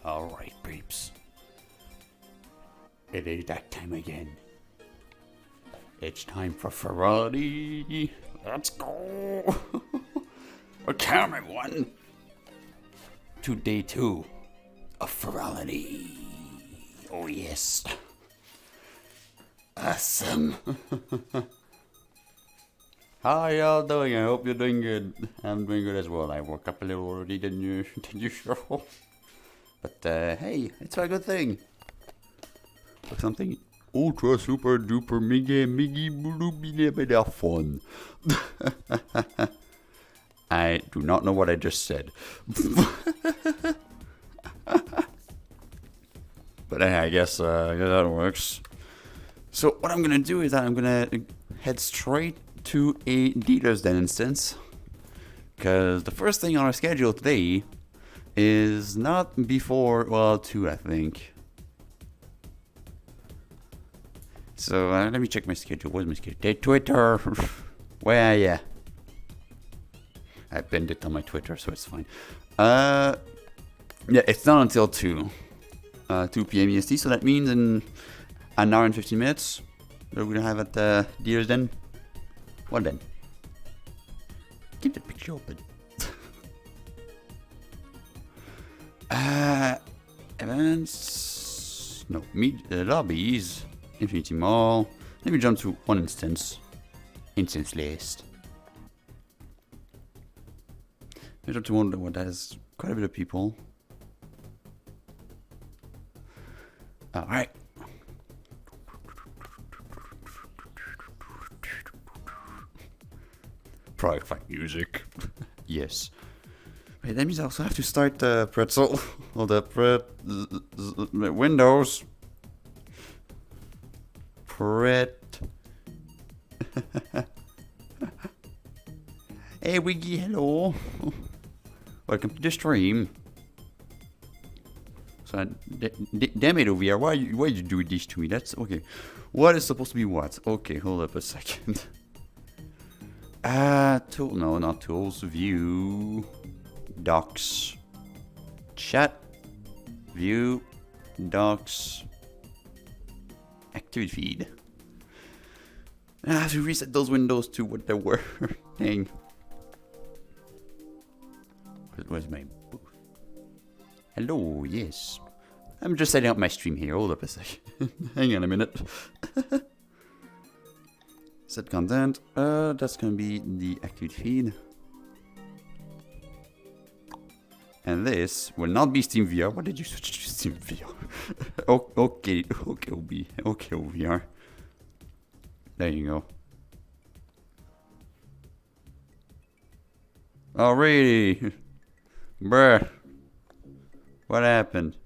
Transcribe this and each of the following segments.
Alright, peeps. It is that time again. It's time for Furality. Let's go! Welcome everyone to day 2 of Furality. Oh yes. Awesome. How y'all doing? I hope you're doing good. I'm doing good as well. I woke up a little early than usual. But hey, it's a good thing. For something ultra super duper mega miggy bloopy fun. I do not know what I just said. But I guess that works. So what I'm gonna do is I'm gonna head straight to a Dealer's Den instance, because the first thing on our schedule today is not before, well, 2 I think. So let me check my schedule. Where's my schedule? Twitter. Where are ya? I pinned it on my Twitter, so it's fine. Yeah, it's not until 2 p.m. EST, so that means in an hour and 15 minutes we're gonna have at Dealer's Den. Well then, keep the picture open. Events. No, lobbies. Infinity Mall. Let me jump to one instance. Instance list. Let me jump to one that has quite a bit of people. Alright. Private fight music. Yes. Wait, that means I also have to start the pretzel. Or the Windows. Hey Wiggy, hello. Welcome to the stream. So, damn it, OVR, why you do this to me? That's okay. What is supposed to be what? Okay, hold up a second. Tool, no, not tools. View, docs, chat, view, docs, activity feed. I have to reset those windows to what they were. Dang. Where's my booth? Hello, yes. I'm just setting up my stream here. Hold up a second. Hang on a minute. Set content. That's gonna be the activity feed. And this will not be Steam VR. What did you switch to Steam VR? Okay, OVR. There you go. Alrighty. Bruh. What happened?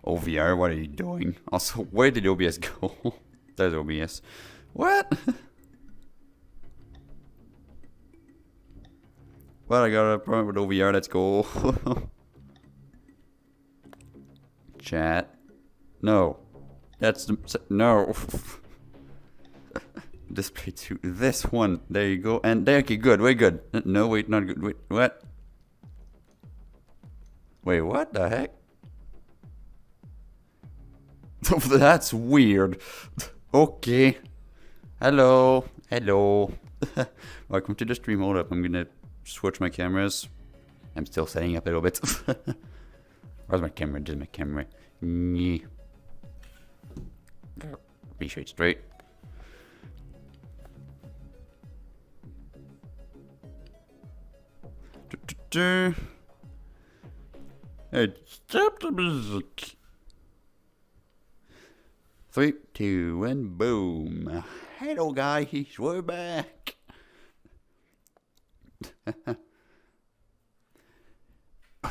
OVR, what are you doing? Also, where did OBS go? There's OBS. What? Well, I got a problem with OVR, let's go. Chat. No. That's the... No. Display to this one. There you go. And there, okay, good. Way good. No, wait, not good. Wait, what? Wait, what the heck? That's weird. Okay. Hello. Hello. Welcome to the stream. Hold up. I'm gonna switch my cameras. I'm still setting up a little bit. Where's my camera? There's my camera. Be straight. Hey, stop the music. 3, 2, and boom. Hello guys, we're back.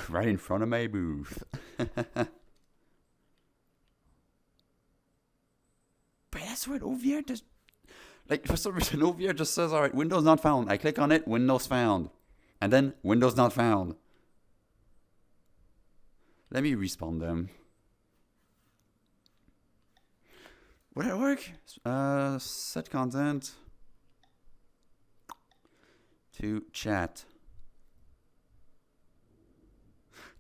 Right in front of my booth. But that's what OVR does. Like, for some reason, OVR just says, alright, Windows not found. I click on it, Windows found. And then, Windows not found. Let me respawn them. Would that work? Set content to chat.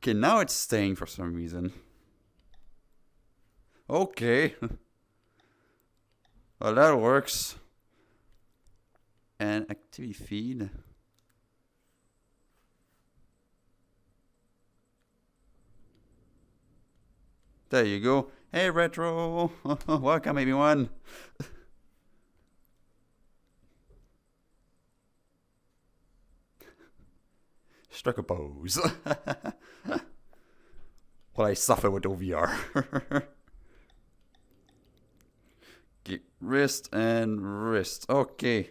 Okay, now it's staying for some reason. Okay. Well, that works. And activity feed. There you go. Hey, Retro. Welcome, everyone. Struck a pose. Well, I suffer with OVR. Okay, wrist and wrist. Okay.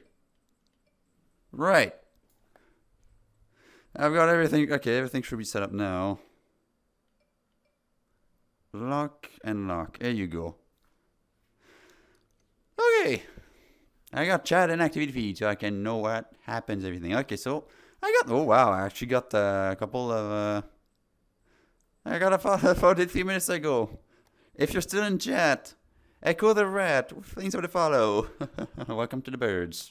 Right. I've got everything. Okay, everything should be set up now. Lock and lock. There you go. Okay. I got chat and activity feed so I can know what happens, everything. Okay, so I got. Oh, wow. I actually got a couple of. I got a photo 3 minutes ago. If you're still in chat, Echo the Rat. Thanks for the follow. Welcome to the birds.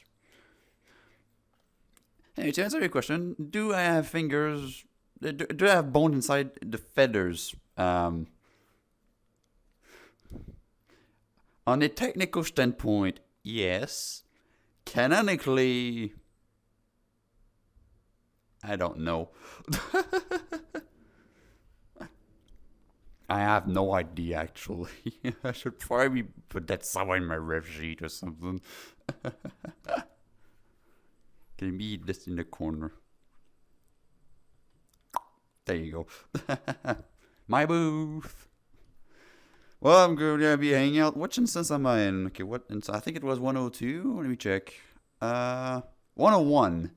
Anyway, to answer your question, do I have fingers? Do I have bone inside the feathers? On a technical standpoint, yes. Canonically, I don't know. I have no idea, actually. I should probably put that somewhere in my rev sheet or something. Can be this in the corner. There you go. My booth. Well, I'm gonna be hanging out. Which instance am I in? Okay, what instance? I think it was 102. Let me check. 101.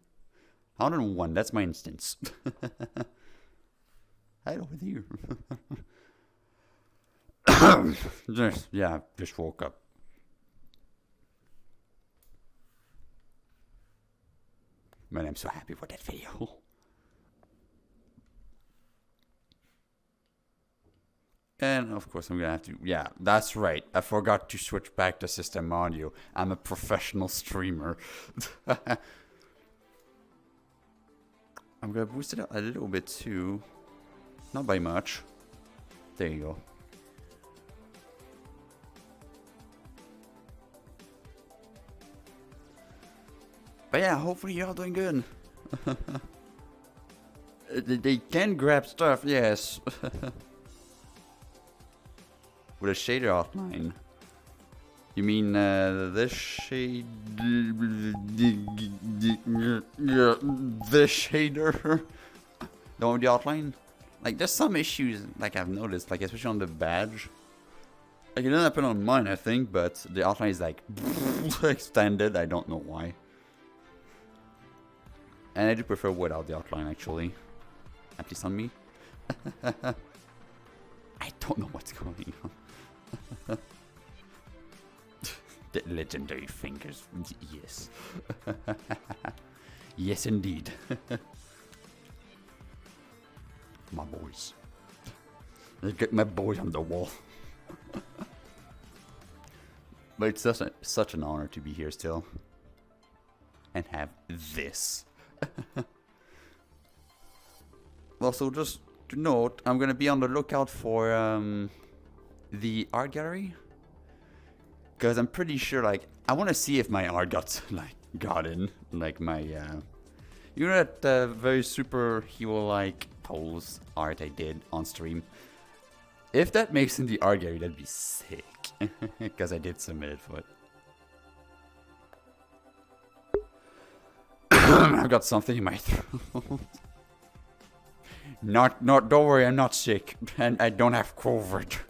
101. That's my instance. Right over there. Just woke up. Man, I'm so happy for that video. And of course I'm gonna have to, yeah, that's right. I forgot to switch back to system audio. I'm a professional streamer. I'm gonna boost it up a little bit too. Not by much. There you go. But yeah, hopefully you're all doing good. They can grab stuff, yes. With a shader outline. You mean this shade? This shader? Don't the outline? Like, there's some issues, like I've noticed, like especially on the badge. Like, it didn't happen on mine, I think, but the outline is like extended. I don't know why. And I do prefer without the outline, actually. At least on me. I don't know what's going on. The legendary fingers. Yes. Yes, indeed. My boys. I get my boys on the wall. But it's such an honor to be here still. And have this. Well, so just to note, I'm gonna be on the lookout for the art gallery, because I'm pretty sure, like, I want to see if my art got in, like my you know that very superhero-like pose art I did on stream. If that makes in the art gallery, that'd be sick, because I did submit it for it. I've got something in my throat. Don't worry, I'm not sick, and I don't have COVID. That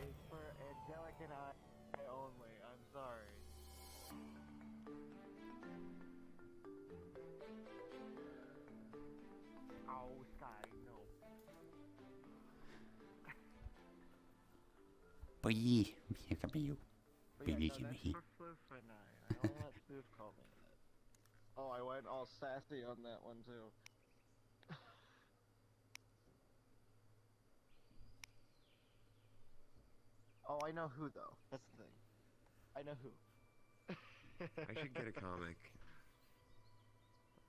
is for Angelic and I only. I'm sorry. Oh, Sky, no. Boy, here come you. Baby, no, that's for Floof and I don't let Floof call me that. Oh, I went all sassy on that one too. Oh, I know who though. That's the thing. I know who. I should get a comic.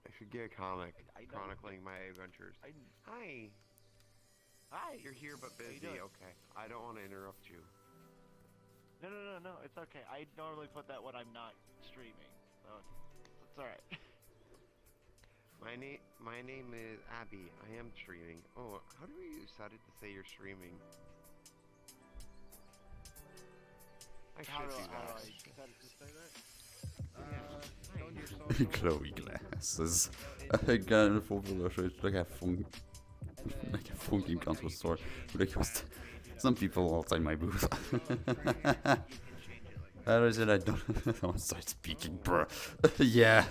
I should get a comic I know. chronicling my adventures. Hi. Hi. You're here but How you busy. doing? Okay. I don't want to interrupt you. No, it's okay. I normally put that when I'm not streaming, so it's alright. My name is Abby. I am streaming. Oh, how do you decide to say you're streaming? I How should do do I that. set it to say that? Hi. On your social, Chloe glasses. Jag kan få like a phone, like a phone game console store. Because some people outside my booth. How is it? I don't start speaking, bro. Yeah.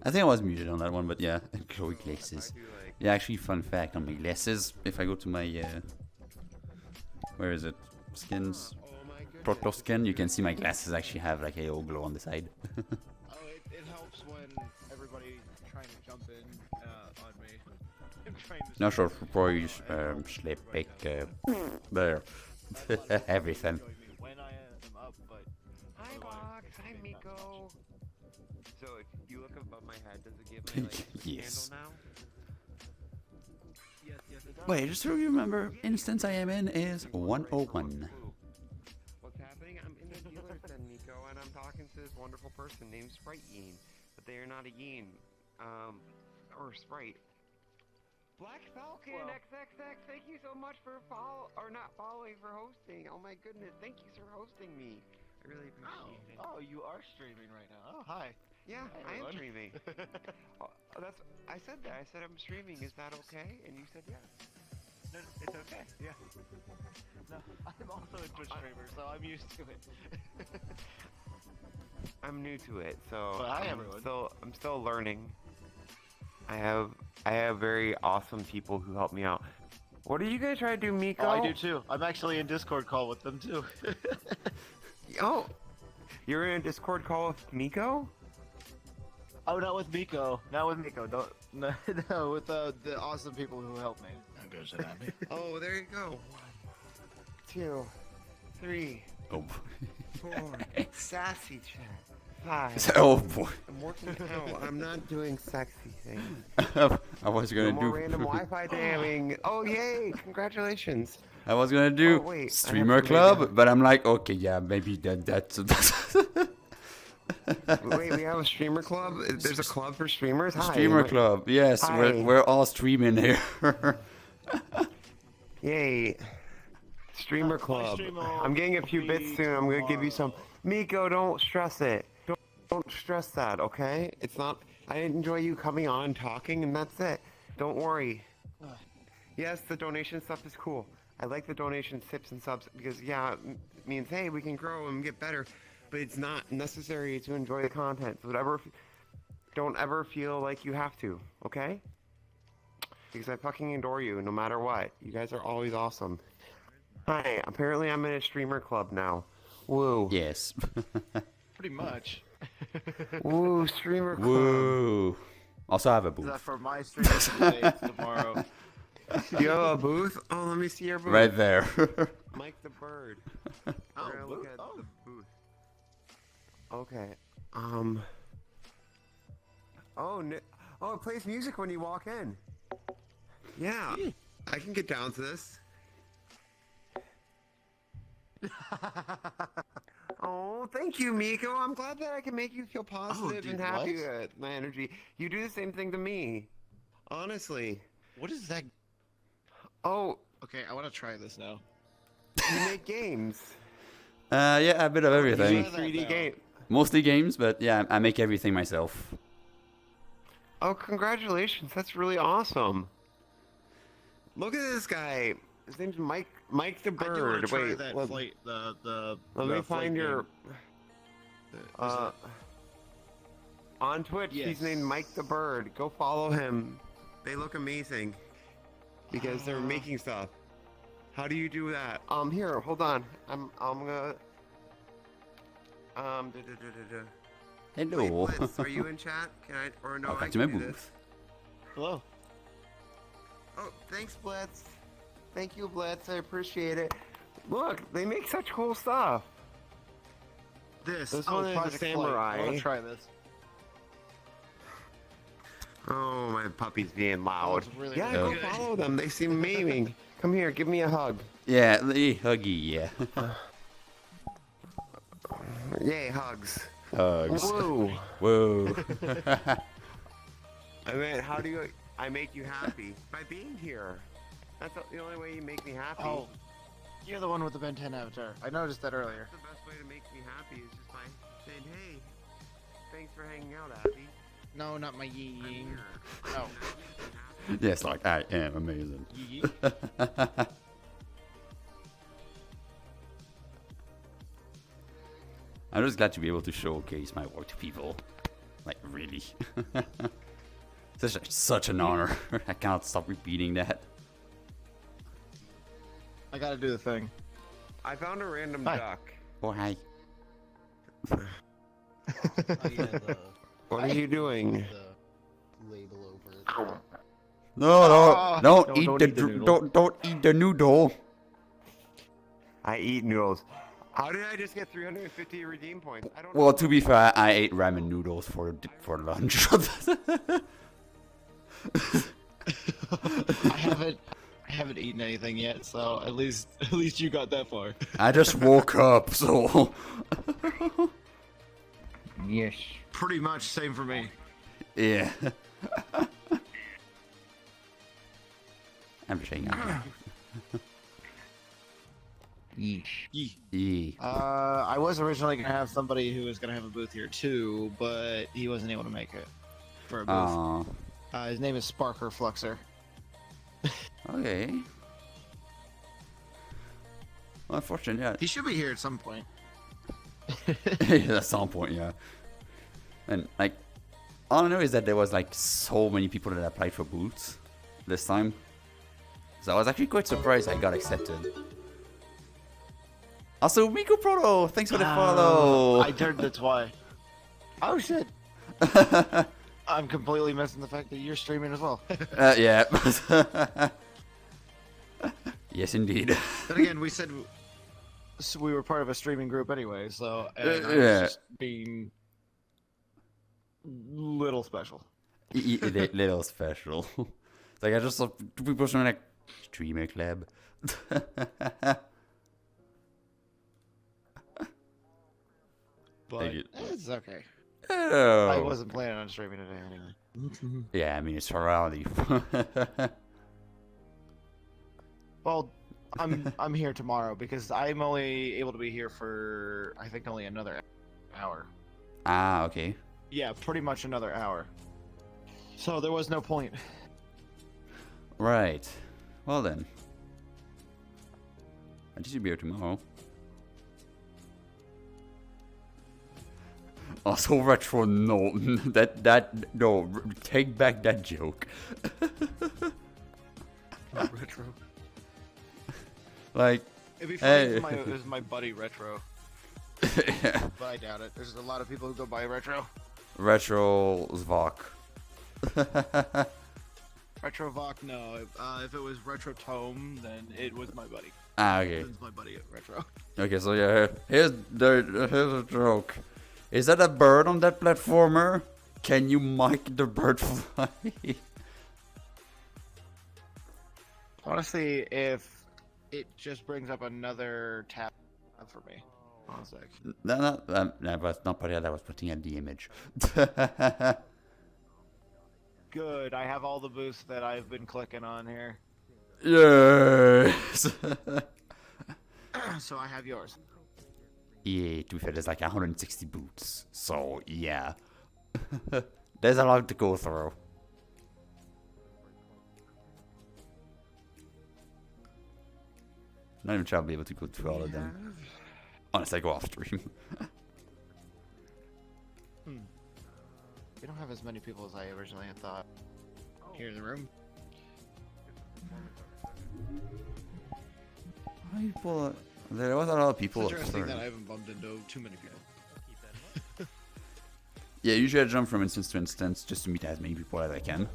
I think I was muted on that one, but yeah, Chloe glasses. Yeah, actually, fun fact on my glasses. If I go to my where is it? Skins. Protlo skin. You can see my glasses actually have like a little glow on the side. Oh, it helps when everybody trying to jump in on me. I'm trying to Not sure for you slip back there. Everything. when I am up, but Hi, otherwise, Box. it's Hi, maybe not so Miko. much. So if you look above my head, does it give me like a Yes. handle now? Yes, it does. Wait, just so you remember, instance I am in is 101. Ooh. What's happening? I'm in the dealer's den, Miko, and I'm talking to this wonderful person named Sprite Yeen, but they are not a Yeen, or Sprite. Black Falcon Well. XXX, thank you so much for not following, for hosting. Oh my goodness, thank you for hosting me. I really appreciate it. Oh, you are streaming right now. Oh, hi. Yeah, Hi, I am everyone. streaming. I said that. I said I'm streaming. Is that okay? And you said yes. No, it's okay. Yeah. No, I'm also a Twitch streamer, so I'm used to it. I'm new to it, so Well, hi, I'm everyone. still learning. I have very awesome people who help me out. What are you guys trying to do, Miko? Oh, I do too. I'm actually in Discord call with them too. Oh, you're in a Discord call with Miko? Oh, not with Miko. Not with Miko. Don't. No, with the awesome people who help me. That goes to that. Oh, there you go. 1, 2, 3, Oh, 4. Sassy chat. 5. oh boy. I'm working out. I'm not doing sexy things. I was No gonna more do. random Wi-Fi jamming. Oh, yay! Congratulations. I was gonna do Oh, wait, I have streamer to club, make but I'm like, okay, yeah, maybe that's. Wait, we have a streamer club? There's a club for streamers? Hi. Streamer club, yes, Hi. we're all streaming here. Yay. Streamer club. stream I'm getting a few will bits be soon. I'm gonna give you some. tomorrow. Miko, don't stress it. Don't stress that, okay? It's not. I enjoy you coming on and talking, and that's it. Don't worry. Yes, the donation stuff is cool. I like the donation tips and subs because, yeah, it means, hey, we can grow and get better, but it's not necessary to enjoy the content. So don't ever feel like you have to, okay? Because I fucking adore you no matter what. You guys are always awesome. Hi, apparently I'm in a streamer club now. Woo. Yes. Pretty much. Woo, streamer club. Woo. Also have a Is booth that for my stream today, tomorrow? You have a booth? Oh, let me see your booth. right there. Mike the Bird. Oh, We're gonna look booth? at Oh. the booth. Okay. Oh, oh, it plays music when you walk in. Yeah, I can get down to this. Oh, thank you, Miko. I'm glad that I can make you feel positive dude, and happy what? with my energy. You do the same thing to me. Honestly. What is that? Oh, Okay, I want to try this now. you make games. Yeah, a bit of You everything. make 3D now. game. Mostly games, but yeah, I make everything myself. Oh, congratulations. That's really awesome. Look at this guy. His name's Mike the I do want Bird. to try Wait, that let, flight. let me find your. Uh, On Twitch, he's Yes. named Mike the Bird. Go follow him. They look amazing because they're making stuff. How do you do that? Here, hold on. I'm gonna. Wait, Hello. Blitz, are you in chat? Can I? Or no? I Welcome to my can do this. booth. Hello. Oh, thanks, Blitz. Thank you, Blitz. I appreciate it. Look, they make such cool stuff. This. This one is a Project Flight. samurai. I want to try this. Oh, my puppy's being loud. That was really, Yeah, really go good. follow them. They seem amazing. Come here, give me a hug. Yeah, the huggy, yeah. Yay, hugs. Hugs. Woo. Whoa. I mean, how do I make you happy? By being here. That's the only way you make me happy. Oh, you're the one with the Ben 10 avatar. I noticed that earlier. The best way to make me happy is just by saying, hey, thanks for hanging out, Abby. No, not my yee I'm yee. here. Oh. That makes me happy. Yes, like, I am amazing. Yee. I'm just glad to be able to showcase my work to people. Like, really. Such an honor. I cannot stop repeating that. I gotta do the thing. I found a random Hi. duck. Oh, hi. Oh, yeah, the What are you doing? label over it. No, don't No, eat don't the eat the noodle. don't eat the noodle. I eat noodles. How did I just get 350 redeem points? I don't know. Well, to be fair, I ate ramen noodles for lunch. I haven't eaten anything yet, so at least you got that far. I just woke up, so Yes. Pretty much same for me. yeah. I'm just hanging out. Yee. Yeah. I was originally gonna have somebody who was gonna have a booth here too, but he wasn't able to make it for a booth. His name is Sparker Fluxer. Okay. Well, unfortunately, yeah. He should be here at some point. At some point, yeah. And like, all I know is that there was like so many people that applied for booths this time, so I was actually quite surprised I got accepted. Also, Miko Proto, thanks for the follow. I turned that's why. Oh shit! I'm completely missing the fact that you're streaming as well. Yeah. Yes, indeed. Then again, we said so we were part of a streaming group anyway, so and I was Yeah. just being little special. Little special. It's like I just saw people showing like streamer club. But Thank you. it's okay. Oh. I wasn't planning on streaming today anyway. Yeah, I mean it's Furality. Well, I'm here tomorrow because I'm only able to be here for I think only another hour. Ah, okay. Yeah, pretty much another hour. So there was no point. Right. Well then. I just should be here tomorrow. Also, retro, no, no, take back that joke. Retro. Like, It'd be funny Hey. if it was my buddy Retro, yeah. but I doubt it. There's a lot of people who go by Retro. Retro Zvok. Retro Voc, no. If it was Retro Tome, then it was my buddy. Ah, okay. It's my buddy at Retro. Okay, so yeah, here's a joke. Is that a bird on that platformer? Can you make the bird fly? Honestly, if it just brings up another tab for me. One sec. No, that was not part of that. I was putting in the image. Good. I have all the boosts that I've been clicking on here. Yes. So I have yours. Yeah, to be fair, there's like 160 boots. So, yeah. There's a lot to go through. Not even sure I'll be able to go through all of them. Unless I go off stream. We don't have as many people as I originally had thought here in the room. People, there was a lot of people. It's interesting sorry. that I haven't bumped into too many people. Yeah, usually I jump from instance to instance just to meet as many people as I can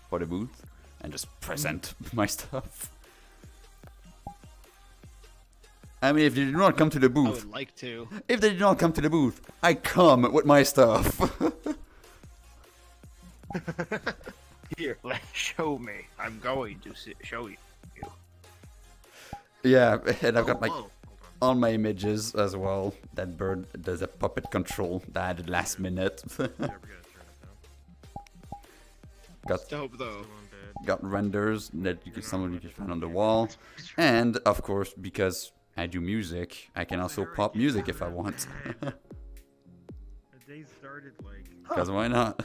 for the booth and just present my stuff. I mean, if they do not come to the I booth, would like to. if they do not come to the booth, I come with my stuff. Here, show me. I'm going to show you. Yeah, and I've got like Hold on my images as well. That bird does a puppet control that I added last minute. got Dope though. renders that someone you can find on the wall, and of course because I do music, I can also pop music if I want. The day started like. Because why not?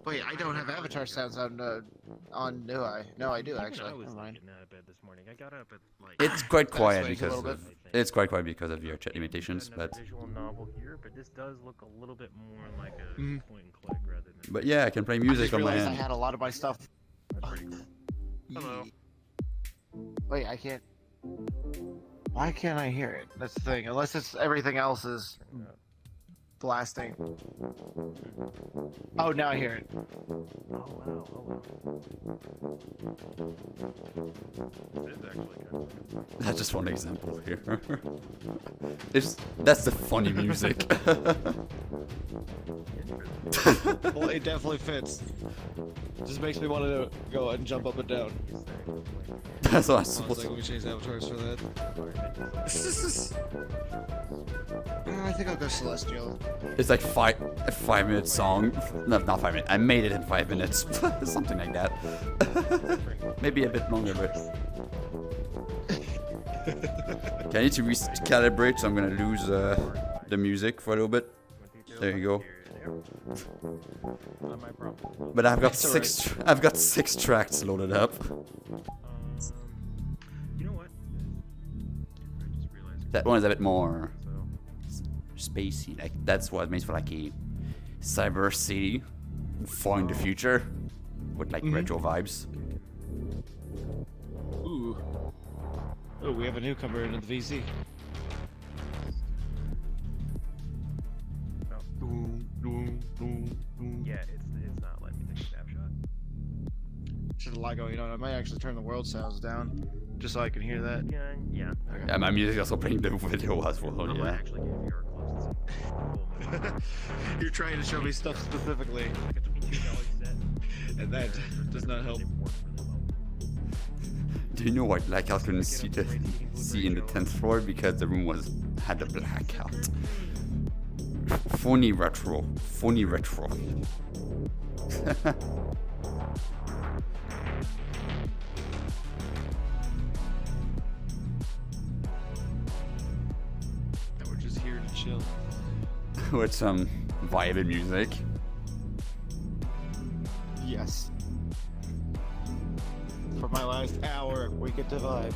Wait, I don't have avatar sounds on. Do I? No, I do actually. I was Never mind. getting out of bed this morning. I got up at like. It's quite quiet explains a because little of, it's quite quiet because of your chat limitations, Another but visual novel here, but this does look a little bit more like a Mhm. point and click rather than. but yeah, I can play I music just on my realized I end. had a lot of my stuff. That's pretty cool. Hello. Wait, I can't. Why can't I hear it? That's the thing. Unless it's everything else is blasting. Oh, now I hear it. Oh wow. Oh wow. It is actually kind of. That's just one example here. That's the funny music. Well, it definitely fits. Just makes me want to go and jump up and down. That's what I'm Hold on a supposed second, let to. me change avatars for that. I think I'll go Celestial. It's like a 5 minute song. No, not 5 minutes. I made it in 5 minutes. Something like that. Maybe a bit longer, but. Okay, I need to recalibrate, so I'm gonna lose the music for a little bit. There you go. Not my problem. But I've got That's six. I've got 6 tracks loaded up. You know what? I just realized. That one is a bit more So. spacey. Like that's what it means for like a cyber city, far in the future, with like retro vibes. Ooh. Oh, we have a newcomer into the VC. Yeah, it's not letting me take a snapshot. Should have a lot going on. I might actually turn the world sounds down, just so I can hear that. Yeah. Yeah, my music is also playing the video as well. I'm gonna Yeah. actually give you close to some You're trying to show me stuff specifically, like a $22 set. and that does not help. It worked really well. Do you know what blackout couldn't see in the 10th floor because the room had a blackout? Funny retro. Funny retro. And we're just here to chill. With some violent music. Yes. For my last hour, we get to vibe.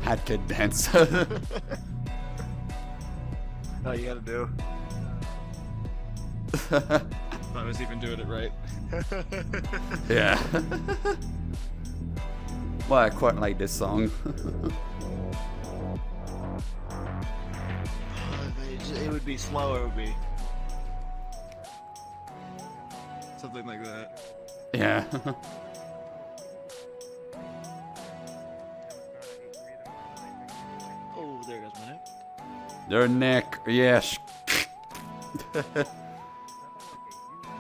Hat kid dance. All you gotta do. If I was even doing it right. Yeah. Well, I quite like this song. It would be slow, it would be. Something like that. Yeah. Oh, there goes my neck. Their neck, yes.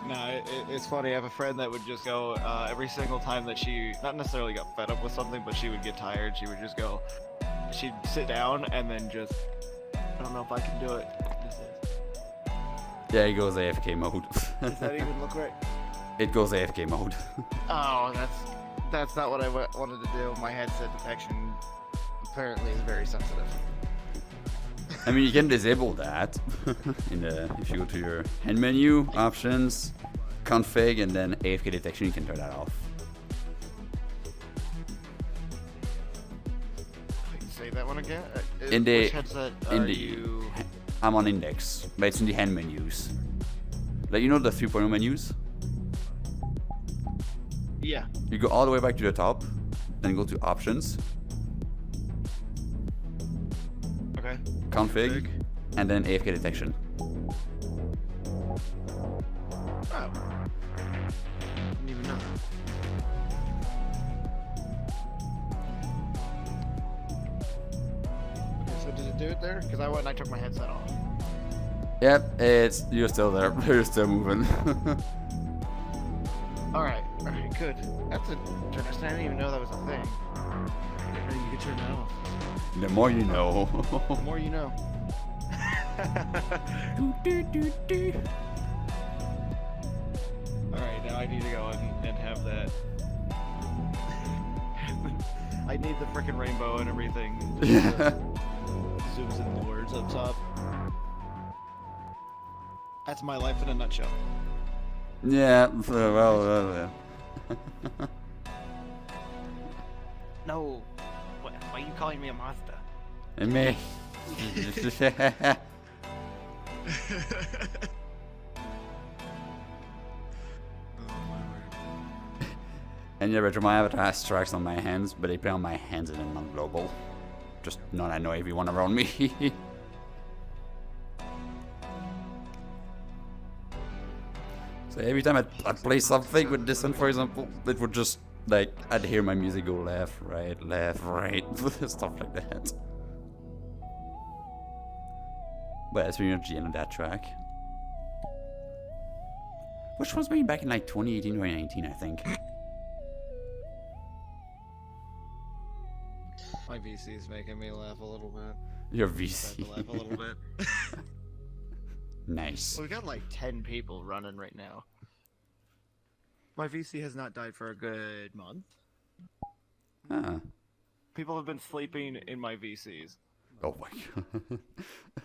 No, it's funny. I have a friend that would just go every single time that she, not necessarily got fed up with something, but she would get tired. She would just go, she'd sit down and then just, I don't know if I can do it. This is. Yeah, it goes AFK mode. Does that even look right? It goes AFK mode. Oh, that's not what I wanted to do. My headset detection apparently is very sensitive. I mean, you can disable that if you go to your hand menu, options, config, and then AFK detection, you can turn that off. Wait, say that one again. In the- which headset in are the- you? I'm on index, but it's in the hand menus. Like, you know the 3.0 menus? Yeah. You go all the way back to the top, then go to options, Okay. config, and then AFK detection. Oh. Didn't even know. Okay, so did it do it there? Because I went and I took my headset off. Yep, you're still there. You're still moving. Alright, good. That's interesting. I didn't even know that was a thing. Maybe you could turn that off. The more you know. The more you know. Alright, now I need to go and have that. I need the frickin' rainbow and everything. Yeah. Zooms in the words up top. That's my life in a nutshell. Yeah, well, No. Why are you calling me a monster? and me. And yeah, Richard, my avatar has tracks on my hands, but they play on my hands and then not global. Just not annoy everyone around me. So every time I'd play something with this one, for example, it would just, like, I'd hear my music go left, right, stuff like that. But that's pretty much the end of that track. Which was made back in like 2018, 2019, I think. My VC is making me laugh a little bit. Your I VC. have to laugh a little bit. Nice. We got like 10 people running right now. My VC has not died for a good month. Huh. People have been sleeping in my VCs. Oh my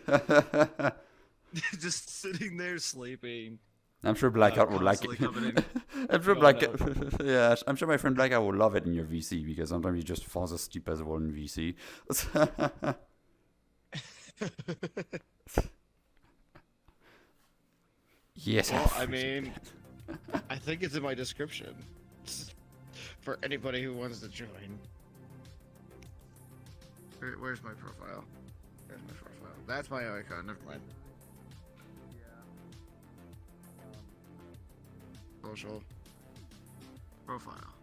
god. Just sitting there sleeping. I'm sure Blackout would like it. constantly coming I'm sure going Blackout. Yeah, I'm sure my friend Blackout would love it in your VC because sometimes he just falls asleep as well in VC. Yes. Well, I mean, I think it's in my description. For anybody who wants to join. Where's my profile? There's my profile. That's my icon, never mind. Social. Profile.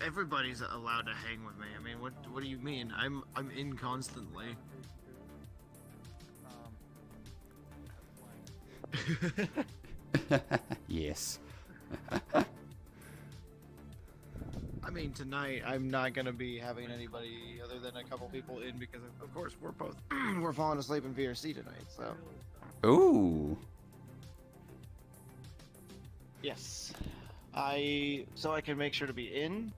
Everybody's allowed to hang with me. I mean, what do you mean? I'm in constantly. Yes. I mean, tonight I'm not gonna be having anybody other than a couple people in because of course we're both we're falling asleep in VRC tonight. So Ooh. yes, so I can make sure to be in.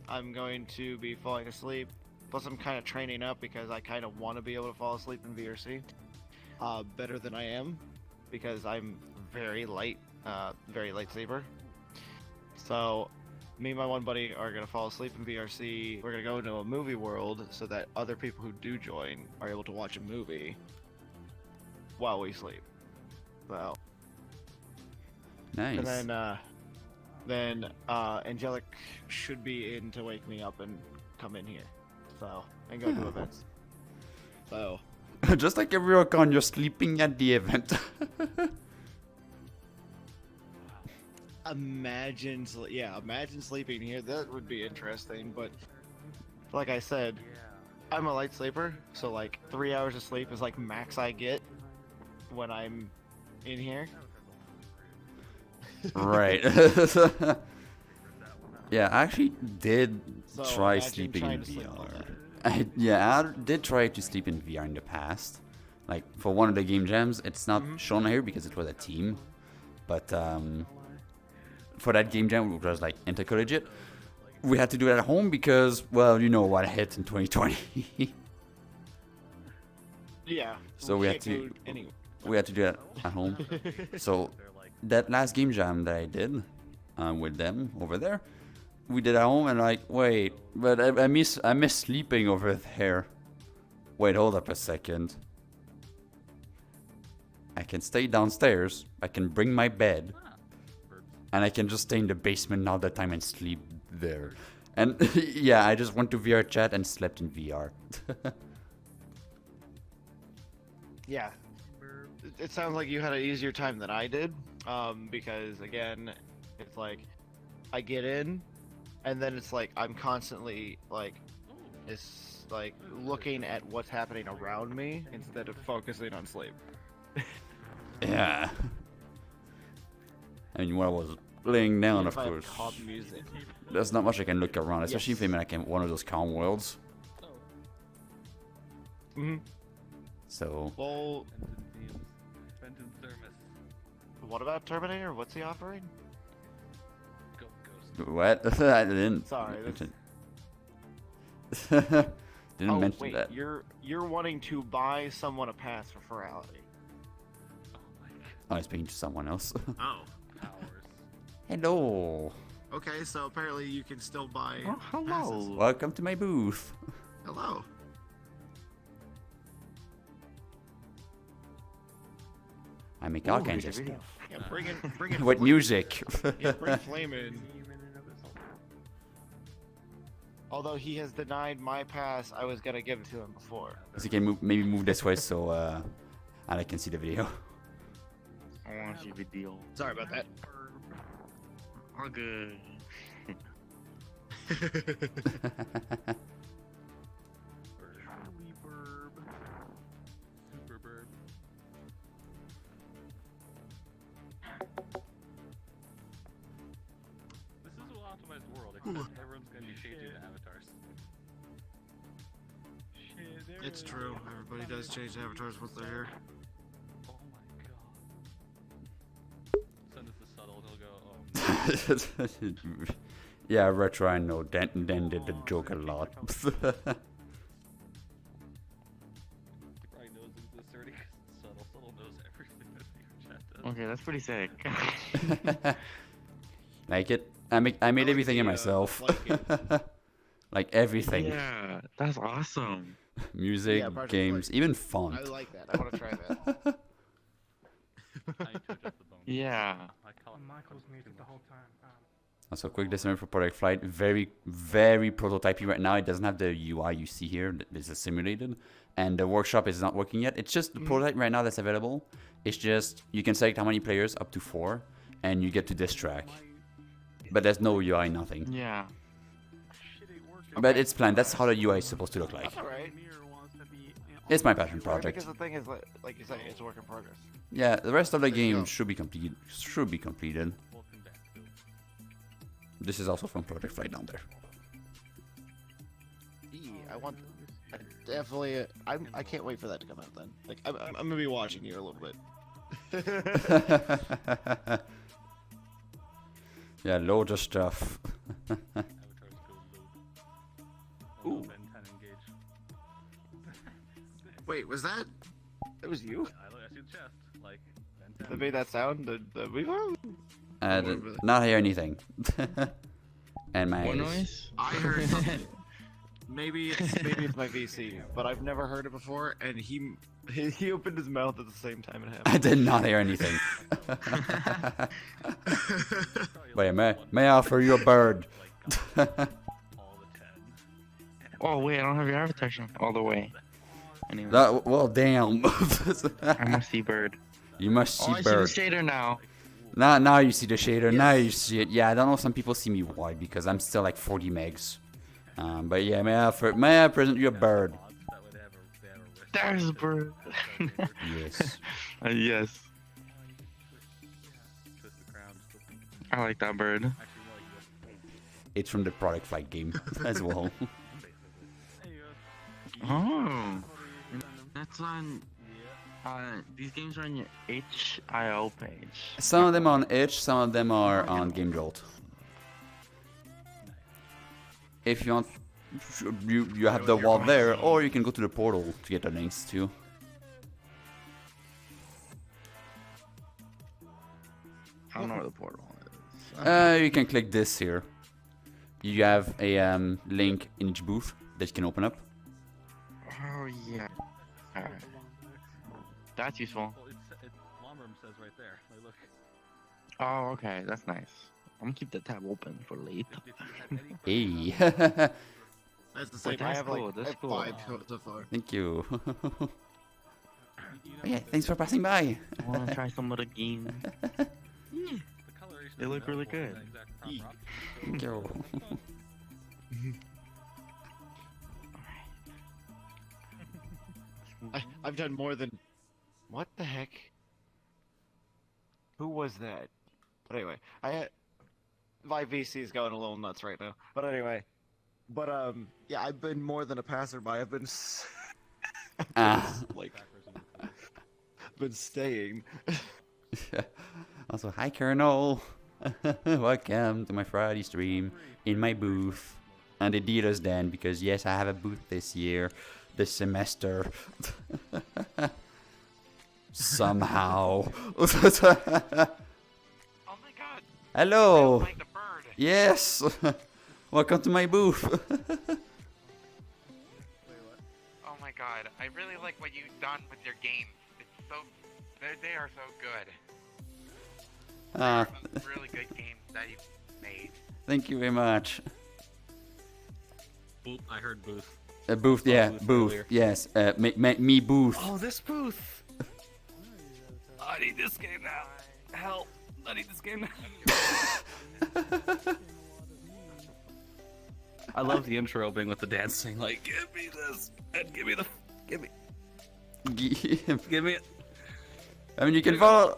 I'm going to be falling asleep. Plus, I'm kind of training up because I kind of want to be able to fall asleep in VRC better than I am because I'm very light sleeper. So me and my one buddy are gonna fall asleep in VRC. We're gonna go into a movie world so that other people who do join are able to watch a movie while we sleep. So, Nice. and then Angelic should be in to wake me up and come in here. So, and go to events. So, Just like every con, you're sleeping at the event. imagine sleeping here. That would be interesting. But like I said, I'm a light sleeper, so like 3 hours of sleep is like max I get when I'm in here. Right. Yeah, I actually did So try imagine sleeping in trying to sleep all VR. Yeah, I did try to sleep in VR in the past. Like, for one of the game jams, it's not shown here because it was a team. But, for that game jam, which was like intercollegiate, we had to do it at home because, well, you know what hit in 2020. Yeah. So we had can't to- go anywhere. We had to do it at home. So, that last game jam that I did with them over there, we did at home and like, wait, but I miss sleeping over there. Wait, hold up a second. I can stay downstairs, I can bring my bed, and I can just stay in the basement all the time and sleep there. And yeah, I just went to VR chat and slept in VR. Yeah. It sounds like you had an easier time than I did, because again, it's like I get in, and then it's like I'm constantly like is like looking at what's happening around me instead of focusing on sleep. Yeah. I mean, when I was laying down, of If I have course, calm music. there's not much I can look around, especially if I'm Yes. like in one of those calm worlds. Mhm. So, Well, Benton Thermos. what about Terminator? What's he offering? Ghost. what? I didn't. Sorry, Didn't Oh mention wait, that. you're wanting to buy someone a pass for Furality. I was speaking to someone else. Oh. Hours. Hello. Okay, so apparently you can still buy. Oh, hello. Welcome to my booth. Hello. I make all Ooh, kinds there's of a video. stuff. Yeah, bring it. With music. Yeah, bring Flame in. Although he has denied my pass, I was gonna give it to him before. So you can maybe move this way so and I can see the video. I want to see video. Sorry about that. All good. Truly burb. Super burb. This is an optimized world, except everyone's gonna be changing the avatars. It's true. Everybody does change avatars once they're here. Oh my god. Send us the subtle, he'll go, oh. Yeah, retro. I know. Dan did the joke a lot. He probably knows it's asserting because it's subtle. Subtle knows everything that the chat does. Okay, that's pretty sick. Like it. I made like everything in the, myself. flight Like everything. Yeah, that's awesome. Music, Yeah, Project games, Flight. even font. I like that. I want to try that. I need to adjust the bone. Yeah. I call it Michael's muted the whole time. Also, quick disclaimer for Project Flight. Very, very prototypey right now. It doesn't have the UI you see here. This is simulated. And the workshop is not working yet. It's just the prototype right now that's available. It's just, you can select how many players, up to 4. And you get to this track. But there's no UI, nothing. Yeah. But it's planned. That's how the UI is supposed to look like. That's alright. It's my passion Because project. the thing is, like you say, it's a work in progress. Yeah, the rest of the There you game go. should be completed. Welcome back, Phil. This is also from Project Flight down there. I want. I definitely. I can't wait for that to come out then. Like I'm gonna be watching you a little bit. Yeah, loads of stuff. Avatars go load. Ooh. Ben 10 engage. Wait, was that? That was you? I see the chest. Like, Ben 10. That made that sound. The we. Not hear anything. And my What noise? I heard something. Maybe it's my VC, but I've never heard it before. And he opened his mouth at the same time it I happened. did not hear anything. Wait, may I offer you a bird? All the 10. Oh wait, I don't have your avatar shown all the way. Anyway, Well, damn. I'm a seabird. You must Oh, see I see the bird. shader now. Now you see the shader. Now you see it. Yeah, I don't know. Some people see me wide because I'm still like 40 megs. But yeah, may I present you a bird? That way they have a risk. There's a bird. Yes. Yes, Twist the crown. Just listen. I like that bird. Actually, more like this. It's from the Product Flight game as well. Basically. There you go. Oh, that's on. These games are on your HIO page. Some of them are on Itch, some of them are on Game Jolt. If you want, you have the wall there, or you can go to the portal to get the links too. I don't know where the portal is. You can click this here. You have a link in each booth that you can open up. Oh yeah. Alright. That's useful. Well, Lomrum says right there. Like, look. Oh, okay, that's nice. I'm gonna keep the tab open for late. If you have any Hey. That's the same. But I that's have cool, like that's I have cool. 5 so far. Thank you. you know, Yeah, thanks for passing by. I wanna try some of the games. the coloration They is look really available in good. the exact Eek. prop option, so Thank you. I've done more than. What the heck? Who was that? But anyway, my VC is going a little nuts right now. But anyway, yeah, I've been more than a passerby. I've been like, been staying. Also, hi Colonel. Welcome to my Friday stream in my booth and Adidas den, because yes, I have a booth this year, this semester. Somehow. Oh my god! Hello. Like the bird. Yes. Welcome to my booth. Oh my god! I really like what you've done with your games. It's so, they are so good. There are some really good games that you've made. Thank you very much. Boop, I heard booth. Booth, yeah, booth booth, earlier. yes. Me booth. Oh, this booth! I need this game now. Help! I need this game now. I love the intro opening with the dancing, like, give me this, and give me it. I mean, you can follow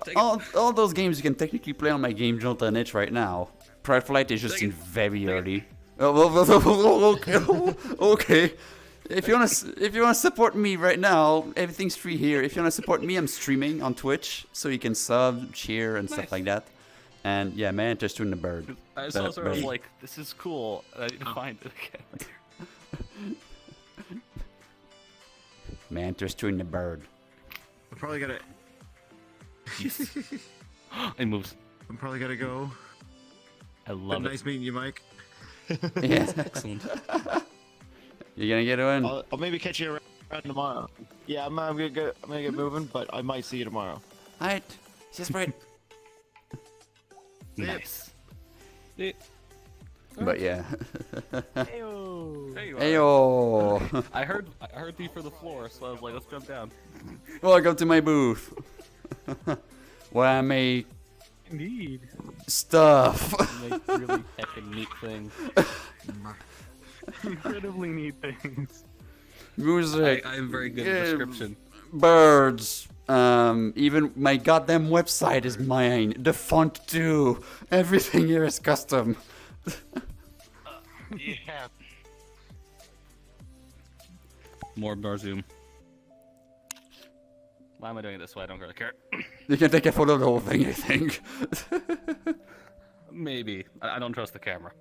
all those games you can technically play on my Game Jolt on itch right now. Prideflight is just in very early. Okay. If you wanna support me right now, everything's free here. If you wanna support me, I'm streaming on Twitch, so you can sub, cheer, and stuff like that. And yeah, man, just doing the bird. I saw sort of like, this is cool. And I need to find it again. Man, just doing the bird. I'm probably gonna. It moves. I'm probably gonna go. I love it. Nice meeting you, Mike. Yes. Excellent. You gonna get in? I'll maybe catch you around tomorrow. Yeah, I'm gonna get moving, but I might see you tomorrow. Alright. Just right. Nice. But yeah. Heyo. There you are. Heyo. I heard thee for the floor, so I was like, let's jump down. Welcome to my booth. Where I make Indeed. stuff. Make really heckin' neat things. Incredibly neat things. Music. I'm very good at description. Birds. Even my goddamn website is mine. The font too. Everything here is custom. Yeah. More zoom. Why am I doing it this way? I don't really care. You can take a photo of the whole thing, I think. Maybe. I don't trust the camera.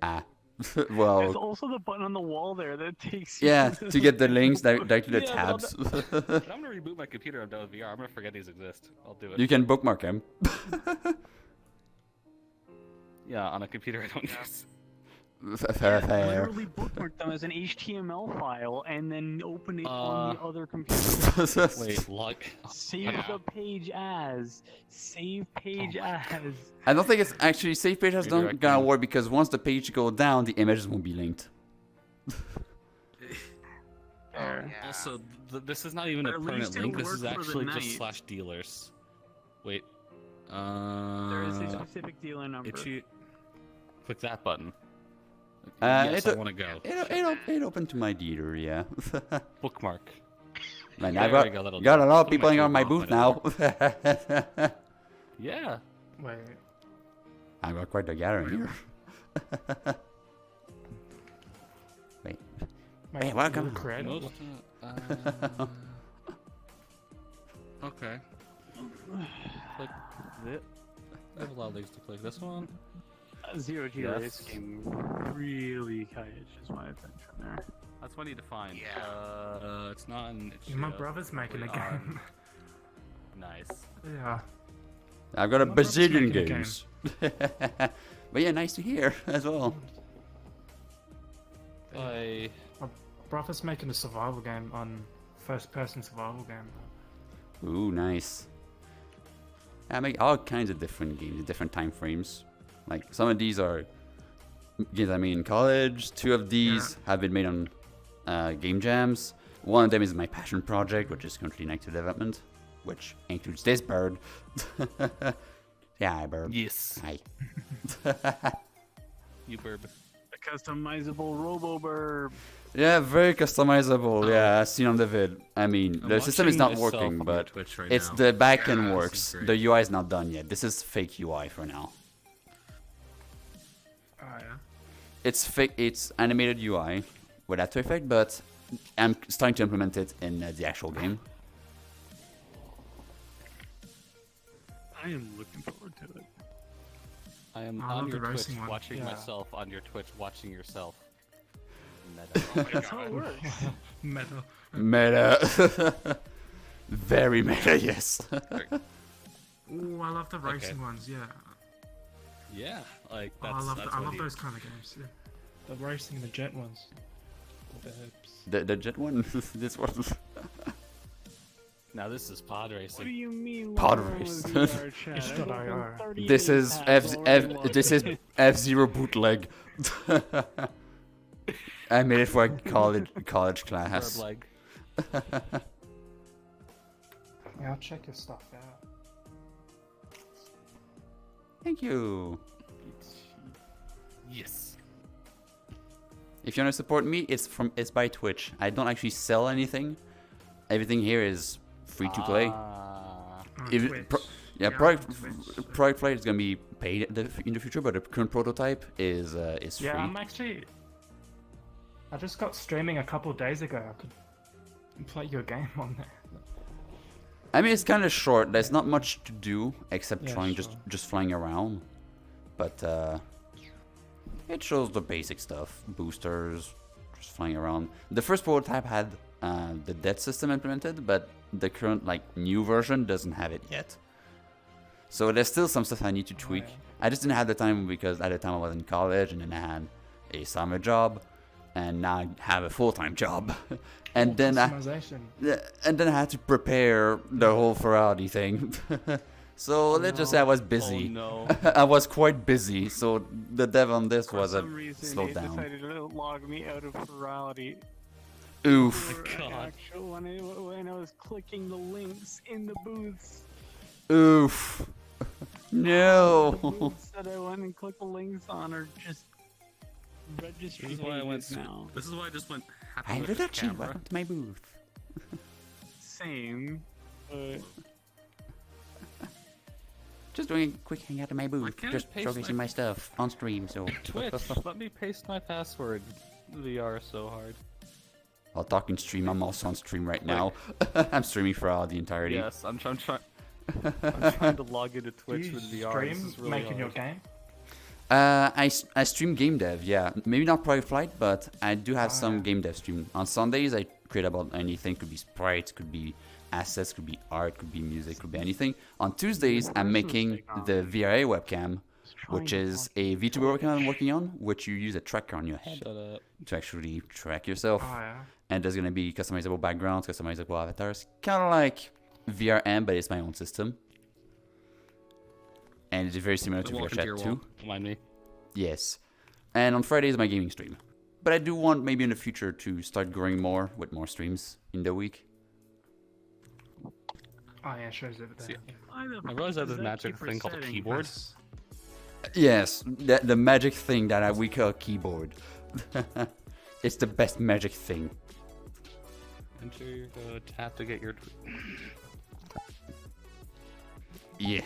Ah. There's Well, also the button on the wall there that takes you yeah, to get the links directly to the Yeah, tabs. I'm gonna reboot my computer. I'm done with VR. I'm gonna forget these exist. I'll do it. You can bookmark them. Yeah, on a computer I don't use. Fair. literally bookmark them as an HTML file and then open it on the other computer. Wait, log. Save the page as. Save page as. I don't think it's actually save pages don't Redirect gonna them. work because once the page go down, the images won't be linked. There. Also, this is not even a But at permanent least link. it'll This is work for the actually just night. /dealers. Wait. There is a specific dealer number. Itchy. Click that button. it Yes, I want to go. It opened to my dealer, yeah. Bookmark. Man, Yeah, I there you go, that'll got do a it. lot of Put people my in on my tube booth off now. Yeah. Wait. I got quite a gathering here. Wait. Hey, welcome. Most, okay. Click this. I have a lot of things to click. This one. Zero G Yes. this game really catches my attention there. That's what I need to find. Yeah. It's not an. It's My just- brother's making a wait, game. Nice. Yeah. I've got a My brother's bazillion making a game. games. But yeah, nice to hear as well. I. Brother's making a survival game on first-person survival game. Ooh, nice. I make all kinds of different games, different time frames. Like some of these are games I made in college. 2 of these have been made on game jams. One of them is my passion project, which is currently in active development, which includes this bird. Yeah, hi, bird. Yes. Hi. You burb. A customizable Robo-Burb. Yeah, very customizable. Yeah, as seen on the vid. I mean, I'm the system is not watching myself working, on but Twitch right it's now. the backend Yeah, works. this is great. The UI is not done yet. This is fake UI for now. Oh yeah. It's fake. It's animated UI with After Effects, but I'm starting to implement it in the actual game. I am looking forward to it. I am I on love your the Twitch racing one. watching Yeah. myself on your Twitch watching yourself. Meta. Oh my That's how it god. works. Metal. Meta. Very meta, yes. Ooh, I love the racing ones. Yeah. Yeah, like Oh, that's. I that's love what you- those kind of games. Yeah. The racing and the jet ones. The jet one. This one. Now this is pod What do racing. you mean? Pod Lauren race. with VR chat? It's I got opened IR. 38 This is tabs already this is logged in. F-Zero bootleg. I made it for a college class. Verb leg. Yeah, I'll check your stuff out. Thank you. Yes. If you want to support me, it's by Twitch. I don't actually sell anything. Everything here is free to play. Ah. On If it- Twitch. Yeah, on product play is gonna be paid in the future, but the current prototype is free. Yeah, I'm actually. I just got streaming a couple days ago. I could play your game on there. I mean, it's kind of short. There's not much to do except Yeah, flying, sure. just flying around. But it shows the basic stuff: boosters, just flying around. The first prototype had the death system implemented, but the current new version doesn't have it yet. So there's still some stuff I need to tweak. yeah. I just didn't have the time because at the time I was in college, and then I had a summer job, and now I have a full-time job, and then Customization. and then I had to prepare the whole Furality thing. So let's just say I was busy. Oh no. I was quite busy, so the dev on this was For a some reason, slowed it down. decided to log me out of Furality. Oof, God. When I was clicking the links in the booths. oof. The No. booths that I went and clicked the links on are just registry This is why I went. pages now. This is why I just went. happy Hi, with this Reduction. camera. Welcome to my booth. Same, but Just doing a quick hangout in my booth. can't I Just paste showcasing my- my stuff on stream. So Twitch, let me paste my password. VR is so hard. I'll talk in stream. I'm also on stream right now. I'm streaming for all the entirety. Yes, I'm trying to log into Do Twitch you with VR. stream This is really making your hard. game? I stream game dev, yeah. Maybe not Private Flight, but I do have some yeah. game dev stream. On Sundays, I create about anything. Could be sprites, could be assets, could be art, could be music, could be anything. On Tuesdays, I'm making the VRA webcam, which is a VTuber webcam I'm working on, which you use a tracker on your head Shut up. to actually track yourself. Oh yeah. And there's gonna be customizable backgrounds, customizable avatars, kind of like VRM, but it's my own system. And it's very similar to Walk into your VRChat wall. too. Mind me. Yes. And on Friday is my gaming stream. But I do want maybe in the future to start growing more with more streams in the week. Oh yeah, it shows it there. See, Yeah. I realize I have this magic thing called a keyboard. Nice. Yes, the magic thing that we call keyboard. It's the best magic thing. Enter your tap to get your. Yeah.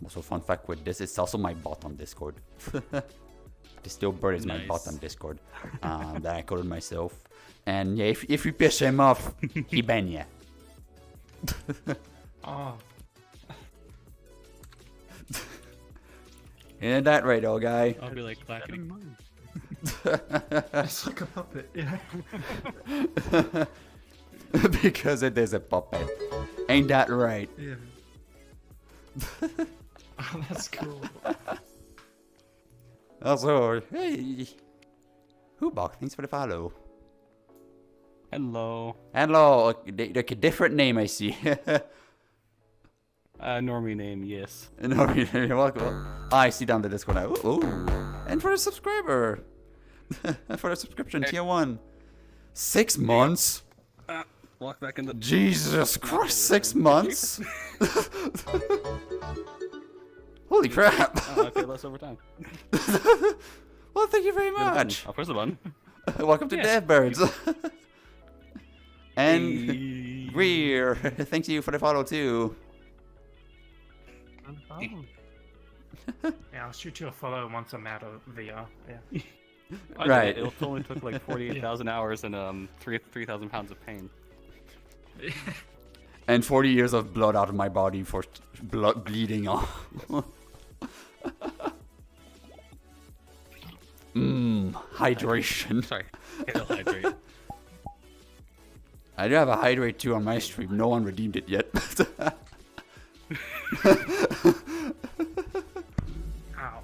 Also, fun fact with this, it's also my bot on Discord. This little bird is my bot Nice. on Discord that I coded myself. And yeah, if you piss him off, he ban you. Oh, Isn't that right, old guy? I'll be like clackety. it's like a puppet. Yeah. Because it is a puppet. Ain't that right? Yeah. Oh, that's cool. Also, hey. Hoobok, thanks for the follow. Hello. Hello, like a different name I see. Normie name, yes. No, you're welcome. I see down the Discord now. Ooh. And for a subscriber. For a subscription, tier 1. 6 months? Walk back in the. Jesus Christ, 6 months? Holy crap. I pay less over time. Well, thank you very much. I'll press the button. Welcome to Yes. Deathbirds. And Hey. Greer, thank you for the follow too. Yeah, I'll shoot you a follow once I'm out of VR. Yeah. Right. It only took like 48,000 hours and 3,000 pounds of pain. And 40 years of blood out of my body for blood bleeding off. Hydration. Sorry, it'll hydrate. I do have a hydrate too on my stream. No one redeemed it yet. Ow.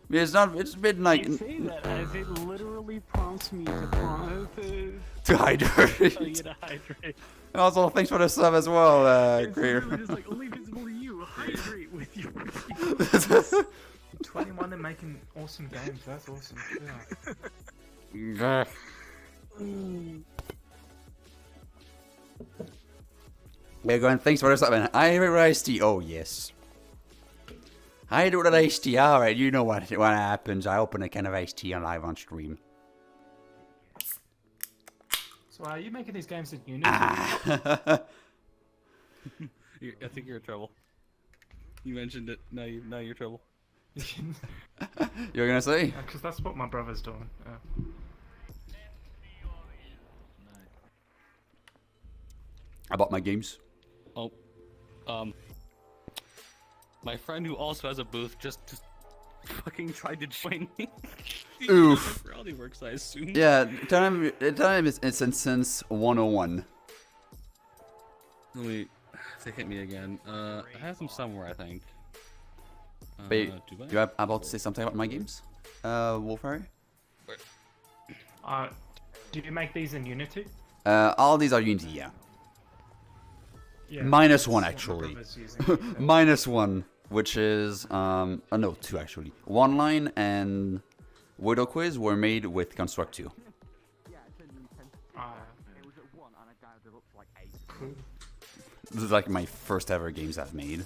It's not. It's been like You say that as it literally prompts me to to hydrate. tell you to hydrate. Also, thanks for the sub as well, It's Greer. literally just like only visible to you. Hydrate with your 21 and making awesome games. That's awesome. Yeah. We're going. Thanks for the sub. And iced tea. Oh yes. I do that iced tea. All right, you know what happens. I open a can of iced tea on live on stream. So are you making these games in Unity? Ah. I think you're in trouble. You mentioned it. Now you're trouble. You're gonna say? Because that's what my brother's doing. I bought my games. Oh, my friend who also has a booth just fucking tried to join me. Oof. Furality works, I assume. Yeah, tell him it's instance 101. Wait, they hit me again. I have them somewhere, I think. Wait, do I? you are about to say something about my games? Wolfari? Do you make these in Unity? All these are Unity, yeah. Yeah. Minus one, that's what my actually. brother's using. Minus one, which is, no, two actually. One Line and Widow Quiz were made with Construct 2. Cool. This is like my first ever games I've made.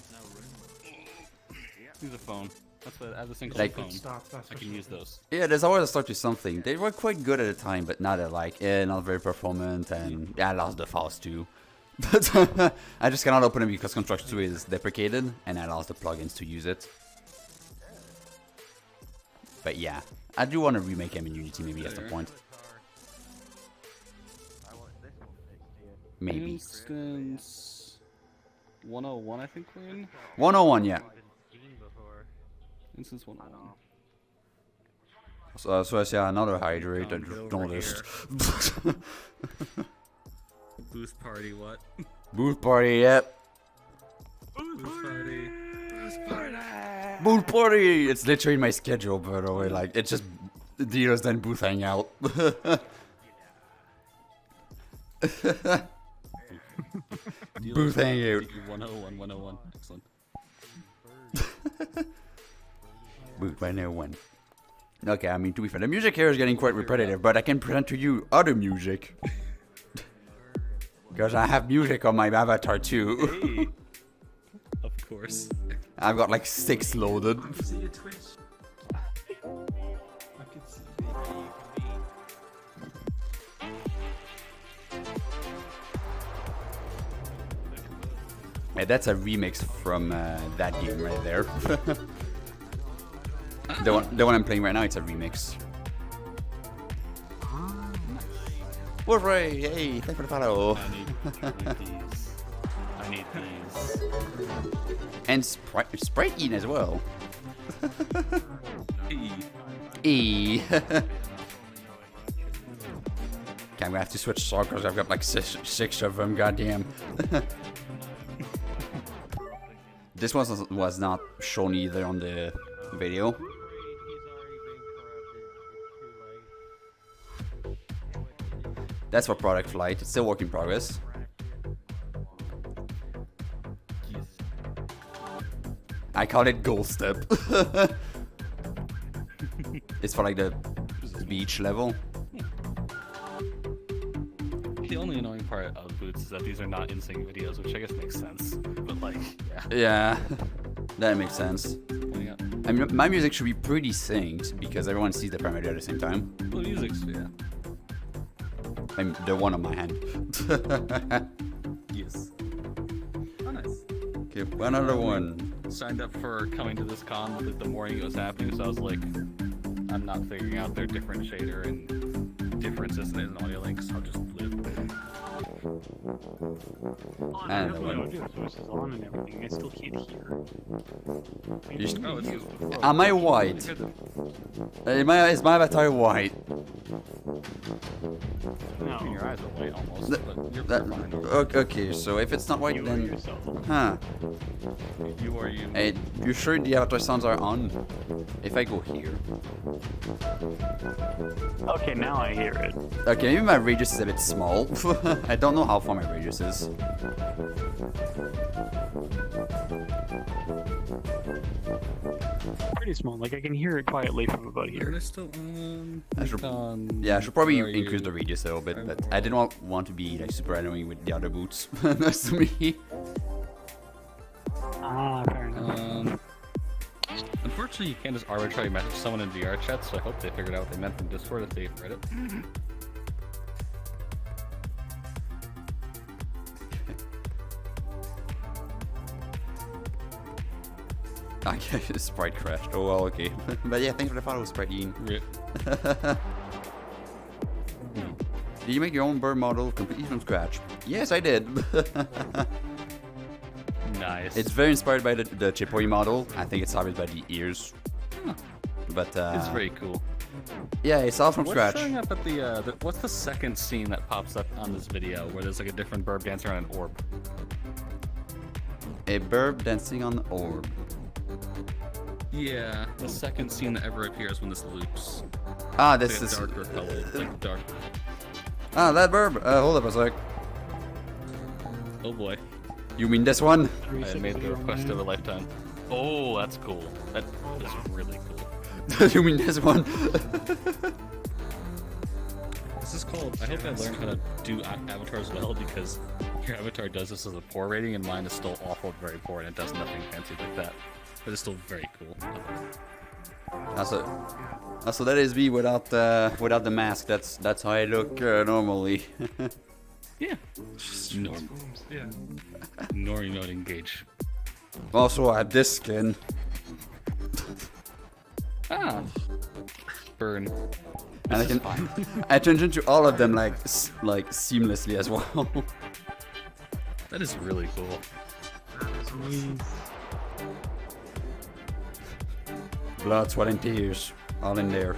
Use a phone. That's what, as a single Like- phone, Start, that's I for can sure. use those. Yeah, there's always a start to something. They were quite good at the time, but now they're like, not very performant, and yeah, I lost the files too. But I just cannot open it because Construct 2 is deprecated, and I lost the plugins to use it. But yeah, I do want to remake them in Unity maybe at some point. Maybe. Instance 101, I think we're in. 101, yeah. Instance 101. So I see another hydrate I Get just over noticed. Booth party, what? Booth party, yep. Booth party. Booth party! It's literally my schedule, by the way. Like, it's just dealers then booth hangout. Booth hangout. 101, 101. Excellent. Booth 101. Okay, I mean, to be fair, the music here is getting quite repetitive, but I can present to you other music. Because I have music on my avatar too. Hey. Of course. I've got like 6 loaded. See your Twitch. I could see. Yeah, that's a remix from that game right there. the one I'm playing right now, it's a remix. Wolfray, hey, thanks for the follow. I need these. I need these. And Sprite Eating as well. Hey. E. Okay, I'm gonna have to switch songs because I've got like six of them, goddamn. This one was not shown either on the video. That's for Product Flight. It's still work in progress. I call it Gold Step. It's for like the beach level. The only annoying part of Boots is that these are not in-sync videos, which I guess makes sense. But like, yeah. Yeah, that makes sense. Pointing out. I mean, my music should be pretty synced because everyone sees the parameter at the same time. Well, music's, yeah. I'm the one on my hand. Yes. Oh, nice. Okay, another one. Signed up for coming to this con the morning it was happening, so I was like, I'm not figuring out their different shader and differences in audio links. I'll just live. Oh, I have my audio sources on and everything. I still can't hear. Oh, it's used before. Am I white? Is my avatar white? No. Your eyes are white almost, but you're That, fine. okay, so if it's not white, You are then yourself. huh? You are you. Hey, you sure the avatar sounds are on? If I go here, Okay, now I hear it. okay, maybe my radius is a bit small. I don't know how far my radius is. Pretty small. Like I can hear it quietly from about Are here. they still I should- on? Yeah, I should probably Are increase you- the radius a little bit, but I didn't want to be like super annoying with the other boots next to me. Ah, fair enough. Unfortunately, you can't just arbitrarily message someone in VR chat, so I hope they figured out what they meant in Discord if they read it. Okay, the sprite crashed. Oh well, okay. But yeah, thanks for the follow, Sprite Ian. Rip. Did you make your own bird model completely from scratch? Yes, I did. Nice. It's very inspired by the Chipoy model. I think it's obvious by the ears. But It's very cool. yeah, it's all from What's scratch. showing up at the what's the second scene that pops up on this video where there's like a different bird dancing around an orb? A bird dancing on the orb. Yeah, the second scene that ever appears when this loops. Ah, It's this like is. a darker color, like dark. Ah, that bird. Hold up a sec. Oh boy, You mean this one? I made the request of a lifetime. Oh, that's cool. That is really cool. You mean this one? This is called. I hope I learned how to do avatars well because your avatar does this as a poor rating, and mine is still awful, very poor, and it does nothing fancy like that. But it's still very cool. So that is me without the mask. That's how I look normally. Yeah. Norm. Yeah. Nor not engage. Also, I have this skin. Ah. Burn. And I can I change into all of them like seamlessly as well. That is really cool. Blood, sweat, and tears, all in there.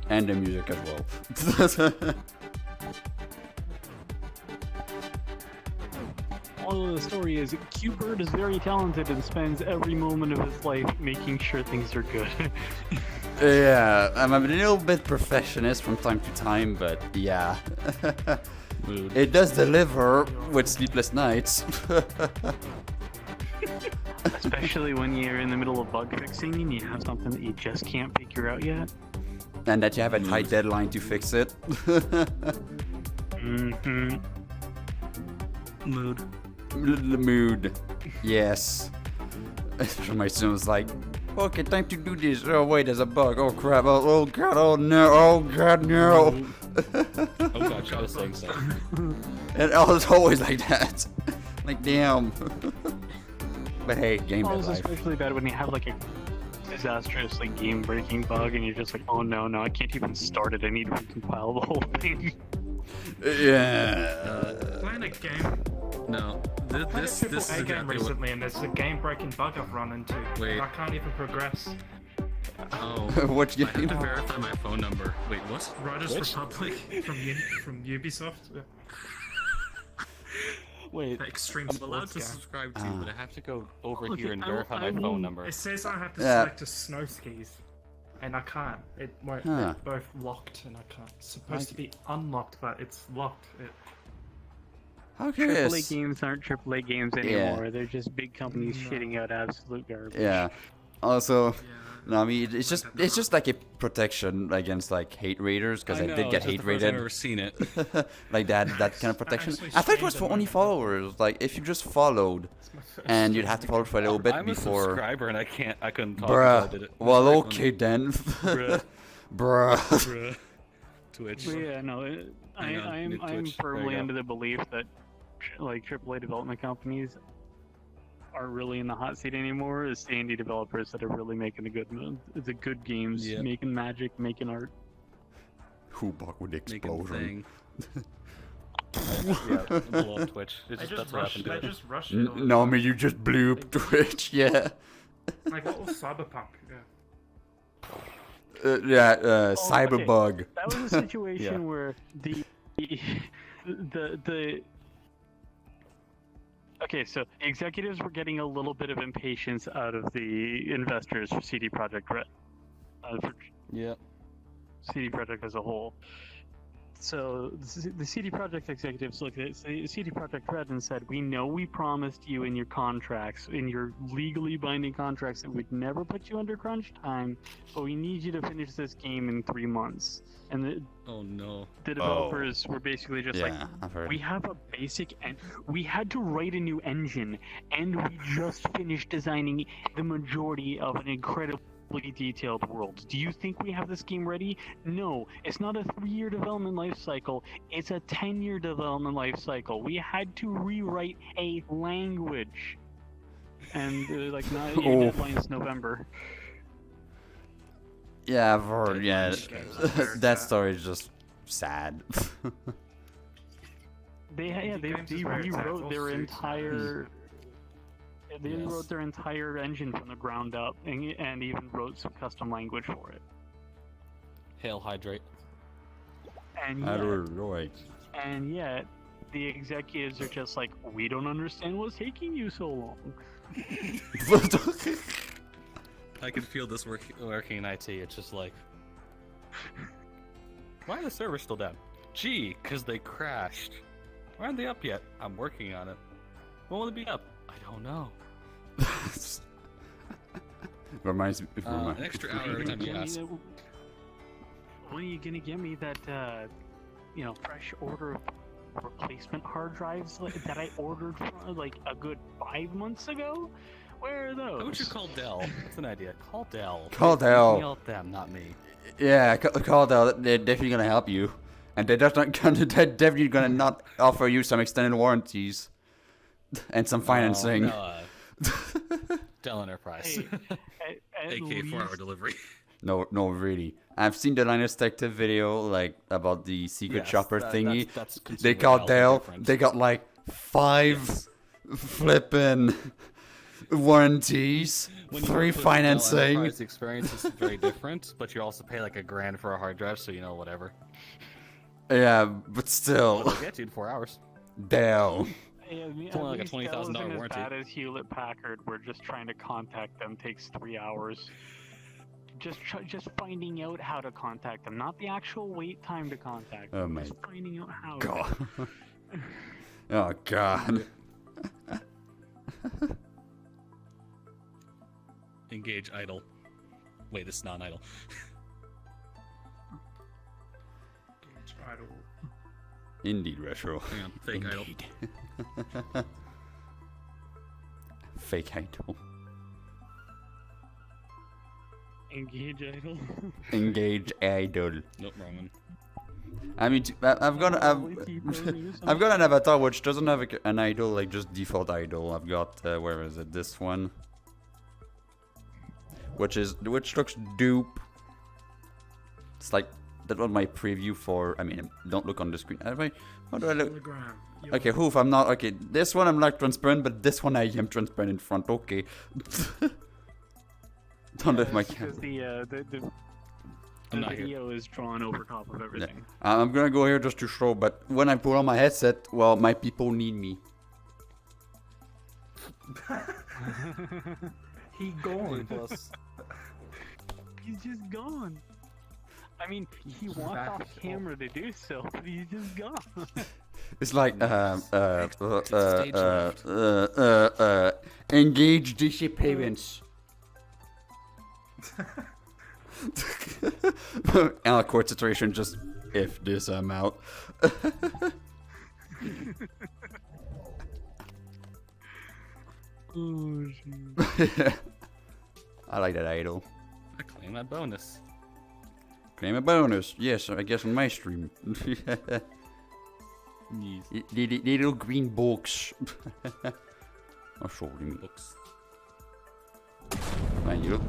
And the music as well. Moral of the story is Q-Bird is very talented and spends every moment of his life making sure things are good. Yeah, I'm a little bit perfectionist from time to time, but yeah. Mood. It does deliver with sleepless nights. Especially when you're in the middle of bug fixing and you have something that you just can't figure out yet. And that you have a tight deadline to fix it. Mm-hmm. Mood. The mood. Yes. My son was like, okay, time to do this. Oh wait, there's a bug. Oh crap. Oh god. Oh no. Oh god, no. Oh god, I was saying so. And I was always like that. Like damn. But hey, game Oh, is it's life. especially bad when you have like a disastrously game-breaking bug and you're just like, oh no, I can't even start it. I need to recompile the whole thing. Yeah. Playing a game. No. This This is a game exactly what. recently, and there's a game-breaking bug I've run into. Wait. I can't even progress. Oh. What I have game? to verify my phone number. Wait, what? Riders Which? Republic from Ubisoft. Yeah. Wait, The Extreme I'm allowed Sports to game. subscribe to you, but I have to go over Okay, here and I verify my will- phone number. It says I have to Yeah. select a snow skis, and I can't. It won't. Huh. They're both locked, and I can't. It's supposed to be unlocked, but it's locked. How AAA curious. games aren't AAA games anymore. They're just big companies No. shitting out absolute garbage. Yeah. Also, No, I mean it's just like a protection against like hate raiders because I did get hate I've raided. never seen it. Like that kind of protection. actually I thought it was streamed for only it. followers. Like if you just followed, and you'd have to follow for a little bit I'm a before. subscriber and I couldn't talk until I did Bruh. it. Well, Respect okay then. Bruh. Bruh. Bruh. Twitch. But yeah, no, Hang on, I'm mid Twitch. There you firmly go. under the belief that like AAA development companies aren't really in the hot seat anymore. It's the indie developers that are really making the good games, Yep. making magic, making art. Who bought with Making explosion? thing. Yeah, blow up Twitch. I just That's what happened to I it. just rushed it. all. No, I mean you just blew up Twitch. Yeah. Like what was Cyberpunk? Yeah. okay. Cyberbug. That was a situation where the okay, so the executives were getting a little bit of impatience out of the investors for CD Projekt Red, for Yep. CD Projekt as a whole. So the CD Projekt executives looked at CD Projekt Red and said, "We know we promised you in your contracts, in your legally binding contracts, that we'd never put you under crunch time, but we need you to finish this game in 3 months." And Oh no. the developers were basically just like, Yeah, I've heard. we have a basic and we had to write a new engine, and we just finished designing the majority of an incredibly detailed world. Do you think we have this game ready? No, it's not a 3-year development life cycle, it's a 10-year development life cycle. We had to rewrite a language, and like now your deadline's November. Yeah, I've heard. Yeah, Games. that story is just sad. They Games is where it's at, rewrote all their suits. entire. They Yes. rewrote their entire engine from the ground up, and even wrote some custom language for it. Hail hydrate. And I yet, don't know. and yet, the executives are just like, we don't understand what's taking you so long. I can feel this working in IT. It's just like, why are the servers still down? Gee, because they crashed. Why aren't they up yet? I'm working on it. When will it be up? I don't know. Reminds me. An extra hour every time you ask. When are you gonna give me that, fresh order of replacement hard drives that I ordered like a good 5 months ago? Where are those? How would you call Dell? That's an idea. Call Dell. Call Dell. Help them, not me. Yeah, call them. They're definitely gonna help you, and they're definitely gonna not offer you some extended warranties and some financing. No, Dell Enterprise. At AK least- 4-hour delivery. No, really. I've seen the Linus Tech Tip video, like about the secret Yes, shopper thingy. That's They consumer got value Dell. difference. They got like 5 flipping warranties, When you 3 work with Dell financing. Enterprise, the experience is very different, but you also pay like $1,000 for a hard drive, so whatever. Yeah, but still, They'll get you in 4 hours. Dell. Yeah, It's only like a at least that $20,000 wasn't warranty. As bad as Hewlett Packard, where just trying to contact them takes 3 hours. Just finding out how to contact them, not the actual wait time to contact them. Oh my just finding out how. God. Oh God. Engage idle. Wait, this is non-idle. Indeed, retro. Hang on, fake idle. Indeed. Fake idol. Engage idle. Engage idol. Nope, wrong one. I mean, I've got an avatar which doesn't have an idol, like just default idol. I've got where is it? This one, which looks dupe. It's like that was my preview for. I mean, don't look on the screen. How do I look? Hologram. Okay, hoof. I'm not okay. This one I'm like transparent, but this one I am transparent in front. Okay. Don't lift my camera. Because the I'm not here. video is drawn over top of everything. I'm gonna go here just to show, but when I put on my headset, well, my people need me. He gone. He's just gone. I mean, he walked back off at the camera to do so, but he's just gone. It's like engage disappearance. In a court situation, just if this, I'm out. I like that idol. I claim that bonus. Claim a bonus. Yes, I guess on my stream. Yes. The little green box. Oh, sorry me. Books. Thank you.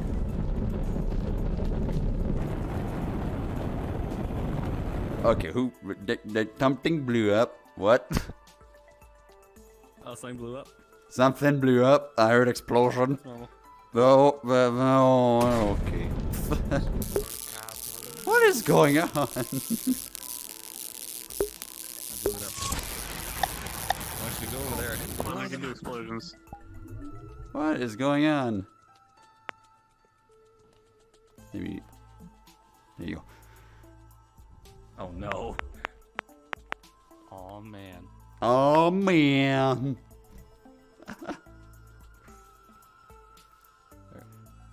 Okay, who? Something blew up. What? Oh, something blew up. Something blew up. I heard explosion. Normal. No, okay. What is going on? I blew it up. Why don't you go over there? Well, I can do explosions. What is going on? Maybe. There you go. Oh no. Oh man. Oh man.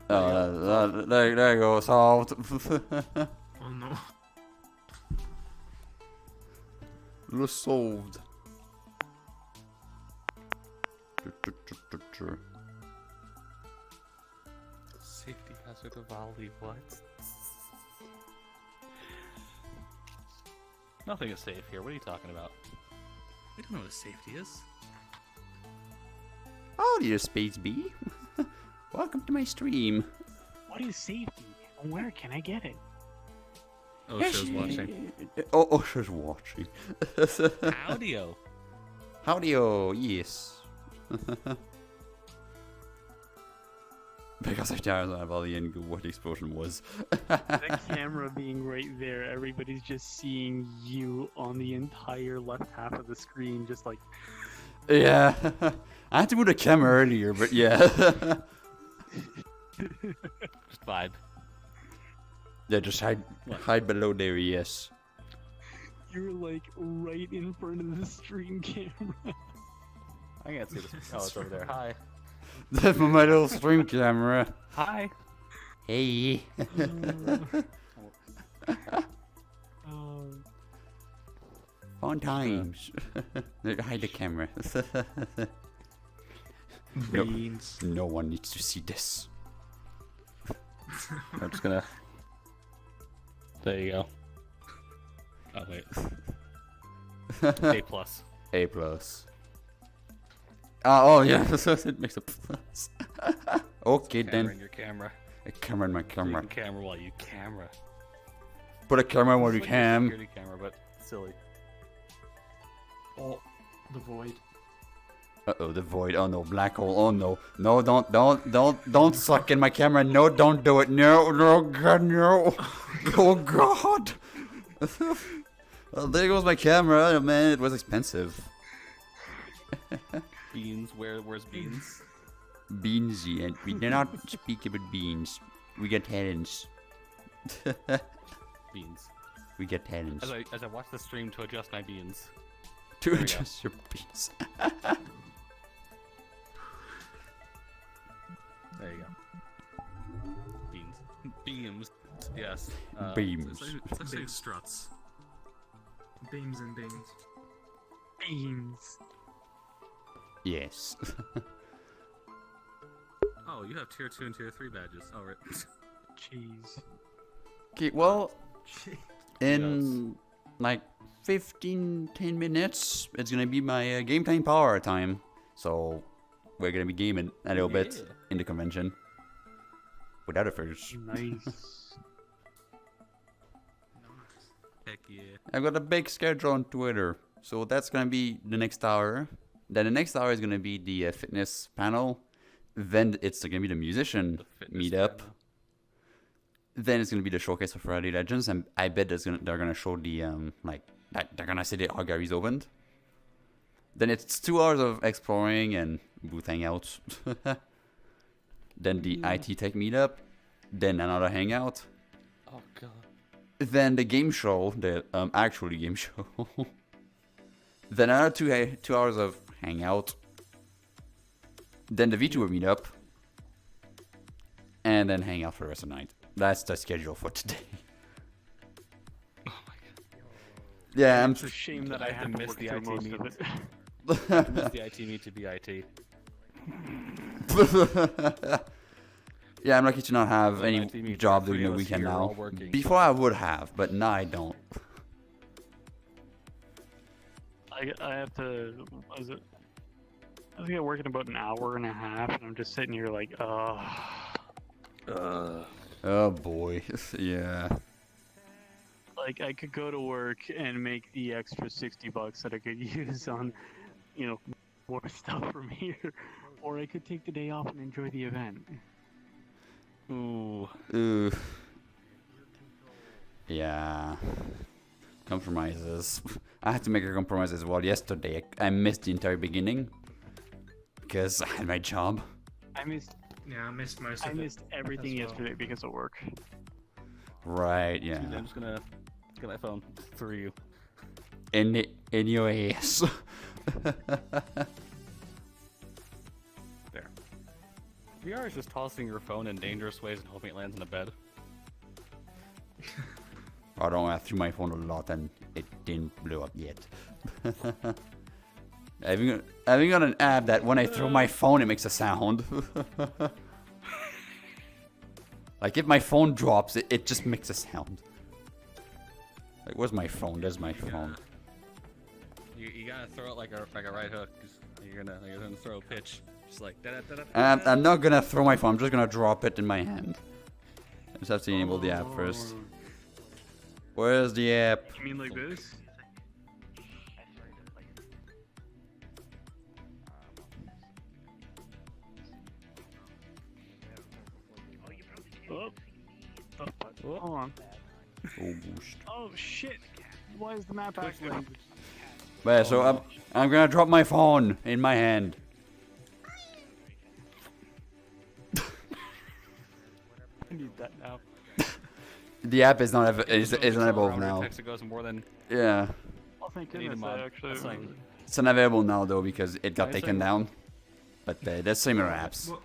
There you go, solved. Oh no. Solved. Safety hazard of volley, what? Nothing is safe here. What are you talking about? We don't know what safety is. Howdy, you Space Bee. Welcome to my stream. What is safety? And where can I get it? Oh, show's watching. Oh, she's watching. Audio. Howdy-o, yes. Because I don't have all the end what the explosion was. The camera being right there, everybody's just seeing you on the entire left half of the screen, just like... Yeah. I had to move the camera earlier, but yeah. Just vibe. Yeah, just hide below there, yes. You're like right in front of the stream camera. I can't see this. Oh, it's over there. Hi. That's my little stream camera. Hi. Hey. Fun times. Hide the camera. Beans. No one needs to see this. I'm just gonna. There you go. Oh wait. A plus. A plus. Oh yeah, it makes a plus. Okay Camera then. in your camera. A camera in my camera. You can camera while you camera. Put a camera where you It's like a can. Security camera, but silly. Oh, the void. Uh-oh, the void. Oh no, black hole. Oh no. No, don't suck in my camera. No, don't do it. No, God, no. Oh God. Well, there goes my camera. Oh, man, it was expensive. Beans. Where's beans? Beansy, and we do not speak about beans. We get talents. Beans. We get talents. As I watch the stream to adjust my beans. To we go. adjust your beans. There you go. Beans. Beams. Yes. Beams. It's actually struts. Beams and beans. Beans. Yes. Oh, you have tier 2 and tier 3 badges. Oh, right. Jeez. Okay, well, in like 10 minutes, it's gonna be my game time power time. So, we're gonna be gaming a little bit in the convention. Without a first. Nice. Heck yeah. I've got a big schedule on Twitter. So, that's gonna be the next hour. Then the next hour is gonna be the fitness panel. Then it's gonna be the musician meetup. Panel. Then it's gonna be the showcase of Furality Legends, and I bet they're gonna show the they're gonna say the Gary's opened. Then it's 2 hours of exploring and booth hangouts. Then the IT Tech meetup. Then another hangout. Oh god. Then the game show, the actually game show. Then another 2 hours of hangout. Then the VTuber meetup. and then hang out for the rest of the night. That's the schedule for today. Yeah, I'm. It's a shame that I have to miss work the through IT most of meetings. it. Miss the IT meet to be IT. Yeah, I'm lucky to not have Well, any IT meets, job three during the of us weekend here are now. all working. Before I would have, but now I don't. I have to. What is it? I think I work in about an hour and a half, and I'm just sitting here like, Oh boy, yeah. like I could go to work and make the extra $60 that I could use on, you know, more stuff from here, or I could take the day off and enjoy the event. Ooh. Ooh. Yeah. Compromises. I had to make a compromise as well yesterday. I missed the entire beginning because I had my job. I missed Yeah, I missed most of it. I missed everything as well. yesterday because of work. Right, yeah. I'm just gonna get my phone for you. In your ass. There. VR is just tossing your phone in dangerous ways and hoping it lands in a bed. I don't know, I threw my phone a lot and it didn't blow up yet. I've got an app that when I throw my phone it makes a sound. Like if my phone drops, it just makes a sound. Like where's my phone? There's my phone. You gotta throw it like a right hook. 'Cause you're gonna throw a pitch, just like da da da da. I'm not gonna throw my phone, I'm just gonna drop it in my hand. I just have to enable the app first. Where's the app? You mean like this? Oh. Hold on. Oh, boost. Oh shit! Why is the map acting? But yeah, so I'm gonna drop my phone in my hand. I need that now. The app is not is It's unavailable now. Text that goes more than. Yeah, Oh thank I need a goodness, mod. I actually. That's like- it's unavailable now though because it got Nice taken thing. down. But there's similar apps. Well,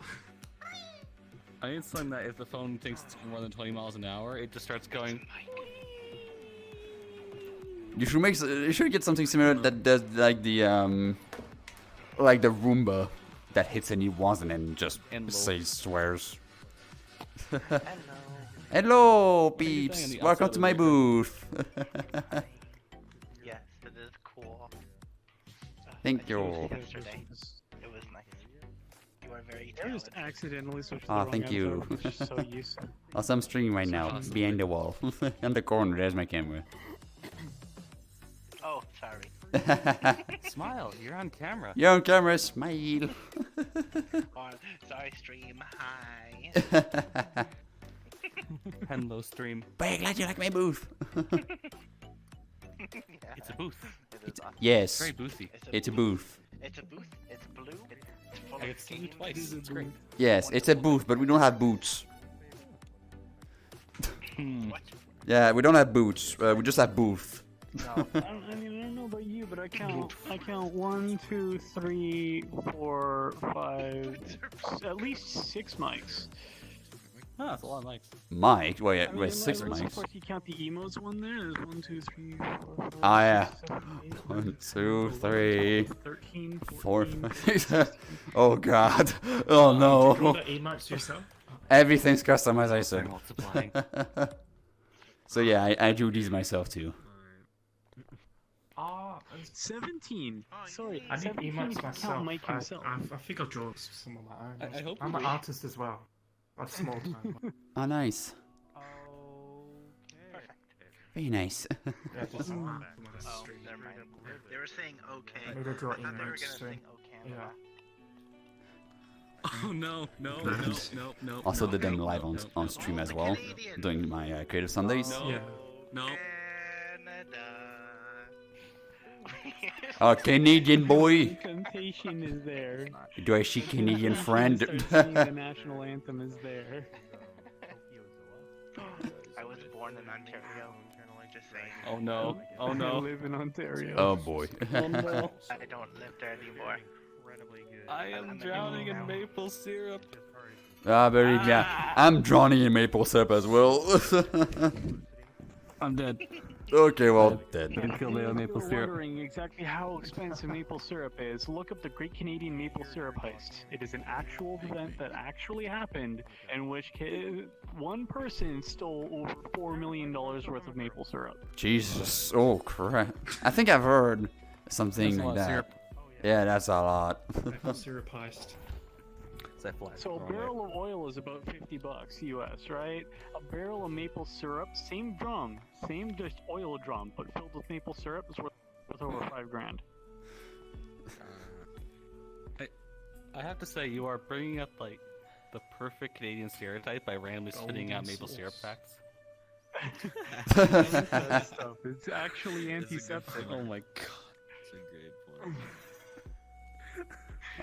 I need something that if the phone thinks it's more than 20 miles an hour, it just starts going. You should get something similar that does like the Roomba that hits any once and then just And low. says swears. Hello. Hello, do you think peeps. on the Welcome outside to of my the booth. Yes, it is cool. Thank I you. used it yesterday. It was nice. You are very I just talented. accidentally switched. Ah, the thank wrong you. avatar, which is so useful. Also, I'm streaming right now behind the wall, in the corner. There's my camera. Oh, sorry. Smile, you're on camera. You're on camera. Smile. Oh, sorry, stream. Hi. Hello, stream. But glad you like my booth. Yeah, It's a booth. it is awesome. Yes, Very boothy. it's a booth. It's a booth. It's blue. It's full I of have seen you games. twice. It's great. Yes, it's a booth, but we don't have boots. What? Yeah, we don't have boots. We just have booth. No. I don't know about you, but I count 1, 2, 3, 4, 5, at least 6 mics. Ah, that's a lot of mics. Mike, well, yeah, I mean, with 6 so mics. far, if you count the emotes one there, there's 1, 2, 3, 4, 5, Ah, yeah. 6, 7, 8, 1, 2, 3, 13, 4, 14, 5, 6. Oh god. Oh Draw no. the emotes yourself. Everything's customized, I said. Multiplying. So yeah, I do these myself too. Ah, 17. Sorry, I need 17 emotes can myself. count Mike himself. I think I'll draw some of my own. I hope I'm you an wait. artist as well. A small time. Oh, nice. Perfect. Very nice. Yeah, just Oh, stream. never mind. They were saying okay. Maybe I'll draw I thought they were gonna emotes sing too. okay. Yeah. Oh no, no, no. Also no, did them no, live no, on no, stream Oh, as the well, Canadian. doing my Creative Sundays. No, Yeah. no. Oh, Canadian boy. Temptation is there. Do I see Canadian friend? Start singing the national anthem is there. I was born in Ontario. Just saying. Oh no, oh I no. live in Ontario. Oh boy. Oh no. I don't live there anymore. I am drowning in maple syrup. Ah, believe me, I'm drowning in maple syrup as well. I'm dead. Okay, well, dead. Can't kill me with maple If you're syrup. wondering exactly how expensive maple syrup is, look up the Great Canadian Maple Syrup Heist. It is an actual event that actually happened, in which one person stole over $4 million worth of maple syrup. Jesus, oh crap. I think I've heard something That's a like lot of that. syrup. Yeah, that's a lot. Maple syrup heist. That flies So a the wrong way. barrel of oil is about $50 US, right? A barrel of maple syrup, same drum, same just oil drum, but filled with maple syrup is worth over $5,000. I have to say, you are bringing up like the perfect Canadian stereotype by randomly spitting out maple syrup facts. That stuff. It's actually antiseptic. Oh my god. That's a great point.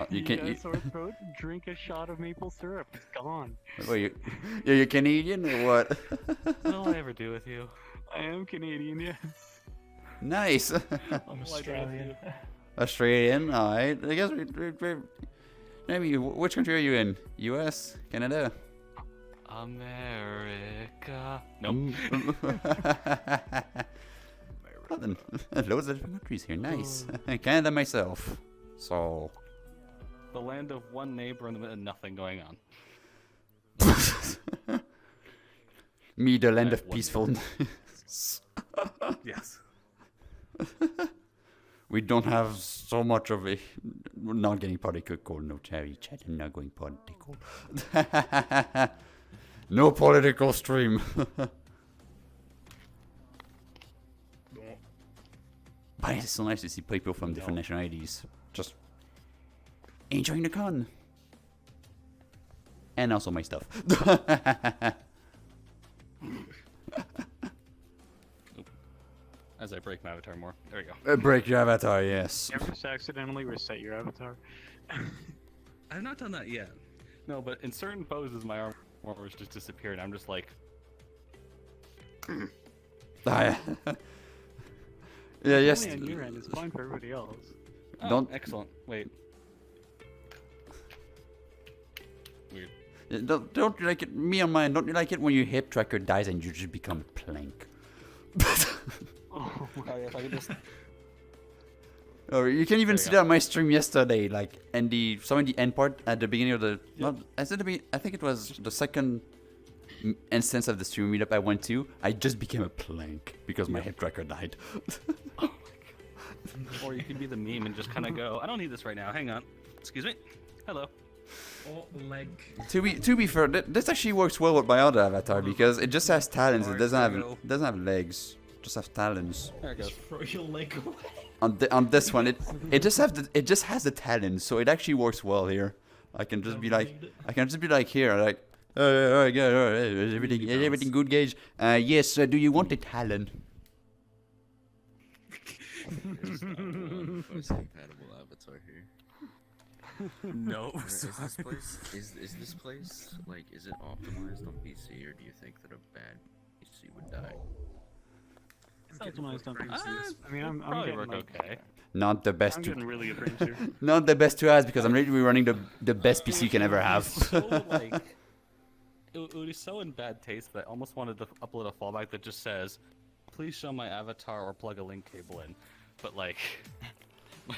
You can't. You, sore throat, drink a shot of maple syrup. It's gone. wait, you're Canadian or what? What will I ever do with you? I am Canadian, yes. Nice. I'm Australian. Australian, alright. I guess maybe, which country are you in? US? Canada? America. Nope. Well, then, loads of different countries here. Nice. Canada myself. So. The land of one neighbor in the middle of nothing going on. Me, the land Right, of one peacefulness. Yes. We don't have so much of a. We're not getting political. No, Cherry Chat, I'm not going political. No political stream. But it's so nice to see people from different nationalities just enjoying the con. And also my stuff. As I break my avatar more. There we go. Break your avatar, yes. You ever just accidentally reset your avatar? I've not done that yet. No, but in certain poses, my arm has just disappeared. I'm just like, Yeah, yes. Only on your end, it's fine for everybody else. oh, Don't- excellent. Wait. Weird. Don't you like it? Me on mine. Don't you like it when your hip tracker dies and you just become a plank? Oh yeah, if I could just. Or you can even There see you that on my stream yesterday, like in the end part at the beginning of the. Not, I said I think it was the second instance of the stream meetup I went to. I just became a plank because my hip tracker died. Or you can be the meme and just kind of go, I don't need this right now. Hang on. Excuse me. Hello. Oh, leg. To be fair, this actually works well with my other avatar because it just has talons. It doesn't have legs. Just has talons. There it Just goes. throw your leg away. On this one, it just has the talons, so it actually works well here. I can just be like here, like, alright, is everything good, Gage? Yes. Do you want a talon? There's voice compatible avatar here. No. Is this place is this place like is it optimized on PC or do you think that a bad PC would die? It's optimized on PC. I mean, I'm Probably getting work like, okay. Not the best. I'm getting really good frames here. Not the best 2 hours because I'm literally running the best PC you can ever have. So, like, it would be so in bad taste that I almost wanted to upload a fallback that just says, please show my avatar or plug a link cable in. But like,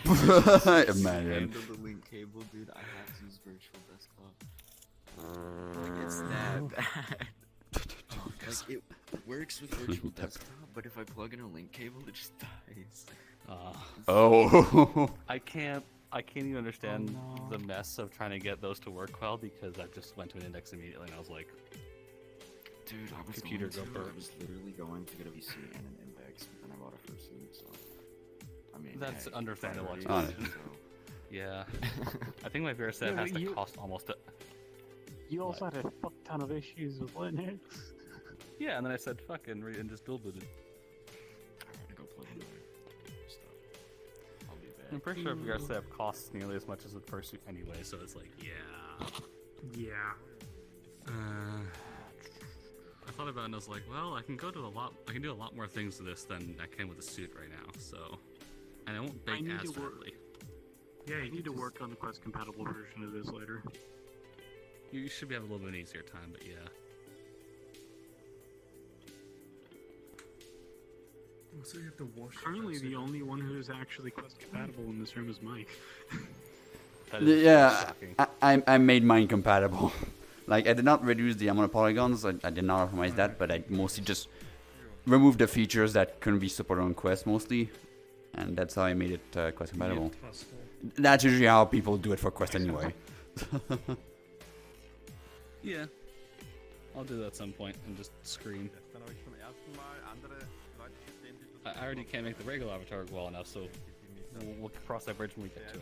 Imagine. Handle the link cable, dude. I have to use virtual desktop. Like, it's that bad. Like it works with virtual desktop, but if I plug in a link cable, it just dies. Oh. I can't even understand the mess of trying to get those to work well because I just went to an index immediately and I was like, Dude, I was Computer going go to, I burn. was literally going to get a PC and an index, but then I bought a fursuit, so I mean That's hey, understandable, priorities, actually. so. yeah. I think my VRSet Yeah, has but to you- cost almost a... You also had a fuck ton of issues with Linux. Yeah, and then I said fucking and just dual booted. I'm gonna go play another stuff. I'll be back. I'm pretty sure VRSet costs nearly as much as the fursuit anyway, so it's like, yeah. Yeah. I thought about it and I was like, well, I can do a lot more things to this than I can with the suit right now, so... And I won't I bake need as to work- firmly. Yeah, you need to work on the Quest compatible version of this later. You should have a little bit of an easier time, but yeah. Also, you have to wash. Currently, the only one who's actually Quest compatible in this room is Mike. Yeah, shocking. I made mine compatible. Like, I did not reduce the amount of polygons, I did not optimize that, but I mostly just removed the features that couldn't be supported on Quest mostly. And that's how I made it Quest compatible. That's usually how people do it for Quest anyway. Yeah. I'll do that at some point and just scream. I already can't make the regular avatar work well enough, so we'll cross that bridge when we get to it.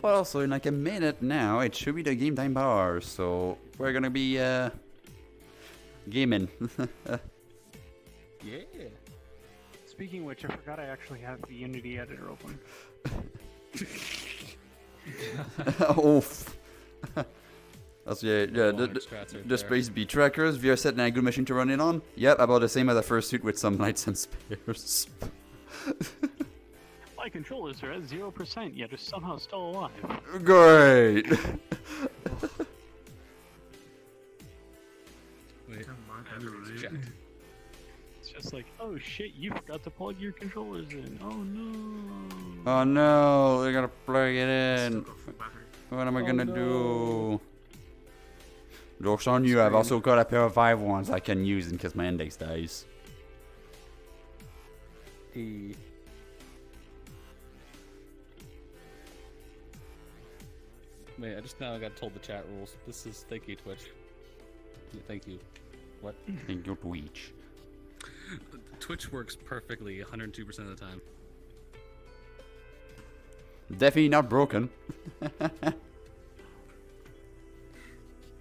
Well, so in like a minute now, it should be the game time bar, so we're gonna be gaming. Yeah. Speaking of which, I forgot I actually have the Unity editor open. Oof. Also, yeah, the Space B trackers, VR set and a good machine to run it on. Yep, about the same as the first suit with some lights and spares. My controllers are at 0%, yet are somehow still alive. Great. Wait, Right. It's just like, oh shit, you forgot to plug your controllers in. Oh no. Oh no, they gotta plug it in. Still got full battery. What am I gonna do? Joke's on you, I've also got a pair of 5 ones I can use in case my index dies. Wait, I just now got told the chat rules. This is thank you, Twitch. Yeah, thank you. What? Thank you, Twitch. Twitch works perfectly 102% of the time. Definitely not broken.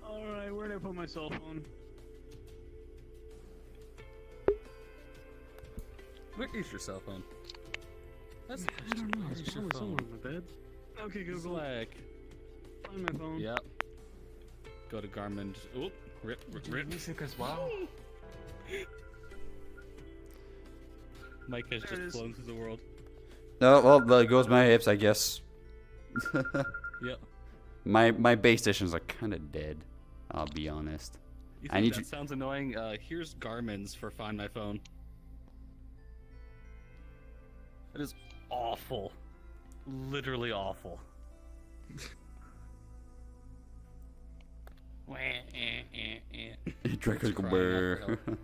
Alright, where'd I put my cell phone? Where is your cell phone? That's I don't know, it's Where's your probably phone? somewhere in my bed. Okay, It's Google. like, Find my phone. yep. Go to Garmin. Oop, rip. Music as well. Mike has There it just is. flown through the world. No, well, there goes my hips, I guess. Yep. My base stations are kind of dead. I'll be honest. You I think need that you- sounds annoying? Here's Garmin's for Find My Phone. It is awful. Literally awful. Draco's go Crying out brr. for help.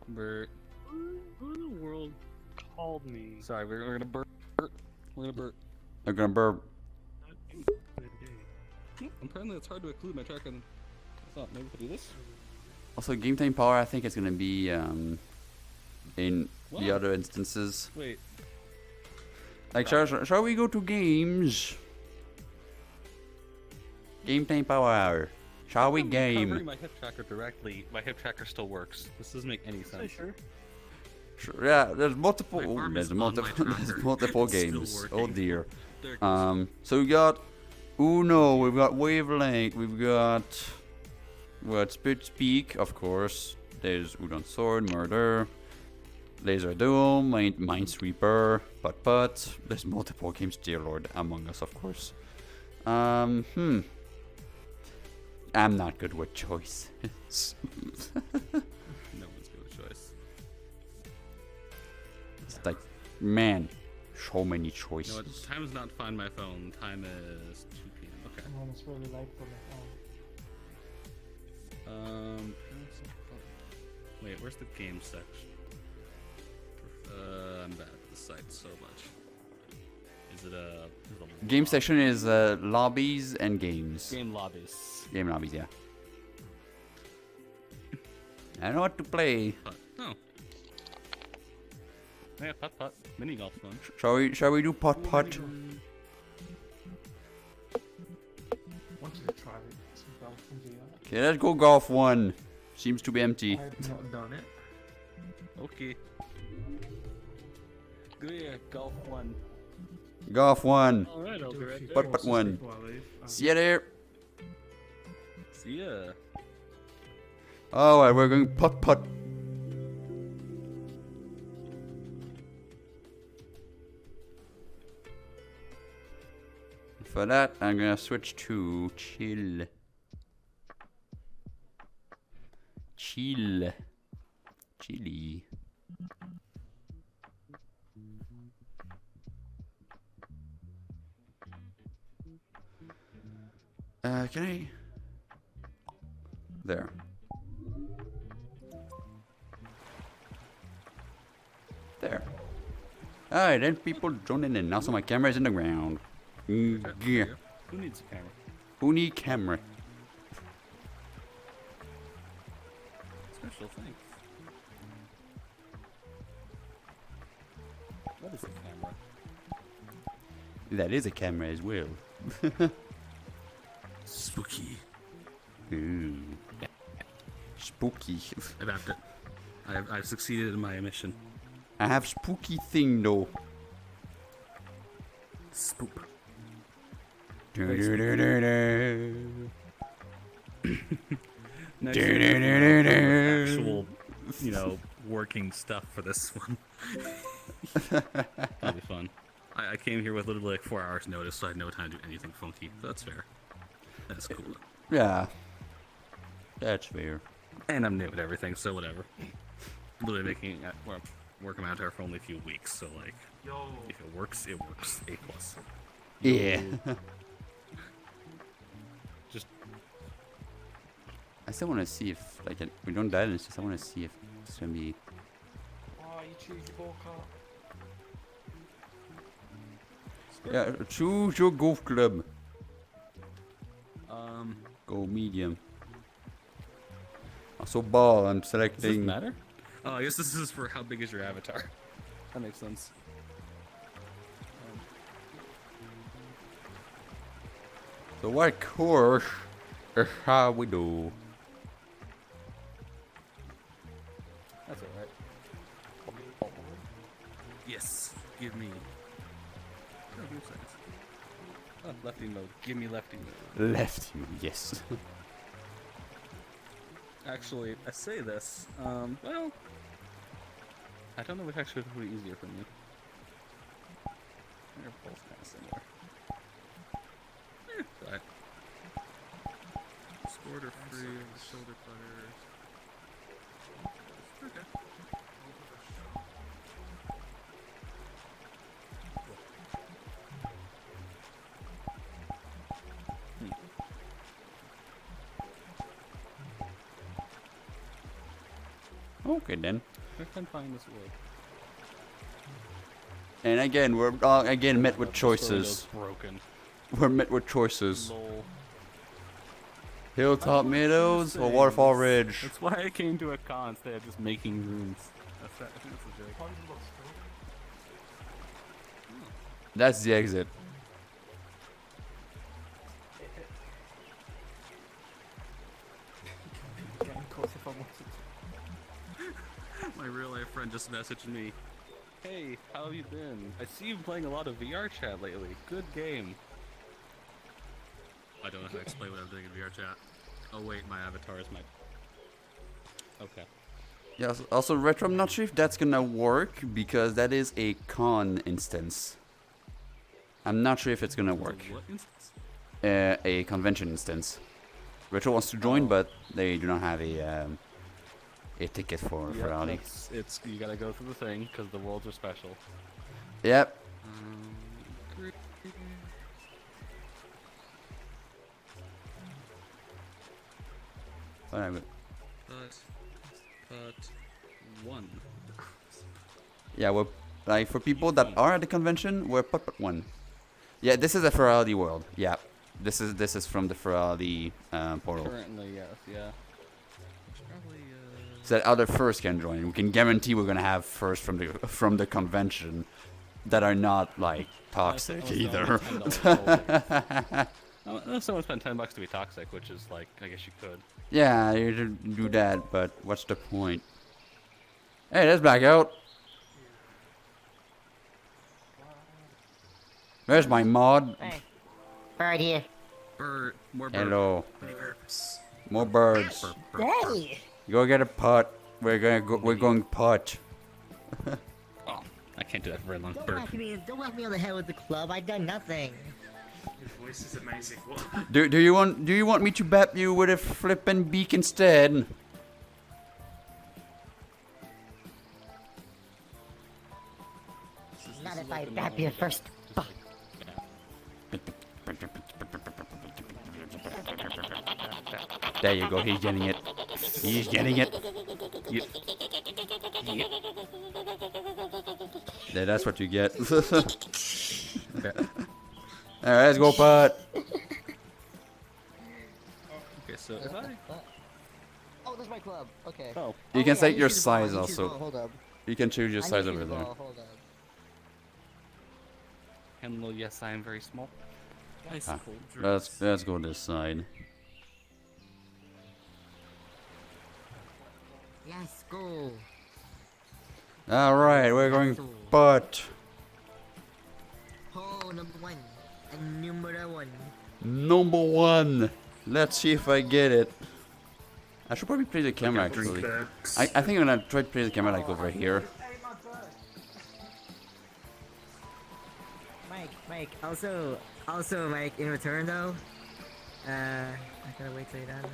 Burr. Who in the world called me? Sorry, we're gonna burp. We're gonna burp. I'm gonna burp. Apparently, it's hard to include my track on. I thought maybe we could do this. Also, game time power, I think it's gonna be in the What? other instances. Wait. Like, shall we go to games? Game time power. Shall we I'm game? covering my hip tracker directly. My hip tracker still works. This doesn't make any sense. Sure. Sure, yeah, there's multiple. My Oh, farm there's is on my multiple. There's tracker. multiple It's still games. Oh working. dear. There it goes. So we got Uno. We've got Wavelength. We've got Spitz Peak, of course. There's Udon Sword, Murder, Laser Duel, Minesweeper, Putt Putt. There's multiple games. Dear Lord, Among Us, of course. I'm not good with choices. No one's good with choice. It's like, man, so many You choices. know what? Time is not Find My Phone. Time is 2 p.m. Okay. Oh, it's really late for me. Wait, where's the game section? I'm bad at the site so much. Is it a Game section is lobbies and games. game lobbies? Game lobbies, yeah. I know what to play. Putt. Oh. Yeah, putt putt. Mini golf's fun. Shall we do putt putt? Wanted to try some golf and do that. Okay, let's go golf one. Seems to be empty. I have not done it. Okay. Go yeah, golf one. Golf one. Alright, I'll be Do a right few there. Putt putt courses one. before I leave. See ya there. See ya. Alright, we're going putt putt. For that, I'm gonna switch to chill. Chill. Chili. Can I? There. There. Alright, then people joining in. Also, my camera's in the ground. Yeah. Who needs a camera? Who need camera? Special thanks. What is a camera? That is a camera as well. Spooky. Ooh. Spooky. About it. I've succeeded in my mission. I have spooky thing though. Spoop. Actual, you know, working stuff for this one. That'll be fun. I came here with literally like 4 hours notice, so I had no time to do anything funky. That's fair. That's cool. Yeah. That's fair. And I'm new at everything, so whatever. Literally making working out here for only a few weeks, so like, if it works, it works. A+. Yeah. Just. I still want to see if like we don't die in this. I want to see if it's gonna be. Oh, you choose your ball cart. Yeah, choose your golf club. Um. Go medium. Also ball. I'm Does this selecting. matter? Oh, I guess this is for how big is your avatar. That makes sense. So what course is how we do? That's alright. Yes, give me. Oh, give me seconds. Oh, lefty mode. Give me lefty mode. Lefty, yes. Actually, I say this. Well, I don't know which actually would be easier for me. They're both kind of similar. But Squirter free, shoulder putters. Okay. Okay then. I can find this way. And again, we're again met with choices. Broken. We're met with choices. Lol. Hilltop Meadows or Waterfall Ridge. That's why I came to a con instead of just making rooms. That's that. I think that's a joke. That's the exit. Getting caught if I wanted to. My real life friend just messaged me. Hey, how have you been? I see you playing a lot of VR chat lately. Good game. I don't know how to explain what I'm doing in VR chat. Oh wait, my avatar is my... Okay. Yeah, also Retro, I'm not sure if that's gonna work because that is a con instance. I'm not sure if it's gonna work. What instance? A convention instance. Retro wants to join, but they do not have a ticket for Furality. It's you gotta go through the thing because the worlds are special. Yep. Great. Whatever. But one. Yeah, we're like for people that are at the convention, we're put one. Yeah, this is a Furality world. Yeah, this is from the Furality portal. Currently, yes, yeah. Probably, So that other first can join. We can guarantee we're gonna have first from the convention that are not like toxic either. Unless someone spent $10 to be toxic, which is like, I guess you could. Yeah, you should do that, but what's the point? Hey, that's back out. There's my mod. Hey, bird here. Bird, more bird. Hello. Birds. More birds. Hey! Go get a pot. We're going pot. Oh, I can't do that for very long. Don't whack me on the head with the club. I've done nothing. this is amazing. What? Do you want me to bat you with a flippin' beak instead? Not if I bap you first. There you go. He's getting it. He's getting it. Yeah, that's what you get. Alright, let's go, Pot. Okay, so if I... Oh, there's my club. Okay. Oh. You can yeah, set you your choose the ball, size you choose the also. ball, hold up. You can choose your I size need to over choose the there. ball, hold up. Hello, yes, I am very small. Ah, let's go this side. Let's go. Alright, we're going Pot. Hole number one. And number one. Number one. Let's see if I get it. I should probably play the camera actually. I think I'm gonna try to play the camera like over here. Mike, also, Mike, in return though, I gotta wait till you're done.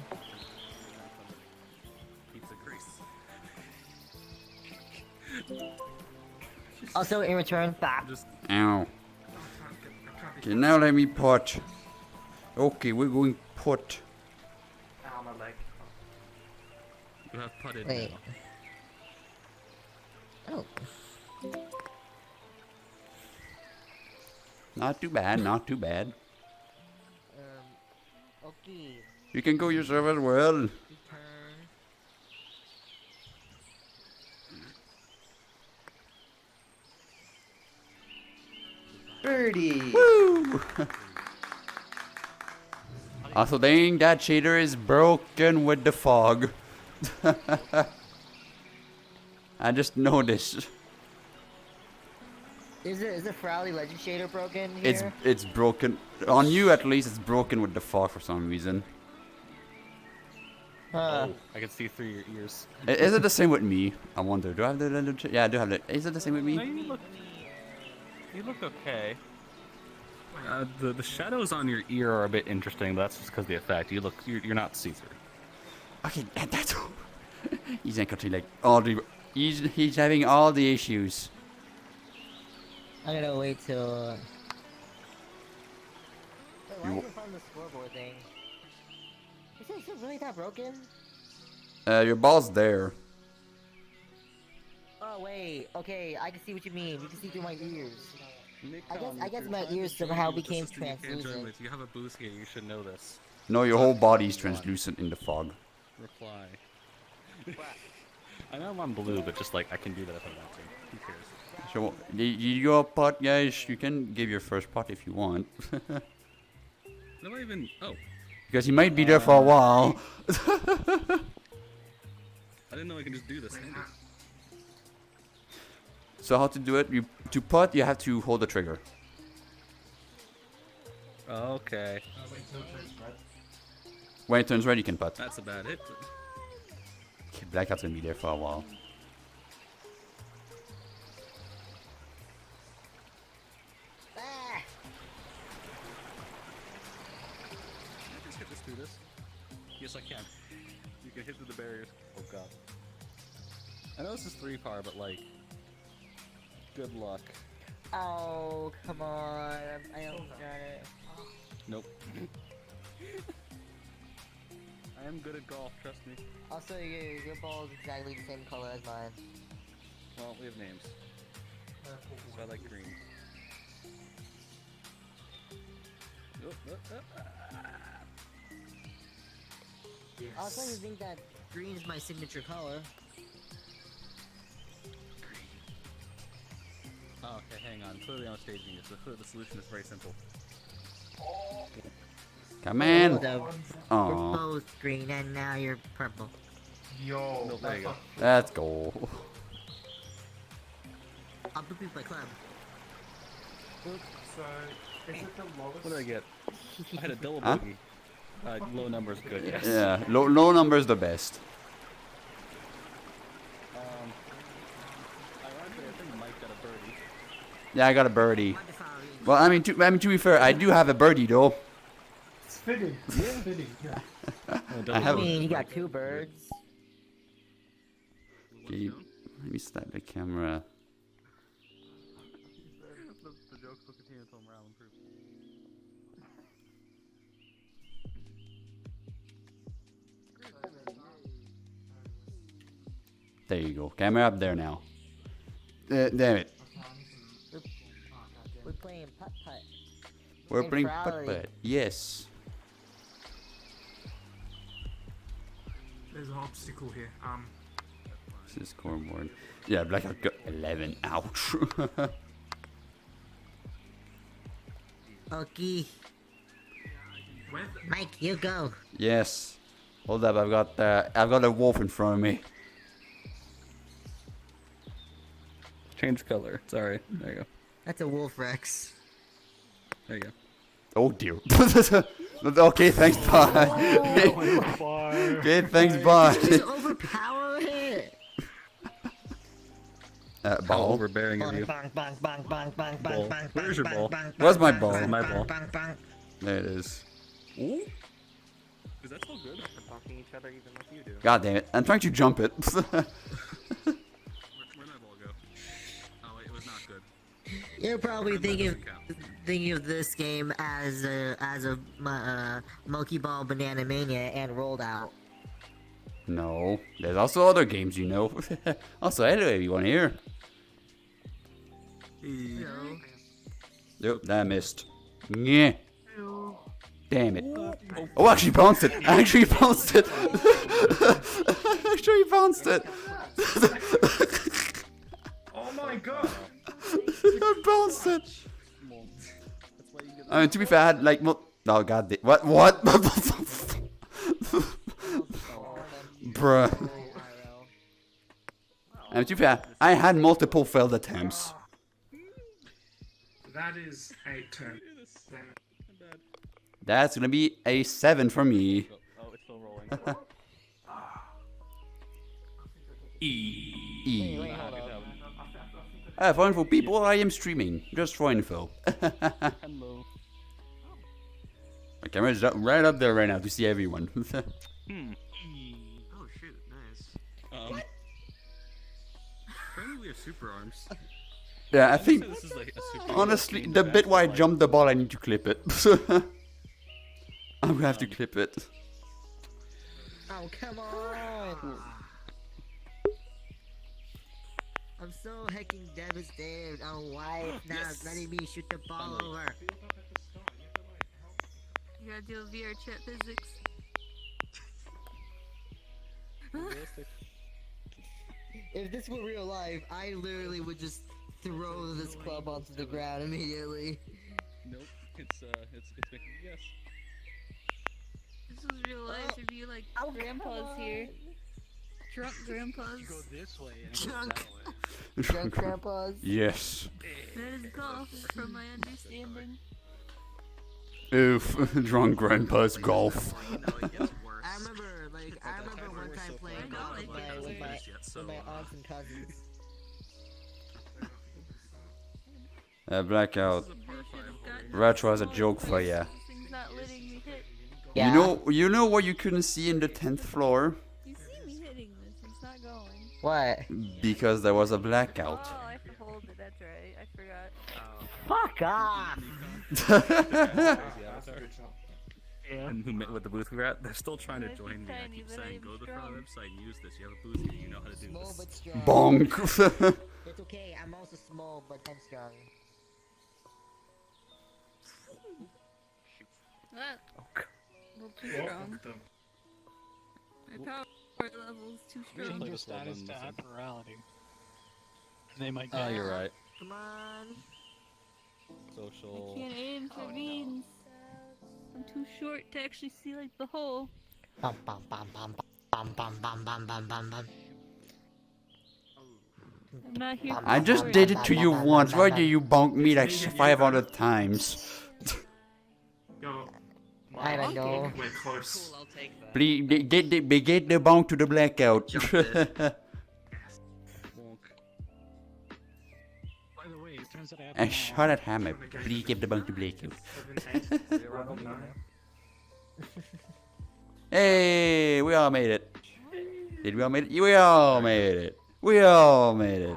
Pizza grease. Also, in return, bop. Ow. Okay, now let me Pot. Okay, we're going Pot. Ow, my leg. You have putted Wait. now. Oh. Not too bad, not too bad. Okay. You can go yourself as well. Return. Birdie! Woo! Also, dang, that shader is broken with the fog. I just noticed. Is the Furality Legends shader broken here? It's broken. On you at least, it's broken with the fog for some reason. Oh, I can see through your ears. Is it the same with me? I wonder. Do I have the yeah, I do have it. Is it the same with No, me? you look okay. The shadows on your ear are a bit interesting, but that's just because of the effect. You're not see-through. Okay, that's he's actually like all the he's having all the issues. I gotta wait till. Wait, why is it from the scoreboard thing? Is it really that broken? Your ball's there. Oh wait, okay, I can see what you mean. You can see through my ears. I guess my ears somehow became translucent. If you have a boost here, you should know this. No, your whole body's translucent in the fog. Reply. I know I'm on blue, but just like I can do that if I want to. Who cares? So, you go Pot, guys. You can give your first pot if you want. No, I even. Oh. Because he might be there for a while. I didn't know I can just do this. So how to do it? To pot, you have to hold the trigger. Okay. When it turns red, you can pot. That's about it. Okay, Blackout's gonna be there for a while. Ah! I can skip this through this. Yes, I can. You can hit through the barriers. Oh god. I know this is 3-par, but like, good luck. Oh, come on. I don't got it. Nope. I am good at golf, trust me. Also, your ball is exactly the same color as mine. Well, we have names. So I like green. Yes. Also, you think that green is my signature color? Oh, okay, hang on. Clearly I'm staging it. The solution is very simple. Come on. Hold up. Aw. You're both green and now you're purple. Yo, No, there you go. Let's go. I'll boop my club. So, is it the lowest? What did I get? I had a double Huh? bogey. Low number is good, yes. Yeah, low number is the best. Ironically, I think Mike got a birdie. Yeah, I got a birdie. Well, I mean, to be fair, I do have a birdie though. Fitting. Yeah. Fitting. Yeah. I have. mean, you got 2 birds. Okay, let me start the camera. The jokes will continue until morale improves. There you go. Camera up there now. Damn it. We're playing putt-putt. We're And playing Furality. putt-putt. Yes. There's an obstacle here. This is scoreboard. Yeah, Blackout got 11. Ouch. Okay. Where? Mike, you go. Yes. Hold up, I've got a wolf in front of me. Change color. Sorry. There you go. That's a wolf, Rex. There you go. Oh dear. Okay, thanks, bye. Okay, thanks, bye. Just overpower it. How Ball. overbearing of you. Bang, bang, bang, bang, bang, bang, Ball. bang, Where's your bang, ball? bang, Where's my bang, ball? bang, My bang, ball. bang, bang. There it is. Ooh. Is that so good? Talking each other even like you do. God damn it. I'm trying to jump it. Where'd my ball go? Oh, wait, it was not good. You're probably That thinking doesn't count. of this game as a Monkey Ball Banana Mania and rolled out. No. There's also other games, you know. Also, hello everyone here. Nope, that missed. Yeah. Damn it. Oh, actually bounced it. Actually bounced it. Actually bounced it. Oh my god. I bounced it. I mean, to be fair, I had like, oh god, what? Bruh. I mean, to be fair, I had multiple failed attempts. That is a turn. That's gonna be a 7 for me. Oh, it's still rolling. E. Wait, hold on. For info, people, I am streaming. Just for info. Hello. My camera is right up there right now to see everyone. Oh shoot, nice. Apparently we have super arms. Yeah, I think, This is like a super honestly, the bit where I jumped the ball, I need to clip it. I'm gonna have to clip it. Oh, come on! I'm so hecking devastated on why it's not letting me shoot the ball over. You gotta do a VR chat physics. If this were real life, I literally would just throw this club onto the ground immediately. Nope. It's making a guess. This was real life. There'd be like grandpas here. Drunk grandpas. You go this way and Drunk. that way. Drunk grandpas. Yes. That is golf, from my understanding. Oof, drunk grandpa's golf. I remember one time playing golf with my aunts and cousins. Blackout. Retro has a joke for ya. Thing's not letting me hit. Yeah. You know what you couldn't see in the 10th floor? You see me hitting this. It's not going. What? Because there was a blackout. Oh, I have to hold it. That's right. I forgot. Fuck off! And who met with the booth we're at, they're still trying to join me. I tiny, keep but saying, I'm go to the strong. website and use this. You have a booth here, you know how to do Small this. but strong. Bonk. It's okay, I'm also small but I'm strong. What? A little too strong. My power level's too strong. Change your status to add virality. And they might Oh, get you're right. Come on. Social. I can't aim for beans. I'm too short to actually see like the hole. Bum bum bum bum bum bum bum bum bum bum bum. I'm not here. I just did it to you once. Why do you bonk me like 500 times? Go. I don't know. We're close. I'll take that. Please get the bonk to the blackout. By the way, it turns out I have And shot at hammer. Please give the bonk to blackout. Hey, we all made it. Did we all made it? We all made it. We all made it.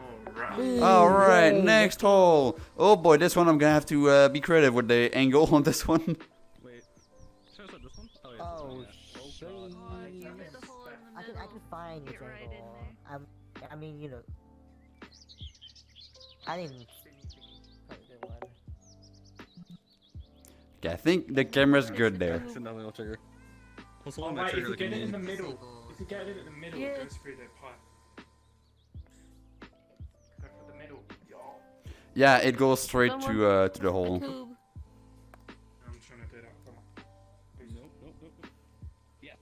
All right, next hole. Oh boy, this one I'm gonna have to be creative with the angle on this one. Wait. Shows up this one? Oh, yeah. Oh, this one, yeah. I can find which angle. I mean, you know. I didn't find a good one. Okay, I think the camera's good there. It's another little trigger. Also, Oh, on that wait, if trigger, you get it in like, the middle, if you get it in the middle, it goes through the pipe. Go for the middle. Yeah, it goes straight to the hole. I'm trying to do that. Come on. Nope, nope, nope, nope. Yeah.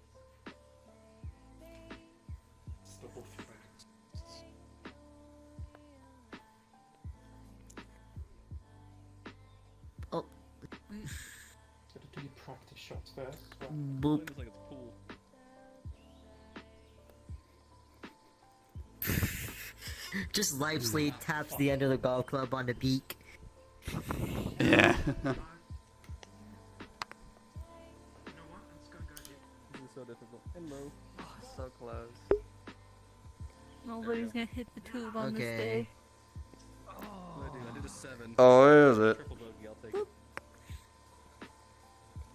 It's the whole thing. Oh. So do your practice shots first. Boop. It's like it's pool. Just lively taps the end of the golf club on the beak. Yeah. This is so difficult. Hello. So close. Nobody's gonna hit the tube on this Okay. day. I did a 7. Oh, is it? Triple bogey, I'll take it.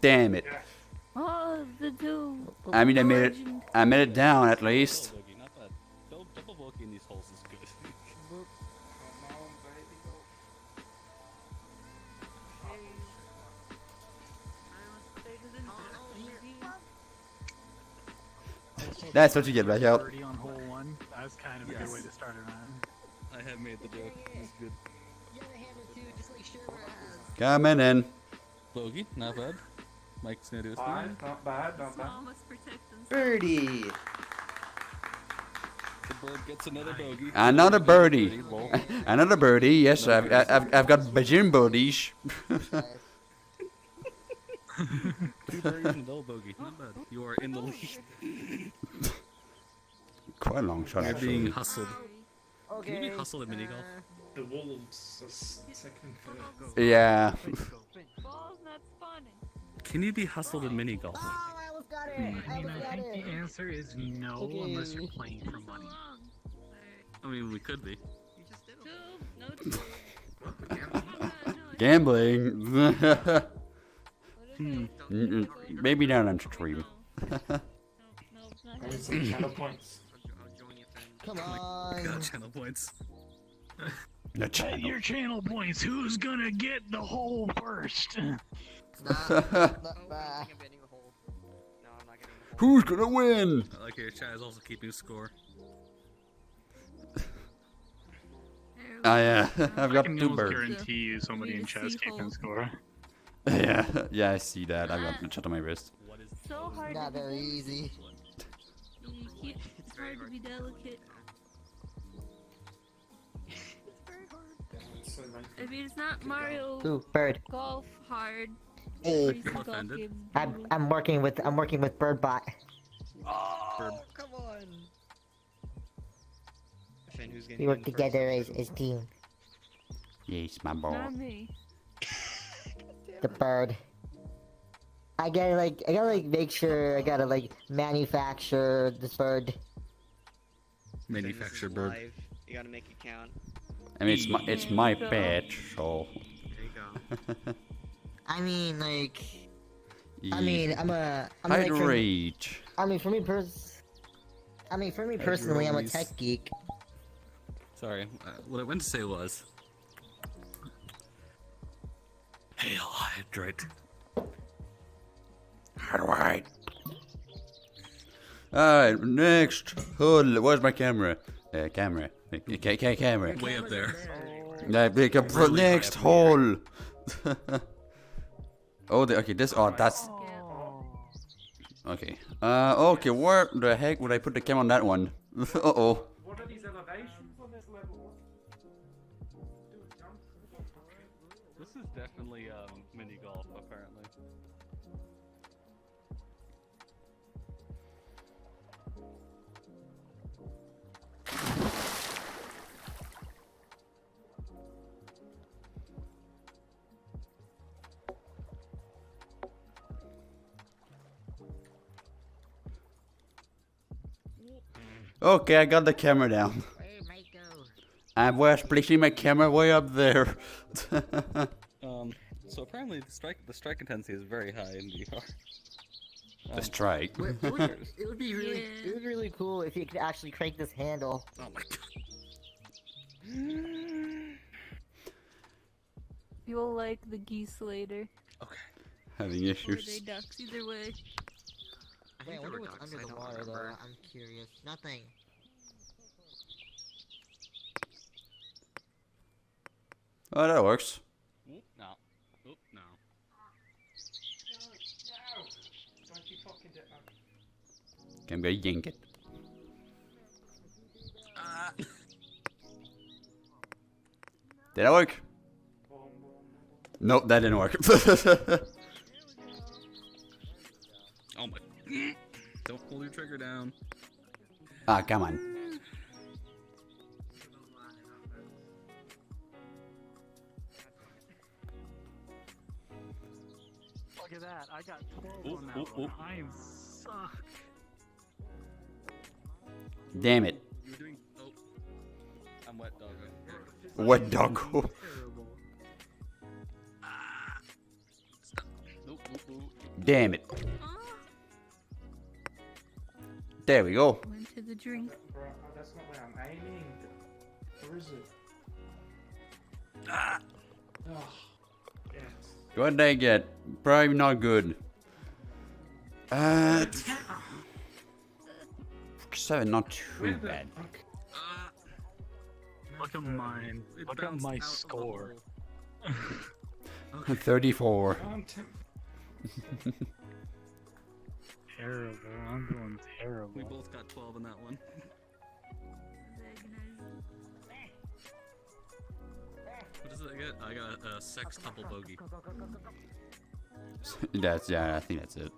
Damn it. Oh, the tube. I mean, The legend. I made it down at least. Double bogey, not bad. Double bogey in these holes is good. That's what you get back out. Birdie on hole 1. That's kind of a good way to start it on. I have made the joke. It's good. Coming in. Bogey, not bad. Mike's gonna do his Fine, thing. not bad, not bad. Birdie. The bird gets another bogey. Another birdie. Lol. Another birdie. Yes, I've got bajin birdies. Two birdies and a double bogey. Not bad. You are in the lead. Quite a long shot, You're being actually. hustled. Can you be hustled at mini golf? The wolves are second and third. Yeah. Ball's not spawning. Can you be hustled in mini golf? I almost got it. I mean, I think the answer is no, unless you're playing for money. I mean, we could be. Tube, no tube. Gambling. Maybe not on stream. There's some channel points. Come on. Got channel points. No channel. Your channel points. Who's gonna get the hole first? Who's gonna win? I like your chat is also keeping score. Oh yeah, I've got I can 2 almost birds. guarantee you somebody in chat's keeping score. Yeah, yeah, I see that. I've got the shot on my wrist. So hard Not to very defend. easy. You can't, it's hard to be delicate. It's very hard. I mean, it's not Mario Ooh, bird. Golf hard. Hey. Recent golf offended. game. I'm working with Birdbot. Bird. Come on. Finn, who's We work together as team. Yes, my boy. Not me. The bird. I gotta make sure I gotta manufacture this bird. Manufactured bird. Live. You gotta make it count. I mean, it's my pet, so. There you go. I mean, Yeah. Hydrate. I mean, for me personally, I'm a Hydrolies. tech geek. Sorry, what I meant to say was... Hail hydrate. Hydrate. Alright, next. Hold. Where's my camera? Camera. Camera. Way up there. Pick up the next hole. Oh, okay. This. Oh, that's. Okay. Okay. Where the heck would I put the camera on that one? Uh-oh. What are these elevations on this level? This is definitely mini golf, apparently. Okay, I got the camera down. I was placing my camera way up there. So apparently the strike intensity is very high in VR. The strike. It would be really, it would be really cool if you could actually crank this handle. Oh my god. You'll like the geese later. Okay. Having Or issues. they ducks, either way. Wait, I wonder what's under the water though. I'm curious. Nothing. Oh, that works. Oop, no. Oop, no. Don't you fucking do that. Okay, I'm gonna yank it. Did that work? Nope, that didn't work. Oh my. Don't pull your trigger down. Ah, come on. Look at that, I got 12 on that one. I suck. Damn it. You're doing. Oh. I'm wet dog. What doggo? Stop. Nope, nope, nope. Damn it. There we go. Went to the drink. Bro, that's not where I'm aiming. Where is it? Ah. Oh, yes. What did I get? Probably not good. 7, not too bad. Look at mine. Look at my score. 34. Terrible. I'm doing terrible. We both got 12 in that one. What does it get? I got a sextuple bogey. That's, yeah, I think that's it.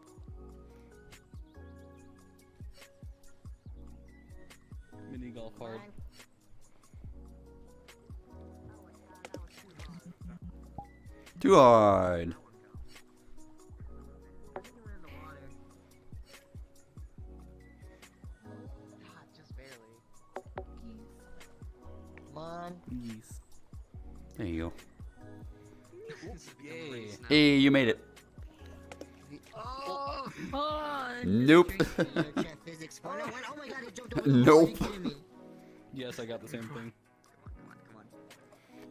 Mini golf hard. Too hard. Just barely. Come on. Yes. There you go. Yay. Hey, you made it. Oh, Nope. Physics. Oh, no, oh my god, it jumped over the wall. Nope. Are you kidding me? Yes, I got the same thing.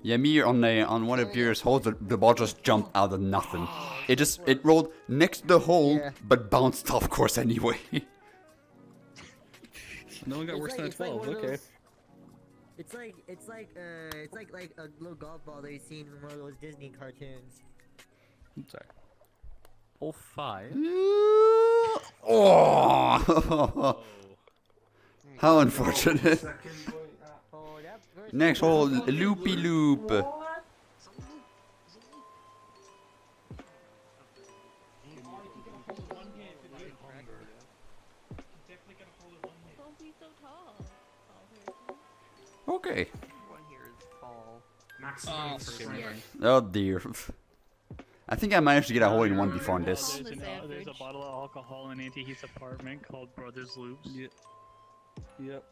Yeah, me on one of yours holes, the ball just jumped out of nothing. It rolled next to the hole, but bounced off course anyway. No one got worse than a 12. Okay. It's like a little golf ball that you seen in one of those Disney cartoons. I'm sorry. Hole 5. Oh! How unfortunate. Next hole, loopy loop. don't be so tall. Okay. Maximum Oh dear. I think I managed to get a hole in one before on this. There's a bottle of alcohol in Antiheat's apartment called Brothers Loops. Yep. Yep.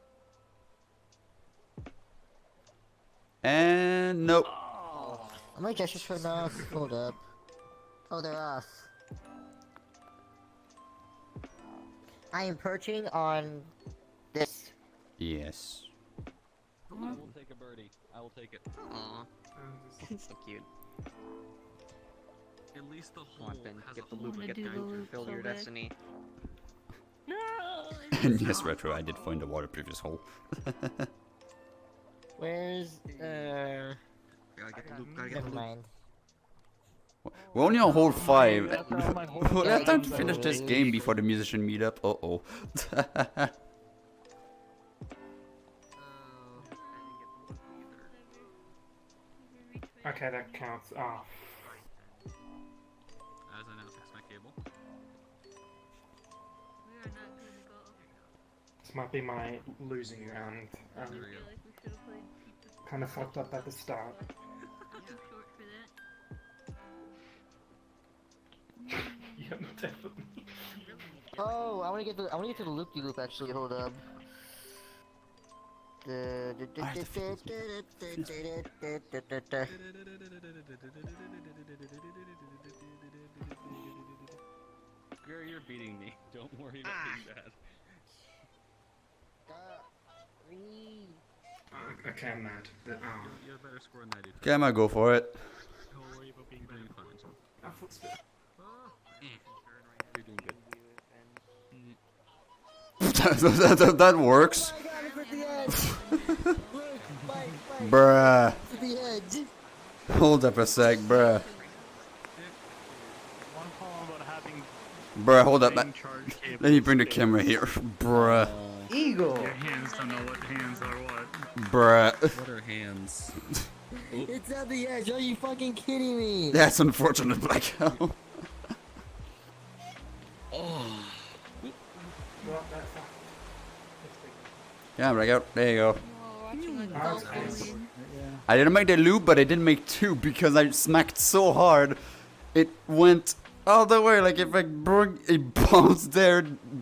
And nope. I might just turn off. Hold up. Oh, they're off. I am perching on this. Yes. I will take a birdie. I will take it. Aww. So cute. At least the Come hole on, Ben. has Get a the hole. loop Wanna and get do down the to loop fulfill so your bad. destiny. No. And yes, Retro, I did find the water previous hole. Where's Gotta get the loop, gotta get Never the loop. mind. We're only on hole 5. That's my whole We'll have time to Yeah, finish this game before the musician meetup. Uh-oh. Okay, that counts. Oh. As I now fix my cable. We are not good at golf. This might be my losing round. I feel like we should have played keep the Kind of fucked up at the start. I'm too short for that. Yeah, definitely. Oh, I wanna get to the loop-de-loop actually. Hold up. Girl, you're beating me. Don't worry about being bad. Okay, I'm mad. You have a better score than I do. Okay, I might go for it. Don't worry about being doing fine. I thought so. You're doing good. That works. Bruh. Hold up a sec, bruh. Bruh, hold up. Let me bring the camera here. Bruh. Eagle. Your hands don't know what hands are what. Bruh. What are hands? It's at the edge. Are you fucking kidding me? That's unfortunate, Black Hell. Oh. Yeah, break out. There you go. Oh, I didn't make the loop, but I did make two because I smacked so hard. It went all the way. Like if I broke, it bounced there,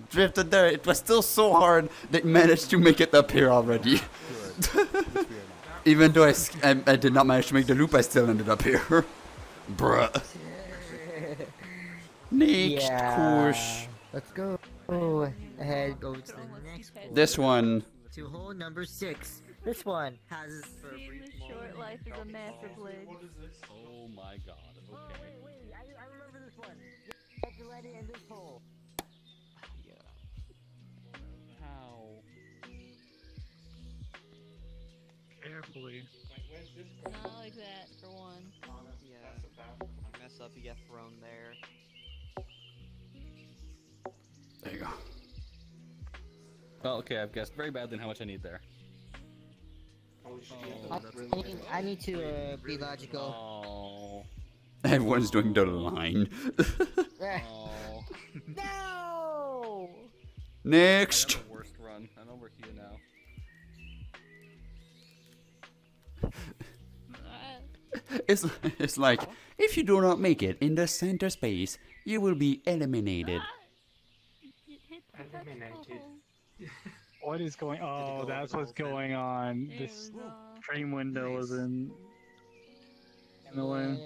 drifted there. It was still so hard that I managed to make it up here already. Even though I did not manage to make the loop, I still ended up here. Bruh. Next course. Let's go. Ahead, go to the next hole. This one. To hole number 6. This one has. Seeing the short life is a massive ledge. Oh my god. Okay. Wait, I remember this one. You have to let it in this hole. How? Carefully. Not like that, for one. Yeah. I mess up, you get thrown there. There you go. Well, okay, I've guessed very badly in how much I need there. I need to be logical. Oh. Everyone's doing the line. Oh. No! Next. I got the worst run. I know we're here now. It's like, if you do not make it in the center space, you will be eliminated. Eliminated. What is going? Oh, that's what's going on. This frame window is in the way.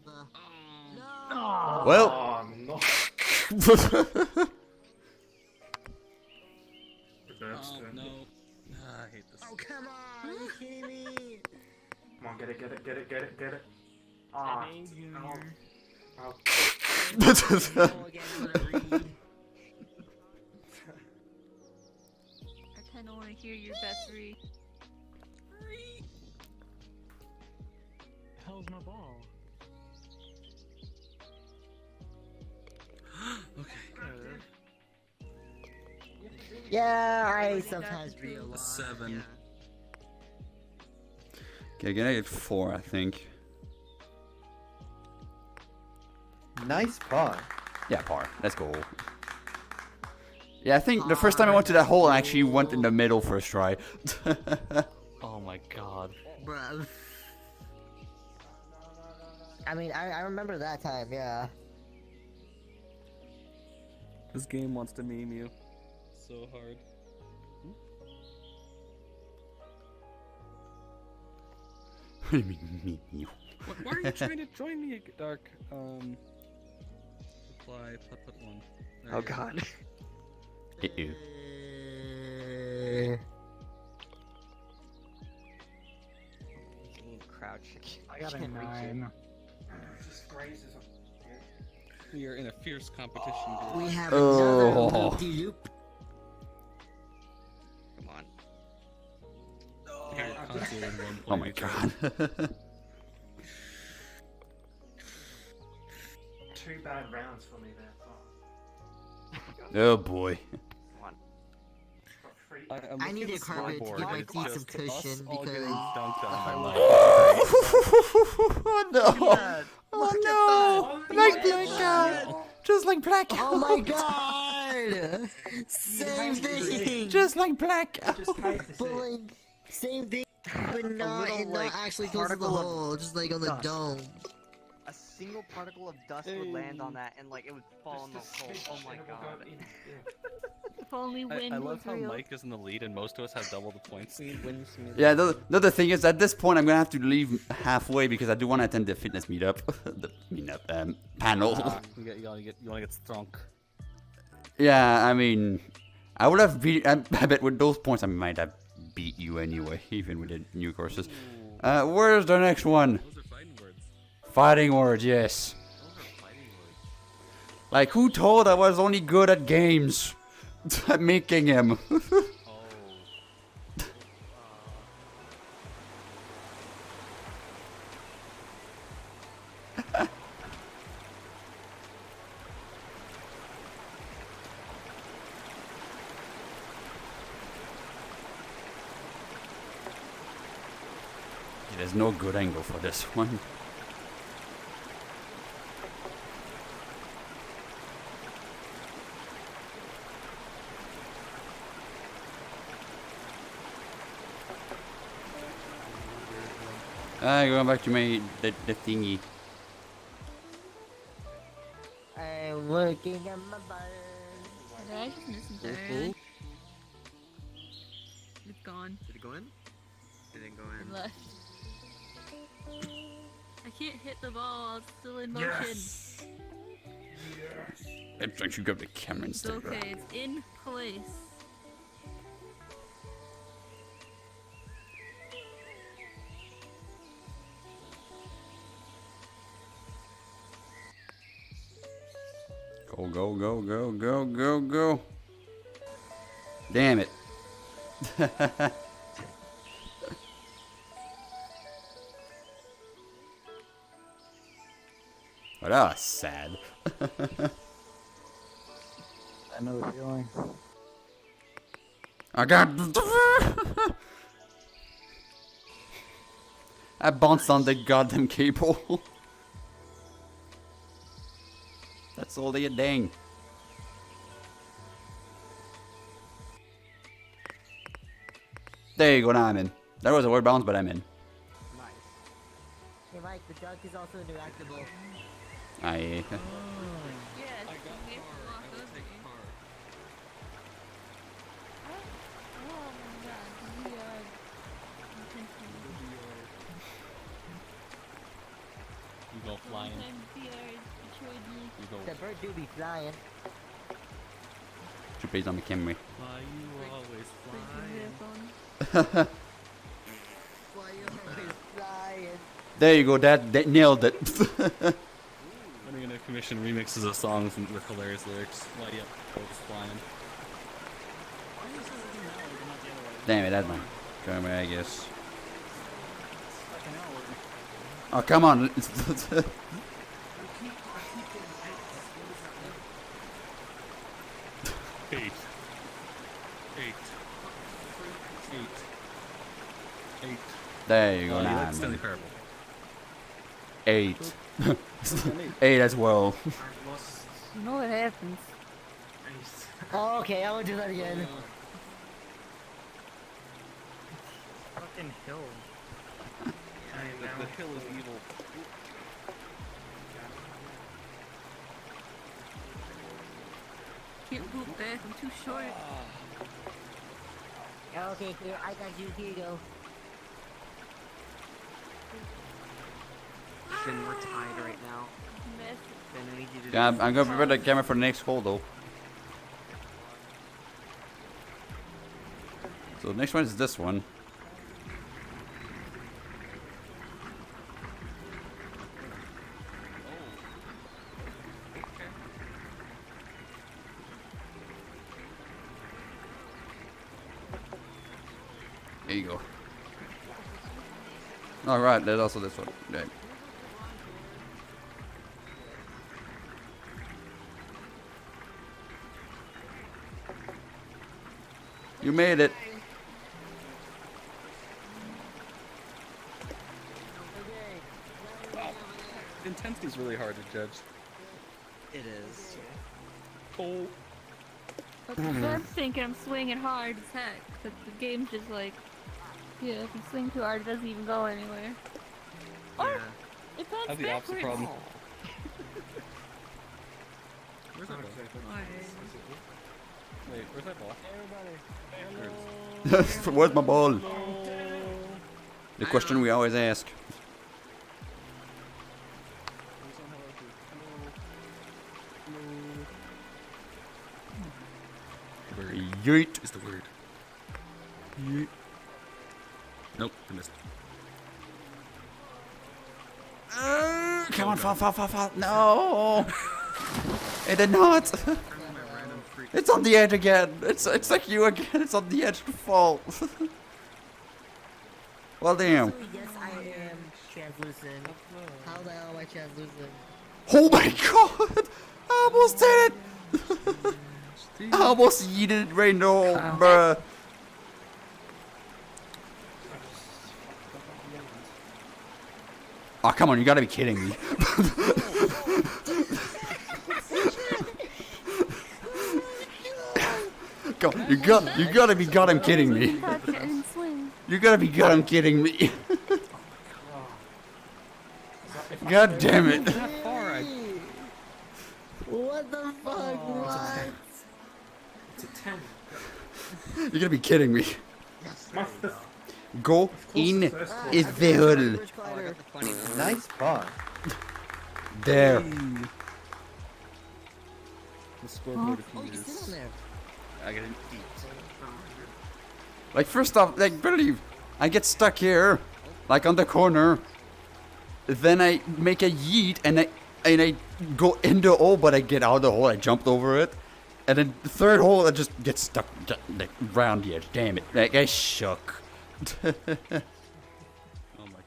Well. Oh, no. Oh, no. I hate this. Oh, come on! Are you kidding me? Come on, get it. I made you. Oh. I kinda wanna hear your best read. Hell's my ball? Okay. Yeah, I sometimes realize. 7. Okay, gonna get 4, I think. Nice par. Yeah, par. Let's go. Yeah, I think the first time I went to that hole, I actually went in the middle first try. Oh my god. Bruh. I mean, I remember that time, yeah. This game wants to meme you. So hard. What do you mean, me? Why are you trying to join me, Dark? Reply, put 1. There Oh you go. god. Ew. Crouch. I got a Can't reach it. 9. We are in a fierce competition. Group. We have Oh. another loop-de-loop. Come on. Here, constantly in 1 Oh my point. god. 2 bad rounds for me there. Oh boy. I need a carpet to give my feet some cushion because. Oh no! Oh no! Like blackout! Just like blackout! Oh my god! Same thing! Just like blackout! But like, same thing, but not, little, and like, not actually close to the particle of hole, just like on the dust. dome. A single particle of dust would land on that and like it would fall in the hole. Oh my god. If only wind I was love how real. Mike is in the lead and most of us have double the points. Yeah, the other thing is, at this point, I'm gonna have to leave halfway because I do want to attend the fitness meetup, panel. You wanna get strong. Yeah, I mean, I would have beat. I bet with those points, I might have beat you anyway, even with the new courses. Where's the next one? Those are fighting words. Fighting words, yes. Like, who told I was only good at games? At making him. There's no good angle for this one. Going back to the thingy. I'm working on my bar. Did I just miss entirely? It's gone. Did it go in? It didn't go in. It left. I can't hit the ball while it's still in motion. Yes. It's like you got the camera It's instead. okay, it's in place. Go, go, go, go, go, go, go. Damn it. But that was sad. I know the feeling. I got. I bounced on the goddamn cable. That's all they dang. There you go, now I'm in. That was a word bounce, but I'm in. Hey Mike, the duck is also interactable. I. Yes, we have to walk over you. Oh my god, we are You go flying. You go. The bird do be flying. Two plays on the camera. Why you always Why you always flying? There you go, that nailed it. When are you gonna commission remixes of songs with hilarious lyrics? Why you always flying? Damn it, that's my camera, I guess. Oh, come on. 8. 8. 8. 8. There you go, now that's I'm in. Parable. 8. 8 as well. You know what happens. Oh, okay, I will do that again. Fucking hill. The hill is evil. Can't poop back, I'm too short. Okay, here, I got you, here you go. Finn, we're tied right now. Finn, I need you to Yeah, I'm gonna prepare the camera for the next hole though. So the next one is this one. There you go. Alright, there's also this one. Okay. You made it. Intensity is really hard to judge. It is. Oh. I'm thinking I'm swinging hard as heck, but the game's just like, yeah, if you swing too hard, it doesn't even go anywhere. Or it bends I have the opposite backwards. problem. Where's that ball? Wait, where's that ball? Where's my ball? The question we always ask. Yeet is the word. Yeet. Nope, I missed. Come on, fall. No! It did not! It's on the edge again! It's like you again, it's on the edge to fall. Well, damn. Yes, I am translucent. How the hell am I translucent? Oh my god! I almost did it! I almost yeeted it right now, bruh. Oh, come on, you gotta be kidding me. You gotta be goddamn kidding me. You gotta be goddamn kidding me. God damn it. What the fuck? What? It's a 10. You're gonna be kidding me. Go in the hole. Nice pod. There. The scoreboard if you use. I gotta eat. Like, first off, like, believe, I get stuck here, like on the corner. Then I make a yeet and I go in the hole, but I get out of the hole. I jumped over it, and then the third hole I just get stuck like round the edge. Damn it! Like I shook. Oh my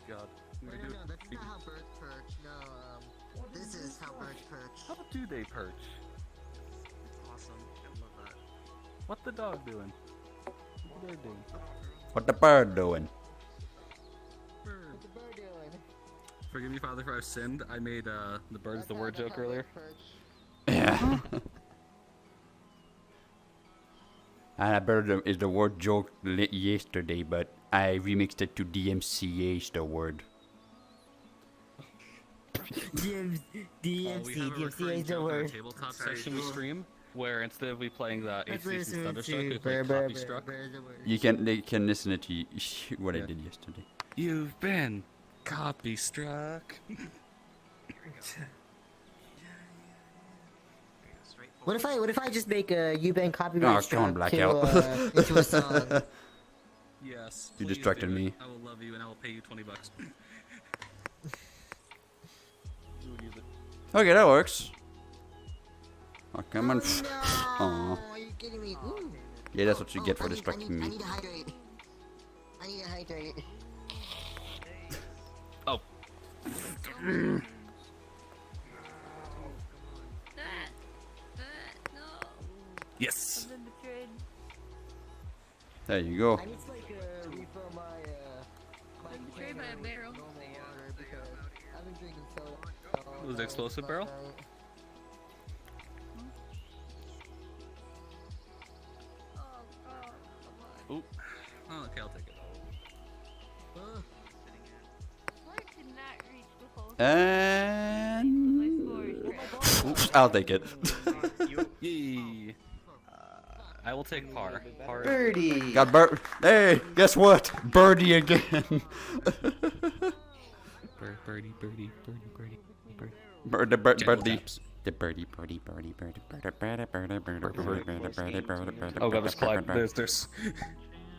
god. No, that's not how birds perch. No, this is how birds perch. How do they perch? Awesome. I love that. What the dog doing? What the bird doing? What the bird doing? What's the bird doing? Forgive me, Father, for I've sinned. I made the bird's the word joke earlier. Yeah. And I bird is the word joke yesterday, but I remixed it to DMCA is the word. DMCA is the word. Tabletop section we stream, where instead of we playing the HCC Thunderstruck, we play Copy Struck. They can listen to what I did yesterday. You've been copy struck. What if I just make a you've been copyright Oh, come on, struck Blackout. into a song? Yes. You please distracted do it. me. I will love you and I will pay you $20. You would use it. Okay, that works. Oh, come on. No, Aw. are you kidding me? Ooh. Yeah, that's what you get for distracting I me. need to hydrate. I need to hydrate. Oh. Yes. I've been betrayed. There you go. I need to like refill my Betrayed by a barrel. water because I've been drinking soda. Was it explosive barrel? Ooh. Oh, okay, I'll take it. Clark did not reach the full. And oops, I'll take it. Yay. I will take par. Par. Birdie. Got bird. Hey, guess what? Birdie again. Birdie. Bird, the bird, birdie. The birdie. Oh god, there's Clyde. There's.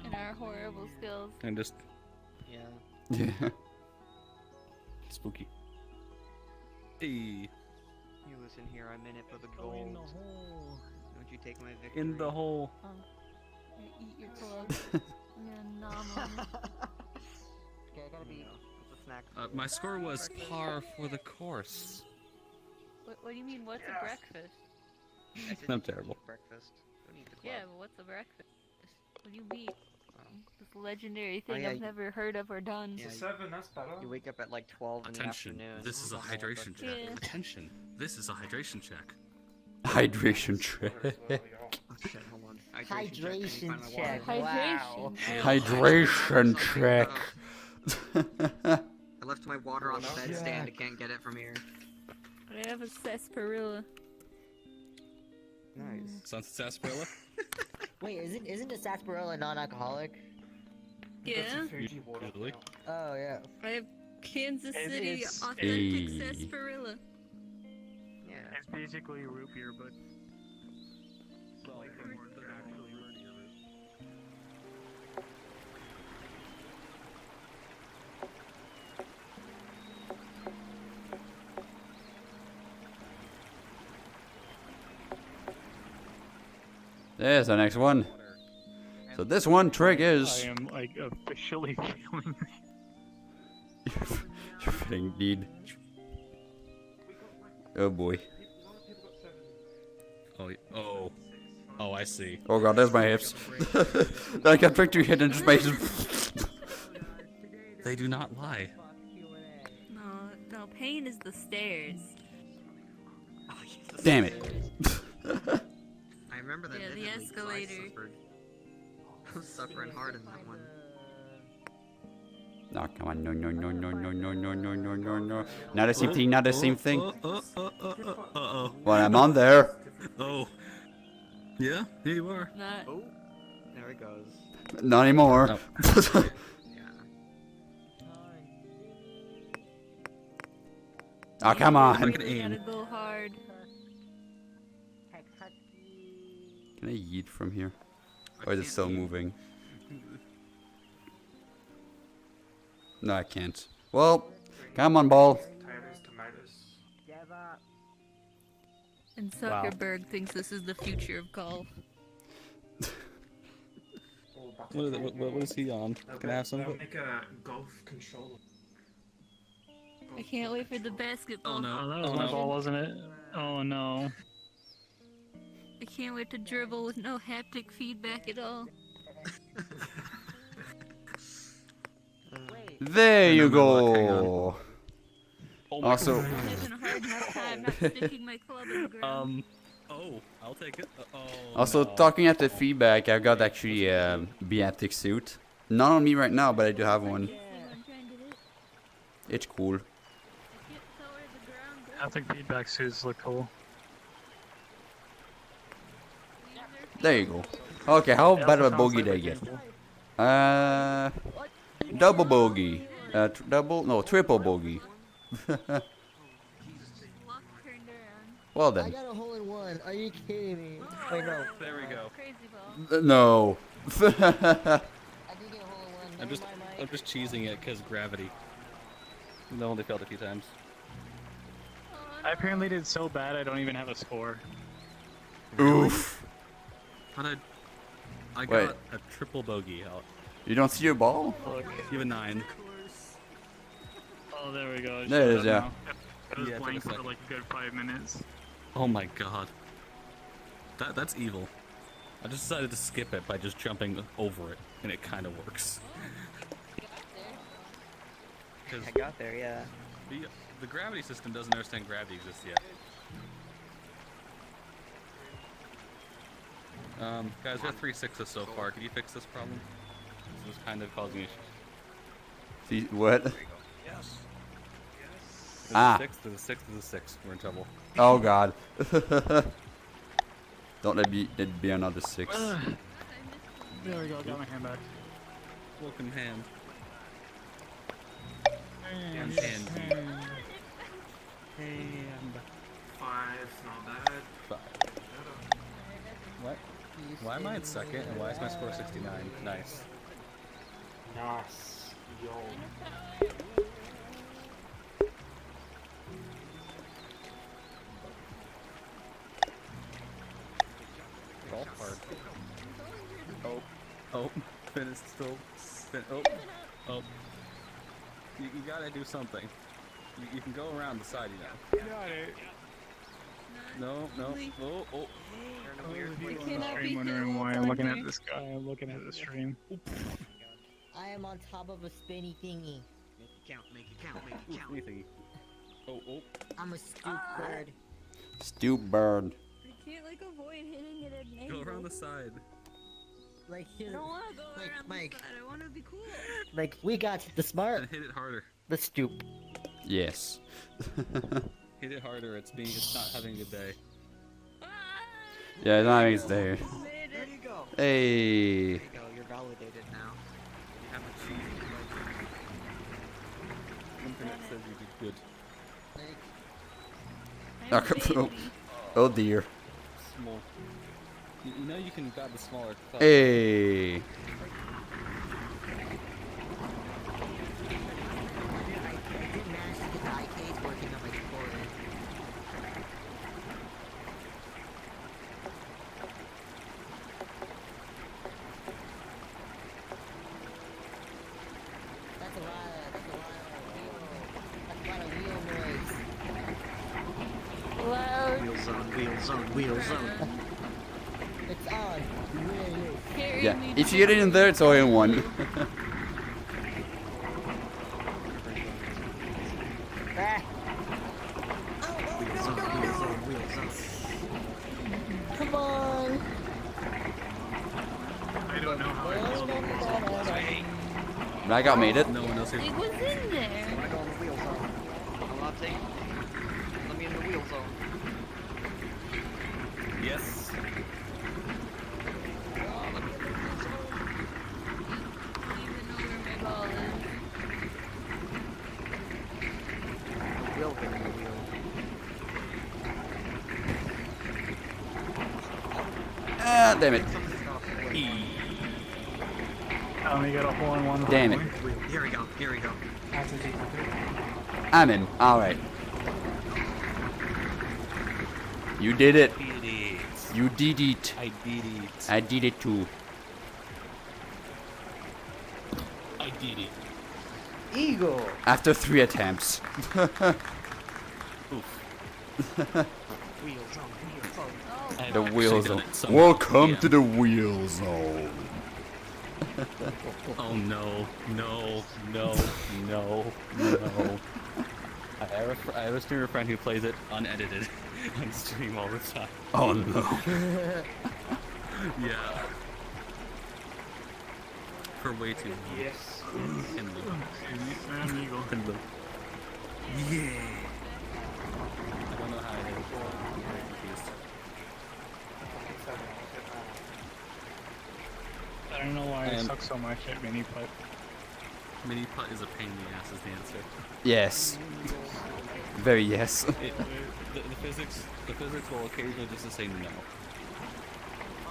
And our horrible skills. And just. Yeah. Yeah. Spooky. Hey. You listen here, I'm in it for the gold. Don't you take my victory. In the hole. You eat your clothes. I'm gonna nom on it. Okay, I gotta be. What's a snack? My score was par for the course. What do you mean? What's a breakfast? I said I'm you terrible. eat breakfast. Don't eat the club. Yeah, but what's a breakfast? What do you mean? This legendary thing yeah, I've never heard of or done. Yeah, It's a 7, that's better. You wake up at like 12 in the Attention. afternoon. This is a hydration check. Yeah. Attention. This is a hydration check. Hydration check. Oh shit, hold on. Hydration Can you find my water? check. Hydration. Wow. Hydration check. I left my water on the bedstand. I can't get it from here. I have a sarsaparilla. Nice. Sunset Sarsaparilla? Wait, isn't the sarsaparilla non-alcoholic? Yeah. Usually. Oh yeah. I have Kansas It City is- authentic Hey. sarsaparilla. Yeah. It's basically root beer, but slightly more than actually root beer. There's the next one. So this one trick I is am like officially feeling. you're feeling indeed. Oh boy. Oh, I see. Oh god, there's my hips. I got tricked to hit and just my hips. They do not lie. No, pain is the stairs. Damn it. I remember that. Yeah, the vividly 'cause escalator. I was suffering hard in that one. No, come on, no, no, no, no, no, no, no, no, no, no, no. Not the same thing, not the same thing. Uh-oh. Well, I'm on there. Oh. Yeah, here you are. Not. Oh, there it goes. Not anymore. No. Oh, come on. Look at Really aim. gotta go hard. Can I yeet from here? Or is it still moving? No, I can't. Well, come on, ball. Tomatoes, tomatoes. And Wow. Zuckerberg thinks this is the future of golf. What is he on? Can I have some of They'll it? make a golf controller. I can't wait for the basketball. Oh, that was my ball, wasn't it? Oh no. I can't wait to dribble with no haptic feedback at all. There you Remember what, hang go. Oh my Also, I'm having a hard enough time not sticking my club in the ground. Oh, I'll take it. Oh. also no. talking at the feedback, I've got actually a Beatic suit. Not on me right now, but I do have one. It's cool. I think feedback suits look cool. There you go. Okay, how bad of a bogey did I get? Double bogey. Triple bogey. Well I then. got a hole in one. Are you kidding me? Wait, no. There we go. No. I'm just cheesing it because gravity. No, only failed a few times. I apparently did so bad I don't even have a score. Oof. But I Wait. got a triple bogey out. You don't see your ball? Look. You have a 9. Oh, there we go. It There it showed is, up yeah. now. It was Yeah, it took a blank for second. like a good 5 minutes. Oh my god. That's evil. I just decided to skip it by just jumping over it, and it kind of works. I got there, yeah. The gravity system doesn't understand gravity exists yet. Guys, we're 3 6s so far. Can you fix this problem? This is kind of causing issues. See what? Yes. There's Ah. a 6, there's a 6, there's a 6. We're in trouble. Oh god. Don't let it be another 6. There we go, got my hand back. Broken hand. Hand. Hand. 5, not bad. 5. What? Why am I in second, and why is my score 69? Nice. Nice. Yo. Golf cart. Oh. Finn is still. Oh. You gotta do something. You can go around the side, you know. Got it. No. Oh. I'm wondering why I'm looking at this guy. I'm looking at the stream. I am on top of a spinny thingy. Make it count, make it count, make it count. Anything. Oh. I'm a stoop bird. Stoop bird. I can't like avoid hitting it at an Go angle. around the side. Like I here. don't wanna go Like, around Mike. the side. I wanna be cool. Like we got the smart, And hit it harder. the stoop. Yes. Hit it harder. It's not having a good day. Yeah, now it's there. There you go. Hey. There you go. You're validated now. You haven't seen Internet says you did good. Oh dear. Small. You know you can grab the smaller cup. Hey. Wheels on, wheels on, wheels on. It's on. Yeah, if you get it in there, it's all in one. Ah. Wheels on, wheels on, wheels on. Come on. I don't know how I feel about wheels on. I got made it. No one else here. It was in there. I wanna go on the wheel zone. I'm not taking. Let me in the wheel zone. Yes. Don't even know where my ball is. Wheel get in the wheel. Ah, damn it. I only got a hole in one. Damn it. Here we go, here we go. I'm in. Alright. You did it. You did it. I did it. I did it too. I did it. Eagle. After 3 attempts. Wheels on, wheels on. The wheel zone. somewhere. Welcome Yeah. to the wheel zone. Oh no, no, no, no, no. I have a streamer friend who plays it unedited on stream all the time. Oh no. Yeah. For way too long. Yes. Kindle. Amigo. Kindle. Yeah. I don't know how it is. I'm very confused. I don't know why I And- suck so much at mini putt. Mini putt is a pain in the ass is the answer. Yes. Very yes. The physics will occasionally just say no.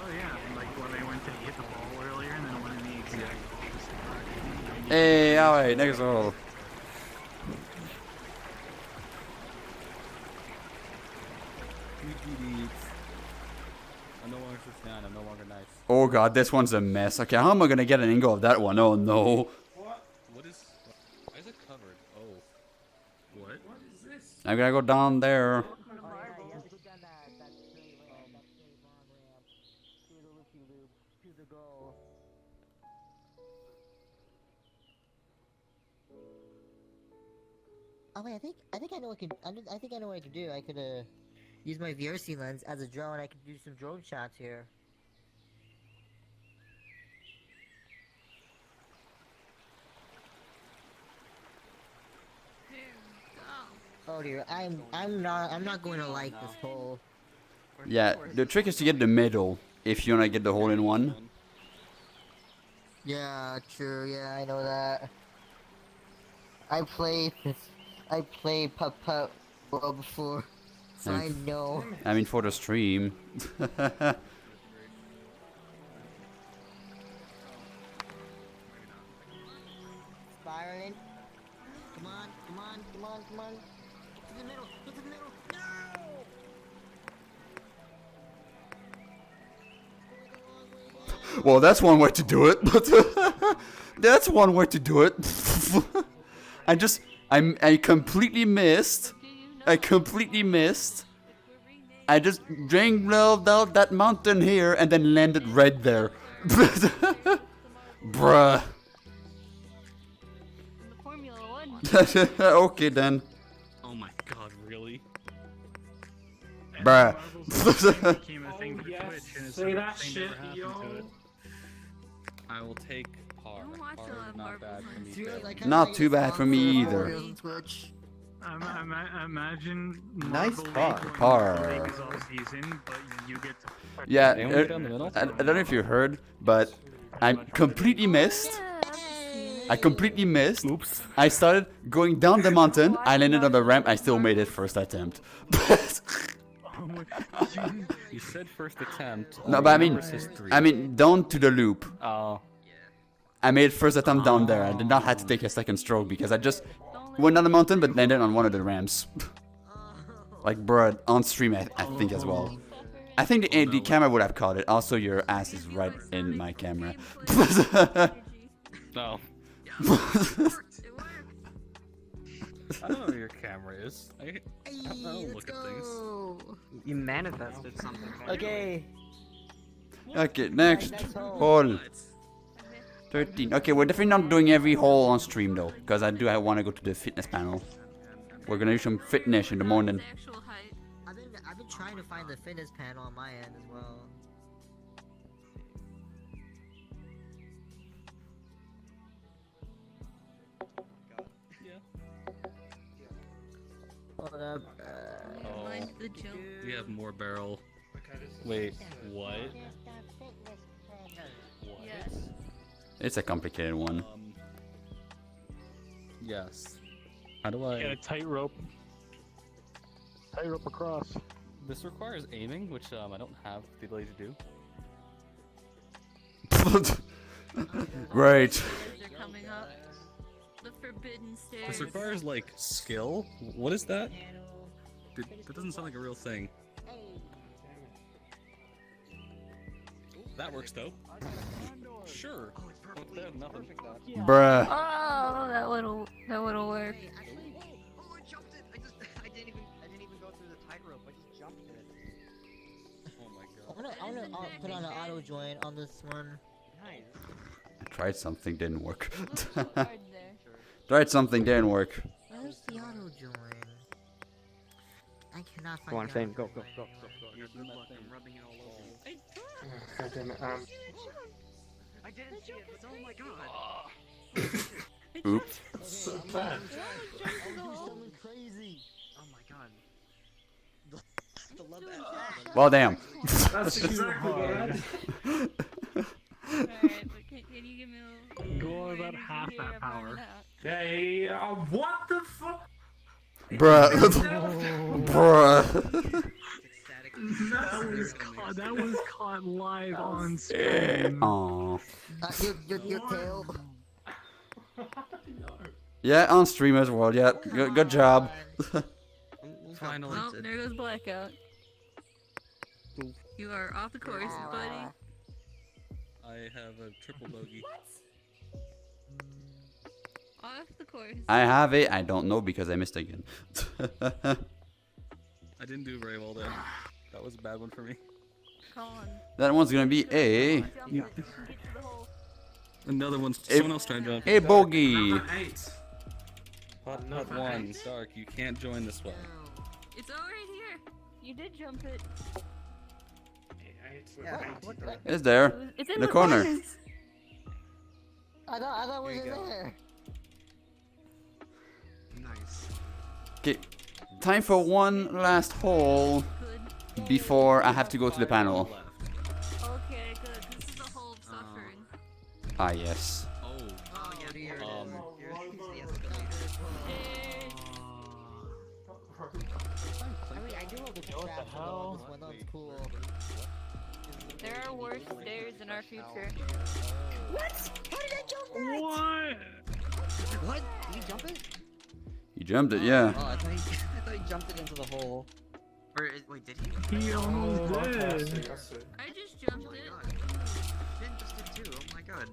Oh yeah, like when I went to hit the ball earlier and then it went in the exact opposite direction. Hey, alright, next roll. I'm no longer 69, I'm no longer nice. Oh god, this one's a mess. Okay, how am I gonna get an angle of that one? Oh no. What is... Why is it covered? Oh. What? What is this? I'm gonna go down there. Oh wait, I think I know what I think I know what I could do. I could use my VRC lens as a drone. I could do some drone shots here. Oh dear, I'm not going to like this hole. Yeah, the trick is to get the middle if you wanna get the hole in one. Yeah, true. Yeah, I know that. I played putt well before, so I know. I mean, for the stream. Spiraling. Come on, come on, come on, come on. Get to the middle, get to the middle. No! Well, that's one way to do it, but that's one way to do it. I completely missed. I completely missed. I just drank down that mountain here and then landed right there. Bruh. Okay then. Oh my god, really? Bruh. Became a thing for Twitch, and it's Say like that nothing shit, ever happened yo. to it. I will take par. Par is not bad for me. Dude, Dave. I kinda Not like too this bad for me song either. Reels on Twitch. Imagine Nice Marble par. League when Par. Marble League is off season, but you get to. Yeah, Anyone get down the middle? I don't know if you heard, but I completely missed. I completely missed. Oops. I started going down the mountain. I landed on the ramp. I still made it first attempt. You said first attempt. No, but I mean down to the loop. Oh. I made first attempt down there. I did not have to take a second stroke because I just went down the mountain but landed on one of the ramps. Like, bruh, on stream I think as well. I think the camera would have caught it. Also, your ass is right in my camera. No. I don't know where your camera is. I don't look at things. You manifested something. Okay. Okay, next hole. 13. Okay, we're definitely not doing every hole on stream though, because I want to go to the fitness panel. We're gonna do some fitness in the morning. I've been trying to find the fitness panel on my end as well. Hold up. Mind the jump. We have more barrel. Wait, what? Yes. It's a complicated one. Yes. How do I? Get a tightrope. Tightrope across. This requires aiming, which I don't have the ability to do. Great. Stairs are coming up. The forbidden stairs. This requires like skill. What is that? That doesn't sound like a real thing. That works though. Sure. They have nothing. Bruh. Oh, that would've worked. Oh, I jumped it. I didn't even go through the tightrope. I just jumped it. Oh my god. I'm gonna put on an auto join on this one. Nice. I tried something, didn't work. Tried something, didn't work. Where's the auto join? I cannot find. Go on, the Fame. auto Go. join. I'm rubbing it all over you. God damn it. I didn't see it, but oh my god. Oops. So bad. Something crazy. Oh my god. The love that. Well, damn. That's exactly what I did. Alright, but can you give me a little... Go about half that power. Hey, what the fuck? Bruh. Bruh. That was caught live on stream. Aww. Your tail. Yeah, on stream as well. Yeah, good job. Finally. Well, there goes Blackout. You are off the course, buddy. I have a triple bogey. Off the course. I have it. I don't know because I missed again. I didn't do very well there. That was a bad one for me. Colin. That one's gonna be a Another one's someone else trying to jump. a bogey. Pot 1, Dark, you can't join this one. It's all right here. You did jump it. It's there. It's in in the corner. corners. I thought it was in there. Nice. Okay, time for one last hole before I have to go to the panel. Okay, good. This is the hole of suffering. Ah, yes. Oh yeah, here it is. Here's the escalator. I mean, I do love the traps on this one. That's cool. There are worse stairs in our future. What? How did I jump that? What? What? Did you jump it? You jumped it, yeah. Oh, I thought he jumped it into the hole. Or wait, did he? He almost did. I just jumped it. Finn just did too. Oh my god.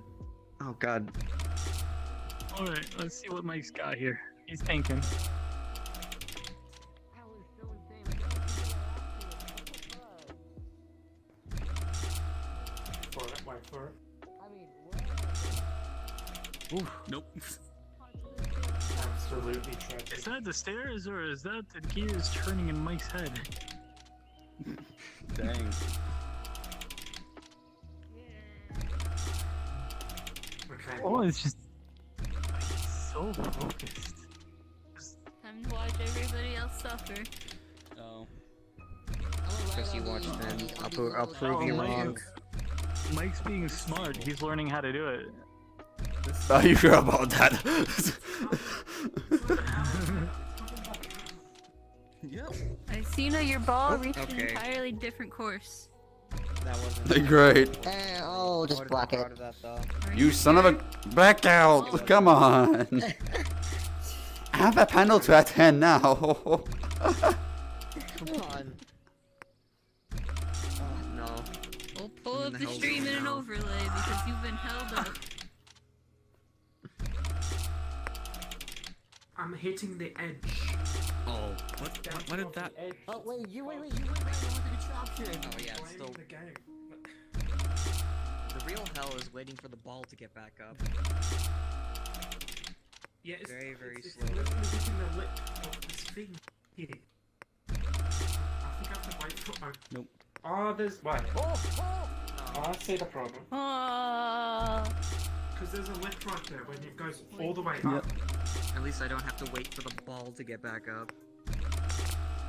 Oh god. Alright, let's see what Mike's got here. He's thinking. Ooh, nope. Absolutely tragic. Is that the stairs or is that the gears turning in Mike's head? Dang. Okay. Oh, it's just so focused. Time time to watch everybody else suffer. Oh. Because you watch them, I'll prove you wrong. Mike's being smart. He's learning how to do it. Are you sure about that? Yep. I see now your ball reached an okay. entirely different course. That wasn't. Great. Oh, just block it. You son of a back out! Come on. I have a panel to attend now. Come on. Oh no. We'll pull up the stream in an overlay because you've been held up. I'm hitting the edge. Oh, what did that? Oh wait, you wait, with the contraption. Oh yeah, it's still. The game. The real hell is waiting for the ball to get back up. Yeah, it's very it's slowly. literally hitting the lip of this thing here. I think I have to wait for. Nope. Oh, there's. Wait. Oh, I see the problem. Because there's a lip right there when it goes all the way up. At least I don't have to wait for the ball to get back up.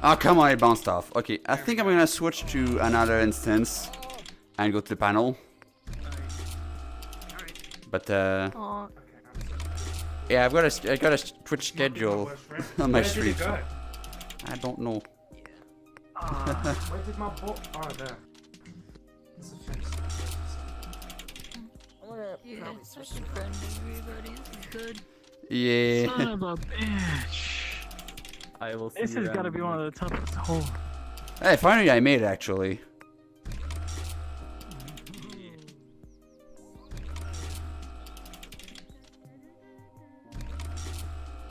Oh, come on, it bounced off. Okay, I think I'm gonna switch to another instance and go to the panel. But, yeah, I got a Twitch schedule on my stream. Where did it go? I don't know. Where did my ball? Oh, there. It's a fence. Yeah, such a friendly everybody. This is good. Yeah. Son of a bitch. I will see This you has got to around. be one of the toughest holes. Hey, finally I made it, actually.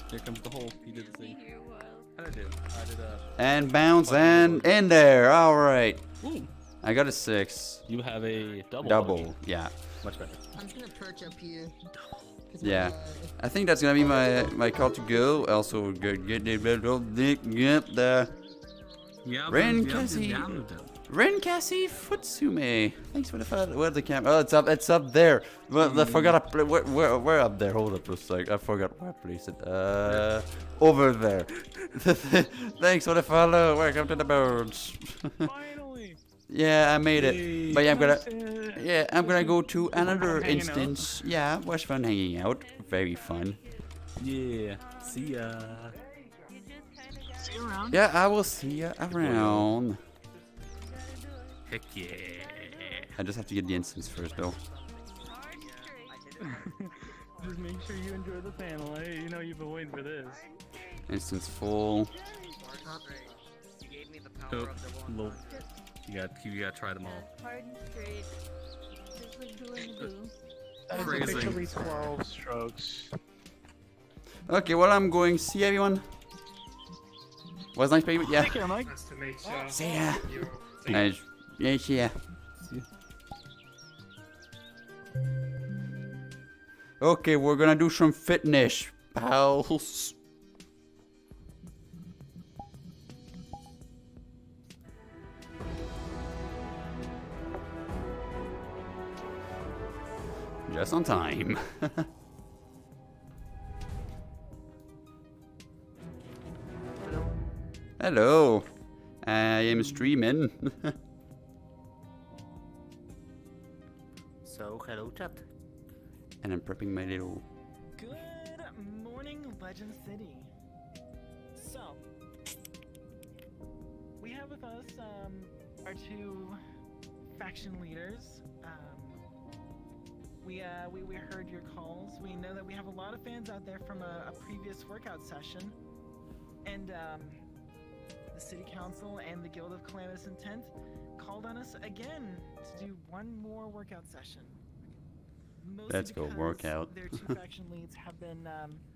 Here comes the hole. You did the thing. How did I do? I did And bounce and in there. Alright. Ooh. I got a 6. You have a double. Double, yeah. Much better. I'm just gonna perch up here. Yeah. I think that's gonna be my call to go. Also, get the Ren Cassie Futsume. Thanks for the follow. Where's the camera? Oh, it's up there. Well, I forgot. Where up there? Hold up a sec. I forgot where I placed it. Over there. Thanks for the follow. Welcome to the birds. Finally. Yeah, I made it. Yay. But yeah, I'm gonna go to another instance. Yeah, was fun hanging out. Very fun. Yeah. See ya. See you around. Yeah, I will see you around. Heck yeah. I just have to get the instance first, though. Just make sure you enjoy the panel. Hey, you know you've been waiting for this. Instance full. You gave me the power of the Low. You gotta try them all. Hard and straight. Just like doing the do. That is Crazy. officially 12 strokes. Okay, well, I'm going. See everyone. Was nice, baby. Yeah. Take care, Mike. Nice to meet you. See ya. Nice. Yeah, see ya. Okay, we're gonna do some fitness, pals. Just on time. Hello. I am streaming. So, hello chat. And I'm prepping my little... Good morning, Legend City. So, we have with us our two faction leaders. We heard your calls. We know that we have a lot of fans out there from a previous workout session, and the City Council and the Guild of Calamitous Intent called on us again to do one more workout session. Mostly Let's go because workout. Their two faction leads have been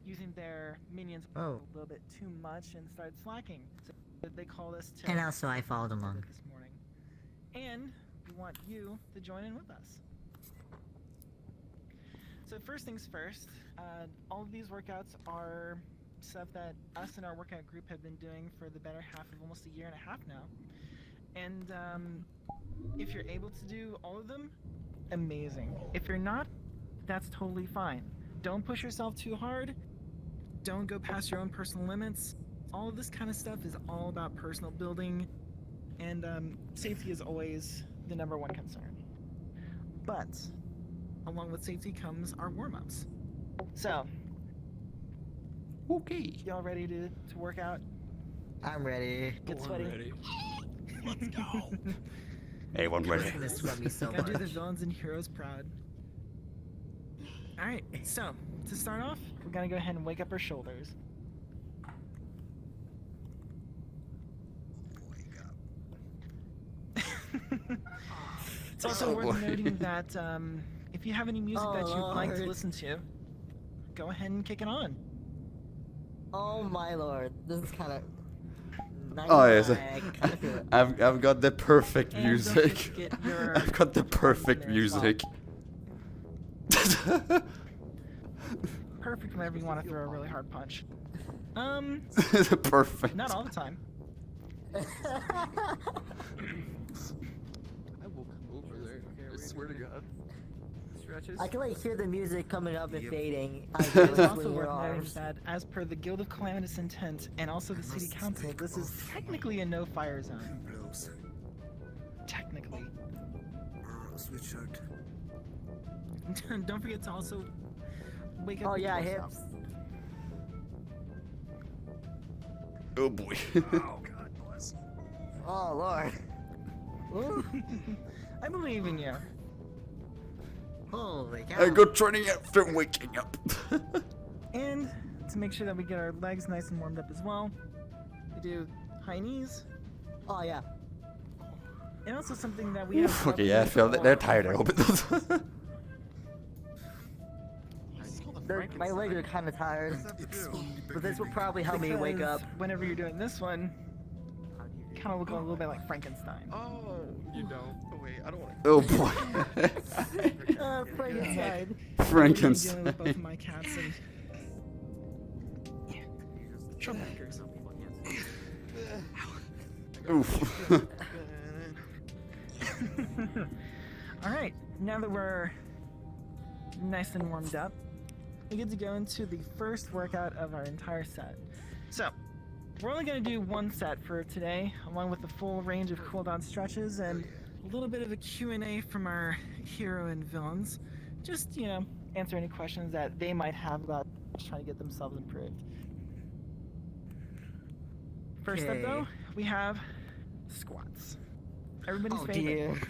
using their minions a little bit too much and started slacking. So they called us to. And also I followed along. This morning, and we want you to join in with us. So first things first, all of these workouts are stuff that us and our workout group have been doing for the better half of almost a year and a half now. And if you're able to do all of them, amazing. If you're not, that's totally fine. Don't push yourself too hard. Don't go past your own personal limits. all of this kind of stuff is all about personal building, and safety is always the #1 concern. But along with safety comes our warm-ups. So, okay, y'all ready to work out? I'm ready. Get sweaty. Let's go. Everyone ready? Gonna sweat me so Gotta do much. the villains and heroes proud. Alright, so, to start off, we're gonna go ahead and wake up our shoulders. It's also worth noting that if you have any music that you'd like to listen to, go ahead and kick it on. Oh my lord, this is kind of. Oh yes, I've got the perfect And don't music. forget your I've got the perfect there as well. music. Perfect whenever you want to throw a really hard punch. Perfect. Not all the time. I will come over there. I swear to God. Stretches. I can like hear the music coming up and fading. I It's can also swing worth your noting arms. that, as per the Guild of Calamitous Intent and also the City Council, this is technically a no-fire zone. Technically. Sweatshirt. Don't forget to also wake up. Oh your yeah, torso. hips. Oh boy. Oh God bless. Oh lord. I believe in you. Holy cow. I got training after waking up. And to make sure that we get our legs nice and warmed up as well, we do high knees. Oh yeah. And also something that we have. Okay, yeah, I feel that they're tired. I hope it does. My legs are kind of tired, but this will probably help me wake up. Because whenever you're doing this one, kind of look a little bit like Frankenstein. Oh, you don't. Oh wait, I don't want Oh boy. Frankenstein. Frankenstein. Dealing with both of my cats and troublemakers. Oof. All right, now that we're nice and warmed up, we get to go into the first workout of our entire set. So, we're only going to do one set for today, along with the full range of cooldown stretches and a little bit of a Q&A from our hero and villains. Just, you know, answer any questions that they might have about trying to get themselves improved. First up, Okay. though, we have squats. Everybody's Oh favorite. dear.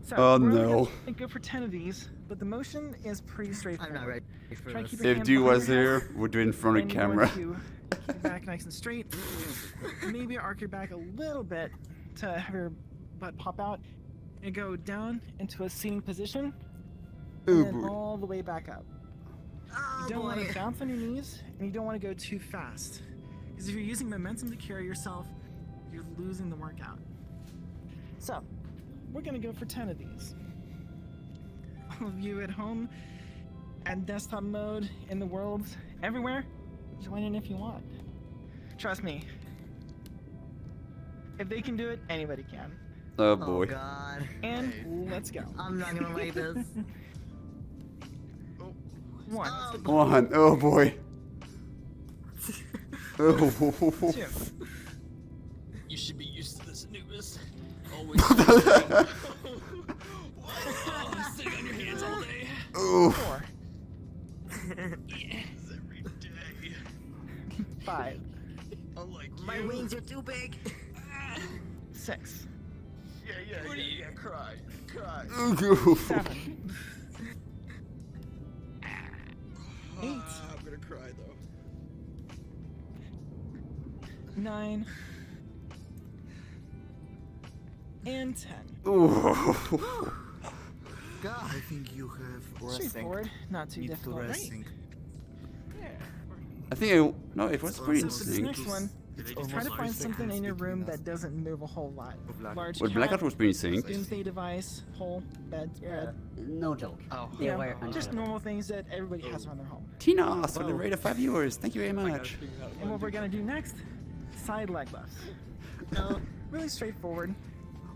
So, Oh, we're only no. gonna go for 10 of these, but the motion is pretty straightforward. I'm not ready for Try to this. keep your If hands Dew behind was your here, head, we'd do it in front of and the you're camera. going to keep your back nice and straight. Maybe arc your back a little bit to have your butt pop out, and go down into a seating position, Oh and then boy. all the way back up. Oh You don't want boy. to bounce on your knees, and you don't want to go too fast. Because if you're using momentum to carry yourself, you're losing the workout. So, we're going to go for 10 of these. All of you at home, at desktop mode, in the world, everywhere, join in if you want. Trust me. If they can do it, anybody can. Oh Oh boy. god. And let's go. I'm not gonna like this. One. One. Oh boy. Oh. Two. You should be used to this, Anubis. Always. Sitting on your hands all day. Oh. 4. every day. 5. Unlike you. My wings are too big. 6. Yeah. Cry. Cry. Oh. 7. 8. I'm gonna cry though. 9. And 10. Oh. God. I think you have Straightforward, not too need to difficult, right? resting. I think no, it was pretty So for this interesting. next one, try to find something in your room that doesn't move a whole lot. Large What cat, Blackout was pretty sync. doomsday device, hole, bed, spread. No joke. Oh. You Yeah, know, where? just normal things that everybody has around their home. Tina for the rate of 5 viewers. Thank you very much. And what we're gonna do next, side leg lifts. So, really straightforward.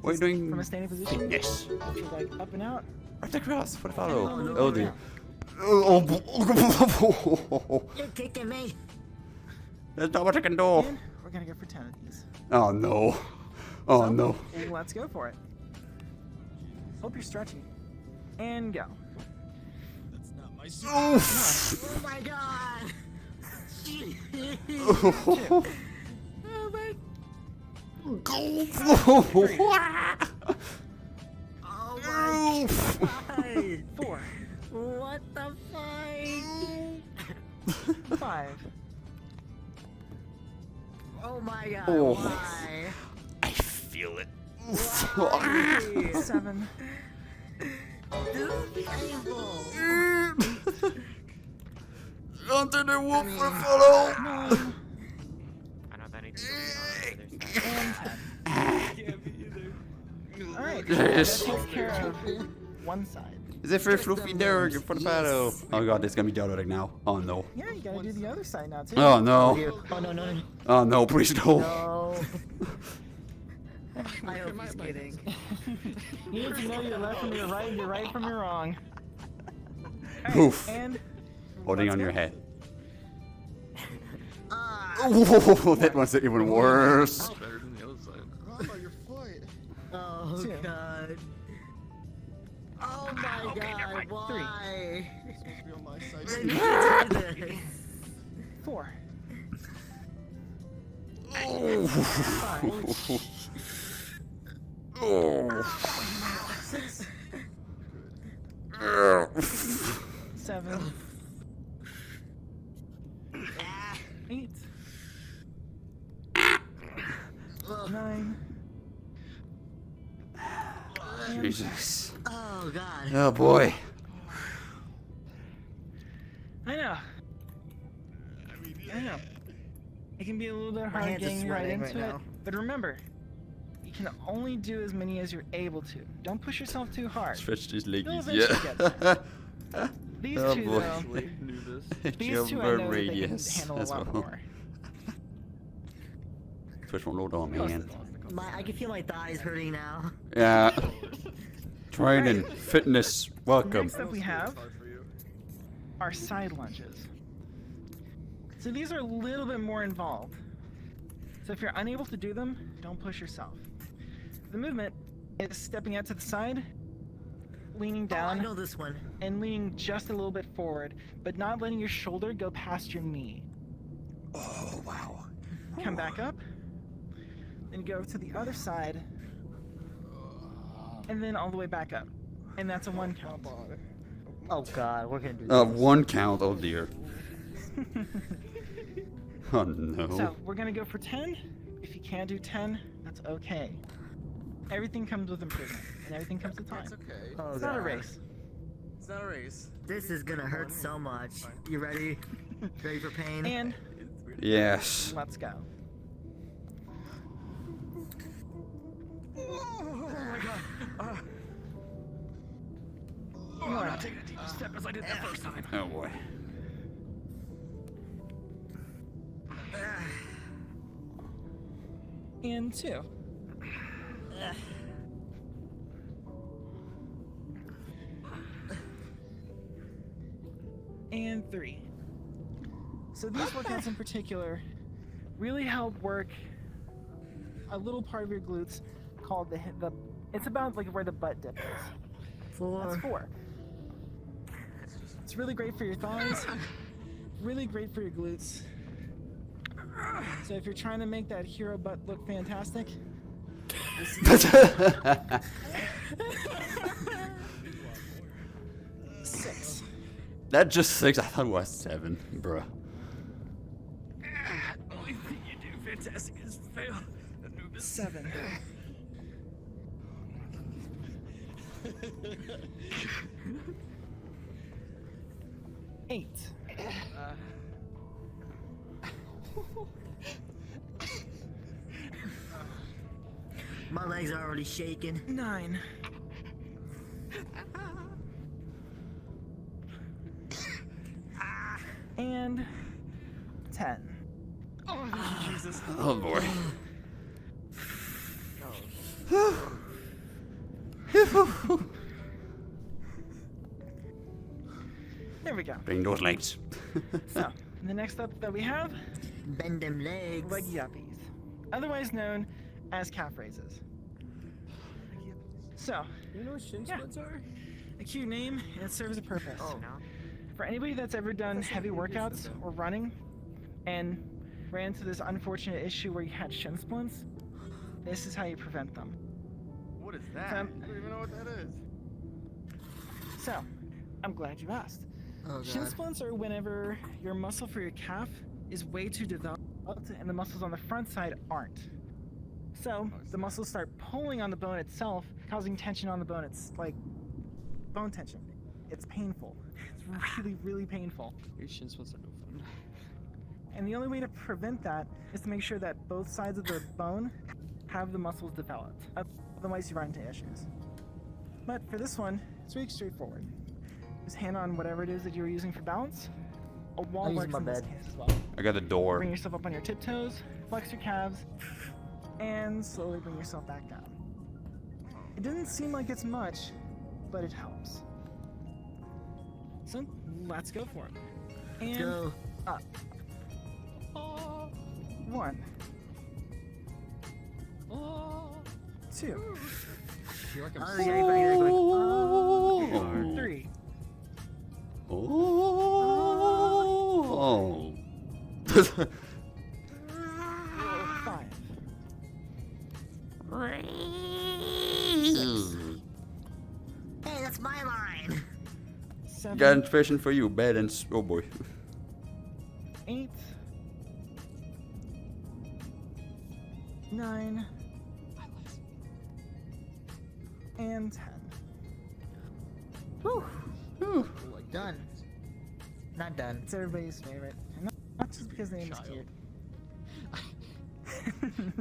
What are you doing? From a standing position, Yes. put your leg up and out. Right across for the and follow. then Oh look dear. down. Oh. You're kicking me. There's not much I can do. And we're gonna go for 10 of these. Oh no. Oh no. Let's go for it. Hope you're stretching. And go. That's not my Oof. Oh my god! Oh my. Oh my god! 4. What the fuck? 5. Oh my god, Oh. why? I feel it. Why? 7. This is painful. Under the wolf will follow. I know that needs to be on the other side. Alright, Yes. that takes care of one side. Is it for Fluffy there for the battle? Oh god, it's gonna be the other leg now. Oh no. Yeah, you gotta do the other side now too. Oh no. Oh no, no, no. Oh no, please no. No. I hope he's kidding. You need to know your left from your right, your right from your wrong. Oof. And Holding on your head. Ah. Oh, that one's even worse. Better than the other side. Grandma, your foot. Oh 2. god. Oh my god, why? You're supposed to be on my side. They need to do this. 4. Oh. 6. 7. 8. 9. Jesus. Oh god. Oh boy. I know. I know. It can be a little bit My hard hands are getting right sweating into right it, now. but remember, you can only do as many as you're able to. Don't push yourself too hard. Stretch these legs. You'll eventually get there. These Oh two, boy. though, these two I know that they can radius handle a as lot well. more. Switch one load on, man. I can feel my thighs hurting now. Yeah. Training, fitness, welcome. Next up we have are side lunges. So these are a little bit more involved. So if you're unable to do them, don't push yourself. The movement is stepping out to the side, leaning down, I know this one. and leaning just a little bit forward, but not letting your shoulder go past your knee. Oh, wow. Come back up, then go to the other side, and then all the way back up. And that's a 1 count. Oh god, we're gonna do this. 1 count, oh dear. Oh no. So we're gonna go for 10. If you can't do 10, that's okay. Everything comes with improvement, and everything comes with time. It's okay. Oh It's god. not a race. It's not a race. This is gonna hurt so much. You ready? Ready for pain? And Yes. let's go. Oh my god. I'm not taking a deep step as I did the first time. Oh boy. And 2. And 3. So these workouts in particular really help work a little part of your glutes called the it's about like where the butt dip is. 4. That's 4. It's really great for your thighs, really great for your glutes. So if you're trying to make that hero butt look fantastic, this is 6. That just 6, I thought it was 7, bruh. Only thing you do fantastic is fail. 7. Eight. My legs are already shaking. 9. And 10. Oh, Jesus. Oh boy. There we go. Bring those legs. So, the next up that we have Bend them legs. Leg yuppies, otherwise known as calf raises. So, You know what shin splints are? a cute name, and it serves a purpose. Oh. For anybody that's ever done heavy workouts or running and ran into this unfortunate issue where you had shin splints, this is how you prevent them. What is that? So, I don't even know what that is. So, I'm glad you asked. Oh, Shin God. splints are whenever your muscle for your calf is way too developed and the muscles on the front side aren't. So, the muscles start pulling on the bone itself, causing tension on the bone. It's like bone tension. It's painful. It's really, really painful. Your shin splints are no fun. And the only way to prevent that is to make sure that both sides of the bone have the muscles developed. Otherwise, you run into issues. But for this one, it's really straightforward. Just hand on whatever it is that you're using for balance. A wall I'll use works my in this bed. case as well. I got a door. Bring yourself up on your tiptoes, flex your calves, and slowly bring yourself back down. It doesn't seem like it's much, but it helps. So, let's go for it. And Go. up. 1. 2. You're like Oh, yeah, you're going, Oh. 3. Oh. 5. Hey, that's my line. 7. Got information for you, bad and oh boy. 8. 9. And 10. Whew. Done. Not done. It's everybody's favorite. And not just because the name is cute.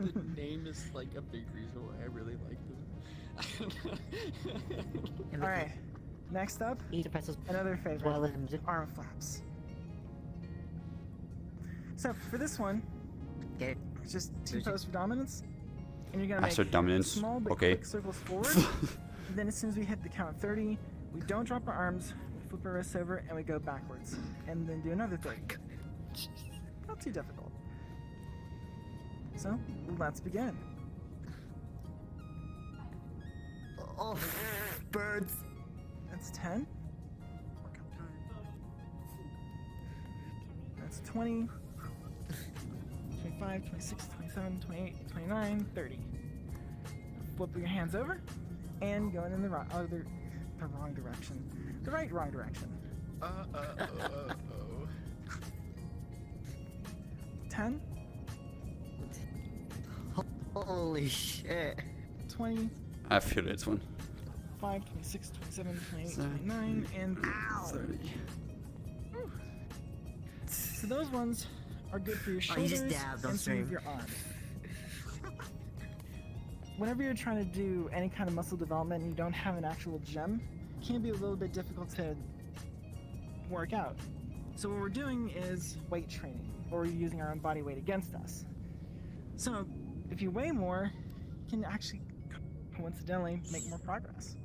The name is like a big reason why I really like them. Alright, next up, Eat the pretzels. another favorite, Well, then, arm flaps. So for this one, Okay. it's just 2 pose for dominance, and you're gonna make Assert dominance. small but Okay. quick circles forward. And then as soon as we hit the count of 30, we don't drop our arms, we flip our wrists over, and we go backwards. And then do another 30. Not too difficult. So, let's begin. Oh, birds. That's 10. That's 20. 25, 26, 27, 28, 29, 30. Flip your hands over and going in the wrong direction. The wrong direction. 10, Holy shit. 20, I feel this one. 5, 26, 27, 28, 29, and 30. So those ones are good for your Oh, you shoulders just dab, don't and some of scream. your arms. Whenever you're trying to do any kind of muscle development and you don't have an actual gym, it can be a little bit difficult to work out. So what we're doing is weight training, or we're using our own body weight against us. So if you weigh more, you can actually coincidentally make more progress.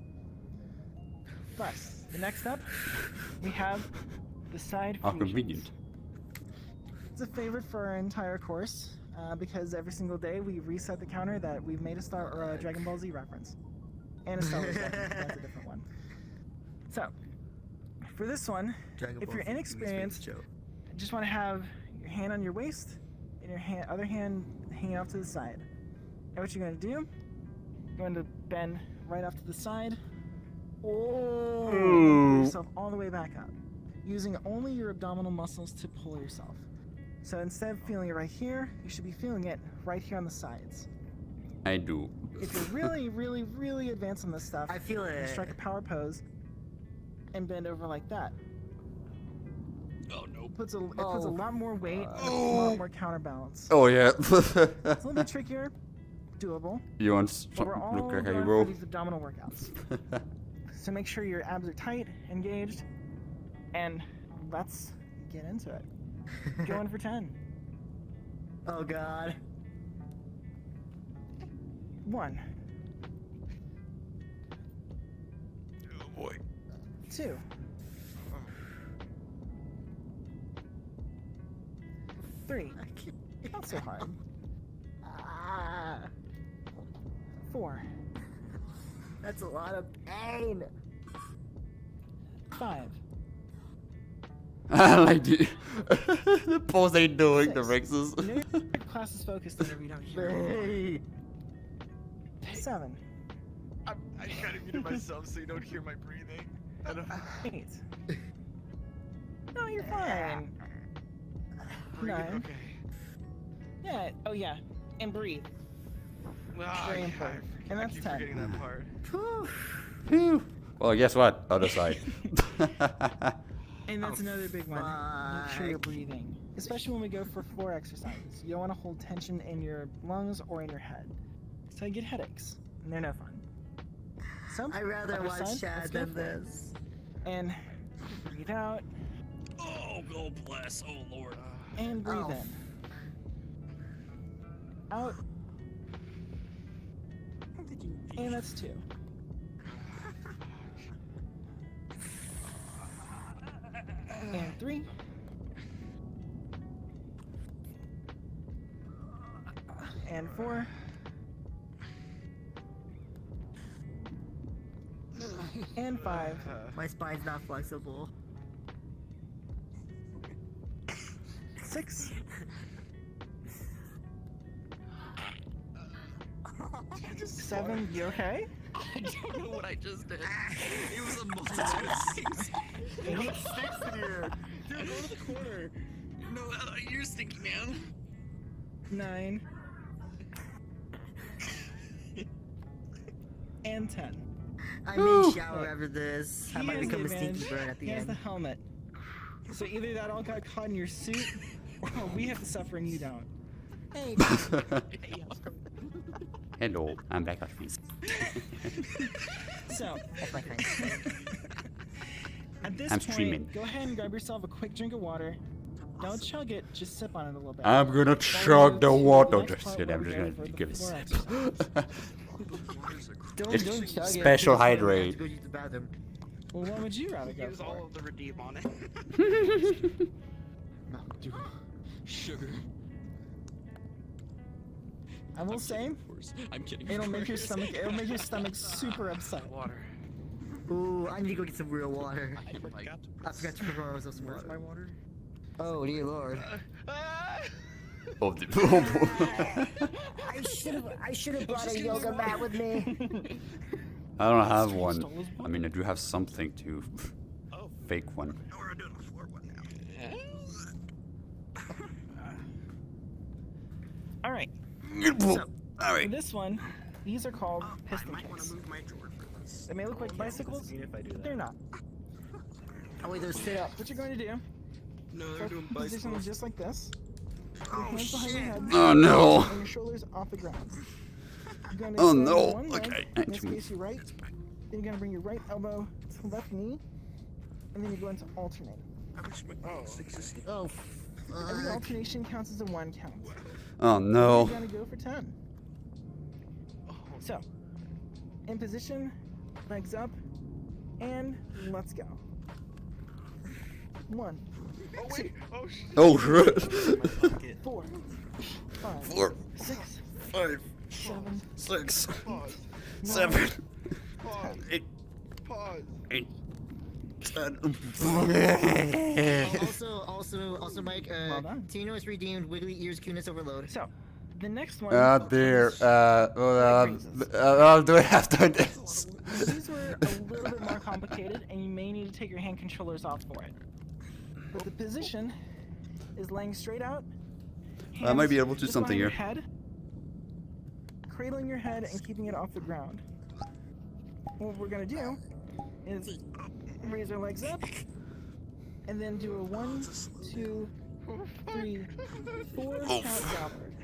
But the next step, we have the side How fusions. convenient. It's a favorite for our entire course because every single day we reset the counter that we've made a Star or a Dragon Ball Z reference. And a Star Wars reference, that's a different one. So, for this one, Dragon if Ball you're Z inexperienced, show. just want to have your hand on your waist and your other hand hanging off to the side. And what you're going to do, you're going to bend right off to the side. Oh! Pull yourself all the way back up, using only your abdominal muscles to pull yourself. So instead of feeling it right here, you should be feeling it right here on the sides. I do. If you're really, really, really advanced on this stuff, I feel you it. strike a power pose and bend over like that. Oh no. It puts a lot more weight and a lot more counterbalance. Oh yeah. It's a little bit trickier, doable, You want but we're all look like a going hero? for these abdominal workouts. So make sure your abs are tight, engaged, and let's get into it. Going for 10. Oh god. 1. Oh boy. 2. 3. Not so hard. 4. That's a lot of pain. 5. I like the pose they doing, the Rexes. Nerd class is focused on every down here. 7. I kind of muted myself so you don't hear my breathing. 8. No, you're fine. 9. Okay. Yeah. Oh yeah. And breathe. Very important. And that's 10. Forgetting that part. Phew. Well, guess what? Other side. And that's another big one. Make sure you're breathing. Especially when we go for floor exercises. You don't want to hold tension in your lungs or in your head. So you get headaches. And they're no fun. So, I'd rather other watch side, Chad let's go than for it. this. And breathe out. Oh, God bless. Oh, Lord. And breathe in. Out. And that's 2. And 3. And 4. And 5. My spine's not flexible. 6. 7. You okay? I don't know what I just did. It was a multitude of things. Eight. Sticks in here. Dude, go to the corner. No, you're stinky, man. 9. And 10. I may shower after this. I He might has become the a stinky advantage. bird at the He has end. the helmet. So either that all got caught in your suit, or we have to suffer and you don't. Hey. Hello, I'm back at feast. So, That's my friend. at this I'm point, streaming. go ahead and grab yourself a quick drink of water. Don't chug it, just sip on it a little bit. I'm gonna Follow chug the to water. next Just part kidding, I'm where just we gonna go for the give floor it. exercise. Don't chug it. Special because I'm gonna have hydrate. to go use the bathroom. Well, what would you rather go Use for? all of the redeem on it. Mountain Dew. Sugar. I will say, I'm kidding. it'll make your stomach super upset. Water. Ooh, I need to go get some real water. I forgot to prepare myself some Where's water. my water? Oh dear lord. Oh, the, I should have brought a yoga mat with me. I don't have one. I mean, I do have something to fake one. We're doing a floor one now. All right. So, all For this one, these are called piston I want kicks. to move my drawer for this. They may look like bicycles, but they're not. Oh wait, there's sit-ups. What you're going to do, No, they're doing position bicycles. just like this. Your hands behind your head. Oh, no. And your shoulders off the ground. You're going to Oh, stand no. on one leg, Okay, I in need this to move. case, your right. Then you're going to bring your right elbow to the left knee. And then you're going to alternate. Oh, Every fuck. alternation counts as a 1 count. Oh no. You're going to go for 10. So, in position, legs up, and let's go. 1, Oh wait! Oh shit! Oh shit. 4, 5, 4, 6, 5, 7, 6, Pause. 7, Pause. 8, Pause. 8, 10. Also, Mike, Well done. Tino has redeemed Wiggly Ears Kunis Overload. So, the next one. Dear. Do I have to do this? These were a little bit more complicated, and you may need to take your hand controllers off for it. But the position is laying straight out. I might be able to do just something behind your here. Head, cradling your head and keeping it off the ground. What we're gonna do is raise our legs up, and then do a 1, 2, 3, 4 count downward.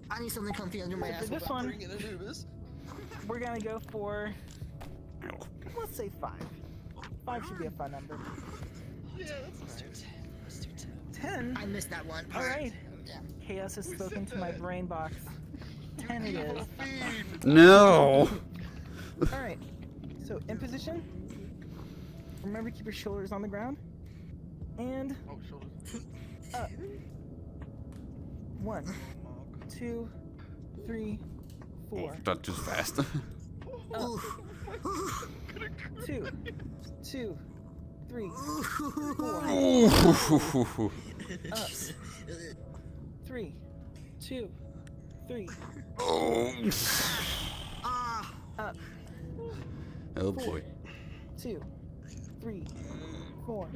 I need something comfy under my So ass. for this one, we're gonna go for, let's say 5. 5 should be a fun number. Yeah, that's 10. I missed that one. All right. Chaos has spoken to my brain box. 10 it is. No. All right. So in position. Remember, keep your shoulders on the ground. And up. 1, 2, 3, 4. Not too fast. Up. 2, 3, 4. Up. 3, 2, 3. Up. Oh boy. 2, 3, 4.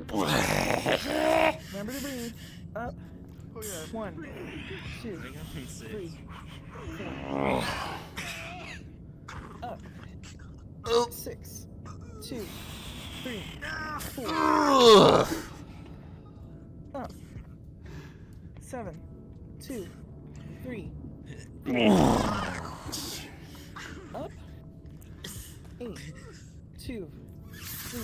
Remember to breathe. Up. 1, 2, 3, 4. Up. 6, 2, 3, 4. Up. 7, 2, 3. Up. 8, 2, 3.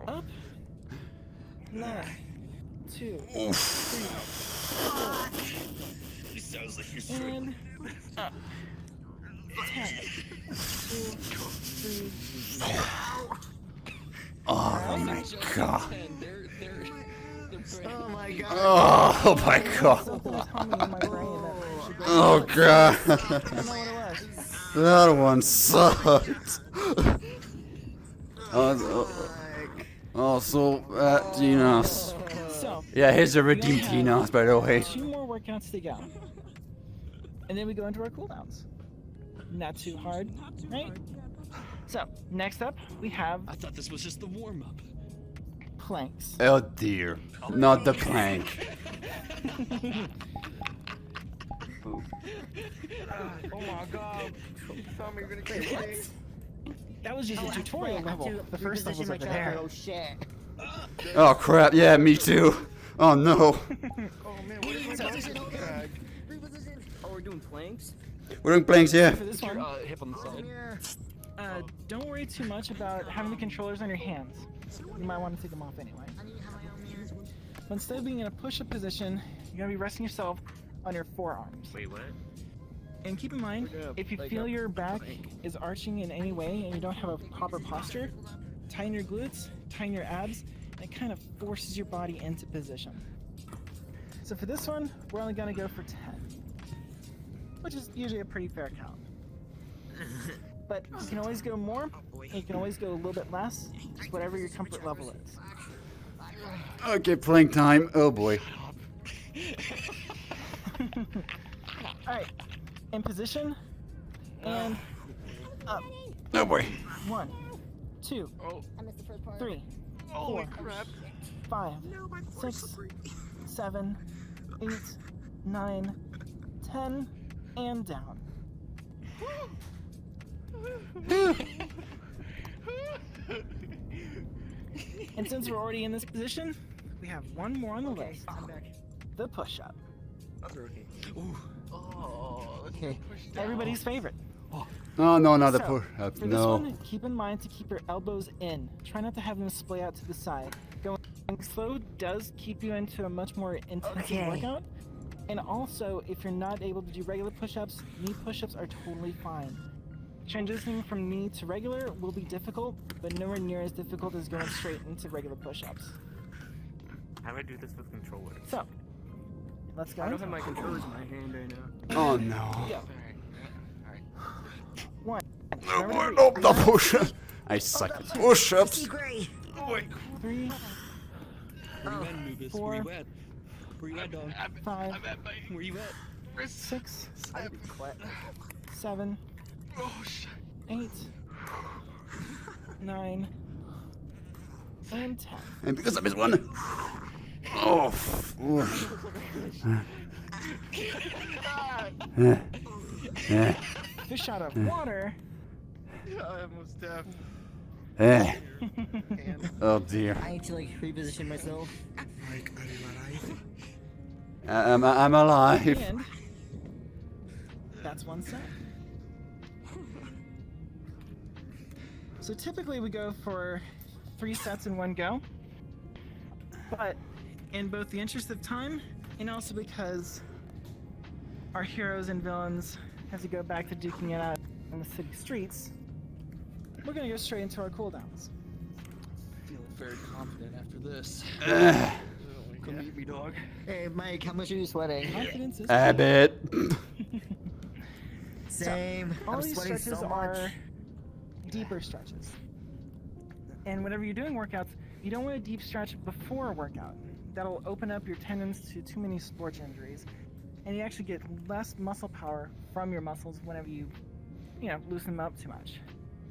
Up. 9, 2, 3, 4. It sounds like you're And up. 10, 2, 3. Oh my god. Oh my god. Oh my god. Oh god. That one sucked. Also, Tinos. So, Yeah, here's a redeemed Tinos, by the way. 2 more workouts to go. And then we go into our cooldowns. Not too hard, right? So, next up, we have... I thought this was just the warm-up. Planks. Oh dear. Not the plank. Oh my god. Tell me you're gonna kill me. That was just a tutorial level. The first level's over there. Oh shit. Oh crap, yeah, me too. Oh no. Oh man, what is my bag? Oh, we're doing planks? We're doing planks, yeah. For this one, Hip on the side. don't worry too much about having the controllers on your hands. You might want to take them off anyway. But instead of being in a push-up position, you're going to be resting yourself on your forearms. Wait, what? And keep in mind, if you feel your back is arching in any way and you don't have a proper posture, tighten your glutes, tighten your abs, and it kind of forces your body into position. So for this one, we're only going to go for 10, which is usually a pretty fair count. But you can always go more, and you can always go a little bit less, just whatever your comfort level is. Okay, plank time. Oh boy. Alright, in position, and up. Oh boy. 1, 2, 3, 4, 5, 6, 7, 8, 9, 10, and down. And since we're already in this position, we have one more on the list. The push-up. Okay. Everybody's favorite. Oh no, not the So, push-up. For this No. one, keep in mind to keep your elbows in. Try not to have them splay out to the side. Going slow does keep you into a much more intensive workout. And also, if you're not able to do regular push-ups, knee push-ups are totally fine. Transitioning from knee to regular will be difficult, but nowhere near as difficult as going straight into regular push-ups. How do I do this with controllers? So, let's go. I don't have my controllers in my hand right now. Oh no. Go. 1. Oh boy, no, the push-up. I suck at push-ups. 3. Where you at, Anubis? 4. Where you at? Where you at, dog? 5. Where you at? 6. 7. 8. 9. And 10. And because I missed one. Oh. Fish out of water. I almost deaf. Oh dear. I need to like reposition myself. I'm alive. And that's one set. So typically we go for 3 sets in one go. But in both the interest of time and also because our heroes and villains have to go back to duking it out in the city streets, we're gonna go straight into our cooldowns. very confident after this. Come meet me, dog. Hey, Mike, how much are you sweating? Confidence is A bit. Same. All I'm these sweating stretches so are much. deeper stretches. And whenever you're doing workouts, you don't want a deep stretch before a workout. That'll open up your tendons to too many sports injuries. And you actually get less muscle power from your muscles whenever you loosen them up too much.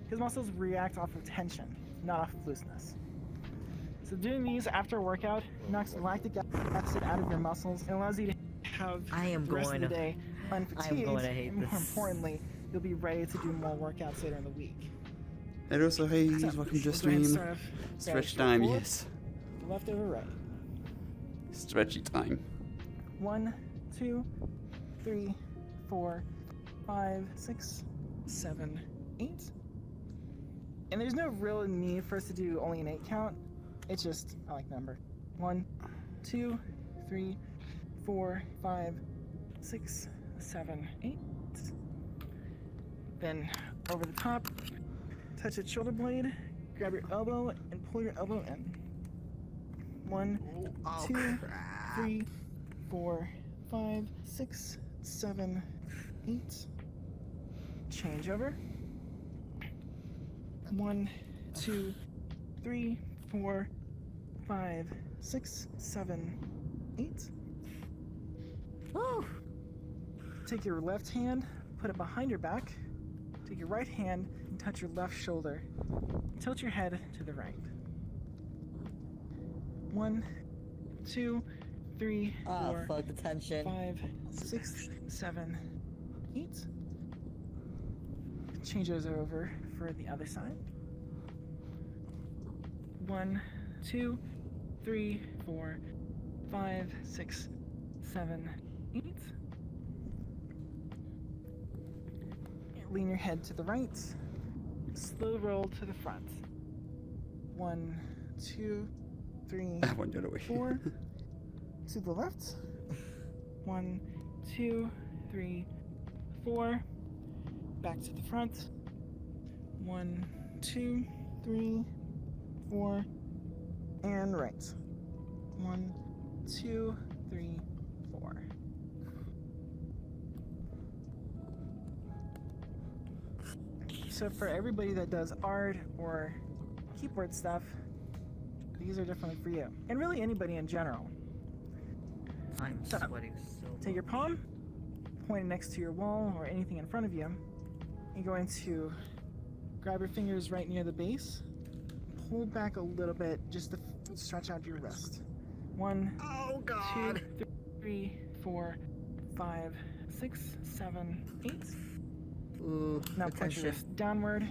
Because muscles react off of tension, not off of looseness. So doing these after a workout knocks lactic acid out of your muscles and allows you to have the rest of the day unfatigued. And more importantly, you'll be ready to do more workouts later in the week. And also, hey, So, welcome to we'll go ahead and stream. start off Stretch very time, straightforward. yes. Left over right. Stretchy time. 1, 2, 3, 4, 5, 6, 7, 8. And there's no real need for us to do only an 8 count. It's just, I like number. 1, 2, 3, 4, 5, 6, 7, 8. Then over the top, touch the shoulder blade, grab your elbow, and pull your elbow in. 1, 2, 3, 4, 5, 6, 7, 8. Change over. 1, 2, 3, 4, 5, 6, 7, 8. Woo! Take your left hand, put it behind your back. Take your right hand and touch your left shoulder. Tilt your head to the right. 1, 2, 3, 4, fuck the tension. 5, 6, 7, 8. Change those over for the other side. 1, 2, 3, 4, 5, 6, 7, 8. Lean your head to the right. Slow roll to the front. 1, 2, 3, One the other way. 4. To the left. 1, 2, 3, 4. Back to the front. 1, 2, 3, 4. And right. 1, 2, 3, 4. So for everybody that does art or keyboard stuff, these are definitely for you. And really anybody in general. I'm So, sweating so take your palm, point it next to your wall or anything in front of you. You're going to grab your fingers right near the base, pull back a little bit just to stretch out your wrist. 1, 2, 3, 4, 5, 6, 7, 8. Ooh, Now point your attention. wrist downward.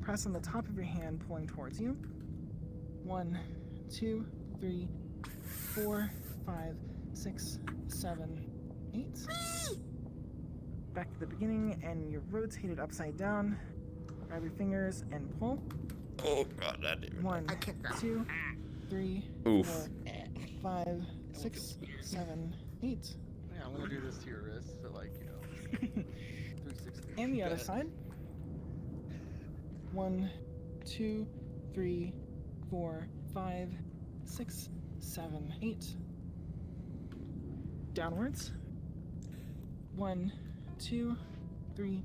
Press on the top of your hand, pulling towards you. 1, 2, 3, 4, 5, 6, 7, 8. Back to the beginning, and you're rotated upside down. Grab your fingers and pull. Oh god, that didn't. 1, 2, 3, Oof. 4, 5, 6, 7, 8. Yeah, I'm gonna do this to your wrist, so like, 360. And the Go other ahead. side. 1, 2, 3, 4, 5, 6, 7, 8. Downwards. 1, 2, 3,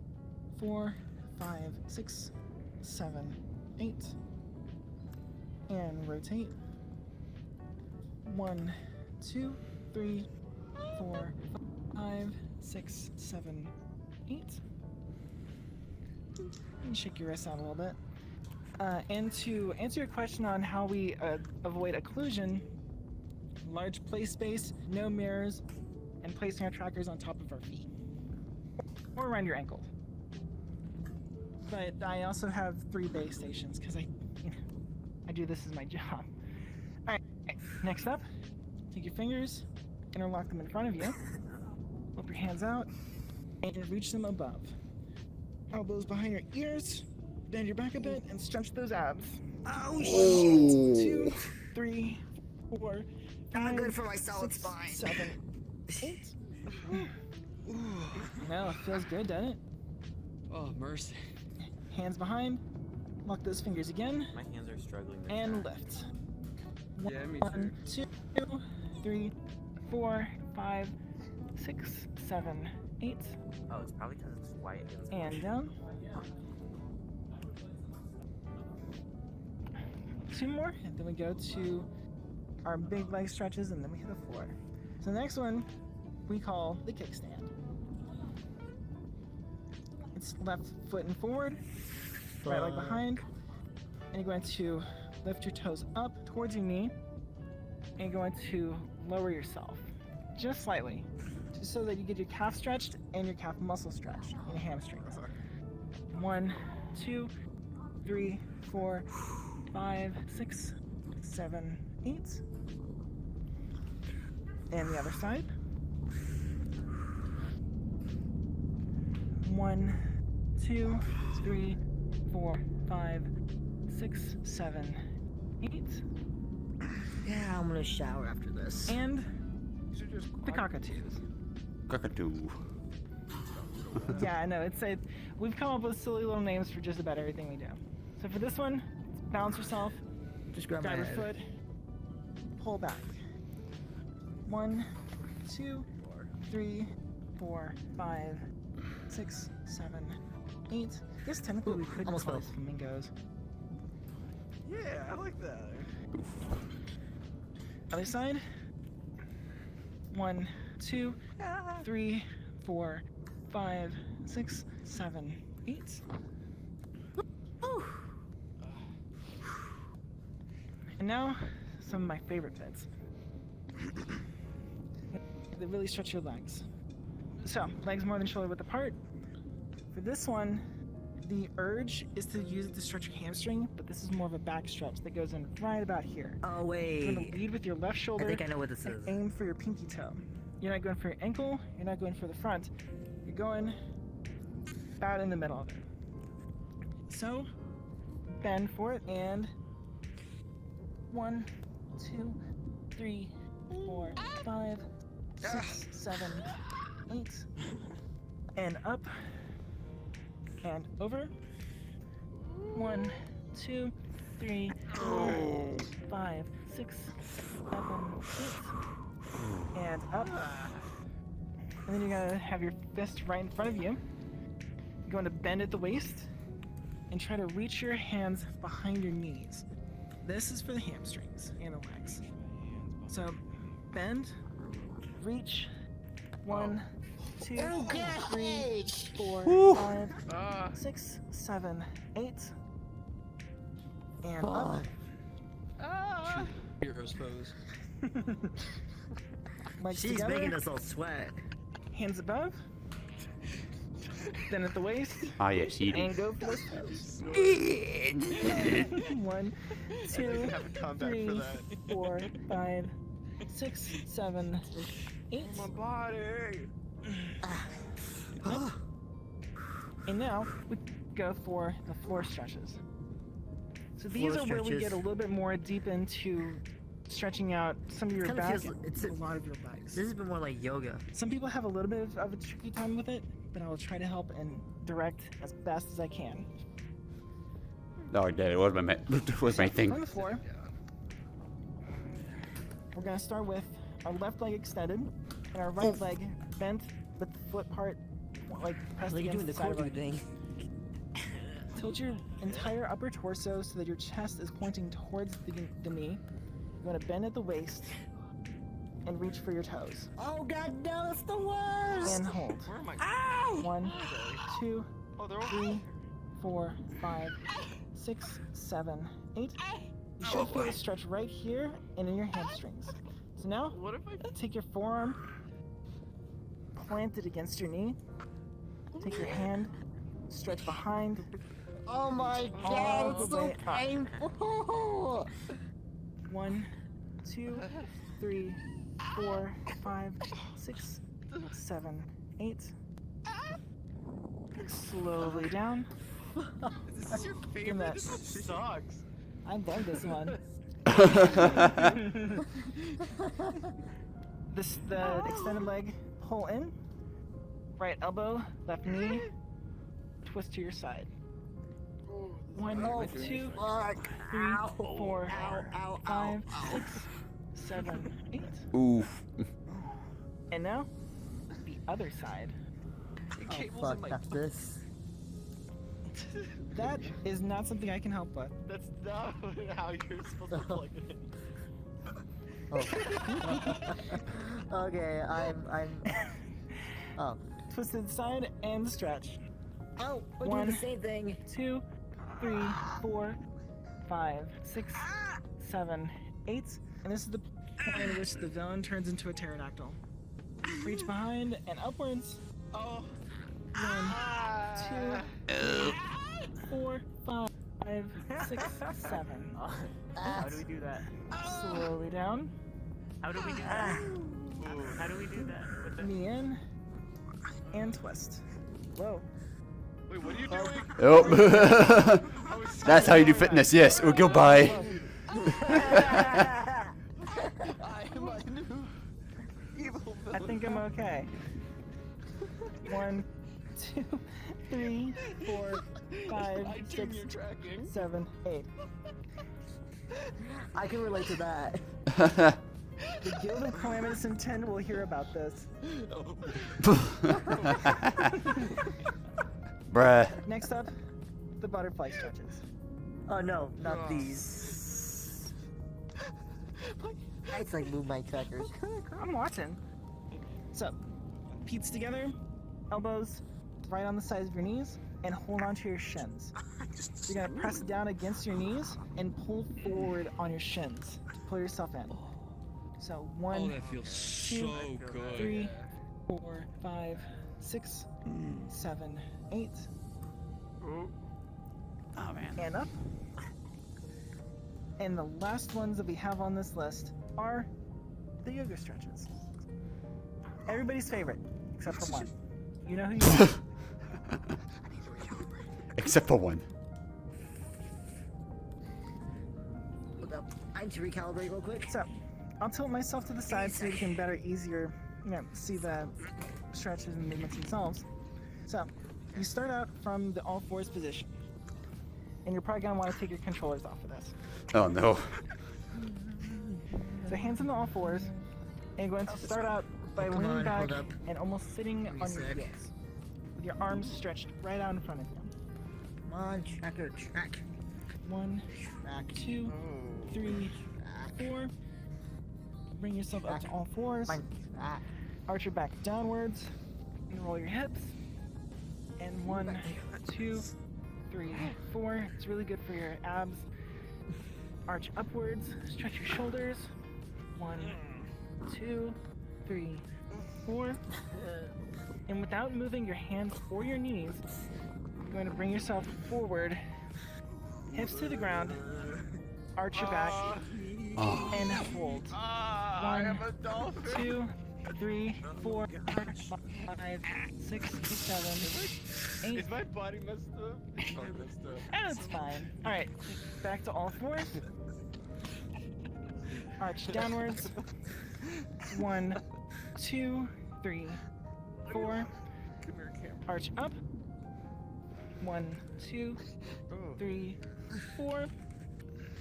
4, 5, 6, 7, 8. And rotate. 1, 2, 3, 4, 5, 6, 7, 8. And shake your wrist out a little bit. And to answer your question on how we avoid occlusion, large play space, no mirrors, and placing our trackers on top of our feet. Or around your ankle. But I also have 3 base stations because I do this as my job. Alright, next up, take your fingers, interlock them in front of you, flip your hands out, and reach them above. Elbows behind your ears, bend your back a bit, and stretch those abs. Oh, 1, shit. 2, 3, 4, 5, Not good for my solid 6, spine. 7, 8. Well, it feels good, doesn't it? Oh, mercy. Hands behind, Lock those fingers again. My hands are struggling. To And track. lift. Yeah, me One, 2, 3, 4, 5, 6, 7, 8. Oh, it's probably because it's white. And down. 2 more, and then we go to our big leg stretches, and then we hit the floor. So the next one we call the kickstand. It's left foot and forward, right leg behind, and you're going to lift your toes up towards your knee, and you're going to lower yourself just slightly, just so that you get your calf stretched and your calf muscle stretched and your hamstrings. 1, 2, 3, 4, 5, 6, 7, 8. And the other side. 1, 2, 3, 4, 5, 6, 7, 8. Yeah, I'm gonna shower after this. And the cockatoos. Cockatoo. Yeah, I know. We've come up with silly little names for just about everything we do. So for this one, balance yourself. Just grab my your head. foot. Pull back. 1, 2, 3, 4, 5, 6, 7, 8. I guess technically we could almost call fell. it flamingos. Yeah, I like that. Other side. 1, 2, 3, 4, 5, 6, 7, 8. And now, some of my favorite bits. They really stretch your legs. So, legs more than shoulder width apart. For this one, the urge is to use it to stretch your hamstring, but this is more of a back stretch that goes in right about here. Oh, wait. You're gonna lead with your left shoulder. I think I know what this and is. Aim for your pinky toe. You're not going for your ankle, you're not going for the front. You're going about in the middle of it. So, bend for it, and 1, 2, 3, 4, 5, 6, 7, 8, and up, and over. 1, 2, 3, 4, 5, 6, 7, 8, and up. And then you're gonna have your fist right in front of you. You're going to bend at the waist and try to reach your hands behind your knees. This is for the hamstrings and the legs. So, bend, reach. 1, 2, 3, 4, 5, 6, 7, 8, and up. Heroes pose. Legs She's together, making us all sweat. hands above, then at the waist, yes, eating. and go for those toes. 1, 2, have a comeback for 3, that. 4, 5, 6, 7, 8. My body. And now we go for the floor stretches. So these Floor are where we stretches. get a little bit more deep into stretching out some of your Kinda back feels- it's and a- a lot of your legs. This has been more like yoga. Some people have a little bit of a tricky time with it, but I will try to help and direct as best as I can. No, I did. It was my it was my On thing. the floor, we're gonna start with our left leg extended and our right leg bent with the foot part like pressed Like you're against doing the the side of our corgi thing. Tilt your entire upper torso so that your chest is pointing towards the knee. You want to bend at the waist and reach for your toes. Oh god, no, it's the worst! And hold. Where am I? Ow! 1, 2, Oh, they're all 3, 4, 5, 6, 7, 8. You should feel a stretch right here and in your hamstrings. So now, What if I? take your forearm, plant it against your knee. Take your hand, stretch behind. Oh my all god, the it's so way up. painful! 1, 2, 3, 4, 5, 6, 7, 8. Slowly down. This is your Give favorite. that. This sucks. I dug this one. The extended leg, pull in. Right elbow, left knee, twist to your side. 1, 2, 3, 4, 5, 6, 7, 8. Oof. And now, the other side. The cable's in my this. That is not something I can help with. That's not how you're supposed to plug it in. Oh. Okay, I'm. Oh. Twist to the side and stretch. Oh, we're doing the same thing. 2, 3, 4, 5, 6, 7, 8. And this is the point in which the villain turns into a pterodactyl. Reach behind and upwards. Oh. 1, 2, 4, 5, 6, 7. How do we do that? Slowly down. How do we do that? How do we do that? With the... Knee in and twist. Whoa. Wait, what are you doing? Oh. That's how you do fitness, yes. Oh, goodbye. I think I'm okay. 1, 2, 3, 4, 5, 6, 7, 8. I can relate to that. The Guild of Calamitous Intent will hear about this. Bruh. Next up, the butterfly stretches. Oh no, not these. It's like move my trackers. I'm watching. So, feet together, elbows right on the sides of your knees, and hold onto your shins. You're gonna press down against your knees and pull forward on your shins to pull yourself in. So 1, that feels 2, so good. 3, 4, 5, 6, 7, 8. Oh man. And up. And the last ones that we have on this list are the yoga stretches. Everybody's favorite, except for one. You know who you are. Except for one. Hold up. I need to recalibrate real quick. So, I'll tilt myself to the side so you can better, see the stretches and movements themselves. So, you start out from the all fours position. And you're probably going to want to take your controllers off of this. Oh no. So hands on the all fours, and you're going to start out by leaning back and almost sitting on your heels, with your arms stretched right out in front of you. Come on, tracker, track. 1, 2, 3, 4. Bring yourself up to all fours. Arch your back downwards, and roll your hips. And 1, 2, 3, 4. It's really good for your abs. Arch upwards, stretch your shoulders. 1, 2, 3, 4. And without moving your hands or your knees, you're going to bring yourself forward, hips to the ground, arch your back, and hold. 1, 2, 3, 4, 5, 6, 7, 8. Is my body messed up? That's fine. Alright, back to all fours. Arch downwards. 1, 2, 3, 4. Arch up. 1, 2, 3, 4.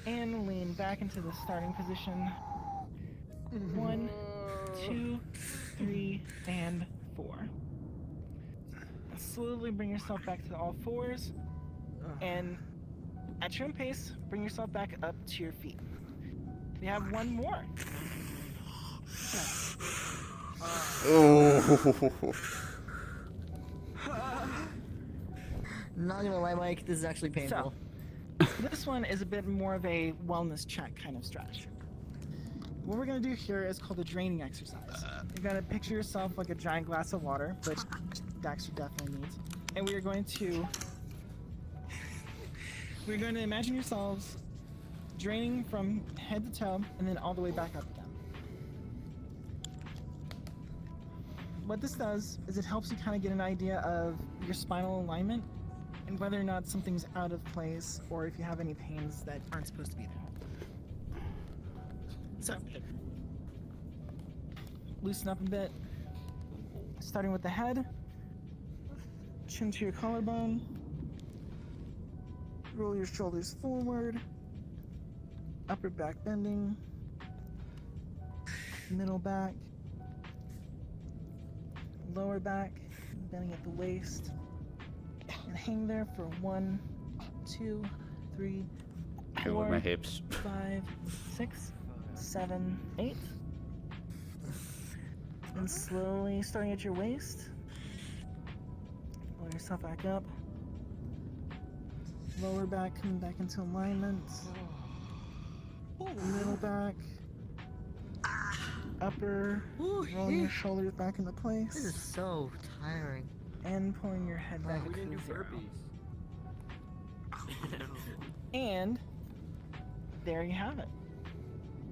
And lean back into the starting position. 1, 2, 3, and 4. Slowly bring yourself back to all fours, and at your own pace, bring yourself back up to your feet. We have one more. Oh. Not gonna lie, Mike, this is actually painful. So, this one is a bit more of a wellness check kind of stretch. What we're gonna do here is called a draining exercise. You're gonna picture yourself like a giant glass of water, which Daxter definitely needs. And we're going to imagine yourselves draining from head to toe and then all the way back up again. What this does is it helps you kind of get an idea of your spinal alignment and whether or not something's out of place or if you have any pains that aren't supposed to be there. So, loosen up a bit, starting with the head, chin to your collarbone, Roll your shoulders forward. Upper back bending. Middle back. Lower back, bending at the waist. And hang there for 1, 2, 3, I with 4, my hips. 5, 6, 7, 8. And slowly starting at your waist. Pull yourself back up. Lower back coming back into alignment. Middle back. Upper. Rolling your shoulders back into place. This is so tiring. And pulling your head back we to didn't do zero. burpees. And there you have it.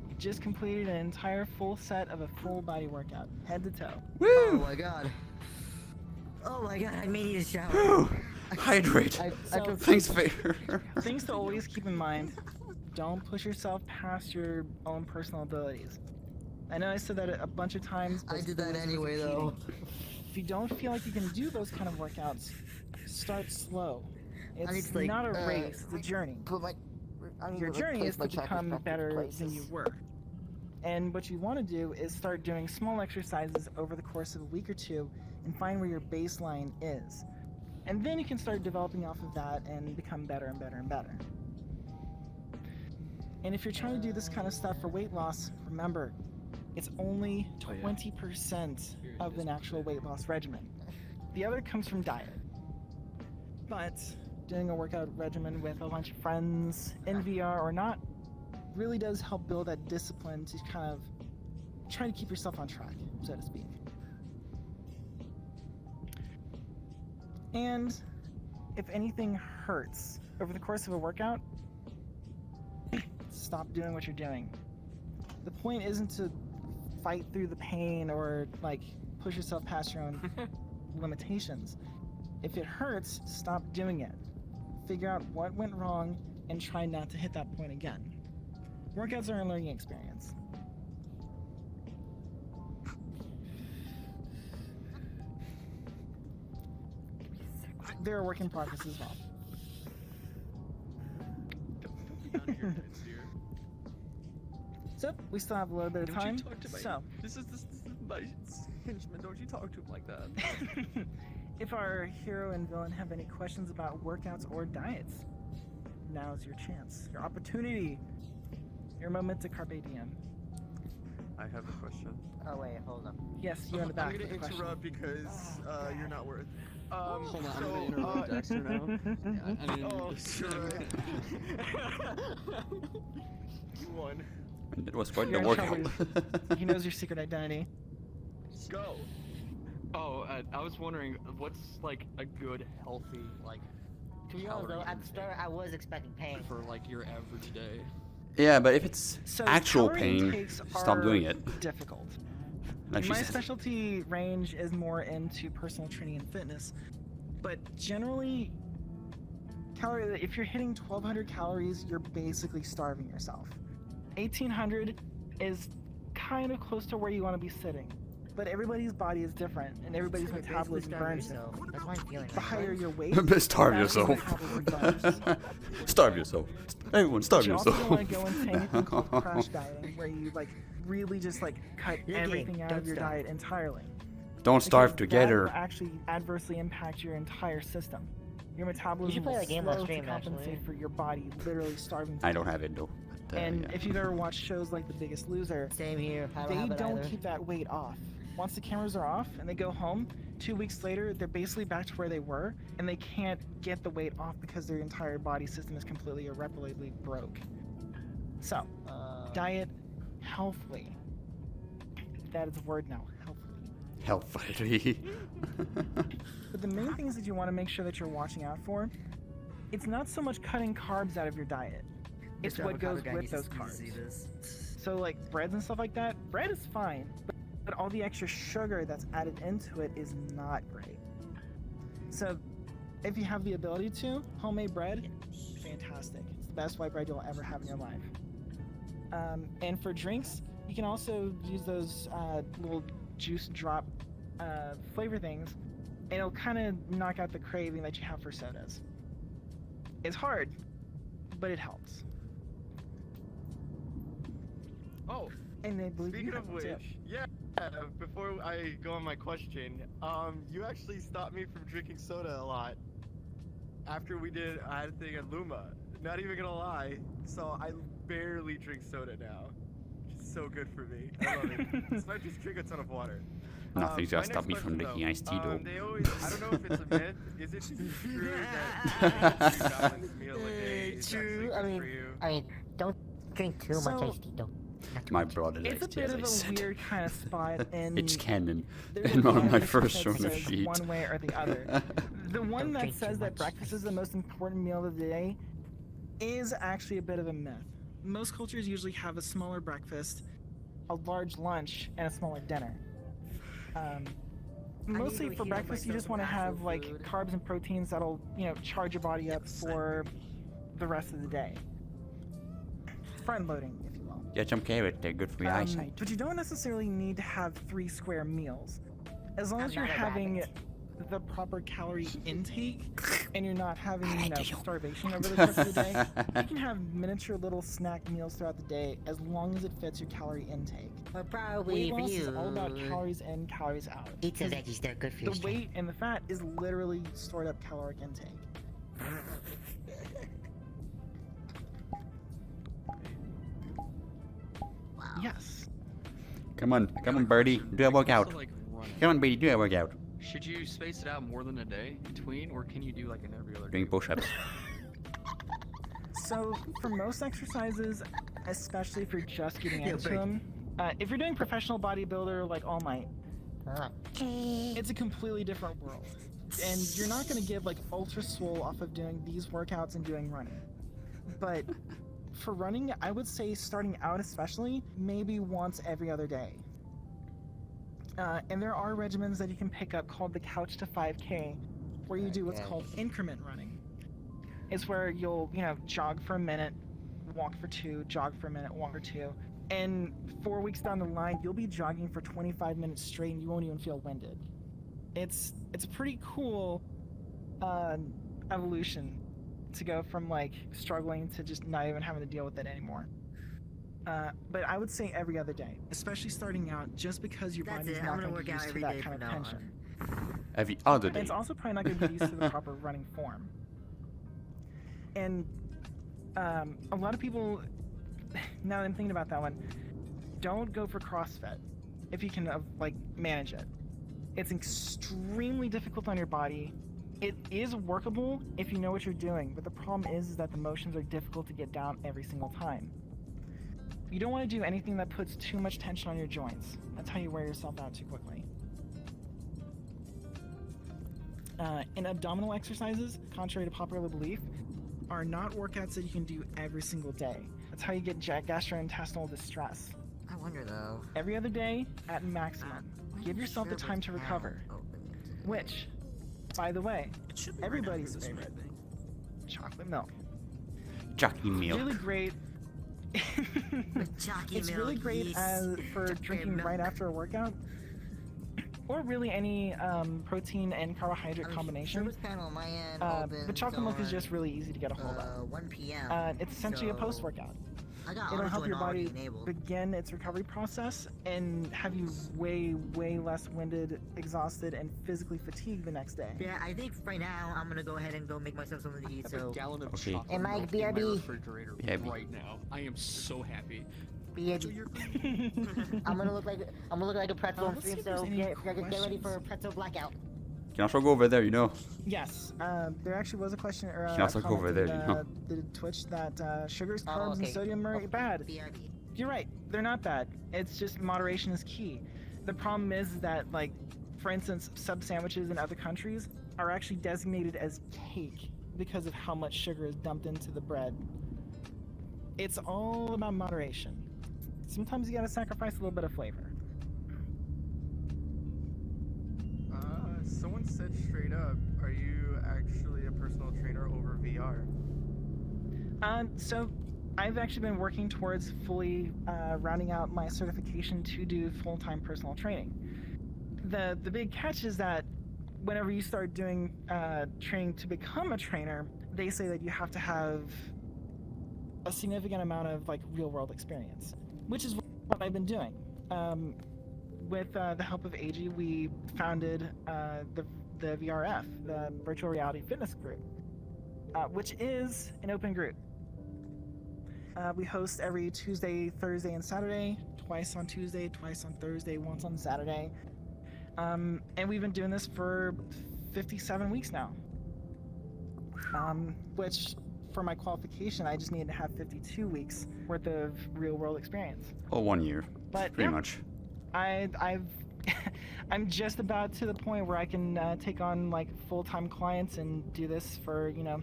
You just completed an entire full set of a full body workout, head to toe. Oh my god. Oh my god, I may need a shower. Whew. Hydrate. So, Thanks, Vader. things to always keep in mind. Don't push yourself past your own personal abilities. I know I said that a bunch of times, but I did that it's anyway, repeating. though. If you don't feel like you can do those kind of workouts, start slow. I need It's to, like, not a race, it's a journey. Your journey is to become better than you were. And what you want to do is start doing small exercises over the course of a week or two and find where your baseline is. And then you can start developing off of that and become better and better and better. And if you're trying to do this kind of stuff for weight loss, remember, it's only 20% of an actual weight loss regimen. The other comes from diet. But doing a workout regimen with a bunch of friends, in VR or not, really does help build that discipline to kind of try to keep yourself on track, so to speak. And if anything hurts over the course of a workout, stop doing what you're doing. The point isn't to fight through the pain or like push yourself past your own limitations. If it hurts, stop doing it. Figure out what went wrong and try not to hit that point again. Workouts are a learning experience. They're a work in progress as well. So, we still have a little bit of time. Don't you talk to my... So, This is my henchman. Don't you talk to him like that. if our hero and villain have any questions about workouts or diets, now's your chance, your opportunity, your moment to carpe diem. I have a question. Oh wait, hold on. Yes, you're in the back. I'm gonna with the question. interrupt because you're not worth. Hold on, I'm gonna interrupt Dexter now. Yeah, I mean, oh, sure. You won. It was quite You're the in trouble. workout. He knows your secret identity. Go. Oh, I was wondering, what's like a good, healthy, like, To be honest though, at the start I was expecting pain. for like your average day? Yeah, but if it's So actual calorie pain, intakes stop are doing it. Difficult. Like she My said. specialty range is more into personal training and fitness, but generally, if you're hitting 1,200 calories, you're basically starving yourself. 1,800 is kind of close to where you want to be sitting, but everybody's body is different, and everybody's metabolism burns different. That's why I'm feeling The higher your weight, Starve the faster your yourself. metabolism burns. Starve yourself. Everyone, starve You also yourself. don't want to go into anything called crash dieting, where you like really just like cut You're game. everything out Don't of your starve. diet entirely. Don't starve Because together. That will actually adversely impact your entire system. Your metabolism play will that game slow last stream, to compensate actually. for your body literally starving. I don't have it though. But, And yeah. if you've ever watched shows like The Biggest Loser, Same here. I don't they have it don't either. keep that weight off. Once the cameras are off and they go home, 2 weeks later, they're basically back to where they were, and they can't get the weight off because their entire body system is completely irreparably broke. So, diet healthily. That is a word now, healthily. Healthily. But the main things that you want to make sure that you're watching out for, it's not so much cutting carbs out of your diet. It's Mr. what goes Avocado Guy with needs those to carbs. see this. So like breads and stuff like that, bread is fine, but all the extra sugar that's added into it is not great. So if you have the ability to, homemade bread, fantastic. It's the best white bread you'll ever have in your life. And for drinks, you can also use those little juice drop flavor things. It'll kind of knock out the craving that you have for sodas. It's hard, but it helps. Oh, And they believe speaking you of have one, too. which, yeah. Before I go on my question, you actually stopped me from drinking soda a lot. After I had a thing at Luma. Not even gonna lie. So I barely drink soda now. Which is so good for me. I love it. So I just drink a ton of water. Nothing's gonna stop me from question, drinking iced tea, though. They always, I don't know if it's a myth. Is it true that a 3-balanced meal a day is actually good for you? I mean, don't drink too much So- iced tea, don't. My brother It's likes a tea, bit as of I a said. weird kind of spot, and It's canon. there's And a on lot my of first research on the that says sheet. one way or the other. The one that drink too says that much breakfast is the most important meal of the day is actually a bit of a myth. Most cultures usually have a smaller breakfast, a large lunch, and a smaller dinner. Mostly to for heal breakfast, you myself just want to with have actual like food. carbs and proteins that'll, charge your body up for the rest of the day. Front loading, if you will. Get some carrot, they're good for your eyesight. But you don't necessarily need to have 3 square meals. As long as you're not a having rabbit. the proper calorie intake and you're not having, starvation over the course of the day, you can have miniature little snack meals throughout the day as long as it fits your calorie intake. Well, probably Weight for loss you. is all about calories in, calories out. Eat some 'Cause veggies, they're good for your the strength. weight and the fat is literally stored up caloric intake. Yes. Come on, Birdie, do a workout. Also, like, running. Come on, Birdie, do a workout. Should you space it out more than a day between, or can you do like an every other Doing day? push-ups. So for most exercises, especially if you're just getting Yeah, into break. them, if you're doing professional bodybuilder like All Might, it's a completely different world. And you're not going to get like ultra swole off of doing these workouts and doing running. But for running, I would say starting out especially, maybe once every other day. And there are regimens that you can pick up called the Couch to 5K, where you do what's called increment running. It's where you'll, jog for a minute, walk for 2, jog for a minute, walk for 2. And 4 weeks down the line, you'll be jogging for 25 minutes straight and you won't even feel winded. It's a pretty cool evolution to go from like struggling to just not even having to deal with it anymore. But I would say every other day, especially starting out, just because your That's body's it, I'm not gonna going to work be out used to every that day kind of from now on. tension. Every other And day. it's also probably not going to be used to the proper running form. And a lot of people, now that I'm thinking about that one, don't go for CrossFit if you can manage it. It's extremely difficult on your body. It is workable if you know what you're doing, but the problem is that the motions are difficult to get down every single time. You don't want to do anything that puts too much tension on your joints. That's how you wear yourself out too quickly. And abdominal exercises, contrary to popular belief, are not workouts that you can do every single day. That's how you get gastrointestinal distress. I wonder though. Every other day at maximum. Give yourself the time to recover. Which, by the way, everybody's favorite. Chocolate milk. Jockey milk. Really great. It's really great for drinking right after a workout. Or really any protein and carbohydrate combination. Service panel on my end But chocolate milk is on, just really easy to get a hold of. 1 p.m. It's essentially a so post-workout. I got It'll help auto-join your already body enabled. begin its recovery process and have you way, way less winded, exhausted, and physically fatigued the next day. Yeah, I think right now I'm gonna go ahead and go make myself something to eat. I have So a gallon of Okay. chocolate And my milk in my BRB. refrigerator BRB. right now. I am so happy. I'm gonna look like a pretzel on Let's see stream. if there's So any get ready questions. for a pretzel blackout. You can also go over there, Yes, there actually was a question or You can also go over there, the Twitch that sugars, Oh, carbs, okay. and sodium are bad. BRB. You're right, they're not bad. It's just moderation is key. The problem is that, for instance, sub sandwiches in other countries are actually designated as cake because of how much sugar is dumped into the bread. It's all about moderation. Sometimes you gotta sacrifice a little bit of flavor. Someone said straight up, are you actually a personal trainer over VR? So I've actually been working towards fully rounding out my certification to do full-time personal training. The big catch is that whenever you start doing training to become a trainer, they say that you have to have a significant amount of like real world experience, which is what I've been doing. With the help of AG, we founded the VRF, the Virtual Reality Fitness Group, which is an open group. We host every Tuesday, Thursday, and Saturday, twice on Tuesday, twice on Thursday, once on Saturday. And we've been doing this for 57 weeks now. Which, for my qualification, I just needed to have 52 weeks worth of real-world experience. Oh, 1 year. But pretty yeah, much. I'm just about to the point where I can take on like full-time clients and do this for, you know,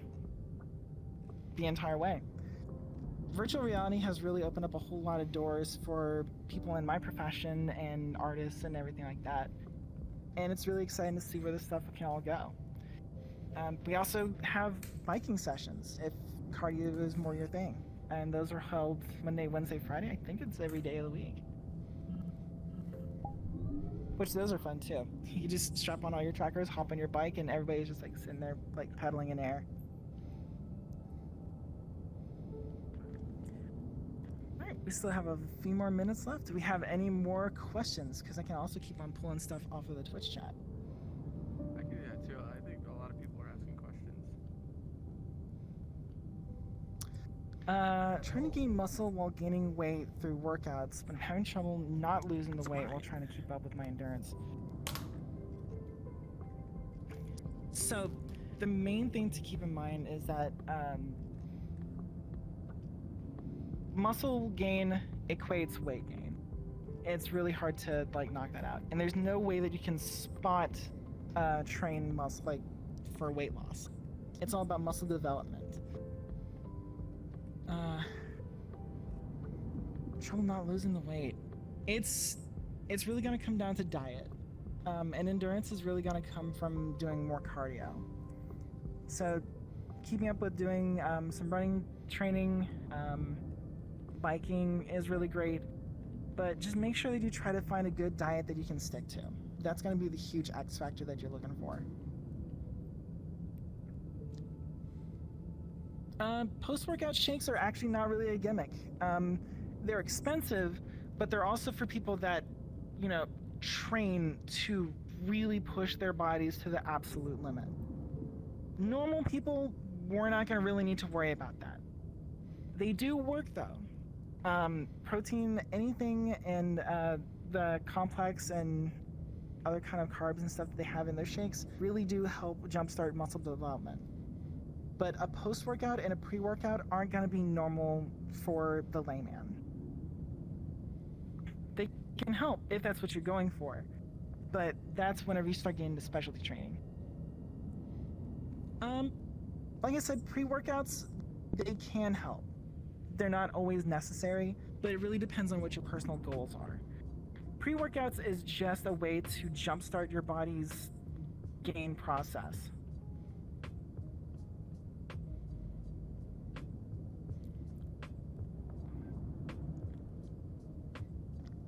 the entire way. Virtual reality has really opened up a whole lot of doors for people in my profession and artists and everything like that. And it's really exciting to see where this stuff can all go. We also have biking sessions if cardio is more your thing. And those are held Monday, Wednesday, Friday. I think it's every day of the week. Which those are fun too. You just strap on all your trackers, hop on your bike, and everybody's just like sitting there like pedaling in air. Alright, we still have a few more minutes left. Do we have any more questions? Because I can also keep on pulling stuff off of the Twitch chat. I can do that too. I think a lot of people are asking questions. Trying to gain muscle while gaining weight through workouts, but I'm having trouble not losing the weight while trying to keep up with my endurance. So, the main thing to keep in mind is that muscle gain equates weight gain. It's really hard to like knock that out, and there's no way that you can spot train muscle like for weight loss. It's all about muscle development. Trouble not losing the weight. It's really gonna come down to diet, and endurance is really gonna come from doing more cardio. So, keeping up with doing some running training, biking is really great, but just make sure that you try to find a good diet that you can stick to. That's gonna be the huge X factor that you're looking for. Post-workout shakes are actually not really a gimmick. They're expensive, but they're also for people that, you know, train to really push their bodies to the absolute limit. Normal people, we're not going to really need to worry about that. They do work though. Protein, anything, and the complex and other kind of carbs and stuff that they have in their shakes really do help jumpstart muscle development. But a post-workout and a pre-workout aren't going to be normal for the layman. They can help if that's what you're going for, but that's whenever you start getting into specialty training. Like I said, pre-workouts, they can help. They're not always necessary, but it really depends on what your personal goals are. Pre-workouts is just a way to jumpstart your body's gain process.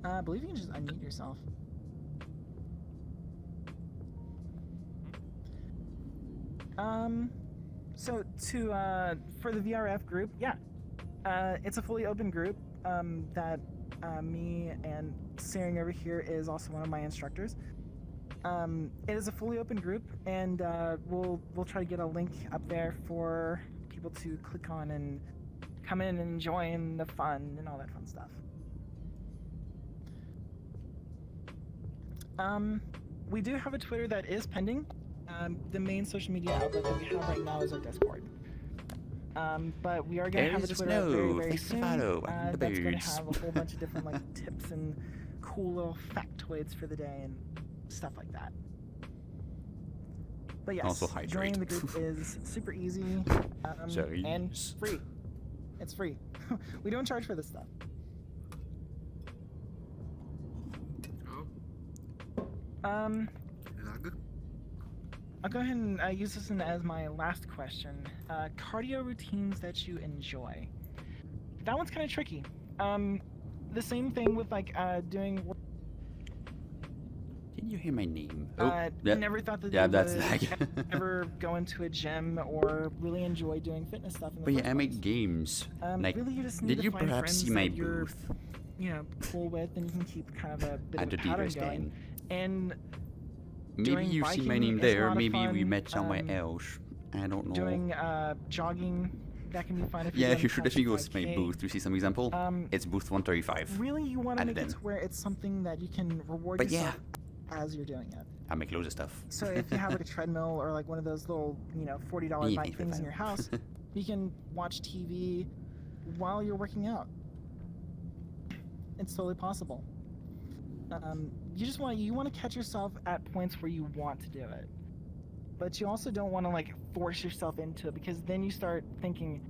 I believe you can just unmute yourself. So for the VRF group, yeah, it's a fully open group that me and Searing over here is also one of my instructors. It is a fully open group, and we'll try to get a link up there for people to click on and come in and join the fun and all that fun stuff. We do have a Twitter that is pending. The main social media outlet that we have right now is our Discord. But we are going to have a Twitter very, very soon. That's going to have a whole bunch of different like tips and cool little factoids for the day and stuff like that. But yes, Also hydrate. joining the group is super easy and free. It's free. We don't charge for this stuff. I'll go ahead and use this as my last question. Cardio routines that you enjoy. That one's kind of tricky. The same thing with like doing. Did you hear my name? Oh, Never thought that yeah, you that's would lag. ever go into a gym or really enjoy doing fitness stuff in the But yeah, first I place. make games. Like, Really, you just need did to you find perhaps friends see my that you're, booth? you know, cool with, and you can keep kind of a bit At of the a pattern dealer's going. den. And Maybe doing you've seen my biking name is a there. lot of Maybe we fun. met somewhere else. I don't know. Doing jogging, that can be fun if you're Yeah, doing you should definitely go faster to my 5K. booth to see some example. It's booth 135. Really, you want to At make the it to den. where it's something that you can reward But yourself as you're doing it. I make loads of stuff. So if you have like a treadmill or like one of those little, you know, $40 bike things in your house, you can watch TV while you're working out. It's totally possible. You want to catch yourself at points where you want to do it, but you also don't want to like force yourself into it, because then you start thinking,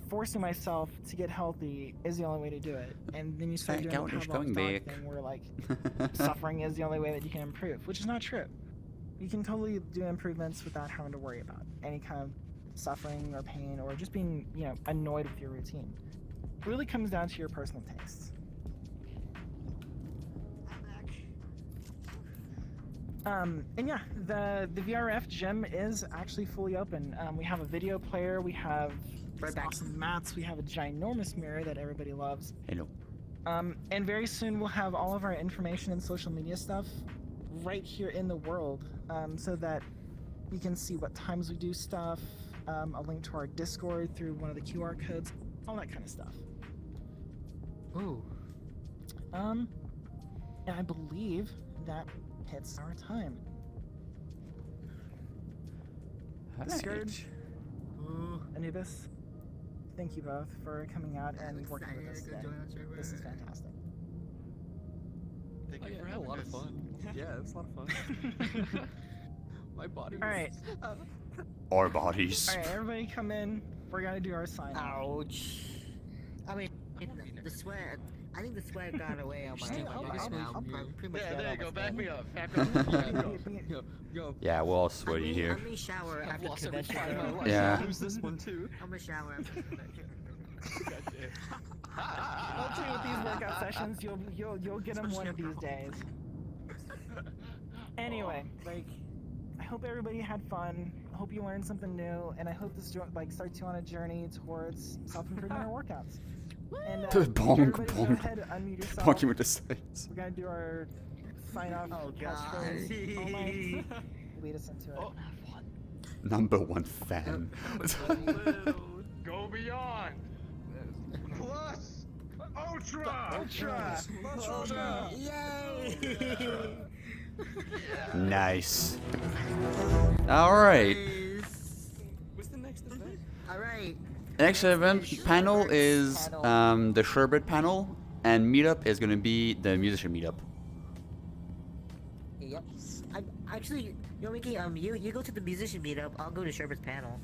forcing myself to get healthy is the only way to do it, and then you start doing the Pavlov's dog thing where like suffering is the only way that you can improve, which is not true. You can totally do improvements without having to worry about any kind of suffering or pain or just being, you know, annoyed with your routine. It really comes down to your personal tastes. And yeah, the VRF gym is actually fully open. We have a video player, we have awesome mats, we have a ginormous mirror that everybody loves. Hello. And very soon we'll have all of our information and social media stuff right here in the world, so that you can see what times we do stuff, a link to our Discord through one of the QR codes, all that kind of stuff. Ooh. And I believe that hits our time. Scourge, Anubis, thank you both for coming out and working with us today. This is fantastic. Thank you for having us. A lot of fun. Yeah, it was a lot of fun. My body was... Alright. Our bodies. Alright, everybody come in. We're gonna do our sign. Ouch. I mean, the sweat. I think the sweat got away on my body now. I'm pretty much there you go. Back me up. Go. Yeah, we're all sweaty here. I'm gonna shower I've after lost convention. every fight of my life. Yeah. Lose this one too. I'm gonna shower after convention. I'll tell you, with these workout sessions, you'll get them one of these days. Anyway, like, I hope everybody had fun. I hope you learned something new, and I hope this starts you on a journey towards self-improvement or workouts. And Bonk, everybody go bonk. ahead, unmute yourself. Bonking with the sides. We're gonna do our sign-off catchphrase. Oh my! Lead us into it. #1 fan. Go beyond. Plus Ultra. Ultra. Yay! Nice. Alright. What's the next event? Alright. Next event panel is the Sherbet panel, and meetup is gonna be the musician meetup. Yep. Actually, you know, Mickey, you go to the musician meetup, I'll go to Sherbet's panel.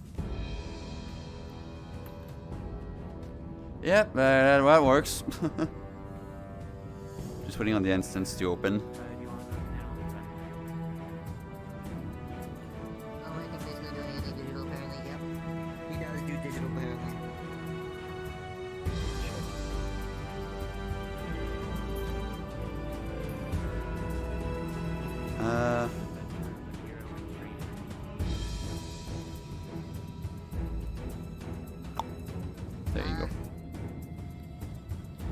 Yep, that works. Just waiting on the instance to open. Oh, I think he's not doing anything digital apparently, yep. He does do digital apparently. There you go.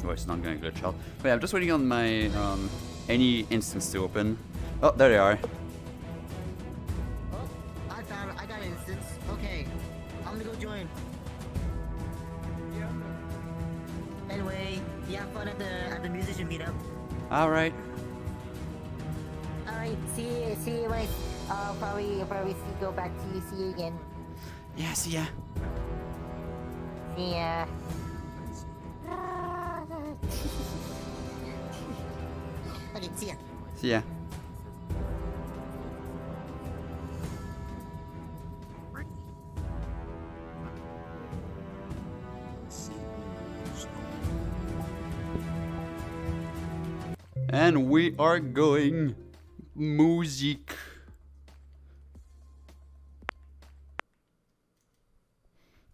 Oh, it's not gonna glitch out. But yeah, I'm just waiting on my any instance to open. Oh, there they are. Oh, I got an instance. Okay, I'm gonna go join. Anyway, you have fun at the musician meetup. All right. Alright, see you when I'll probably go back to you. See you again. Yeah, see ya. See ya. Okay, see ya. See ya. And we are going music.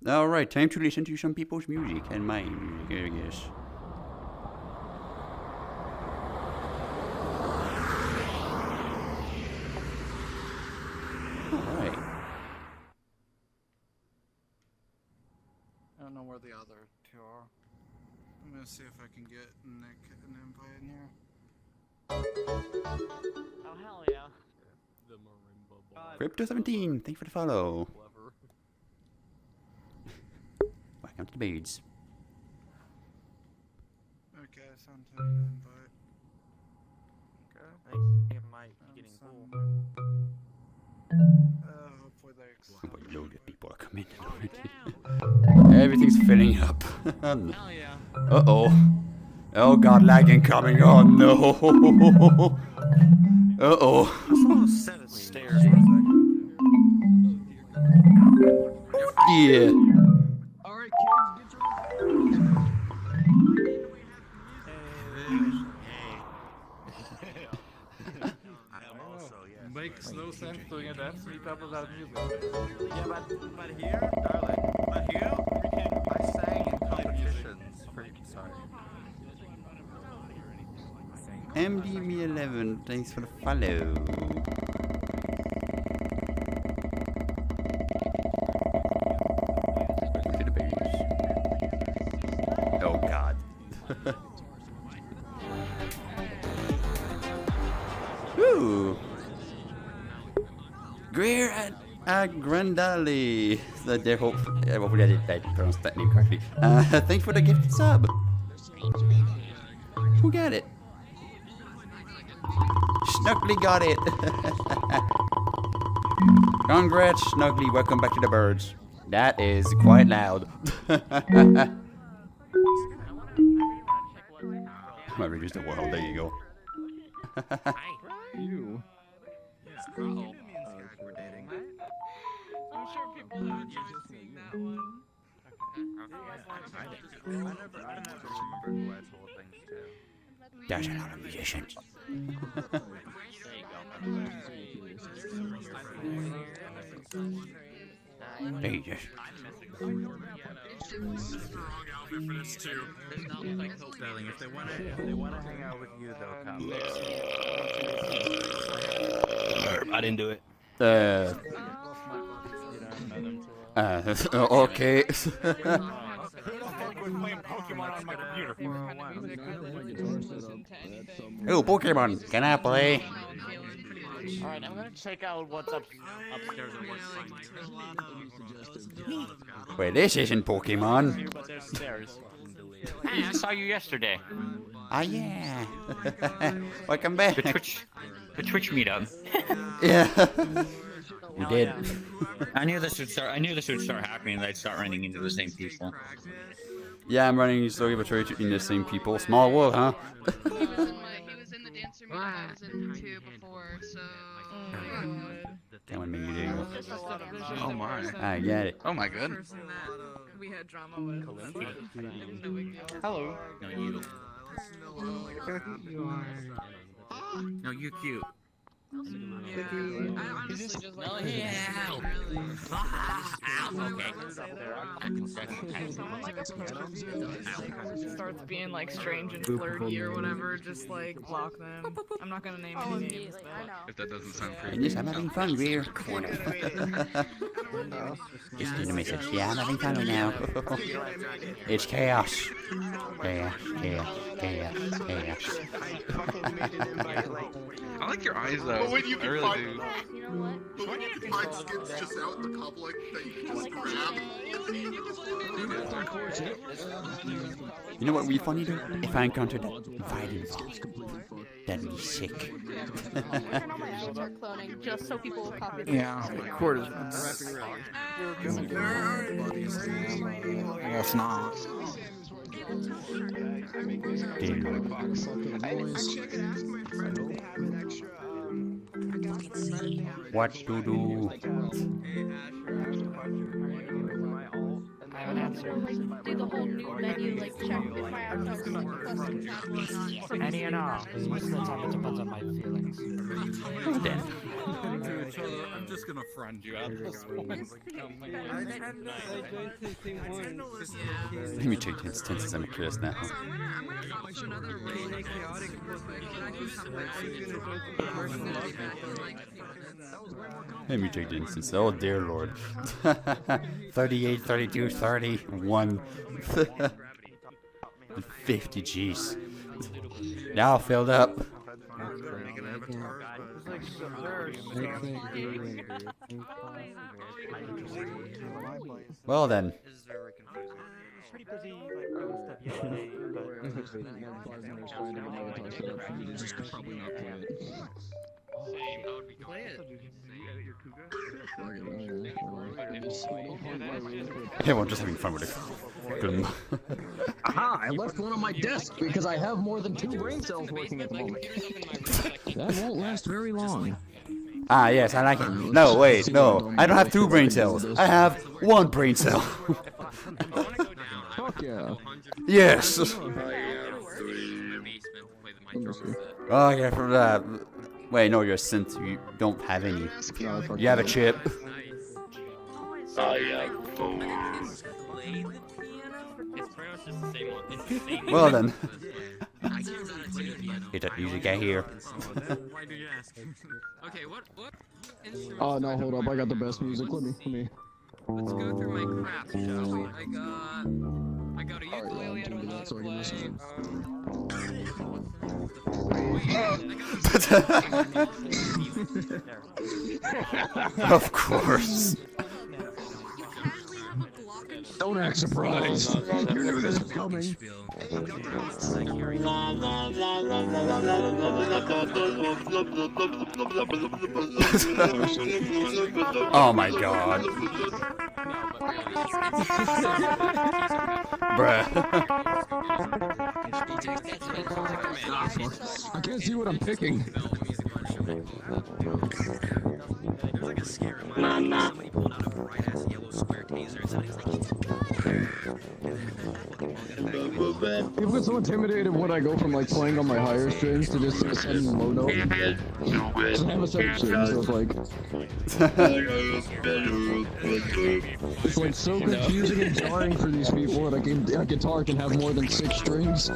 Alright, time to listen to some people's music and my music, I guess. or the other two are. I'm gonna see if I can get Nick an invite in here. Oh hell yeah. The marimba ball. Crypto17, thank you for the follow. Welcome to the beads. Okay, I sent him an invite. Okay. I think it might be getting cool. Hopefully they accept. But load of people are coming in already. Everything's filling up. Hell yeah. Uh-oh. Oh god, lagging coming. Oh no. Uh-oh. Almost set of stairs. Yeah. Alright, kids, get Makes no sense doing a dance meetup without music. Yeah, but here, darling, but here I sang in competitions. Sorry. MDB11, thanks for the follow. Oh god. Ooh. Greer at Grandali. So they hopefully I did pronounce that name correctly. Thanks for the gifted sub. Who got it? Snuggly got it. Congrats, Snuggly. Welcome back to the birds. That is quite loud. I reduced the world. There you go. You. We're dating. I'm sure people have enjoyed seeing that one. I never remember who I told things to. There's a lot of musicians. Jesus. Darling, if they wanna hang out with you, they'll come. I didn't do it. Okay. Oh, Pokemon, can I play? Alright, I'm gonna check out what's upstairs and what's Wait, this isn't Pokemon. but there's stairs. Hey, I saw you yesterday. Ah, yeah. Welcome back. The Twitch meetup. Yeah. We did. I knew this would start happening, and I'd start running into the same people. Yeah, I'm running slowly but surely in the same people. Small world, huh? He was in the dancer meetup I was in too before, so. That one made me do. Oh my. I get it. Oh my god. We had drama with. Hello. No, you. No, you're cute. I honestly just like. Starts being like strange and flirty or whatever, just like block them. I'm not gonna name any names, but If that doesn't sound And creepy. yes, I'm having fun, Greer. Just need a message. Yeah, I'm having fun right now. It's chaos. Chaos, chaos, chaos, chaos. I like your eyes though. But when you I can really find, do. but when you can find skins just out in the public that you can just grab. You know what would be funny though? If I encountered that Vitamin that'd be sick. start cloning just so people will copy them. Yeah, quarters. I guess not. What to do? I would have to like do the whole new menu, like check if my avatar's requesting tablet. Any and all. Most of the time it depends on my feelings. Who's dead? each other. I'm just gonna friend you at this point. Let me check the instances. I'm curious now. Let me check the instances. Oh dear lord. 38, 32, 30, 1. 50, jeez. Now filled up. Well then. Everyone just having fun with it. Aha! I left one on my desk because I have more than 2 brain cells working at the moment. That won't last very long. Ah, yes, I like it. No, wait, no. I don't have 2 brain cells. I have 1 brain cell. Fuck yeah. Yes. Oh, yeah, from that. Wait, no, you're a synth. You don't have any. You have a chip. Well then. Get that music out here. Okay, what Oh no, hold up, I got the best music. Let me. Let's go through my crap, shall we? I got a ukulele, I don't know how to play. Of course. Don't act surprised. You knew this was coming. Oh my god. Bruh. I can't see what I'm picking. People get so intimidated when I go from like playing on my higher strings to just sudden low note. Just have a set of strings, so it's like it's like so confusing and jarring for these people that a guitar can have more than 6 strings.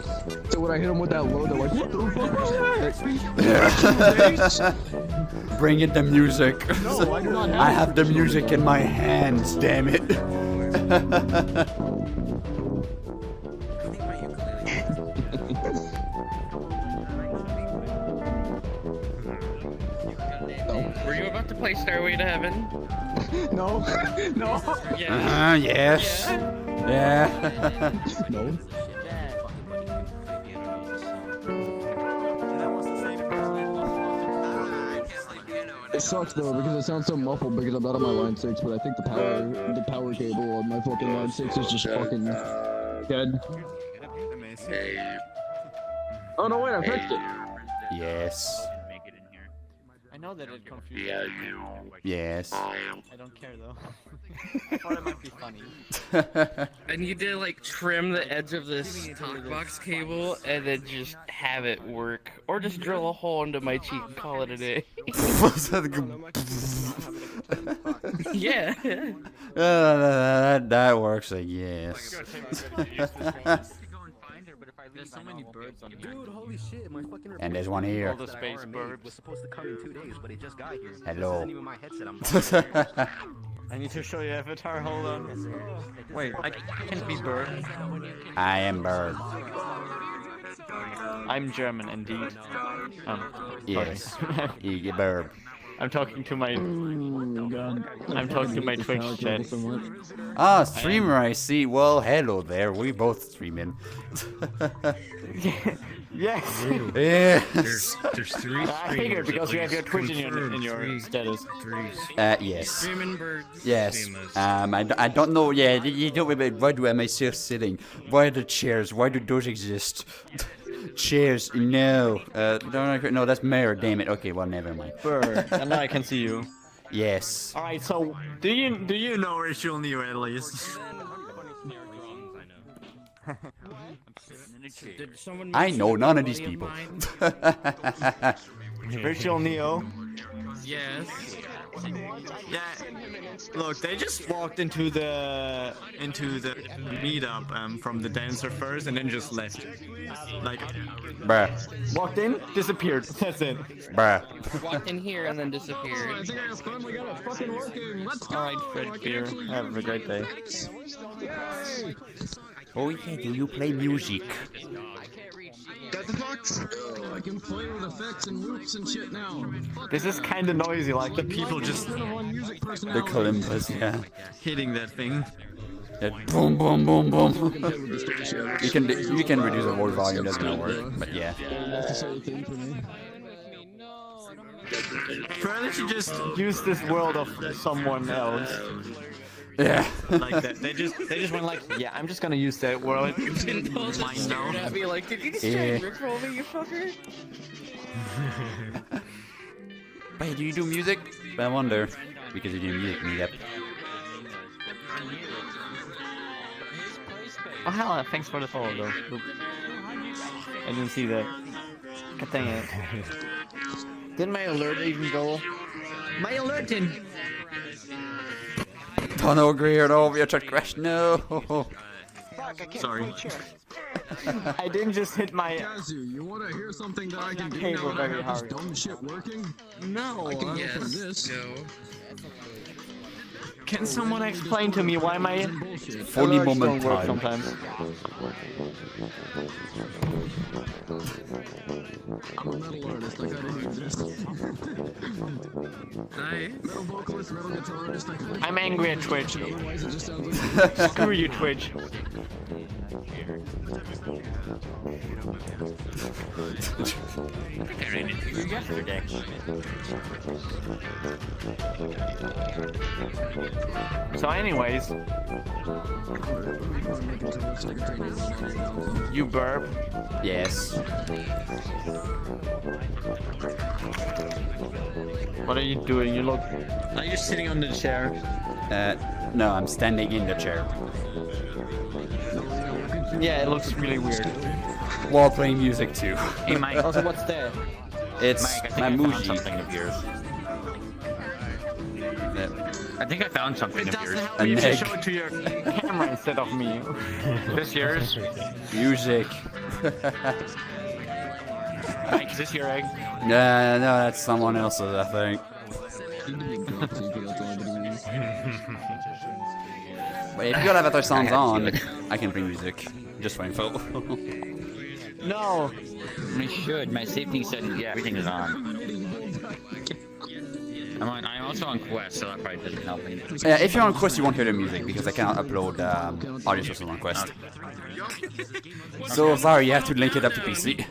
So when I hit them with that low, they're like, "What the fuck is that?" Bring in the music. No, I do not have I have the music in my hands, damn it. Were you about to play Stairway to Heaven? No. No. Yes. Yeah. No. It sucks though because it sounds so muffled because I'm not on my line 6, but I think the power cable on my fucking line 6 is just fucking dead. Oh no, wait, I fixed it. Yes. I know that it confused you. Yes. I don't care though. I thought it might be funny. And you did like trim the edge of this talk box cable and then just have it work. Or just drill a hole into my cheek and call it a day. Yeah. That works, I guess. There's so many birds on Dude, holy shit, my fucking And there's one here. the space bird was supposed to come in 2 days, but it just got here. Hello. This isn't even my headset, I'm I need to show you Avatar, hold on. Wait, I can't be Bird. I am Bird. I'm German, indeed. Yes. You Bird. I'm talking to my... I'm talking to my Twitch chat. Ah, streamer, I see. Well, hello there. We both streaming. Yes. Yes. There's 3 I figured because you have your Twitch in your status. Yes. Streaming birds. Yes. I don't know. Yeah, you don't. Why am I still sitting? Why are the chairs? Why do those exist? Chairs. No. No, that's Mayor. Damn it. Okay. Well, never mind. Bird. And now I can see you. Yes. All right. So, do you know Rachel Neo at least? I know none of these people. Rachel Neo. Yes. Yeah, look, they just walked into the meetup from the dancer first and then just left. Like, bruh, walked in, disappeared. That's it. bruh. Walked in here and then disappeared. I think it's finally got it fucking working. Let's go. Alright, Fred Beer, have a great day. Yay! Oh yeah, do you play music? Got the box? Oh, I can play with effects and loops and shit now. This is kind of noisy, like the people just The Columbus, yeah. hitting that thing. That boom, boom, boom, boom. you can reduce the whole volume, doesn't gonna work, but yeah. Probably should just use this world of someone else. Yeah. Like that. They just went like, yeah, I'm just gonna use that world. Mine now. I'd be like, did you just try and rickroll me, you fucker? Wait, do you do music? I wonder. Because you do music meetup. Oh hell, thanks for the follow though. Oop. I didn't see that. God dang it. Didn't my alert even go? My alert didn't. Don't agree or no, your chat crashed. No. Sorry. I didn't just hit my. Kazu, you want to hear something that I can do cable now that I very have this hard. dumb shit working? No. I can Yes. go for this. Go. Can someone explain to me why my Funny alerts moment don't work time. sometimes? I'm a metal artist, like I didn't exist. Metal vocalist, metal guitarist, like I didn't I'm angry at Twitch. Otherwise, it just sounds like Screw you, Twitch. Yesterday. So anyways, you burp. Yes. What are you doing? You look. Are you sitting on the chair? No, I'm standing in the chair. Yeah, it looks really weird. While playing music too. Hey Mike, also what's that? It's Mike, I my think I found Muji. something of yours. I think I found something of yours. Help you to show it to your camera instead of me. This yours? Music. Mike, is this your egg? No, that's someone else's, I think. But if you got Avatar sounds on, I can bring music. Just for info. No. We should. My safety said, yeah, everything is on. I'm also on Quest, so that probably doesn't help me. Yeah, if you're on Quest, you won't hear the music because I cannot upload audio sources on Quest. So sorry, you have to link it up to PC.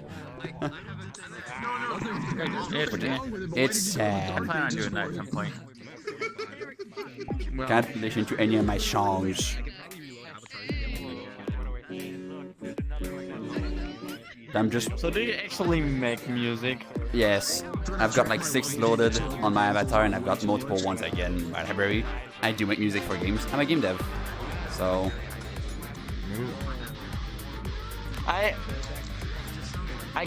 It's sad. I plan on doing that at some point. Can't listen to any of my songs. I'm just. So do you actually make music? Yes, I've got like 6 loaded on my avatar, and I've got multiple ones again in my library. I do make music for games. I'm a game dev, so. I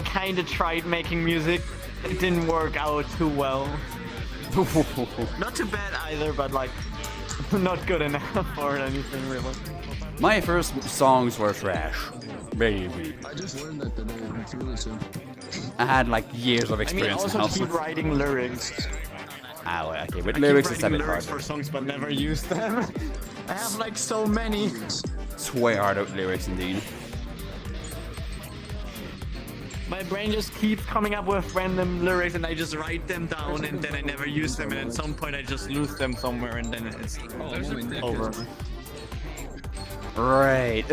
kind of tried making music. It didn't work out too well. Not too bad either, but like not good enough for anything really. My first songs were trash. Baby. I just learned that today. It's really simple. I had like years of experience I mean, also keep writing lyrics. Ah, well, okay, with lyrics it's a bit lyrics harder. for songs, but never use them. I have like so many. It's way harder with lyrics indeed. My brain just keeps coming up with random lyrics, and I just write them down, and then I never use them, and at some point I just lose them somewhere, and then it's over. Right.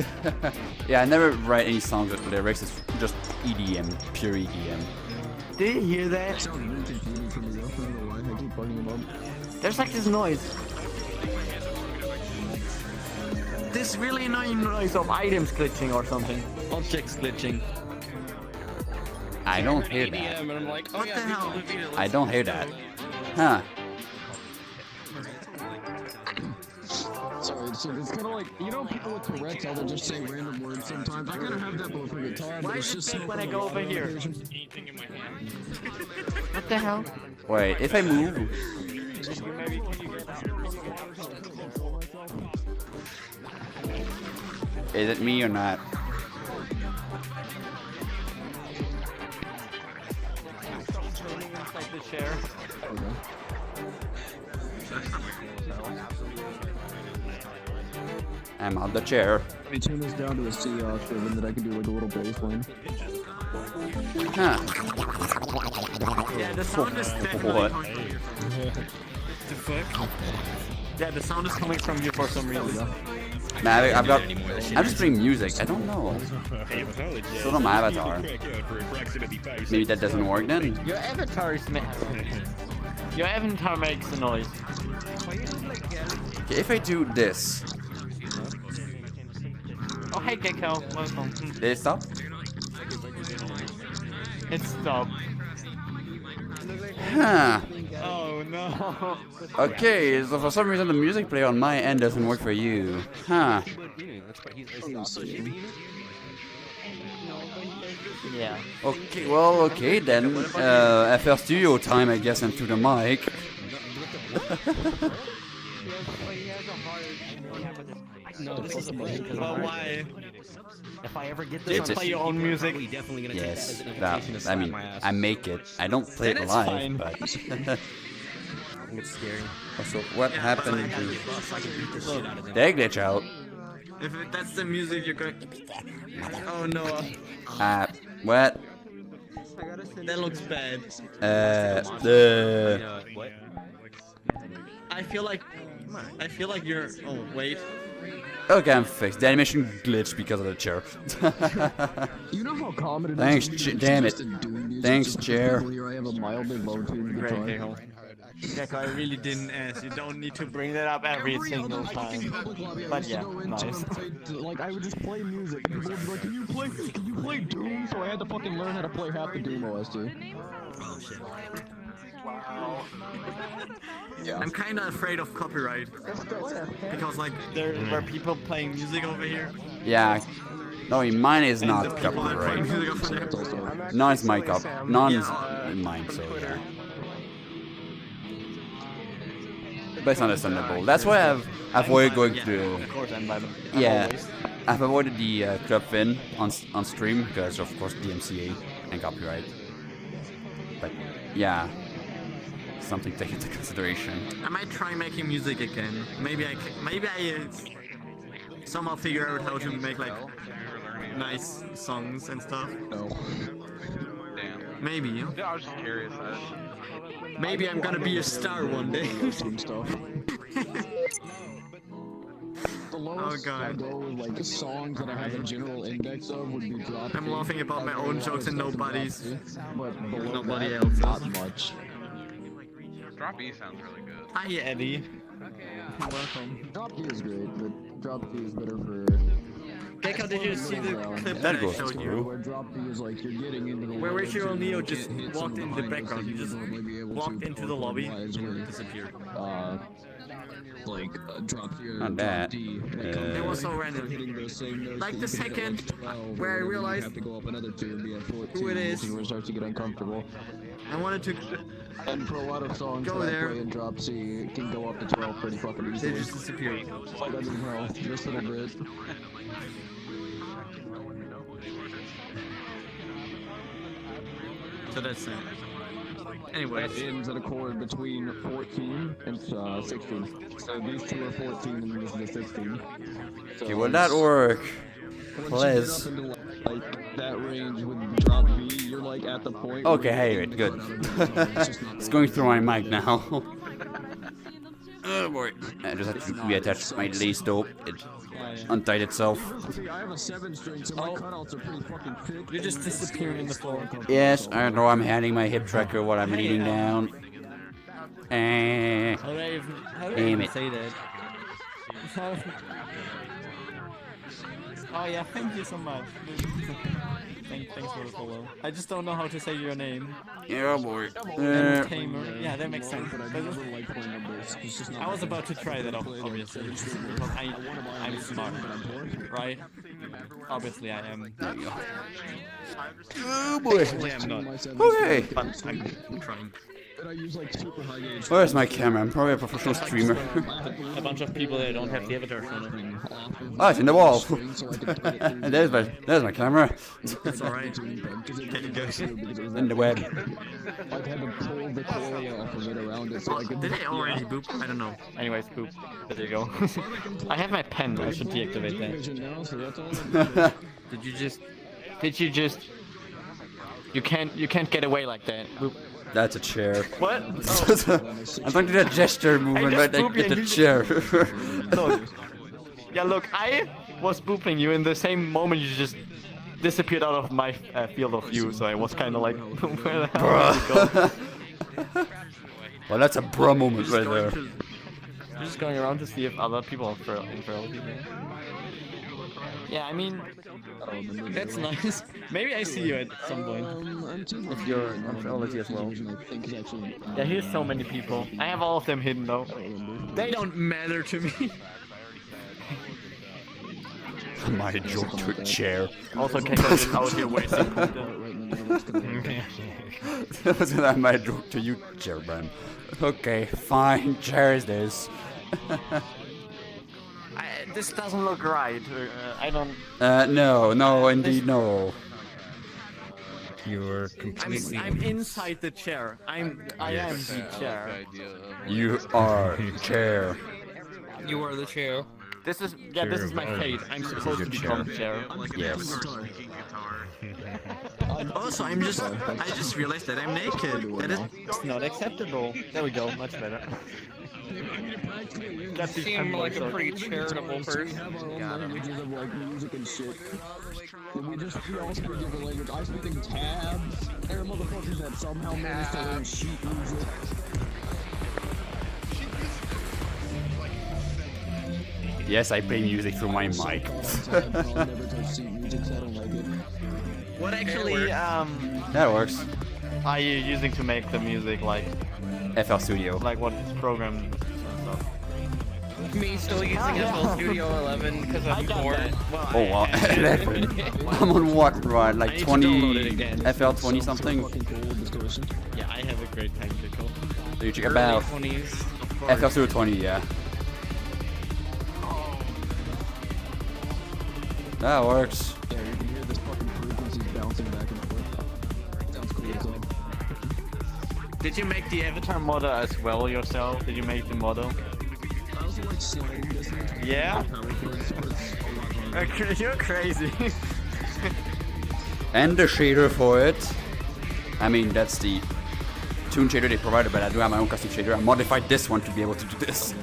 Yeah, I never write any songs with lyrics. It's just EDM, pure EDM. Did you hear that? There's like this noise. This really annoying noise of items glitching or something. Objects glitching. I don't hear that. And I'm like, oh What yeah, the hell? I don't hear that. Huh. Sorry, so it's kind of like, you know, people with Tourette's, how they just say random words sometimes. I kind of have that with my guitar, but Why it's is just it when I go over here? What the hell? Wait, if I move. Is it me or not? Inside the chair. I'm on the chair. Let me turn this down to a C octave and then I can do like a little bass line. Huh. Yeah, the sound is definitely What? coming from you. The fuck? Yeah, the sound is coming from you for some reason. Nah, I'm just playing music. I don't know. Still on my avatar. Maybe that doesn't work then. Your avatar is Your avatar makes a noise. Okay, if I do this, Oh, hey Gecko, welcome. did it stop? It stopped. Huh. Oh no. Okay, so for some reason the music player on my end doesn't work for you. Huh. Yeah. Okay, well, okay then. FL Studio time, I guess, and to the mic. No, this is a because why? If I ever get It's this, a- play your own music. Definitely gonna Yes, take that, I mean, I make it. I don't play Then it it's live, fine. but... It's scary. So what happened to... They glitch out. If that's the music you're going. Oh no. What? That looks bad. What? I feel like you're. Oh wait. Okay, I'm fixed. The animation glitched because of the chair. You know how common it is. Thanks, for me to damn just it. to do music Thanks, just chair. because I have a mildly low-tuned guitar. Gecko, I really didn't ask. You don't need to bring that up every single time. But yeah, nice. Like I would just play music, and people would be like, "Can you play Doom?" So I had to fucking learn how to play half the Doom OST. Oh shit. Wow. Yeah. I'm kind of afraid of copyright because like there were people playing music over here. Yeah. No, mine is And not the people that play copyright. music over there. None is my None is mine, so yeah. But it's understandable. That's why I've avoided going to. Of course, I'm by them. Yeah, Always. I've avoided the club fin on stream because of course DMCA and copyright. But yeah, something to take into consideration. I might try making music again. Maybe I somehow figure out how to make like nice songs and stuff. No. Damn. Maybe. I was just curious. Maybe I'm gonna be a star one day. The lowest God. I go with like songs that I have a general index of would be Drop. I'm laughing about my own jokes and nobody's. But below Nobody that, else's. not much. Drop E sounds really good. Hi, Eddie. Welcome. Drop D is great, but Drop D is better for. Gecko, did you see the clip That that I goes showed through. you? Where Drop D is like you're getting into the. Where world Richard and Neo you just can't hit walked some in the behind us background. that He you just normally be able walked to into the perform lobby live and with, disappeared. Like Drop D or Not Drop bad. D. It was so random. Hitting those same notes Like that the you hit second at 12, where I and then realized you have to go up another 2 and be at 14. who it is. Where it starts to get uncomfortable. I wanted to. And for a lot of songs Go that there. I play in Drop C, it can go up to 12 pretty fucking They easily. just disappeared. Like I didn't know, just a little bit. So that's it. Anyway, That ends at a chord between 14 and 16. So these two are 14 and this is a 16. So Okay, will that work? once Please. you get up into like that range with Drop B, you're like at the point. Okay, where hey, you're it good. getting the fuck out of it. It's just not It's going through my mic now. Oh boy. I just had to reattach my delay stop. It untied itself. See, I have a 7-string, so my cutouts are pretty fucking thick. you're just disappearing in the floor. Yes, I know I'm handing my hip tracker while I'm leaning down. How do I Aim even it. say that? Oh yeah, thank you so much. Thanks for the follow. I just don't know how to say your name. Yeah, boy. Tamer. Yeah, that makes sense. I was about to try that, obviously. Because I'm smart, right? Obviously, I am. There you go. Oh boy. Actually, I'm not. Okay. But I'm trying. and I use like super high gauge. Where's my camera? I'm probably a professional streamer. A bunch of people that don't have the avatar shown up. Oh, it's in the wall. there's my camera. It's alright. In the web. I've had to pull the Korea off of it around it so I could. Did I already boop? I don't know. Anyways, boop. There you go. I have my pen. I should deactivate that. Did you just? You can't get away like that. Boop. That's a chair. What? I'm trying to do that gesture movement right there. Get the chair. Look. Yeah, look. I was booping you in the same moment you just disappeared out of my field of view, so I was kind of like, where the hell did you go? Well, that's a bruh moment right there. You're just going around to see if other people are in Furality. Yeah, I mean, that's nice. Maybe I see you at some point. If you're on Furality as well. Yeah, here's so many people. I have all of them hidden though. They don't matter to me. My joke to a chair. Also, Keka out here wasting. That was not my joke to you, chairman. Okay, fine. Chair is this. This doesn't look right. I don't. No, indeed, no. You're completely. I'm inside the chair. I am the chair. You are chair. You are the chair. This is my fate. I'm supposed to become chair. Yes. Also, I just realized that I'm naked. That is not acceptable. There we go. Much better. You seem like a pretty charitable person. We have our own languages of like music and shit. We all speak different language. I speak in tabs. There are motherfuckers that somehow manage to learn sheet music. Yes, I play music through my mic. What actually That works. are you using to make the music, like FL Studio. like what program and stuff? Me still using FL Studio 11 because I'm bored. Oh wow, 11. I'm on what, right? Like 20 FL 20 something. Yeah, I have a great technical. So you check about 20s. FL Studio 20, yeah. That works. Yeah, you can hear this fucking frequencies bouncing back and forth. Sounds cool as hell. Did you make the avatar model as well yourself? Did you make the model? I also like sliding distance. Yeah? You're crazy. And the shader for it. I mean, that's the toon shader they provided, but I do have my own custom shader. I modified this one to be able to do this.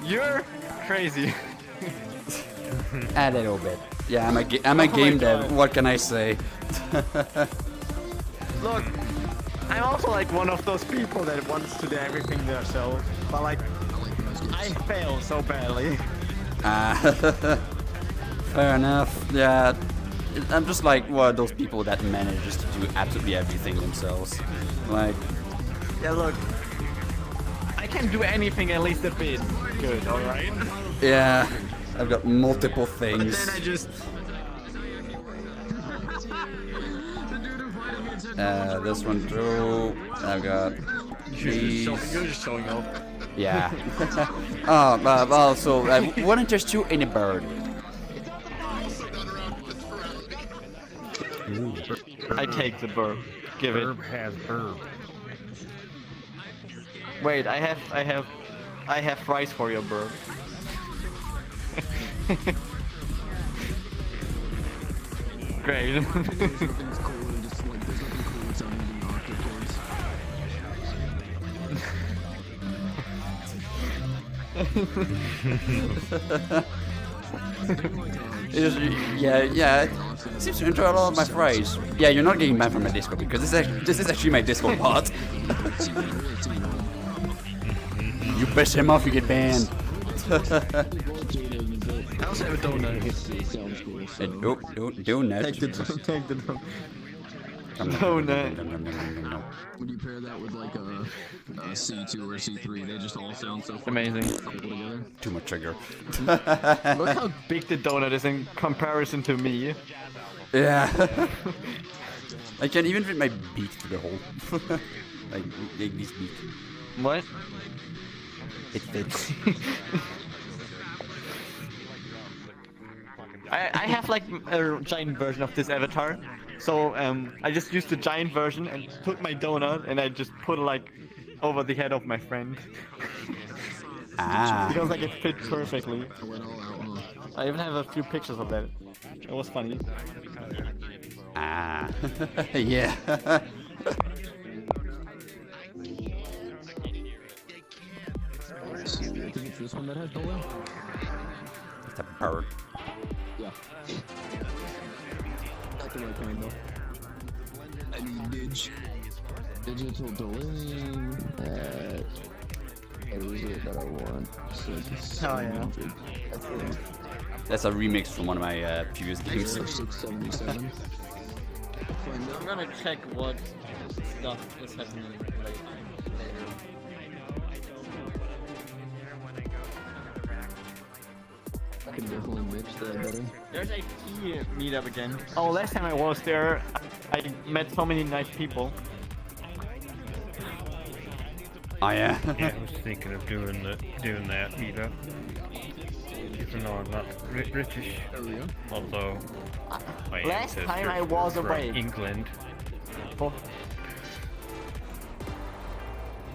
You're crazy. A little bit. Yeah, I'm a game dev. What can I say? Look, I'm also like one of those people that wants to do everything themselves, but like, I fail so badly. Fair enough. Yeah, I'm just like one of those people that manages to do absolutely everything themselves. Like, Yeah, look, I can do anything at least a bit good, alright? yeah, I've got multiple things. But then I just... This one too. I've got these. You're just showing off. Yeah. Well, so what interests you in a bird? I take the burp. Give it. Burp has burp. Wait, I have fries for your burp. Great. Yeah. It seems to enjoy a lot of my fries. Yeah, you're not getting banned from my Discord because this is actually my Discord part. You piss him off, you get banned. I also have a donut. Donut. Take the donut. Donut. When you pair that with like a C2 or C3, they just all sound so amazing. Together. Too much trigger. Look how big the donut is in comparison to me. Yeah. I can even fit my beak through the hole. like this beak. What? It fits. I have like a giant version of this avatar. So I just used the giant version and took my donut and I just put it like over the head of my friend. Because like it fit perfectly. I even have a few pictures of that. It was funny. Yeah. This one that has delay? It's a bird. Yeah. Not the right kind though. I need digital delaying. What is it that I want? Oh yeah. That's a remix from one of my previous games. 677. I'm gonna check what stuff is happening right now. I can definitely mix that better. There's a key meetup again. Oh, last time I was there, I met so many nice people. Oh yeah. Yeah, I was thinking of doing that meetup. Even though I'm not British, although my Last ancestors time I was were from awake. England.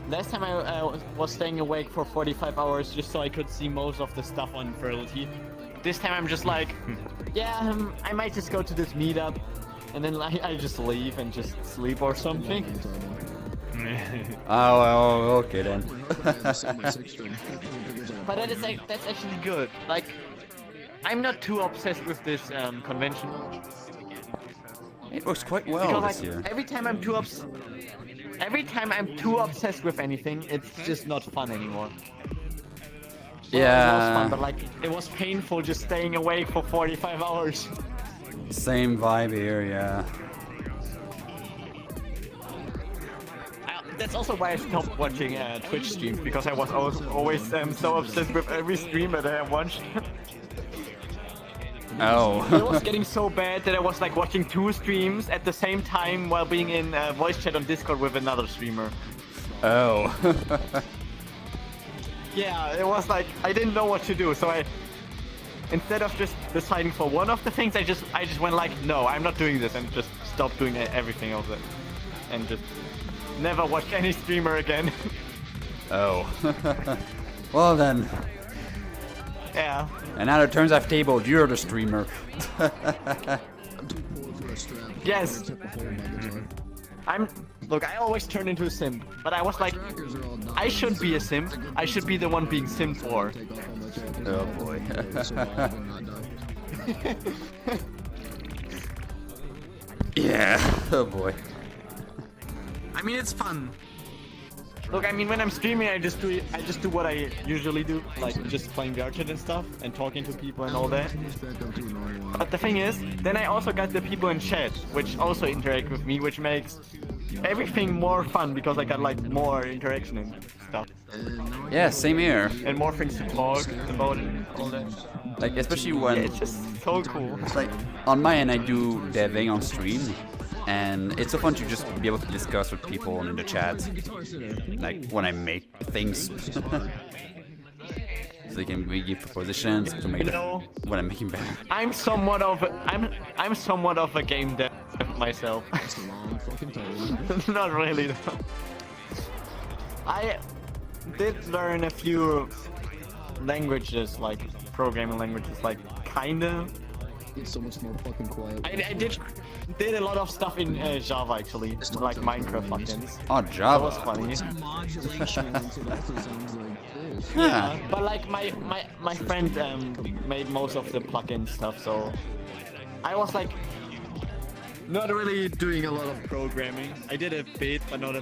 Last time I was staying awake for 45 hours just so I could see most of the stuff on Furality. This time I'm just like, yeah, I might just go to this meetup, and then I just leave and just sleep or something. Oh, okay then. But that is like, that's actually good. Like, I'm not too obsessed with this convention. It works quite well Because, this like, year. every time I'm too obsessed with anything, it's just not fun anymore. Well, Yeah. it was fun, but like it was painful just staying awake for 45 hours. Same vibe here, yeah. That's also why I stopped watching Twitch streams, because I was always so obsessed with every stream that I watched. Oh. It was getting so bad that I was like watching 2 streams at the same time while being in voice chat on Discord with another streamer. Oh. Yeah, it was like I didn't know what to do, so instead of just deciding for one of the things, I just went like, no, I'm not doing this, and just stopped doing everything of it, and just never watched any streamer again. Oh. Well then. Yeah. And now the turns I've tabled, you're the streamer. Yes. Look, I always turn into a simp, but I was like, I should be a simp. I should be the one being simped for. Oh boy. Yeah. Oh boy. I mean, it's fun. Look, I mean, when I'm streaming, I just do what I usually do, like just playing VR chat and stuff, and talking to people and all that. But the thing is, then I also got the people in chat, which also interact with me, which makes everything more fun because I got like more interaction and stuff. Yeah, same here. And more things to talk about and all that. Like, especially when... Yeah, it's just so cool. It's like, on my end, I do deving on stream. And it's so fun to just be able to discuss with people in the chat, like when I make things. So they can give propositions to make what I'm making better. I'm somewhat of a game dev myself. Not really though. I did learn a few languages, like programming languages, like kinda. It's so much more fucking quiet. I did a lot of stuff in Java actually, like Minecraft plugins. Oh, Java. That was funny. Huh. Yeah, but like my friend made most of the plugin stuff, so I was like not really doing a lot of programming. I did a bit, but not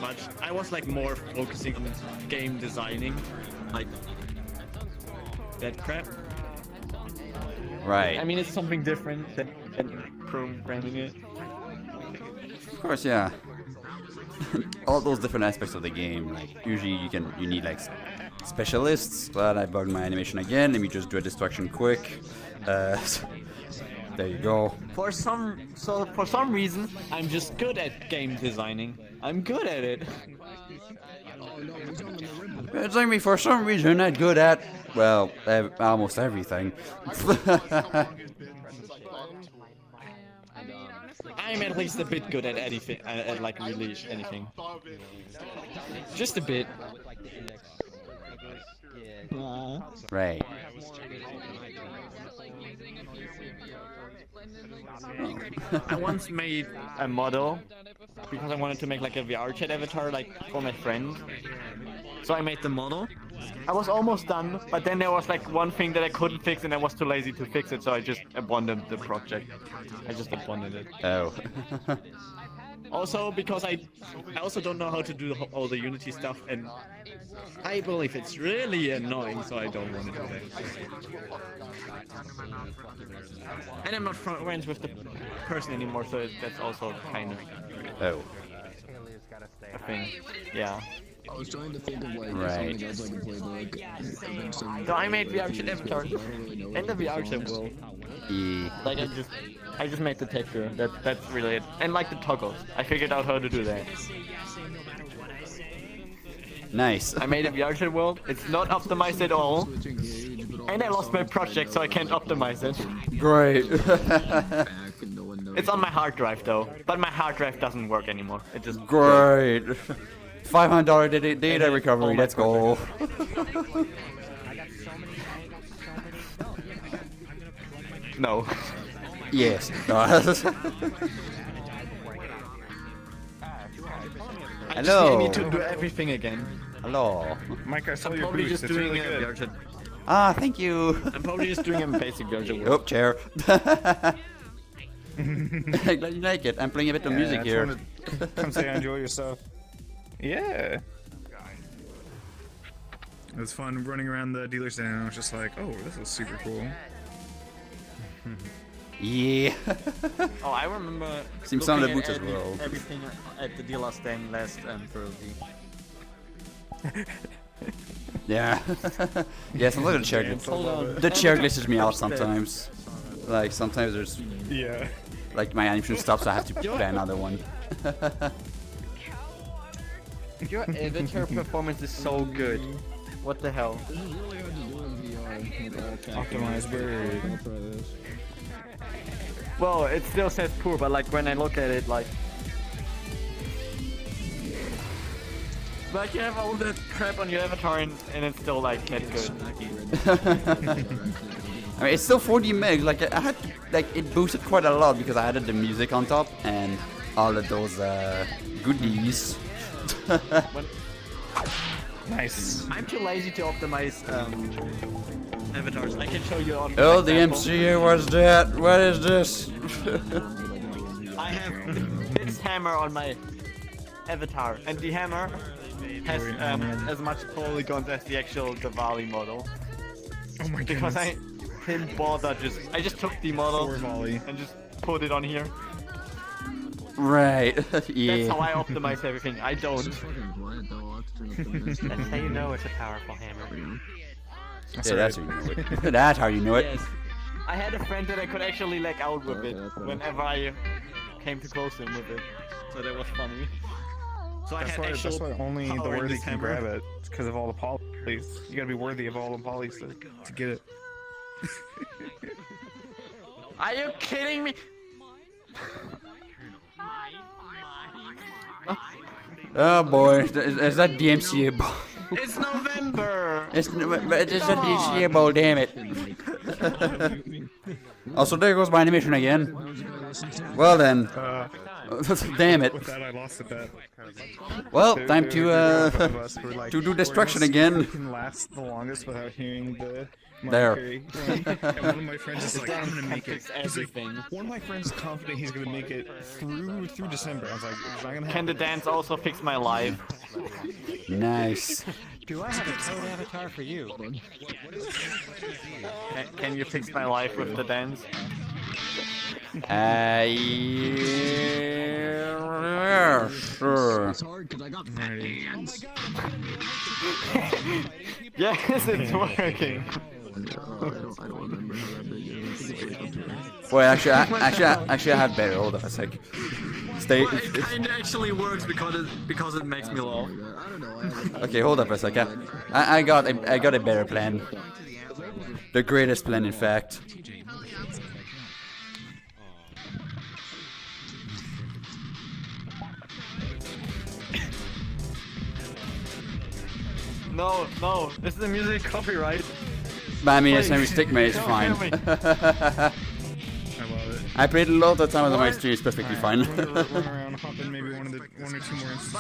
much. I was like more focusing on game designing, like that crap. Right. I mean, it's something different than programming it. Of course, yeah. All those different aspects of the game. Like usually you need like specialists. But I bugged my animation again. Let me just do a distraction quick. There you go. For some reason, I'm just good at game designing. I'm good at it. It's like me for some reason I'm good at, well, almost everything. I'm at least a bit good at anything, at like really anything. Just a bit. Right. I once made a model because I wanted to make like a VR chat avatar like for my friend. So I made the model. I was almost done, but then there was like one thing that I couldn't fix and I was too lazy to fix it, so I just abandoned the project. I just abandoned it. Oh. Also because I also don't know how to do all the Unity stuff, and I believe it's really annoying, so I don't want to do that. And I'm not friends with the person anymore, so that's also kind of a thing. Yeah. I was trying to think of like right. something else I could play, but like So I made VR chat avatar in the VR chat world. Like I just made the texture. That's really it. And like the toggles. I figured out how to do that. Nice. I made a VR chat world. It's not optimized at all. And I lost my project, so I can't optimize it. Great. It's on my hard drive though, but my hard drive doesn't work anymore. It just great. $500 data recovery. Let's go. No. Yes. I just need to do everything again. Hello. Mike, I saw I'm your probably boost. just It's doing really a good. VR chat. Ah, thank you. I'm probably just doing a basic version. Oh, chair. Glad you like it. I'm playing a bit of music I here. just wanted to come say I enjoy your stuff. Yeah. It was fun running around the dealer stand, and I was just like, oh, this is super cool. Yeah. Oh, I remember. Seems some of the looking boots as at well. Everything at the dealer stand last Furality. Yeah. Yes, a little chair. The chair glitches me out sometimes. Like sometimes there's. Yeah. Like my animation stops, so I have to play another one. Your avatar performance is so good. What the hell? Optimized bird. Well, it still says poor, but like when I look at it, like you have all that crap on your avatar and it's still like that good. I mean, it's still 40 megs. Like I had, like it boosted quite a lot because I added the music on top and all of those goodies. Nice. I'm too lazy to optimize avatars. I can show you on. Oh, the DMCA was that? What is this? I have this hammer on my avatar, and the hammer has as much polygons as the actual Diwali model. Oh my god. Because I didn't bother, I just took the model and just put it on here. Right. Yeah. That's how I optimize everything. I don't. That's how you know it's a powerful hammer. Yeah, that's how you know it. That's how you know it. Yes. I had a friend that I could actually leg out with it whenever I came too close to him with it. So that was funny. So That's why only the worthy can grab it. It's because of all the polys. You gotta be worthy of all the polys to get it. Are you kidding me? Oh boy, is that DMCA ball? It's November! It's a DMCA ball, damn it. Also, there goes my animation again. Well then. Damn it. With that, I lost a bet. Well, time to do destruction again. Who can last the longest without hearing the there. and one of my friends is like, I'm gonna make it. He's like, one of my friends is confident he's gonna make it through December. I was like, it's not gonna happen. Can the dance also fix my life? Nice. Do I have a toad avatar for you? Can you fix my life with the dance? Yeah, sure. It's hard because I got fat hands. Yes, it's working. I don't remember how that big is. I think it's like up to Well, actually, I have better. Hold up a sec. Stay. Well, it kind of actually works because it makes me laugh. Okay, hold up a sec. I got a better plan. The greatest plan, in fact. No, this is a music copyright. But I mean, it's every stigma is fine. I played a lot of times on my stream, it's perfectly fine. But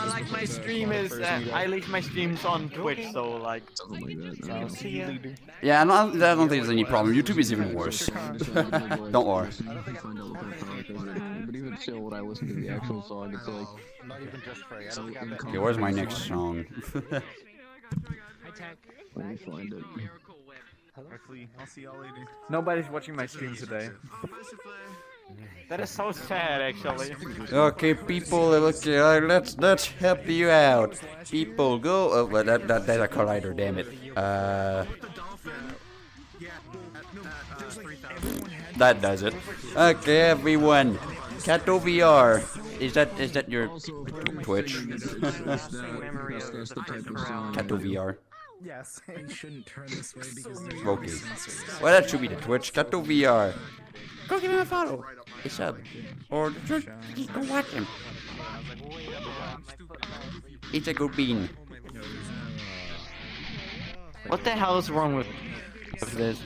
like my stream is, I leave my streams on Twitch, so like. Yeah, I don't think there's any problem. YouTube is even worse. Don't worry. But even still, when I listen to the actual song, it's like. Okay, where's my next song? Let me find it. Hopefully, I'll see y'all later. Nobody's watching my stream today. That is so sad, actually. Okay, people, okay, let's help you out. People, go. Oh, well, that's a collider, damn it. That does it. Okay, everyone. Kato VR. Is that your Twitch? Kato VR. Yes. You shouldn't turn this way because there's Okay. Well, that should be the Twitch. Kato VR. Go give him a follow. A sub. Or just go watch him. It's a good bean. What the hell is wrong with this?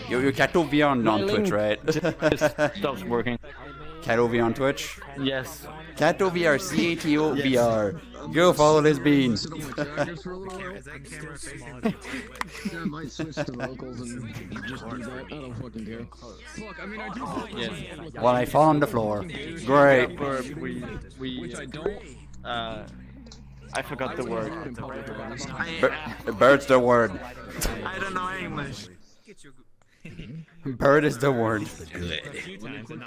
Your Kato VR on Twitch, right? Stops working. Kato VR on Twitch? Yes. Kato VR, CATO VR. Go follow this bean. I might switch to vocals and just do that. I don't fucking care. Fuck, I mean, I do. Yes. While I fall on the floor. Great. Which I don't. I forgot the word. Bird's the word. I don't know English. Bird is the word.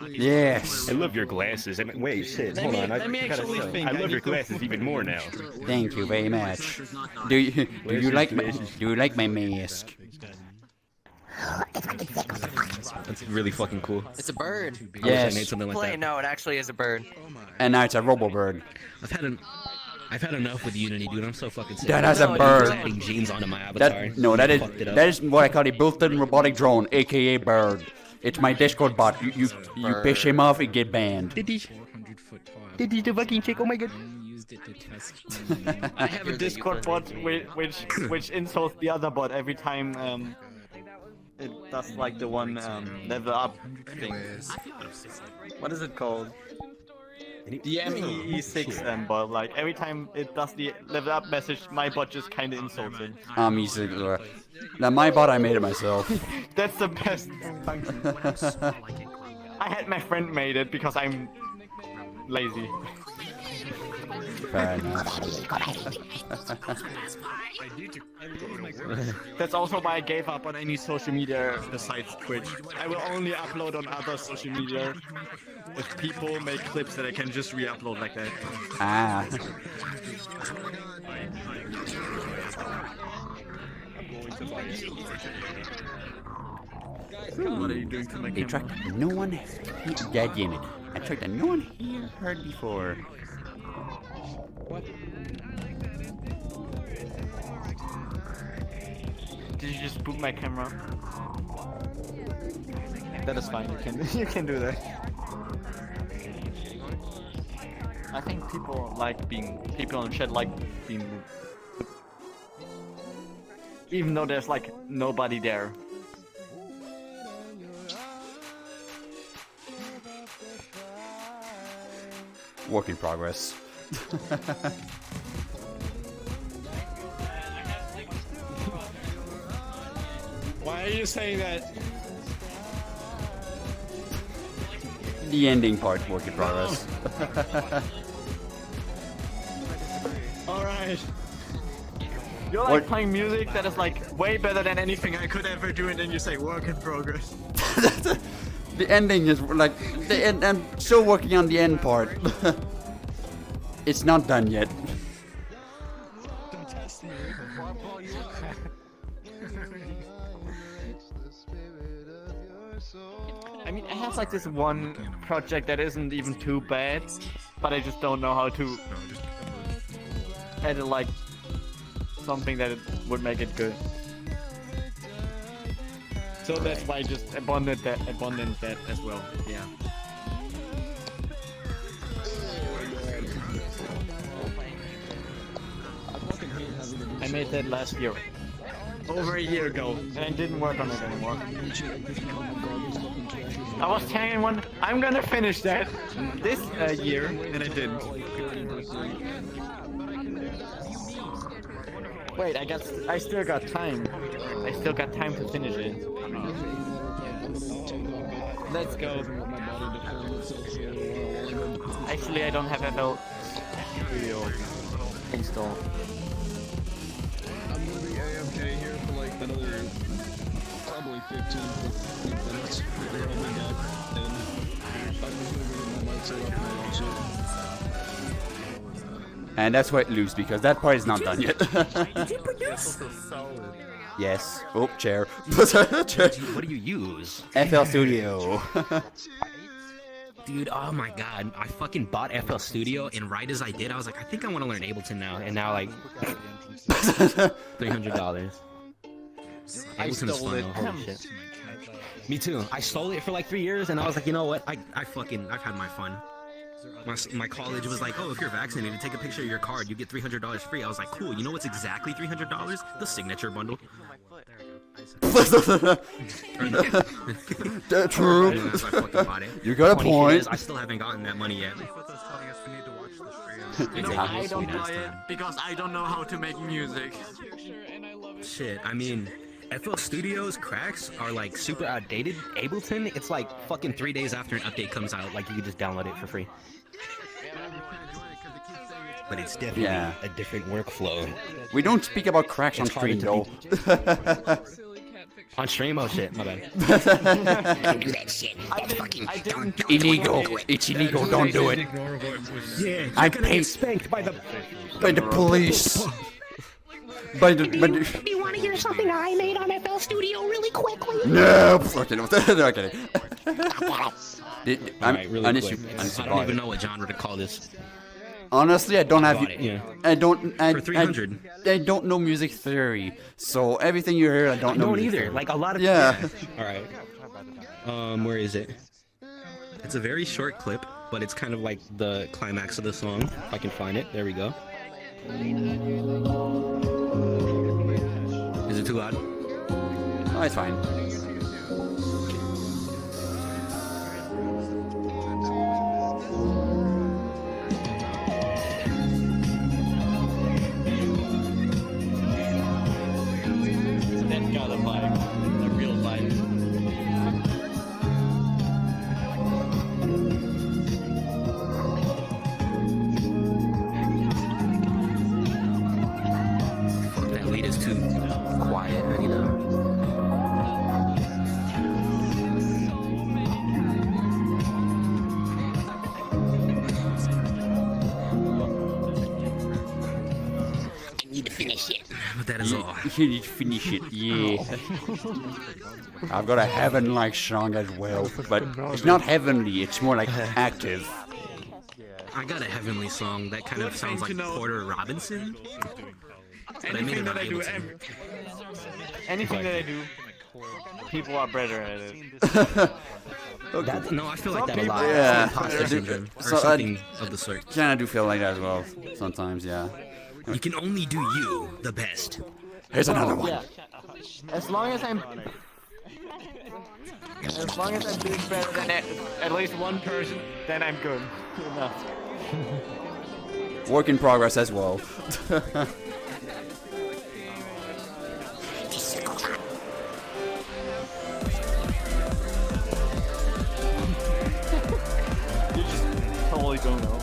Yes. I love your glasses. I mean, wait, shit. Hold on. I love your glasses even more now. Thank you very much. Do you like my mask? That's really fucking cool. It's a bird. I wish Yes. I made something like that. No, it actually is a bird. And now it's a robo-bird. I've had enough with Unity, dude. I'm so fucking sick. That has a bird. Adding genes onto my avatar. That is what I call a built-in robotic drone, aka bird. It's my Discord bot. You piss him off, it get banned. Did he the fucking chick? Oh my god. I have a Discord bot which insults the other bot every time it does like the one level up thing. What is it called? The MEE6 bot. Like every time it does the level up message, my bot just kind of insults it. MEE6. Now my bot, I made it myself. That's the best function. I had my friend made it because I'm lazy. Fair enough. That's also why I gave up on any social media besides Twitch. I will only upload on other social media if people make clips that I can just re-upload like that. Ah. What are you doing to my A track that no one God damn it. A track that no one here heard before. What? Did you just boot my camera? That is fine. You can do that. I think people in chat like being, even though there's like nobody there. Work in progress. Why are you saying that? The ending part, work in progress. Alright. You're like playing music that is like way better than anything I could ever do, and then you say work in progress. The ending is like I'm still working on the end part. It's not done yet. mean, it has like this one project that isn't even too bad, but I just don't know how to edit like something that would make it good. So that's why I just abandoned that as well. Yeah. I made that last year. Over a year ago, and I didn't work on it anymore. I was telling one, I'm gonna finish that this year, and I didn't. Wait, I still got time. I still got time to finish it. Let's go. Actually, I don't have FL Studio installed. I'm gonna be AFK here for like another probably 15 minutes. They're all been dead, and I'm just gonna get my mic set up and watch it. And that's why it lose, because that part is not done yet. Did you produce? Yes. Oh, chair. What do you use? FL Studio. Dude, oh my god, I fucking bought FL Studio, and right as I did, I was like, I think I want to learn Ableton now, and now like $300. I Ableton is stole fun it. though, holy shit. Me too. I stole it for like 3 years, and I was like, you know what? I've had my fun. My college was like, oh, if you're vaccinated, take a picture of your card, you get $300 free. I was like, cool. You know what's exactly $300? The signature bundle. True. You got a point. I still haven't gotten that money yet. I don't buy it because I don't know how to make music. Shit, I mean, FL Studio's cracks are like super outdated. Ableton, it's like fucking 3 days after an update comes out, like you can just download it for free. But it's definitely a different workflow. We don't speak about cracks on stream, though. On stream? Oh shit, my bad. Don't do that shit. That's fucking illegal. It's illegal. Don't do it. Yeah, I you're gonna paid get spanked by the police. By the. Do you want to hear something I made on FL Studio really quickly? No, fucking. No, kidding. Alright, really quick. I don't even know what genre to call this. Honestly, I don't have. Yeah. I don't. For 300. I don't know music theory, so everything you hear, I don't know. I don't music either. theory. Like a lot of. Yeah. All right. Where is it? It's a very short clip, but it's kind of like the climax of the song. If I can find it. There we go. Is it too loud? Oh, it's fine. That got a vibe, a real vibe. Fuck, that lead is too quiet. I need to. Need to finish it. But that is all. You need to finish it, yeah. I've got a heaven-like song as well, but it's not heavenly, it's more like active. I got a heavenly song that kind of sounds like Porter Robinson. But I made it on Ableton. Anything that I do, people are better at it. No, I feel like that a lot. Yeah. Imposter syndrome or So, something of the sort. Kinda do feel like that as well, sometimes, yeah. You can only do you the best. Here's another one. Yeah. As long as I'm doing better than at least one person, then I'm good. Enough. Work in progress as well. You just totally don't know.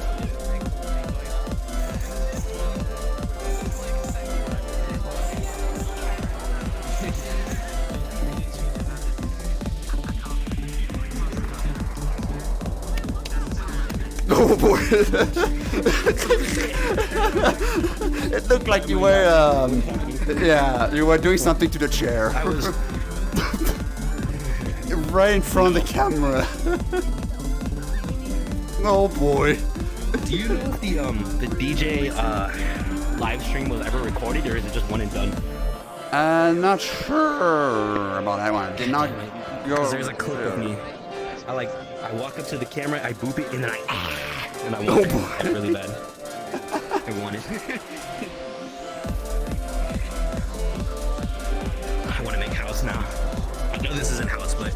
Oh boy! It looked like you were, yeah, you were doing something to the chair. I was. right in front of the camera. Oh boy. Do you know if the DJ live stream was ever recorded, or is it just one and done? Not sure about that one. Did not go. 'Cause there's a clip of me. I walk up to the camera, I boop it, and then I want it really bad. I want it. I want to make house now. I know this isn't house, but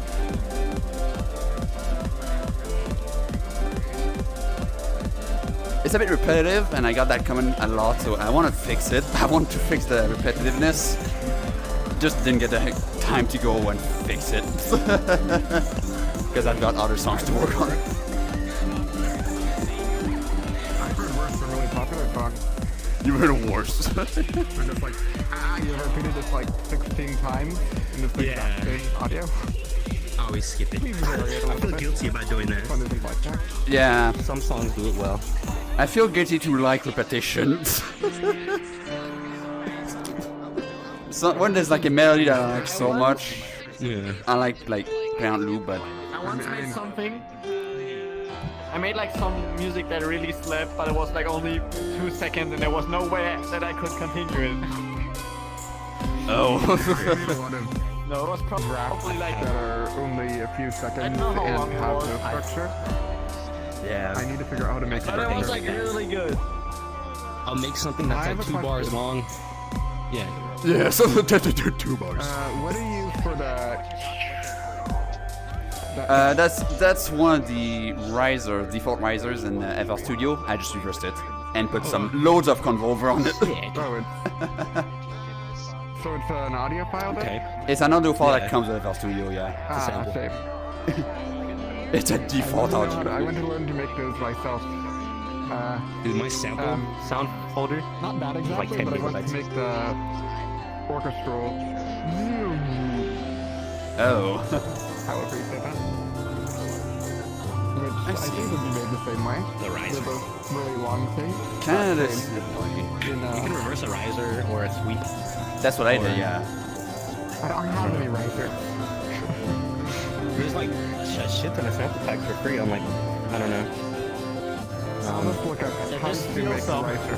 it's a bit repetitive, and I got that coming a lot, so I want to fix it. I want to fix the repetitiveness. Just didn't get the time to go and fix it. Because I've got other songs to work on. I've heard worse than really popular songs. You heard worse. They're just like, you repeated this like 16 times in the exact same audio. I always skip it. I feel guilty about doing that. Yeah. Some songs do it well. I feel guilty to like repetition. So when there's like a melody that I like so much, I like ground loop, but I once made something. I made like some music that really slapped, but it was like only 2 seconds, and there was no way that I could continue it. Oh. No, it was probably like that are only a few seconds and have no structure. Yeah. I need to figure out how to make it. But it was like really good. I'll make something that's like 2 bars long. Yeah. Yeah, so 2 bars. What do you use for the? That's one of the default risers in FL Studio. I just reversed it and put some loads of convolver on it. So it's an audio file then? Okay. It's an audio file that comes with FL Studio, yeah. Safe. It's a default audio. I went to learn to make those myself. Is my sample sound folder? Not that exactly, like 10 but I went megabytes. to make the orchestral. Oh. However you say that. Which I think would be made the same way. The riser. With a really long thing. Kinda You You can reverse a riser or a sweep. That's what I did, yeah. I don't have any riser. There's like a shit ton of sample packs for free. I'm like, I don't know. Let's look up how to make a riser.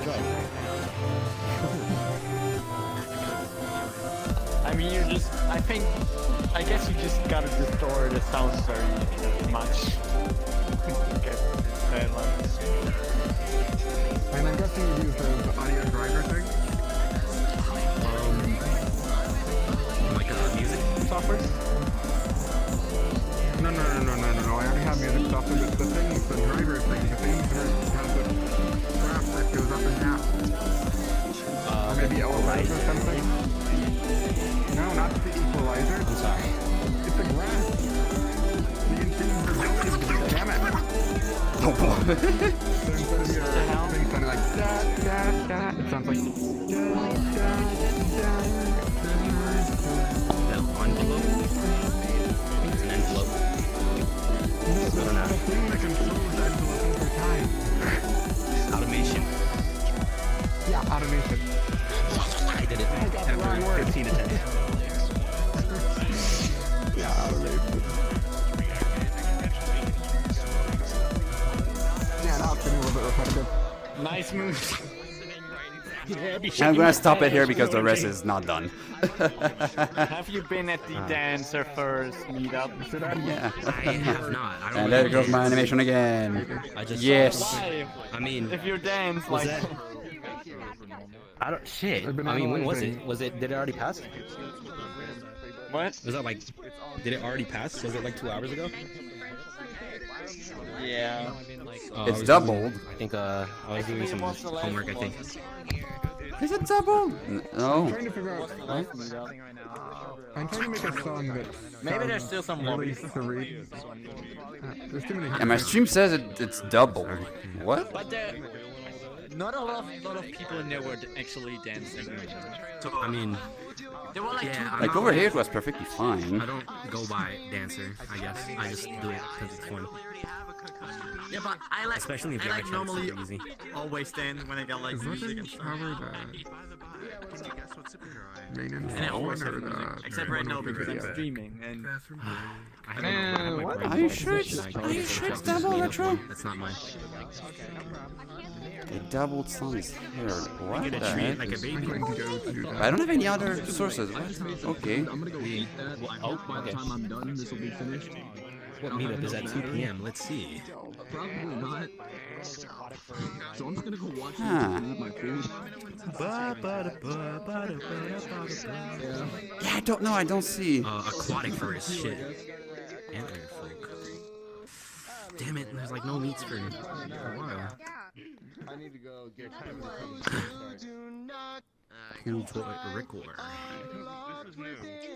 I mean, I guess you just gotta distort the sounds very much. And I'm guessing you use the audio driver thing? Like music software? No. I already have music software. The thing, the driver thing, the thing that has the graph that goes up and down. Or maybe equalizer or something? No, not the equalizer. I'm sorry. It's a graph. You can see the damn it. Oh boy. So instead of your thing sounding like da da da, it sounds like da da da. The envelope? It's an envelope. No, the thing that controls the envelope over time. Automation. Yeah, automation. I did it after 15 attempts. Yeah, automation. Yeah, now it's getting a little bit repetitive. Nice move. I'm gonna stop it here because the rest is not done. Have you been at the Dancer First meetup? Yeah. I have not. I don't And there goes my animation again. I just yes. Why? I mean, If you dance was like... that? I don't. Shit. I mean, when was it? Did it already pass? What? Was that like? Did it already pass? Was it like 2 hours ago? Yeah. It's doubled. I think I was doing some homework. I think. Is it doubled? No. I'm trying to figure out. I'm trying to make a song that. Maybe there's still some really lobbies. serene. There's too many. And my stream says it's doubled. What? But not a lot of people in there were actually dancing. I mean, there were like Like over here it was perfectly fine. I don't go by dancer. I guess I just do it because it's fun. Yeah, but I like, especially if I you're like actually normally super easy. always dance when I got like music and stuff. And I always have music, except right now because I'm streaming and. Are you sure it's double retro? That's not mine. A doubled song is here. What Get the a treat heck? like a baby. I don't have any other sources. What? Okay. I'm gonna go eat that. By the time I'm done, this will be finished. What meetup is at 2 p.m.? Let's see. Probably not. So I'm just gonna go watch Huh. and eat my food. Yeah, I don't know. I don't see. Aquatic first. Shit. Antler folk. Damn it, there's like no meats for a while. I need to go get time. Cool toy Rickor.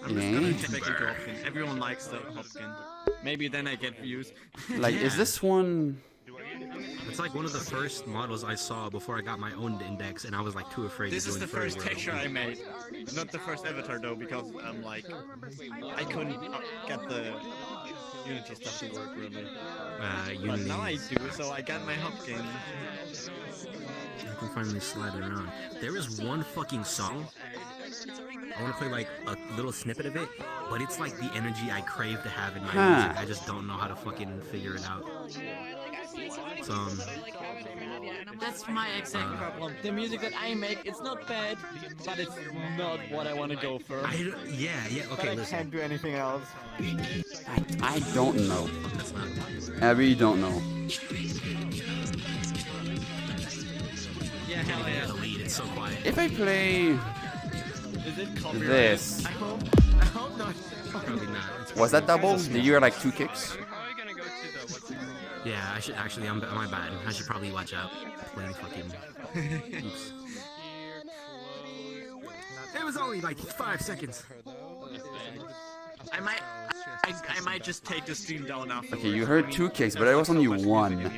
I'm just gonna check into options. Everyone likes the Hopkin. Maybe then I get views. Like, is this one? It's like one of the first models I saw before I got my own index, and I was like too afraid This to is join the first Furry texture World. I made. Not the first avatar though, because like I couldn't get the Unity stuff to work really. But Unity. now I do, so I got my Hopkin. I can finally slide it around. There is one fucking song. I want to play like a little snippet of it, but it's like the energy I crave to have in my music. I just don't know how to fucking figure it out. So, That's my exact problem. The music that I make, it's not bad, but it's not what I want to go for. yeah, okay, But I listen. can't do anything else. I don't know. I really don't know. Yeah, hell yeah. The lead, it's so quiet. If I play Is it copyrighted? this, I hope not. Probably not. was that double? Did you hear like 2 kicks? Yeah, I should actually. My bad. I should probably watch out. Playing fucking. Oops. It was only like 5 seconds. I might just take the stream down after. Okay, you heard 2 kicks, but it was only 1. It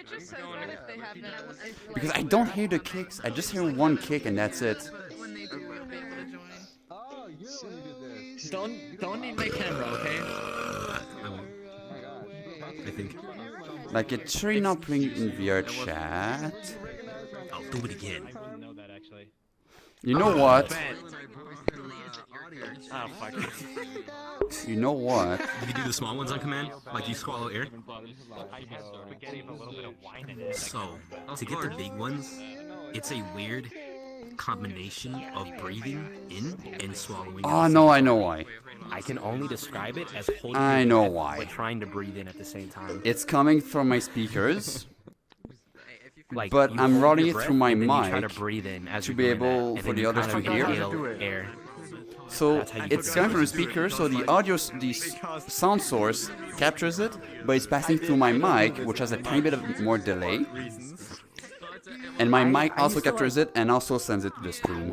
just says that if they have that. Because I don't hear the kicks. I just hear 1 kick and that's it. When they do, you'll be able to join. Oh, you only did this. Don't need my camera, okay? I think. Like a tree not playing in VR chat. I'll do it again. I wouldn't know that actually. You know what? Ah, fuck. You know what? Did you do the small ones on command? Like you swallow air? So, to get the big ones, it's a weird combination of breathing in and swallowing. Oh no, I know why. I can only describe it as holding I your know breath why. but trying to breathe in at the same time. It's coming from my speakers. Like, But you I'm hold running your it through breath my and then you try mic to breathe in as to you're be doing that, able and for then the you others kind to of hear. inhale air. So That's how you it's coming from the speaker, so the audio, the sound source captures it, but it's passing through my mic, which has a tiny bit of more delay. And my mic also captures it and also sends it to the stream.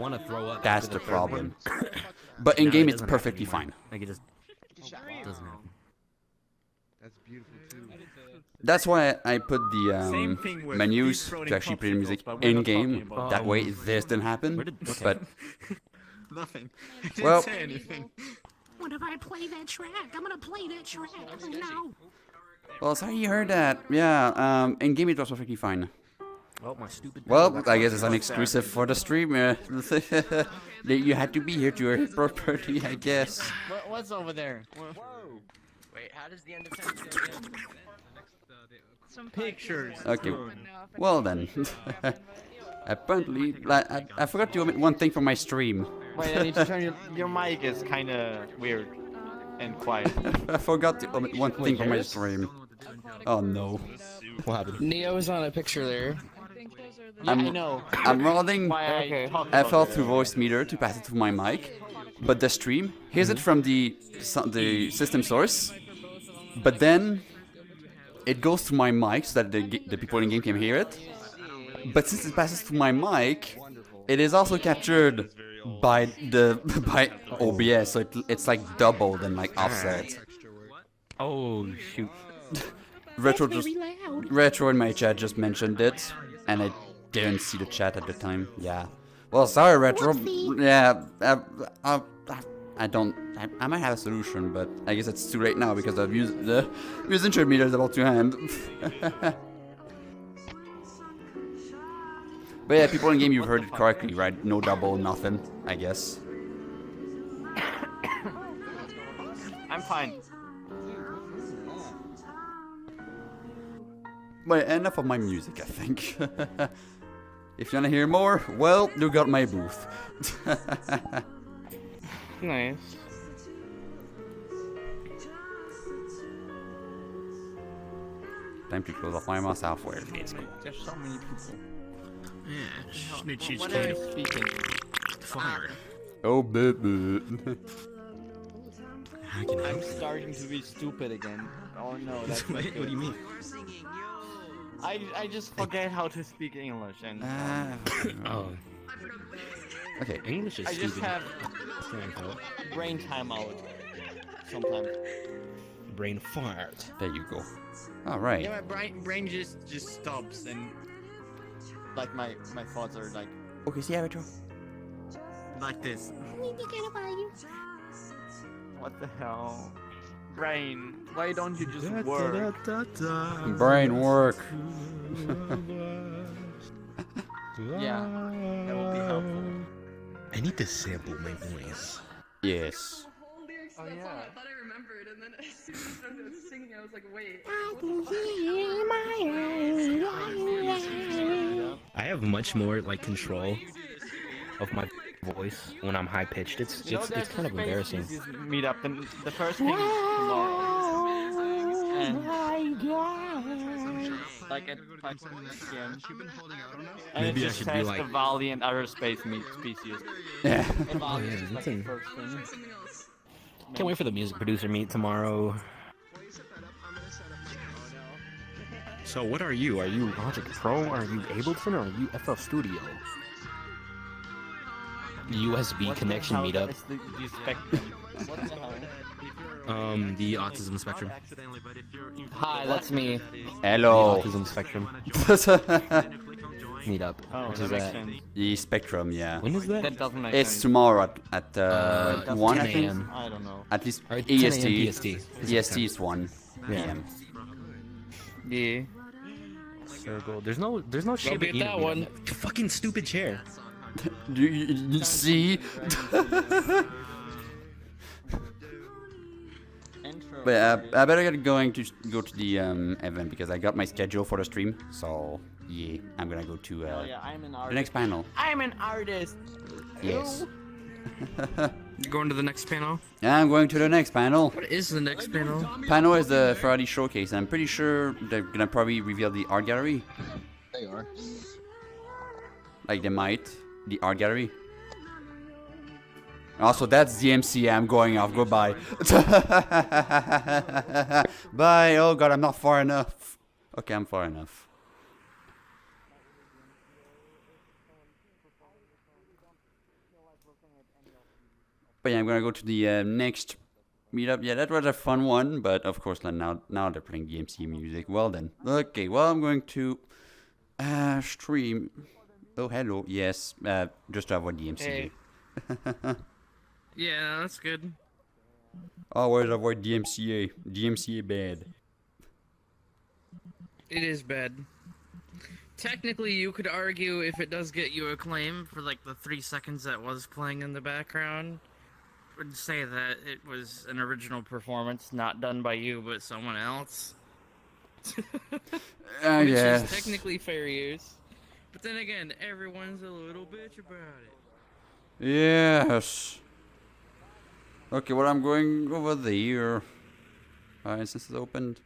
That's the problem. But in game, it's perfectly fine. Like it just doesn't happen. That's beautiful too. That's why I put the Same thing with menus deep-throating to actually play the popsicles, music but we're in not talking game. about That way, this didn't happen. But Nothing. I didn't Well- say anything. What if I play that track? I'm gonna play that track. Oh no. well, sorry you heard that. Yeah, in game it was perfectly fine. Well, my stupid. Well, I guess it's an exclusive for the stream. You had to be here to hear it properly, I guess. What's over there? Wait, how does the end of time go again? Some Pictures. Okay. Well then. Apparently, I forgot to omit one thing from my stream. Wait, I need to turn your mic is kind of weird and quiet. I forgot to omit one thing from my stream. Oh no. What happened? Neo's on a picture there. Yeah, I know. I'm rolling Why FL through voice meter to pass it through my mic, but the stream hears it from the system source, but then it goes to my mic so that the people in game can hear it. But since it passes through my mic, it is also captured by OBS, so it's like doubled and like offset. Oh shoot. Retro in my chat just mentioned it, and I didn't see the chat at the time. Yeah. Well, sorry, Retro. Yeah. I might have a solution, but I guess it's too late now because the musician meter is about to end. But yeah, people in game, you've heard it correctly, right? No double, nothing, I guess. I'm fine. But enough of my music, I think. If you wanna hear more, well, you got my booth. Nice. Time to close off my myself where it's cool. There's so many people. Yeah, snitch What are they speaking? Fire. Oh, boo. I'm starting to be stupid again. Oh no, that's not What good. do you mean? I just forget how to speak English and Oh. Okay. English is I just stupid. have brain timeout sometimes. Brain fart. There you go. Alright. Yeah, my brain just stops and Like my thoughts are like Okay, see Avatar. like this. what the hell? Brain, why don't you just work? Brain work. Yeah, that will be helpful. I need to sample my voice. Yes. Oh yeah. I thought I remembered, and then as soon as I started singing, I was like, wait. I have much more like control of my voice when I'm high pitched. It's kind of embarrassing. Meet up the first thing tomorrow. And like at 5 p.m. And Maybe it I just should says be like- the Valiant outer space species. Yeah. Oh yeah, Like that's the in... first thing. Can't wait for the music producer meet tomorrow. So what are you? Are you Logic Pro? Are you Ableton? Or are you FL Studio? USB connection meetup. It's the spectrum. What the hell? The autism spectrum. Hi, that's me. Hello. The autism spectrum meetup. Oh, Which that is makes at sense. The Spectrum, yeah. when is that? That doesn't make It's sense. tomorrow at 1, I 10 think. a.m. I don't know. At least Or 10 a.m. EST. PST. EST is 1 Yeah. p.m. Yeah. Circle. There's no Shiba be at Inu that meetup. one. Fucking stupid chair. Do you see? But I better get going to go to the event because I got my schedule for the stream. So yeah, I'm gonna go to Oh yeah, I'm an the artist. next panel. I'm an artist. Yes. You going to the next panel? I'm going to the next panel. What is the next panel? Panel is the Furality Showcase, and I'm pretty sure they're gonna probably reveal the art gallery. They are. Like they might. The art gallery. Also, that's DMCA. I'm going off. Goodbye. Bye. Oh god, I'm not far enough. Okay, I'm far enough. But yeah, I'm gonna go to the next meetup. Yeah, that was a fun one, but of course now they're playing DMCA music. Well then. Okay, well I'm going to stream. Oh hello, yes. Just to avoid DMCA. Hey. Yeah, that's good. Always avoid DMCA. DMCA bad. It is bad. Technically, you could argue if it does get you a claim for like the 3 seconds that was playing in the background, would say that it was an original performance, not done by you but someone else. Which Yes. is technically fair use. But then again, everyone's a little bitch about it. Yes. Okay, well I'm going over there. Instance is opened.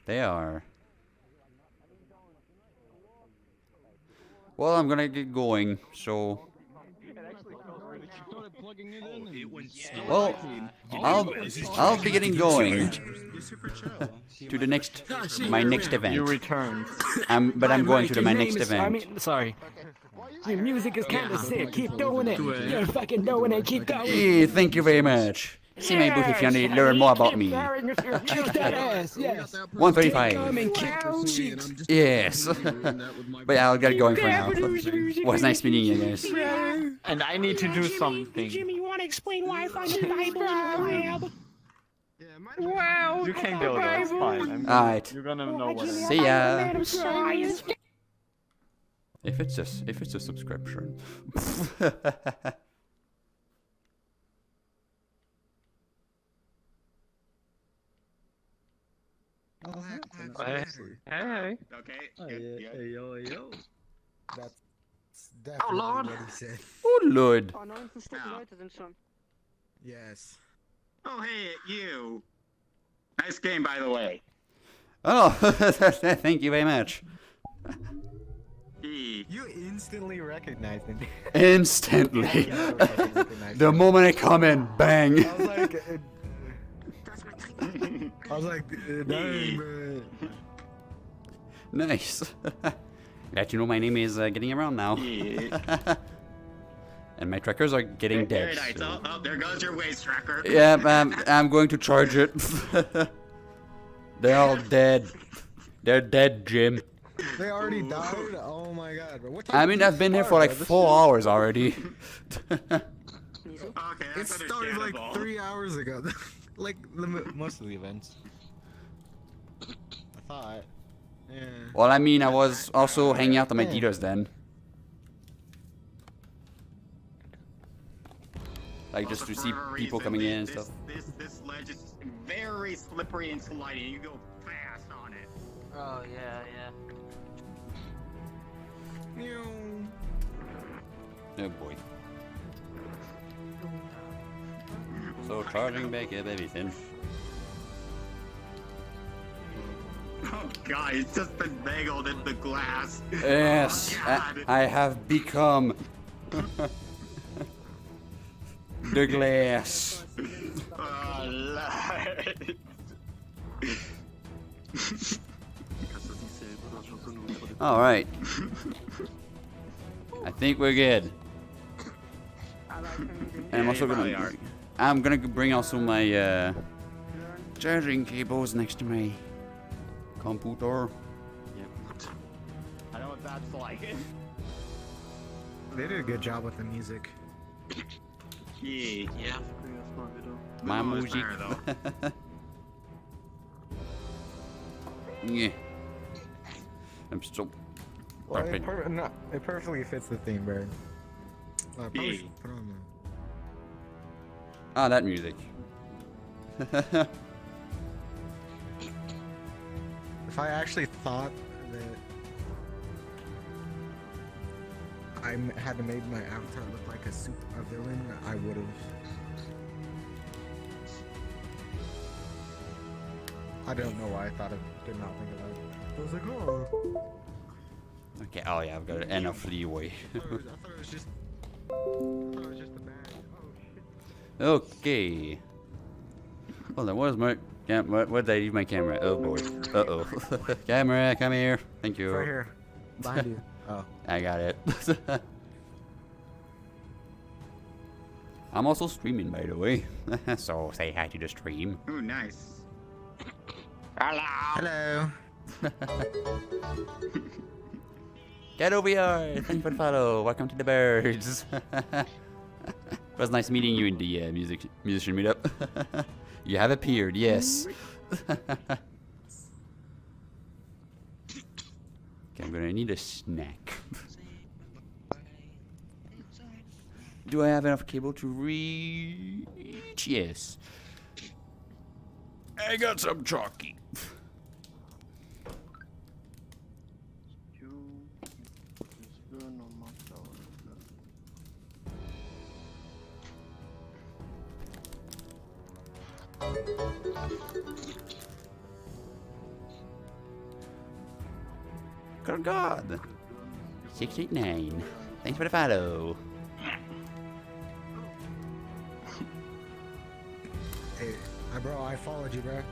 They are. Well, I'm gonna get going, so. Well, I'll be getting going to the next my next event. You returned. But I'm going to my next event. Sorry. Your music is kind of sick. Keep doing it. You're fucking doing it. Keep going. Hey, thank you very much. See my booth if you want to learn more about me. Kick that ass, yes. 135. Yes. But yeah, I'll get going for now. Was nice meeting you guys. And I need to do something. Jimmy, you want to explain why I find the Bible in the lab? Wow. You can go there, it's fine. Alright. You're gonna know what it is. See ya. If it's a subscription. Hey. Hey. Okay. Hey, yo, yo. That's definitely Lord. what he said. Oh Lord. Oh, 9 verstoppte Leute sind schon. Yes. Oh, hey, you. Nice game, by the way. Oh, thank you very much. You instantly recognized him. Instantly. The moment I come in, bang. I was like, dang, man. Nice. Glad you know my name is getting around now. And my trackers are getting dead. Very nice. So. Oh, there goes your waste tracker. Yeah, I'm going to charge it. They're all dead. They're dead, Jim. They already died? Oh my god, bro. What time I mean, did I've you been here start, for like bro? This 4 hours already. Okay, It started like 3 hours ago. Like most of the events. I thought. Yeah. Well, I mean, I was also hanging out on my dealers then. Like, just to see people coming in and stuff. This ledge is very slippery and sliding. You go fast on it. Oh, yeah. Oh boy. So charging back up everything. Oh god, it's just been mangled in the glass. Yes, Oh, I have become the glass. Oh, Lord. All right. I think we're good. And I'm also gonna bring also my charging cables next to my computer. I know what that's like. They did a good job with the music. Yeah. My music. Yeah. I'm still. Well, it perfectly fits the theme, bro. Probably should put on Ah, that music. If I actually thought that I had to make my avatar look like a villain, I would have. I don't know why I did not think of that. I was like, oh. Okay, oh yeah, I've got enough leeway. I thought it was just a bad. Oh shit. Okay. Hold on, where's my camera? Where did I leave my camera? Oh boy. Uh oh. Camera, come here. Thank you. It's right here. Behind you. Oh. I got it. I'm also streaming, by the way. So say hi to the stream. Ooh, nice. Hello. Get over here! Thank you for the follow. Welcome to the birds. It was nice meeting you in the musician meetup. You have appeared, yes. Okay, I'm gonna need a snack. Do I have enough cable to reach? Yes. I got some chalky. Good God. 689. Thanks for the follow. Hey, bro, I followed you, bro.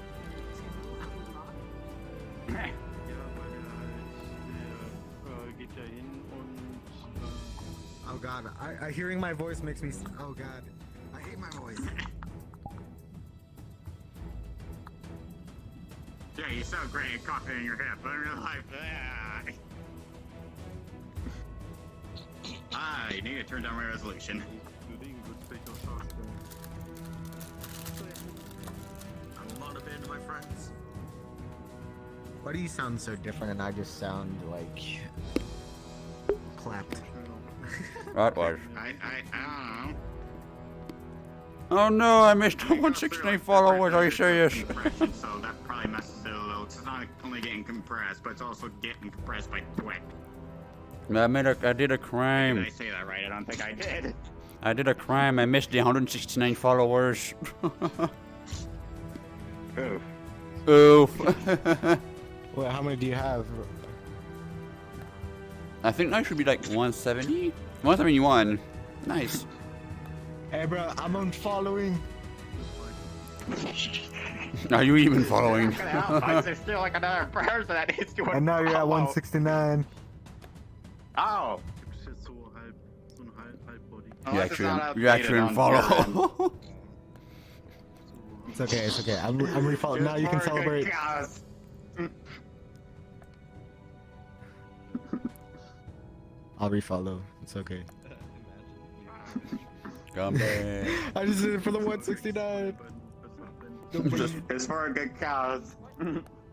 Oh God, I hearing my voice makes me. Oh God, I hate my voice. Yeah, you sound great at coughing in your hip, but in real life, I need to turn down my resolution. I'm not a band of my friends. Why do you sound so different and I just sound like That was. I don't know. Oh no, I missed 169 followers. Are you serious? Compression, so that probably messes it a little. It's not only getting compressed, but it's also getting compressed by Twitch. I did a crime. Did I say that right? I don't think I did. I did a crime. I missed the 169 followers. Oof. Oof. Wait, how many do you have? I think I should be like 170? 171. Nice. Hey, bro, I'm on following. Are you even following? There's still like another person that needs to. And now you're at 169. Oh. You actually follow. It's okay, it's okay. I'm refollowing. Now you can celebrate. I'll refollow. It's okay. Come back. I just did it for the 169. It's for a good cause.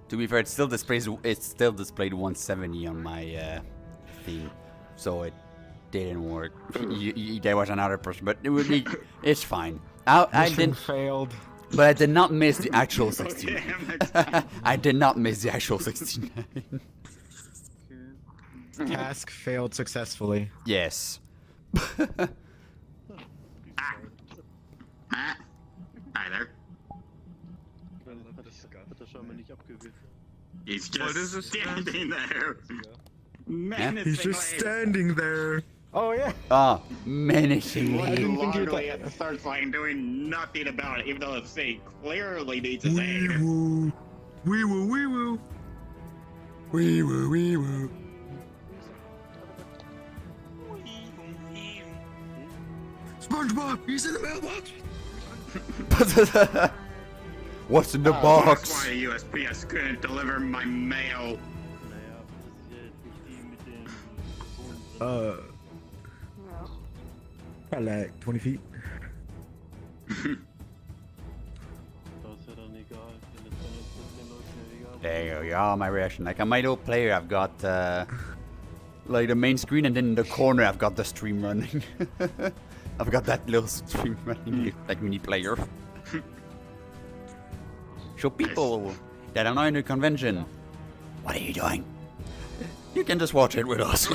To be fair, it's still displayed 170 on my thing, so it didn't work. There was another person, but it's fine. I didn't failed, but I did not miss the actual 69. I did not miss the actual 69. Task failed successfully. Yes. Hi there. He's just standing there. He's just standing there. Oh yeah. Ah, menacingly. I didn't think you'd at the start line doing nothing about it, even though the city clearly needs his aid. Wee woo. Wee woo, wee woo. Wee woo, wee woo. SpongeBob, he's in the mailbox. What's in the box? That's why USPS couldn't deliver my mail. Probably like 20 feet. There you go, my reaction. Like on my little player, I've got like the main screen, and then in the corner, I've got the stream running. I've got that little stream running, like mini player. Show people that are not in the convention. What are you doing? You can just watch it with us.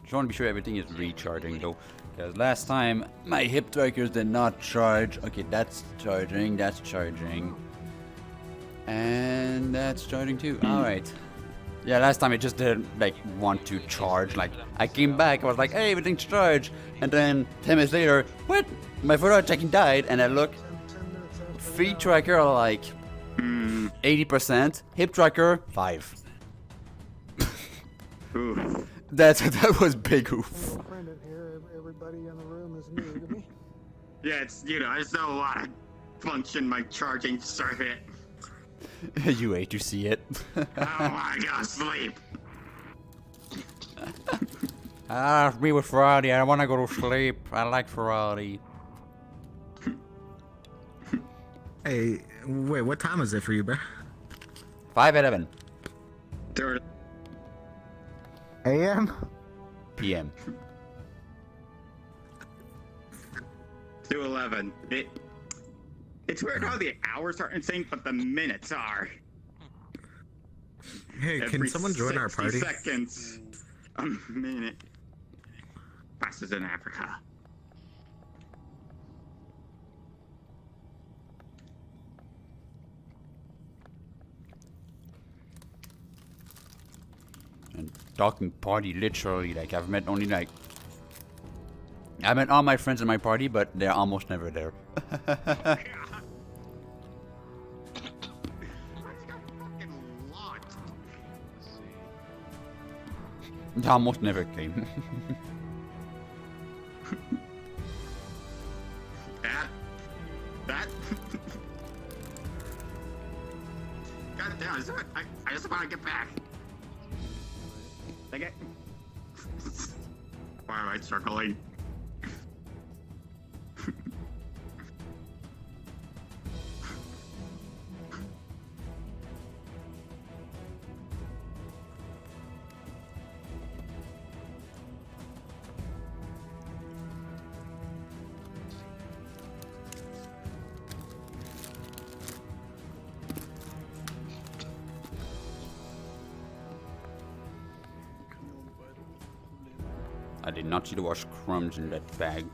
Just want to be sure everything is recharging though, because last time my hip trackers did not charge. Okay, that's charging, and that's charging too. All right. Yeah, last time it just didn't like want to charge. Like I came back, I was like, "Hey, everything's charged," and then 10 minutes later, what? My photo tracking died, and I look. Feet tracker like 80%, hip tracker 5. That was big oof. Everybody in the room is new to me. Yeah, it's, you know, I just don't want to function my charging circuit. You hate to see it. I gotta sleep. Me with Furality, I want to go to sleep. I like Furality. Hey, wait, what time is it for you, bro? 5:11. AM? PM. 2:11. It's weird how the hours aren't in sync, but the minutes are. Hey, can someone join our party? 60 seconds. A minute. Passes in Africa. And talking party, literally, like I've met only like I met all my friends in my party, but they're almost never there. They almost never came. That. God damn! I just want to get back. Like it. Twilight circling. I did not see there was crumbs in that bag.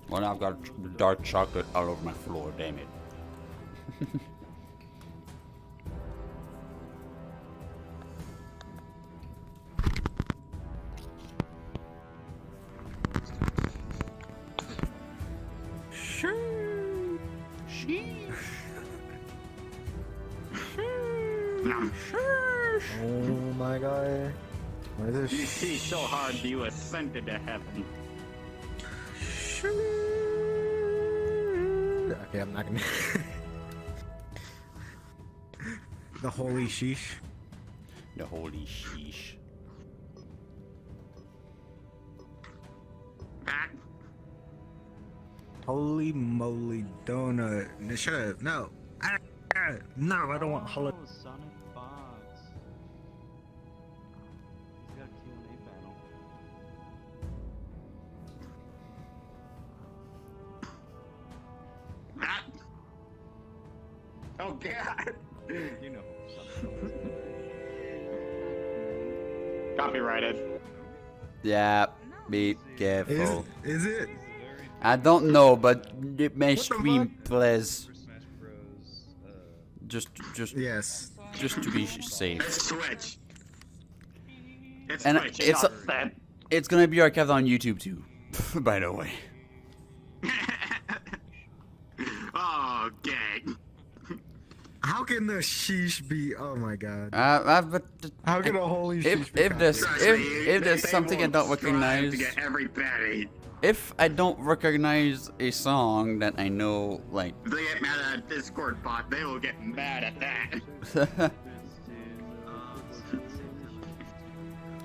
Well, I've got dark chocolate all over my floor, damn it. Oh my god. What is You this? see so hard you ascended to heaven. Okay, I'm not gonna. The holy sheesh. The holy sheesh. Holy moly donut. Shut up. No. No, I don't want holiday. Sonic Fox. He's got a Q&A panel. Oh god! You know. Copyrighted. Yeah, be careful. Is it? I don't know, but my stream plays. Just yes. Just to be safe. It's Twitch. It's And Twitch. it's gonna be archived on YouTube too, by the way. Oh, gang. How can the sheesh be? Oh my god. But How can a holy sheesh be? if there's something I don't recognize, To get every penny. if I don't recognize a song that I know, like They get mad at a Discord bot, they will get mad at that.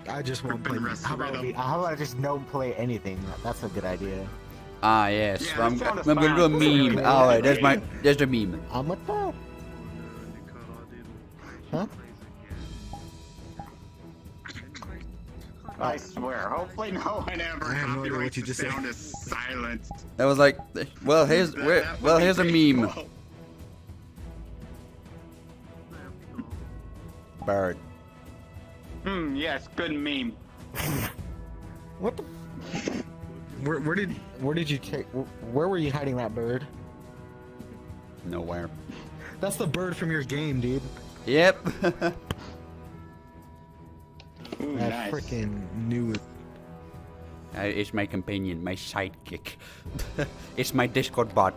I just won't play. How about I just don't play anything? That's a good idea. Ah yes, Yeah, I'm that sounds gonna do a fun. meme. Alright, there's the meme. I'm with that. Huh? I swear, hopefully no one ever I have no idea what copyrights you the just said. sound of silence. That was like, well here's here's a meme. Bird. Yes, good meme. What the? Where did you take? Where were you hiding that bird? Nowhere. That's the bird from your game, dude. Yep. I nice. freaking knew it. It's my companion, my sidekick. It's my Discord bot.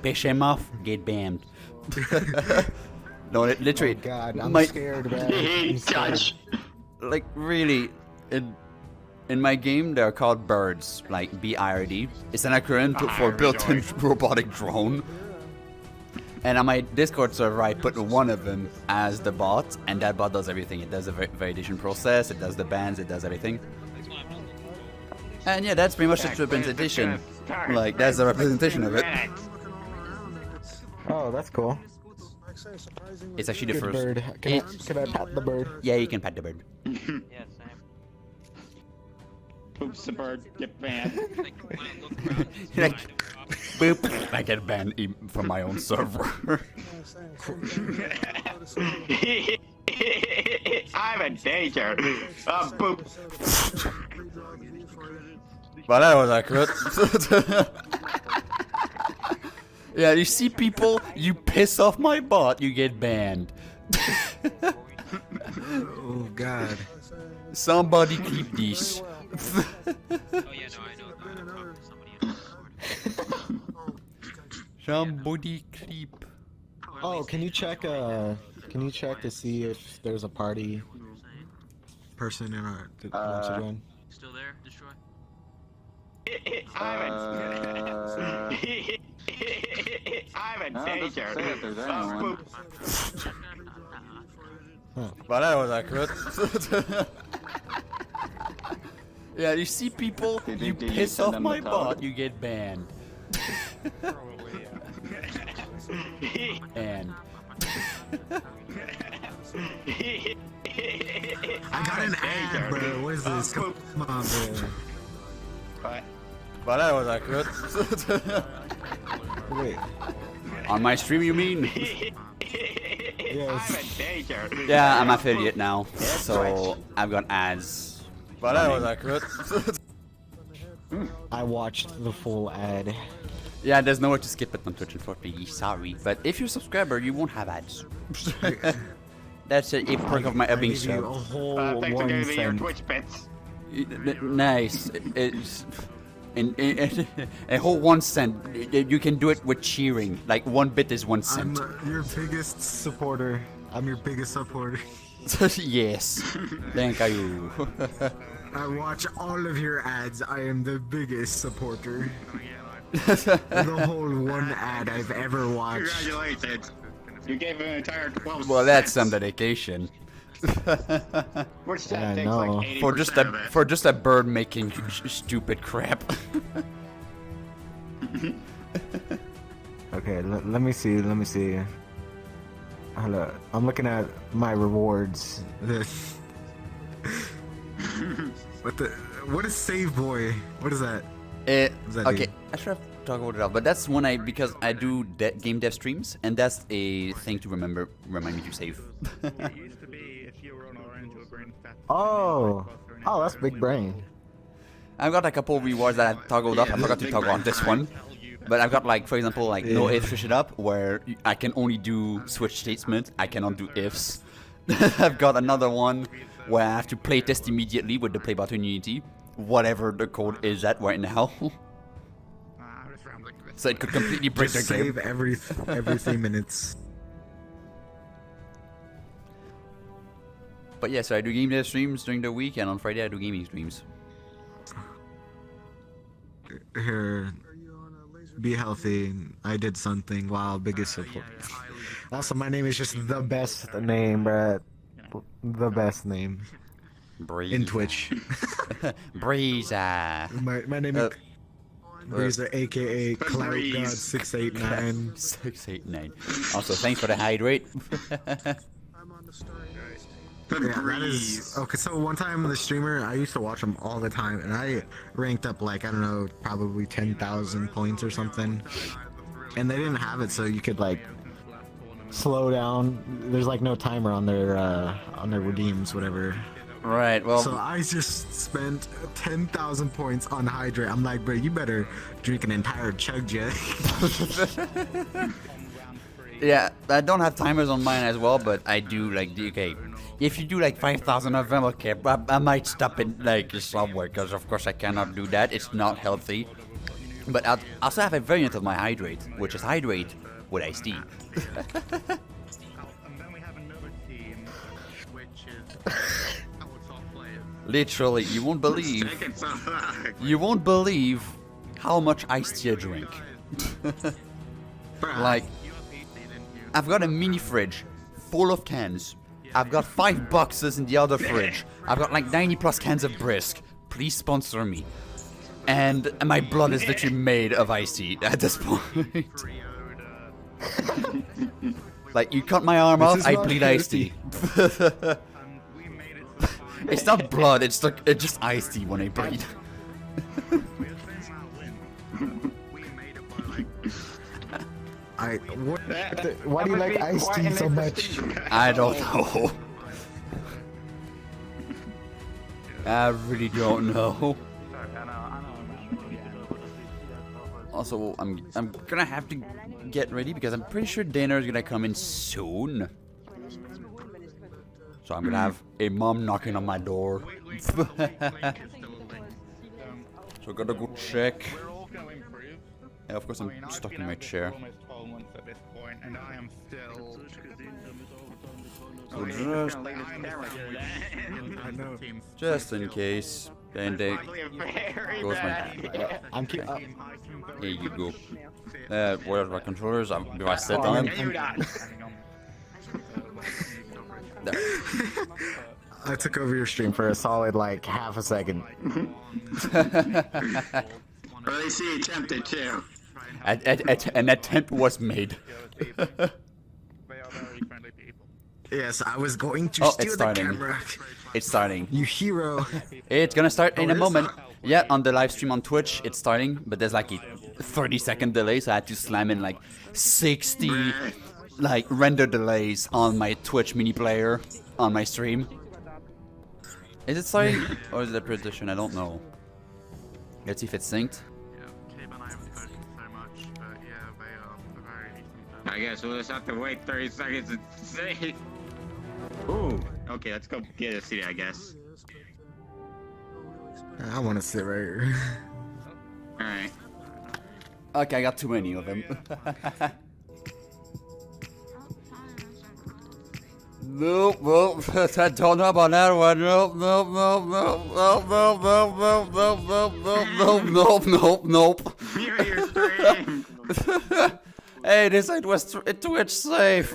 Piss him off, get banned. No, literally. Oh god, I'm my, scared, man. I'm scared. Like really, in my game they're called birds, like BIRD. It's an acronym for built-in robotic drone. And on my Discord server, I put one of them as the bot, and that bot does everything. It does the validation process, it does the bans, it does everything. And yeah, that's pretty much the representation. Like, that's the representation of it. Oh, that's cool. It's actually the Good first. bird. Can I pat the bird? Yeah, you can pet the bird. Yeah, same. Oops, the bird get banned. Like, boop, I get banned from my own server. I'm in danger. Boop. Well, that was accurate. Yeah, you see people, you piss off my bot, you get banned. Oh god. Somebody keep this. Somebody creep. Oh, can you check to see if there's a party person in our that wants to join? Still there? Destroy. I'm in danger. Well, that was accurate. Yeah, you see people, you piss off my bot, you get banned. And I got an ad, bro. What is this? Come on, bro. but that was accurate. Wait. On my stream, you mean? Yes. Yeah, I'm affiliate now, so I've got ads. But that was accurate. I watched the full ad. Yeah, there's nowhere to skip it on Twitch, unfortunately. Sorry, but if you're a subscriber, you won't have ads. That's a perk of my being give you a sub. whole Thanks for 1 giving me your cent. Twitch bits. Nice. It's a whole 1 cent. You can do it with cheering. Like 1 bit is 1 cent. I'm your biggest supporter. I'm your biggest supporter. Yes. Thank you. I watch all of your ads. I am the biggest supporter. The whole 1 ad I've ever watched. Congratulations. You gave an entire 12 Well, that's some cents. dedication. Which Yeah, I takes know. like 80% of it. For just a bird making stupid crap. Okay, let me see. Let me see. Hello. I'm looking at my rewards. What is Save Boy? What is that? What does that Okay, do? I should have talked about it all, but that's when because I do game dev streams, and that's a thing to remind me to save. Oh, that's big brain. I've got a couple rewards that I toggled off. I forgot to toggle on this one. But I've got, like, for example, like no if switch it up, where I can only do switch statement. I cannot do ifs. I've got another one where I have to play test immediately with the play button Unity, whatever the code is at right now. So it could completely break Just the game. save every 3 minutes. But yeah, so I do game dev streams during the week, and on Friday I do gaming streams. Here, be healthy. I did something. Wow, biggest support. Also, my name is just the best name, bruh. The best name. Breeze. In Twitch. Breeza. My name is Breezer, aka Cloud God 689. 689. Also, thanks for the hydrate. Yeah, that is okay. So one time the streamer, I used to watch him all the time, and I ranked up like, I don't know, probably 10,000 points or something. And they didn't have it, so you could like slow down. There's like no timer on their redeems, whatever. Right. Well. So I just spent 10,000 points on hydrate. I'm like, bro, you better drink an entire chug jug. Yeah, I don't have timers on mine as well, but I do like okay. If you do like 5,000 of them, okay, I might stop it like somewhere, because of course I cannot do that. It's not healthy. But I also have a variant of my hydrate, which is hydrate with iced tea. Literally, you won't believe how much iced tea I drink. Like, I've got a mini fridge full of cans. I've got 5 boxes in the other fridge. I've got like 90 plus cans of brisk. Please sponsor me. And my blood is literally made of iced tea at this point. Like, you cut my arm off, I bleed iced tea. It's not blood, it's just iced tea when I bleed. Why do you like iced tea so much? I don't know. I really don't know. Also, I'm gonna have to get ready because I'm pretty sure Dana is gonna come in soon. So I'm gonna have a mom knocking on my door. So I gotta go check. Yeah, of course I'm stuck in my chair. So just in case, then they goes my. Here you go. Where are my controllers? Do I sit on them? There. I took over your stream for a solid like half a second. Or at least he attempted to. An attempt was made. Yes, I was going to steal it's the starting. camera. It's starting. You hero. It's gonna start in a moment. Yeah, on the live stream on Twitch, it's starting, but there's like a 30-second delay, so I had to slam in like 60 like render delays on my Twitch mini player on my stream. Is it starting or is it a prediction? I don't know. Let's see if it's synced. I guess we'll just have to wait 30 seconds and see. Ooh, okay, let's go get a seat, I guess. I want to sit right here. Alright. Okay, I got too many of them. Nope, I don't know about that one. Nope. Mute your stream. Hey, this site was Twitch safe.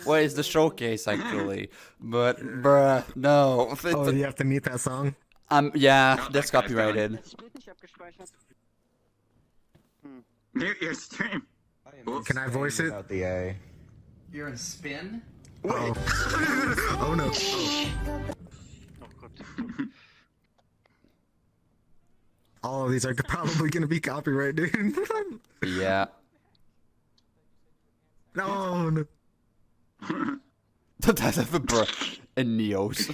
Well, it's the showcase actually, but bruh, no. Oh, you have to mute that song? Yeah, that's copyrighted. Mute your stream. Can I voice it? The A. You're in spin? Oh. Oh no. All of these are probably gonna be copyright, dude. Yeah. No. That's a bro. In Neos.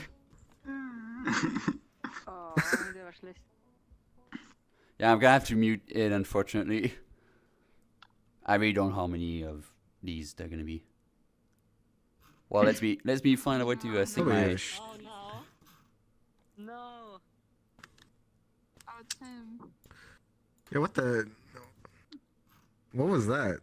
Yeah, I'm gonna have to mute it, unfortunately. I really don't know how many of these there are gonna be. Well, let's me find a way to sync my. Oh no. No. Oh, it's him. Yeah, what the? What was that?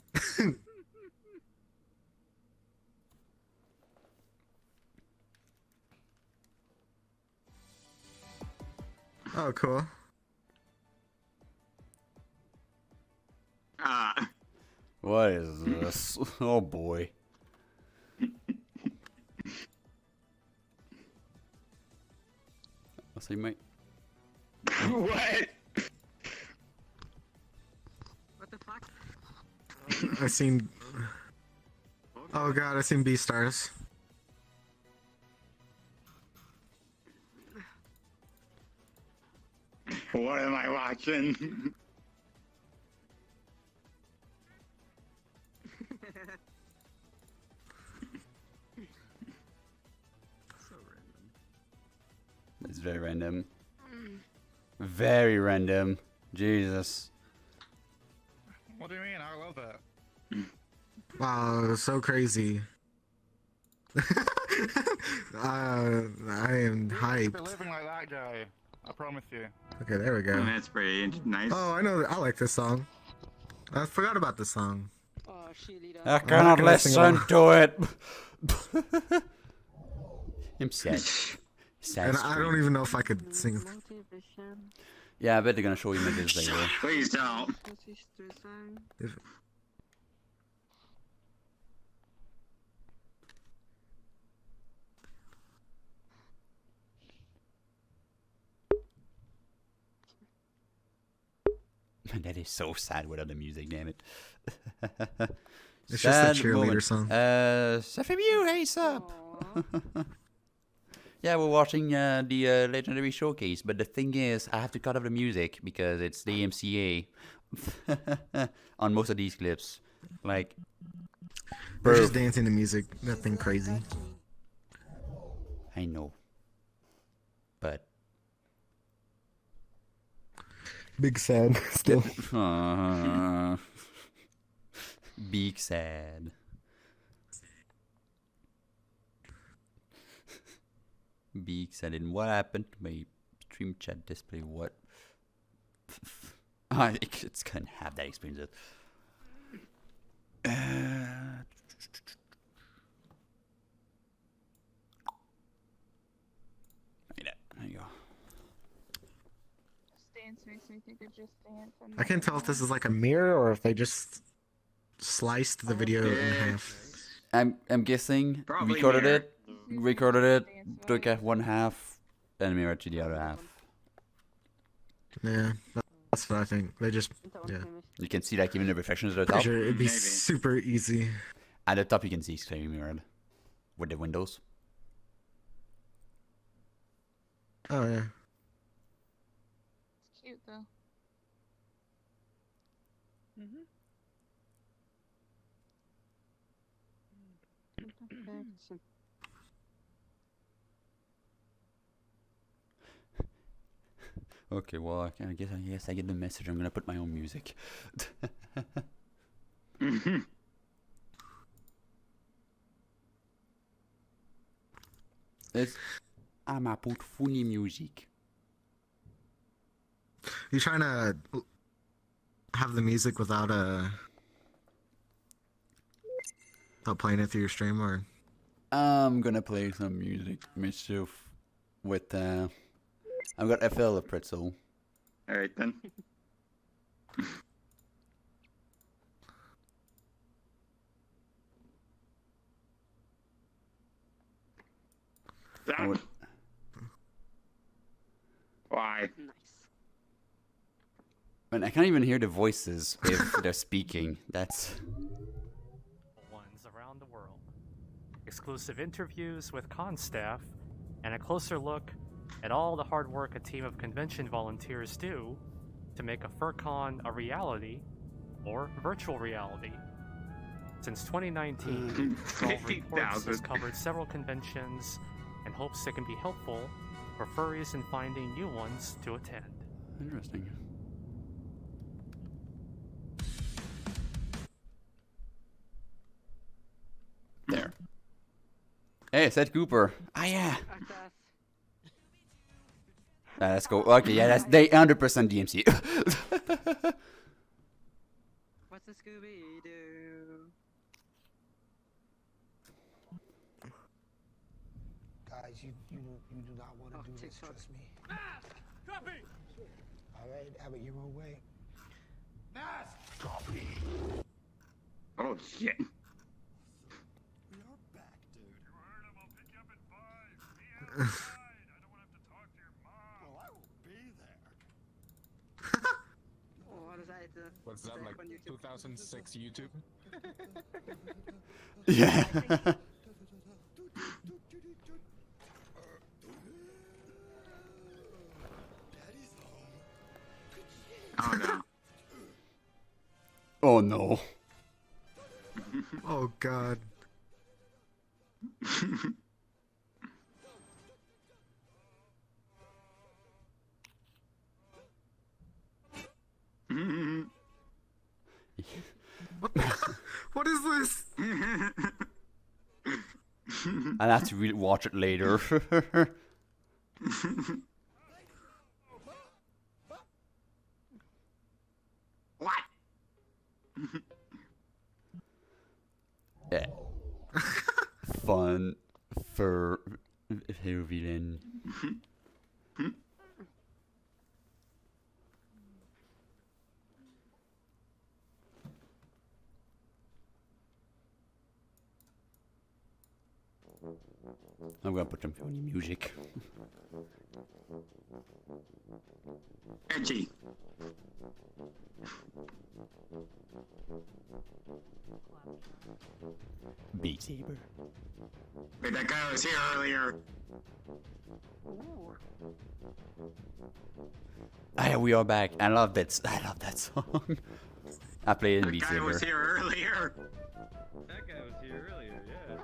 Oh, cool. What is this? Oh boy. I'll see, mate. What? What the fuck? I seen. Oh god, I seen B stars. What am I watching? It's very random. Very random. Jesus. What do you mean? I love that. Wow, so crazy. I am hyped. You're living like that guy. I promise you. Okay, there we go. That's pretty nice. Oh, I know. I like this song. I forgot about this song. I cannot listen to it. I'm sad. Sad And stream. I don't even know if I could sing. Yeah, I bet they're gonna show images later. Please don't. That is so sad without the music, damn it. It's just a cheerleader song. FMU, hey, sup? Yeah, we're watching the Legendary Showcase, but the thing is, I have to cut off the music because it's the DMCA on most of these clips. Like, We're just dancing to music. Nothing crazy. I know. But Big sad still. Big sad. Big sad. And what happened to my stream chat display? What? It's gonna have that experience. There you go. Dance makes me think of Just Dance. I can't tell if this is like a mirror or if they just sliced the video in half. I'm guessing Probably recorded mirror. it, took out one half, and mirrored to the other half. Yeah, that's what I think. They just, yeah. You can see like even the reflections at the Pretty top. sure it'd be super easy. At the top, you can see it's clearly mirrored with the windows. Oh yeah. It's cute though. Okay, well, I guess I get the message. I'm gonna put my own music. I'm a put funny music. You trying to have the music without playing it through your stream, or? I'm gonna play some music myself with I've got FL of Pretzel. Alright then. Why? Man, I can't even hear the voices if they're speaking. That's ones around the world. Exclusive interviews with con staff, and a closer look at all the hard work a team of convention volunteers do to make a FurCon a reality, or virtual reality. Since 2019, 12 Reports has covered several conventions and hopes it can be helpful for furries in finding new ones to attend. interesting. There. Hey, Seth Cooper. Ah, yeah. Let's go. Okay, yeah, that's they 100% DMC. What's the Scooby-Doo? Guys, you do not want to do this, trust me. Copy! Alright, have it your own way. Copy. Oh shit. What's that, like 2006 YouTube? Yeah. Oh no. Oh no. Oh god. What is this? I'll have to watch it later. What? Yeah. Fun for villain. I'm gonna put some funny music. Edgy. Beat Saber. Wait, that guy was here earlier. Ah, we are back. I love that song. I played it in Beat That guy Saber. was here earlier. That guy was here earlier, yeah.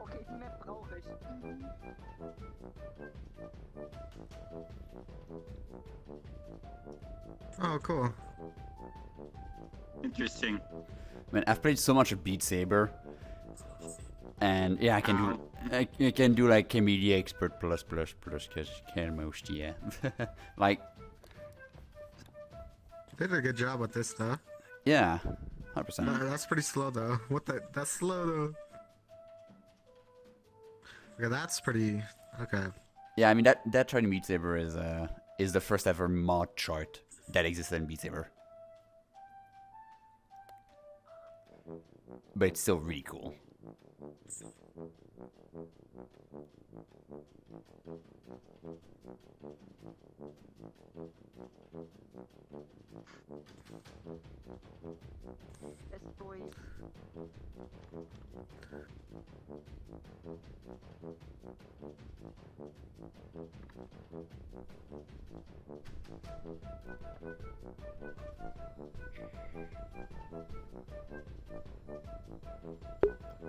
Okay, ist mehr brauche ich. Oh, cool. Interesting. Man, I've played so much of Beat Saber, and yeah, I can do like Media Expert plus because can most, yeah. Like, They did a good job with this stuff. yeah, 100%. That's pretty slow though. That's slow though. Okay, that's pretty. Okay. Yeah, I mean that chart in Beat Saber is the first ever mod chart that existed in Beat Saber. but it's still really cool.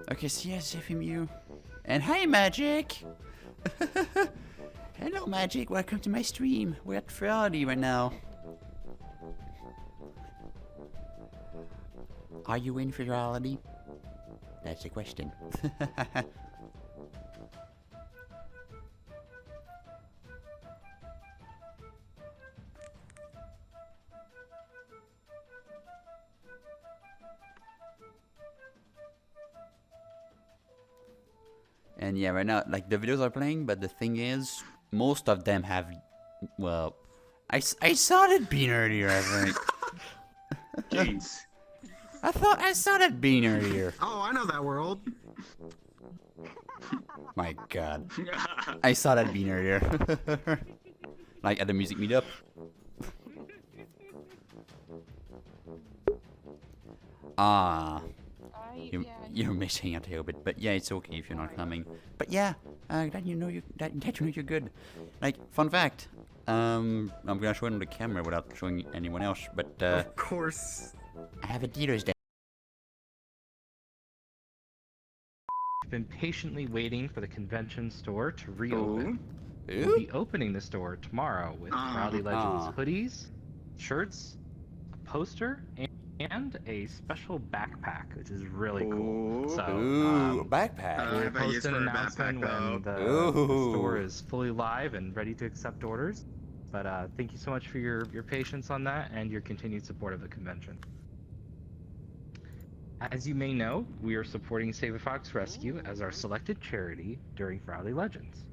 Okay, so yes, FMU. And hi, Magic! Hello, Magic. Welcome to my stream. We're at Furality right now. Are you in Furality? That's the question. And yeah, right now, like, the videos are playing, but the thing is, most of them have, well, I saw that bean earlier, I think. Jeez. I thought I saw that bean earlier. Oh, I know that world. My god. I saw that bean earlier. Like, at the music meetup. Ah. You're missing out a little bit, but yeah, it's okay if you're not coming. But yeah, glad you know you're good. Like, fun fact, I'm gonna show it on the camera without showing anyone else, but of course, I have a dealer's day. I've been patiently waiting for the convention store to reopen. We'll be opening the store tomorrow with Furality Legends hoodies, shirts, a poster, and a special backpack, which is really cool. So, backpack. We'll post an announcement when the store is fully live and ready to accept orders. But thank you so much for your patience on that and your continued support of the convention. As you may know, we are supporting Save a Fox Rescue as our selected charity during Furality Legends.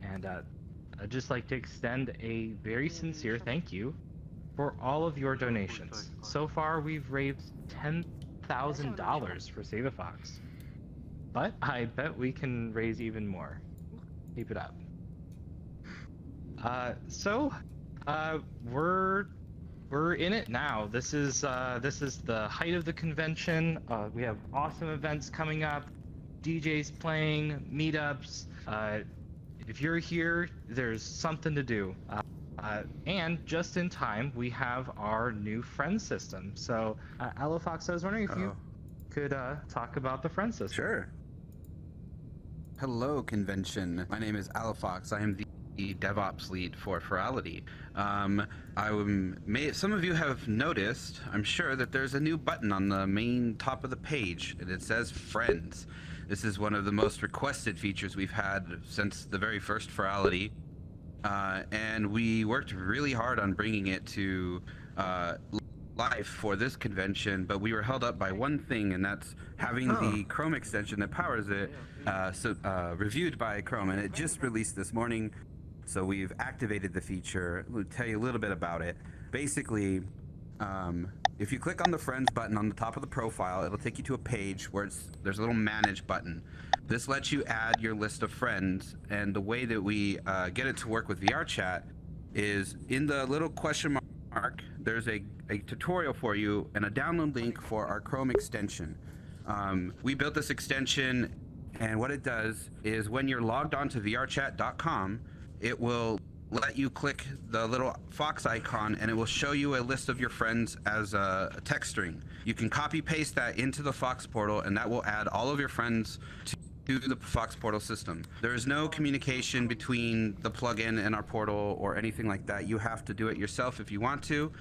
And I'd just like to extend a very sincere thank you for all of your donations. So far, we've raised $10,000 for Save a Fox. But I bet we can raise even more. Keep it up. We're in it now. This is the height of the convention. We have awesome events coming up, DJs playing, meetups. If you're here, there's something to do. And just in time, we have our new friend system. So, Alofox, I was wondering if you could talk about the friend system. Sure. Hello, convention. My name is Alofox. I am the DevOps lead for Furality. Some of you have noticed, I'm sure, that there's a new button on the main top of the page, and it says Friends. This is one of the most requested features we've had since the very first Furality. And we worked really hard on bringing it to life for this convention, but we were held up by one thing, and that's having the Chrome extension that powers it reviewed by Chrome, and it just released this morning. So we've activated the feature. We'll tell you a little bit about it. Basically, if you click on the Friends button on the top of the profile, it'll take you to a page where there's a little Manage button. This lets you add your list of friends, and the way that we get it to work with VR chat is in the little question mark, there's a tutorial for you and a download link for our Chrome extension. We built this extension, and what it does is when you're logged on to vrchat.com, it will let you click the little fox icon, and it will show you a list of your friends as a text string. You can copy paste that into the Fox portal, and that will add all of your friends to the Fox portal system. There is no communication between the plugin and our portal or anything like that. You have to do it yourself if you want to.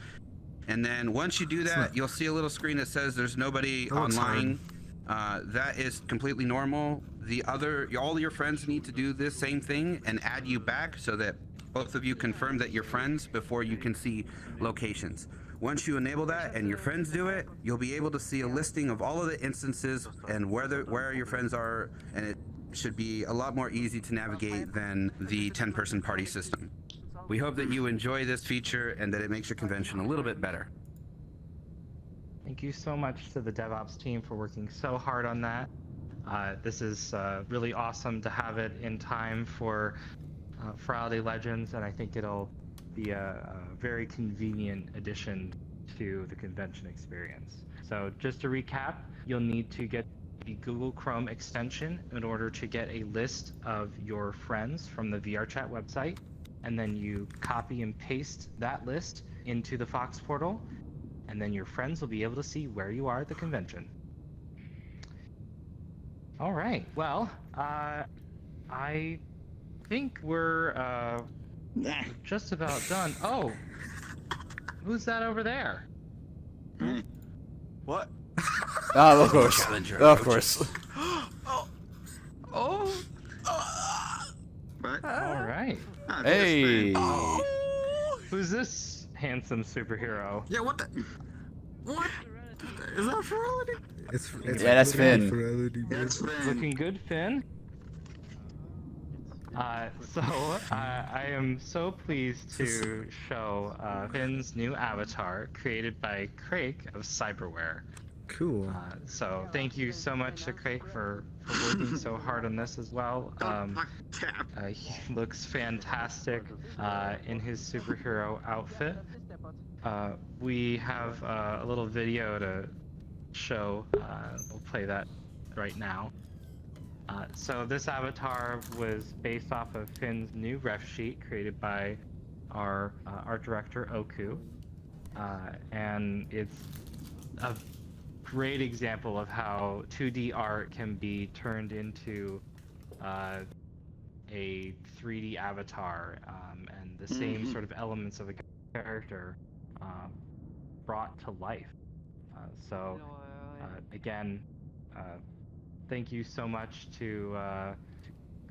And then once you do that, you'll see a little screen that says there's nobody online. That is completely normal. All your friends need to do this same thing and add you back so that both of you confirm that you're friends before you can see locations. Once you enable that and your friends do it, you'll be able to see a listing of all of the instances and where your friends are, and it should be a lot more easy to navigate than the 10-person party system. We hope that you enjoy this feature and that it makes your convention a little bit better. Thank you so much to the DevOps team for working so hard on that. This is really awesome to have it in time for Furality Legends, and I think it'll be a very convenient addition to the convention experience. So just to recap, you'll need to get the Google Chrome extension in order to get a list of your friends from the VRChat website, and then you copy and paste that list into the Fox portal, and then your friends will be able to see where you are at the convention. All right, well, I think we're just about done. Oh, who's that over there? What? Ah, of course. Of course. Oh. All right. Hey. Who's this handsome superhero? Yeah, what the? What? Is that Furality? It's Yeah, that's Finn. That's Finn. Looking good, Finn. I am so pleased to show Finn's new avatar created by Craig of Cyberware. Cool. So thank you so much to Craig for working so hard on this as well. He looks fantastic in his superhero outfit. We have a little video to show. We'll play that right now. So this avatar was based off of Finn's new ref sheet created by our art director Oku, and it's a great example of how 2D art can be turned into a 3D avatar, and the same sort of elements of the character brought to life. Again, thank you so much to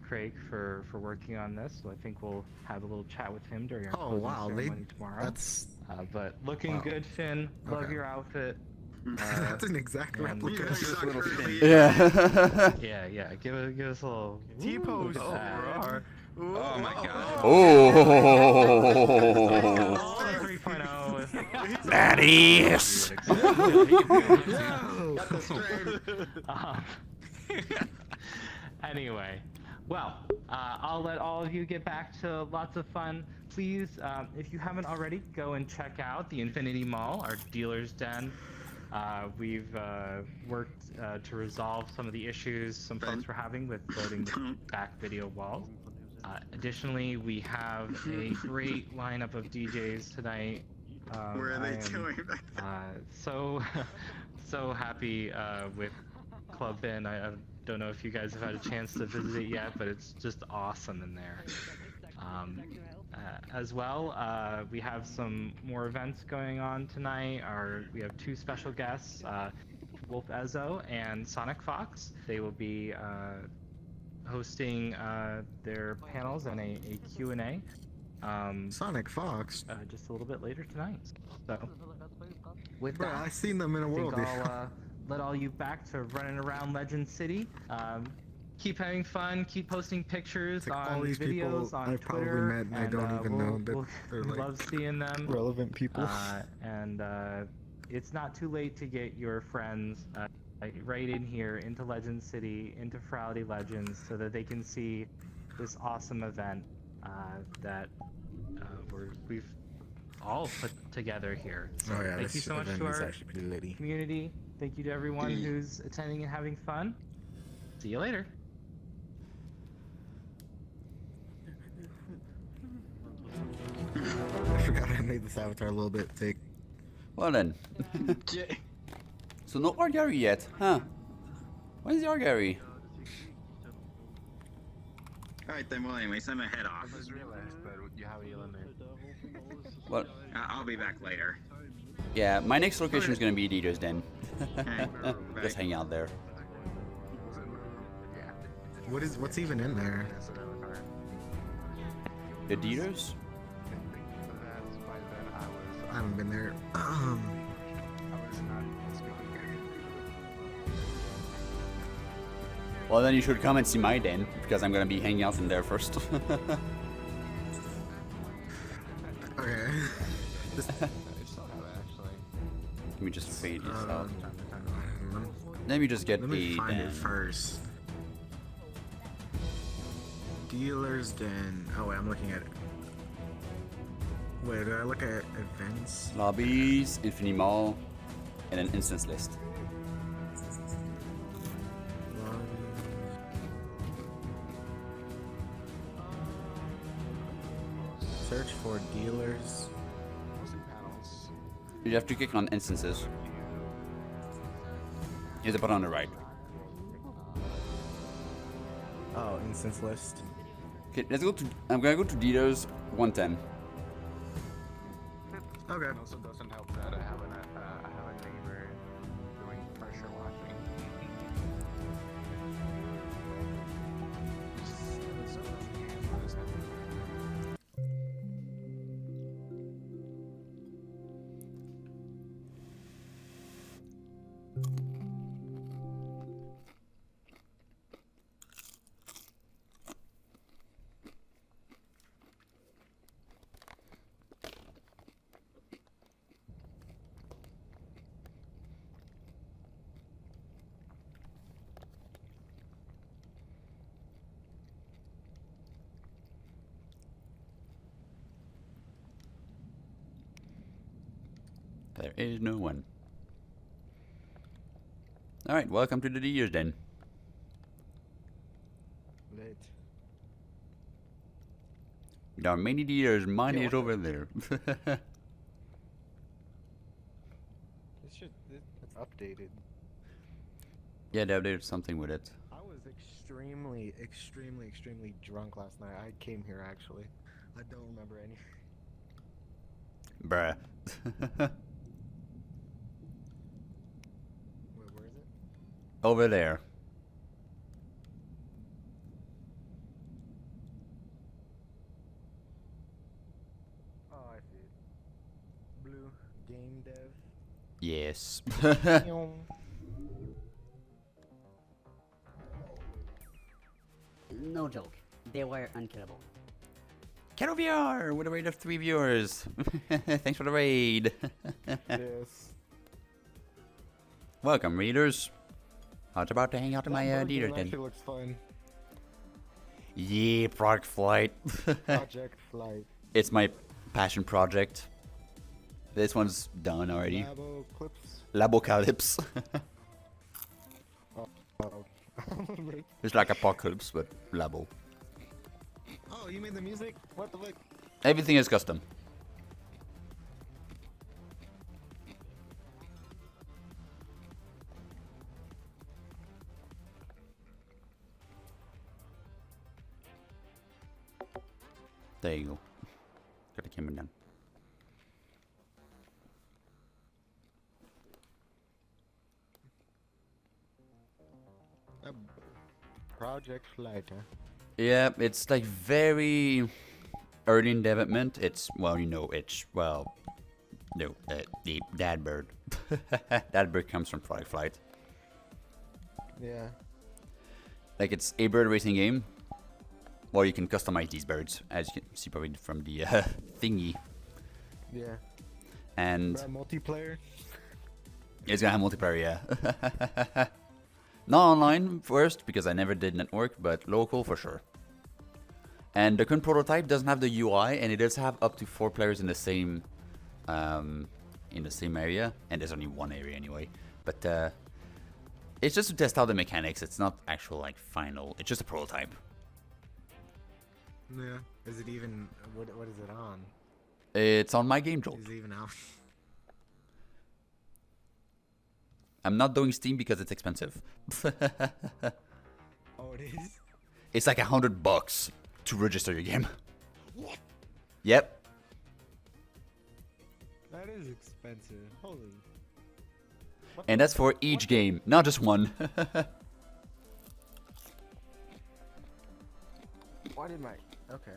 Craig for working on this. So I think we'll have a little chat with him during our closing ceremony tomorrow. That's but looking good, Finn. Love your outfit. That's an exact replica. Yeah. yeah. Give us a little T-pose. Oh my god. Oh. 3.0. That is. Anyway, well, I'll let all of you get back to lots of fun. Please, if you haven't already, go and check out the Infinity Mall, our dealer's den. We've worked to resolve some of the issues some folks were having with loading the back video walls. Additionally, we have a great lineup of DJs tonight. Where are they doing? So happy with Club Bin. I don't know if you guys have had a chance to visit it yet, but it's just awesome in there. As well, we have some more events going on tonight. We have two special guests, Wolf Ezzo and Sonic Fox. They will be hosting their panels and a Q&A. Sonic Fox? Just a little bit later tonight. So, with Bro, that, I seen them in a world. I'll let all you back to running around Legend City. Keep having fun. Keep posting pictures like on all these videos people on I Twitter. probably met and I don't even know that they're like love seeing them. relevant people. It's not too late to get your friends right in here into Legend City, into Furality Legends, so that they can see this awesome event that we've all put together here. So thank you so much to our community. Thank you to everyone who's attending and having fun. See you later. I forgot I made this avatar a little bit thick. Well then. So no art gallery yet, huh? When's the art gallery? Alright then, well anyways, I'm gonna head off. What? I'll be back later. Yeah, my next location is gonna be DJ's Den. Just hang out there. What's even in there? Adidas? I haven't been there. Well, then you should come and see my den, because I'm gonna be hanging out in there first. Okay. Let me just fade this out. Let me just get Let me a find den. it first. Dealers Den. Oh wait, I'm looking at it. Wait, did I look at events? Lobbies, Infinity Mall, and an instance list. Search for dealers. You have to click on instances. Here's the button on the right. Oh, instance list. Okay, let's go to. I'm gonna go to dealers 110. Okay. It also doesn't help that I have a neighbor doing pressure washing. There is no one. Alright, welcome to the dealers den. Lit. There are many dealers, mine Yeah, is what over there. It's updated. Yeah, they updated something with it. I was extremely drunk last night. I came here actually. I don't remember any. Bruh. Where is it? Over there. Oh, I see it. Blue game dev. Yes. No joke. They were unkillable. Kettle VR with a raid of 3 viewers. Thanks for the raid. Yes. Welcome, readers. I was about to hang out in my That dealer burger den. actually looks fun. Yeah, Project Flight. Project Flight. It's my passion project. This one's done already. Labocalypse. It's like Apocalypse, but Labo. Oh, you made the music? What the fuck? Everything is custom. There you go. Got the camera down. Project Flight, huh? Yeah, it's like very early in development. It's, well, you know, it's, well, no, the Dad Bird. Dad Bird comes from Project Flight. Yeah. Like, it's a bird racing game. Well, you can customize these birds, as you can see probably from the thingy. Yeah. And multiplayer? it's gonna have multiplayer, yeah. Not online first, because I never did network, but local for sure. And the current prototype doesn't have the UI, and it does have up to 4 players in the same area, and there's only one area anyway. But it's just to test out the mechanics. It's not actual like final. It's just a prototype. Yeah. Is it even? What is it on? It's on my game jolt. Is it even out? I'm not doing Steam because it's expensive. Oh, it is? It's like $100 to register your game. What? Yep. That is expensive. Holy. And that's for each game, not just one. Why did my... Okay.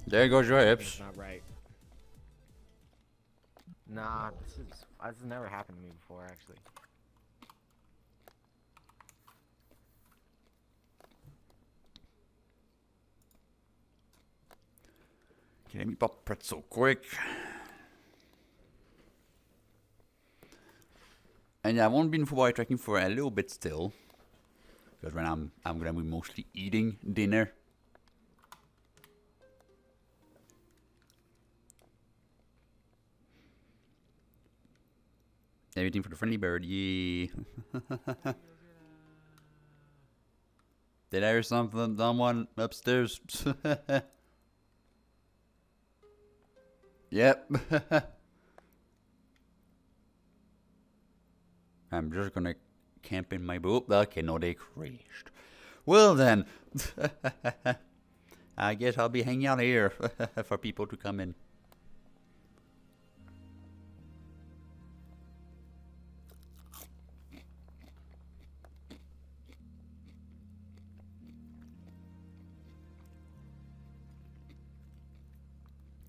There goes your hips. That's not right. Nah, this has never happened to me before, actually. Okay, let me pop pretzel quick. And yeah, I won't be in Hawaii trekking for a little bit still. Because when I'm gonna be mostly eating dinner. Everything for the friendly bird, yeah. Did I hear something? Someone upstairs? Yep. I'm just gonna camp in my boat. Okay, no, they crashed. Well then, I guess I'll be hanging out here for people to come in.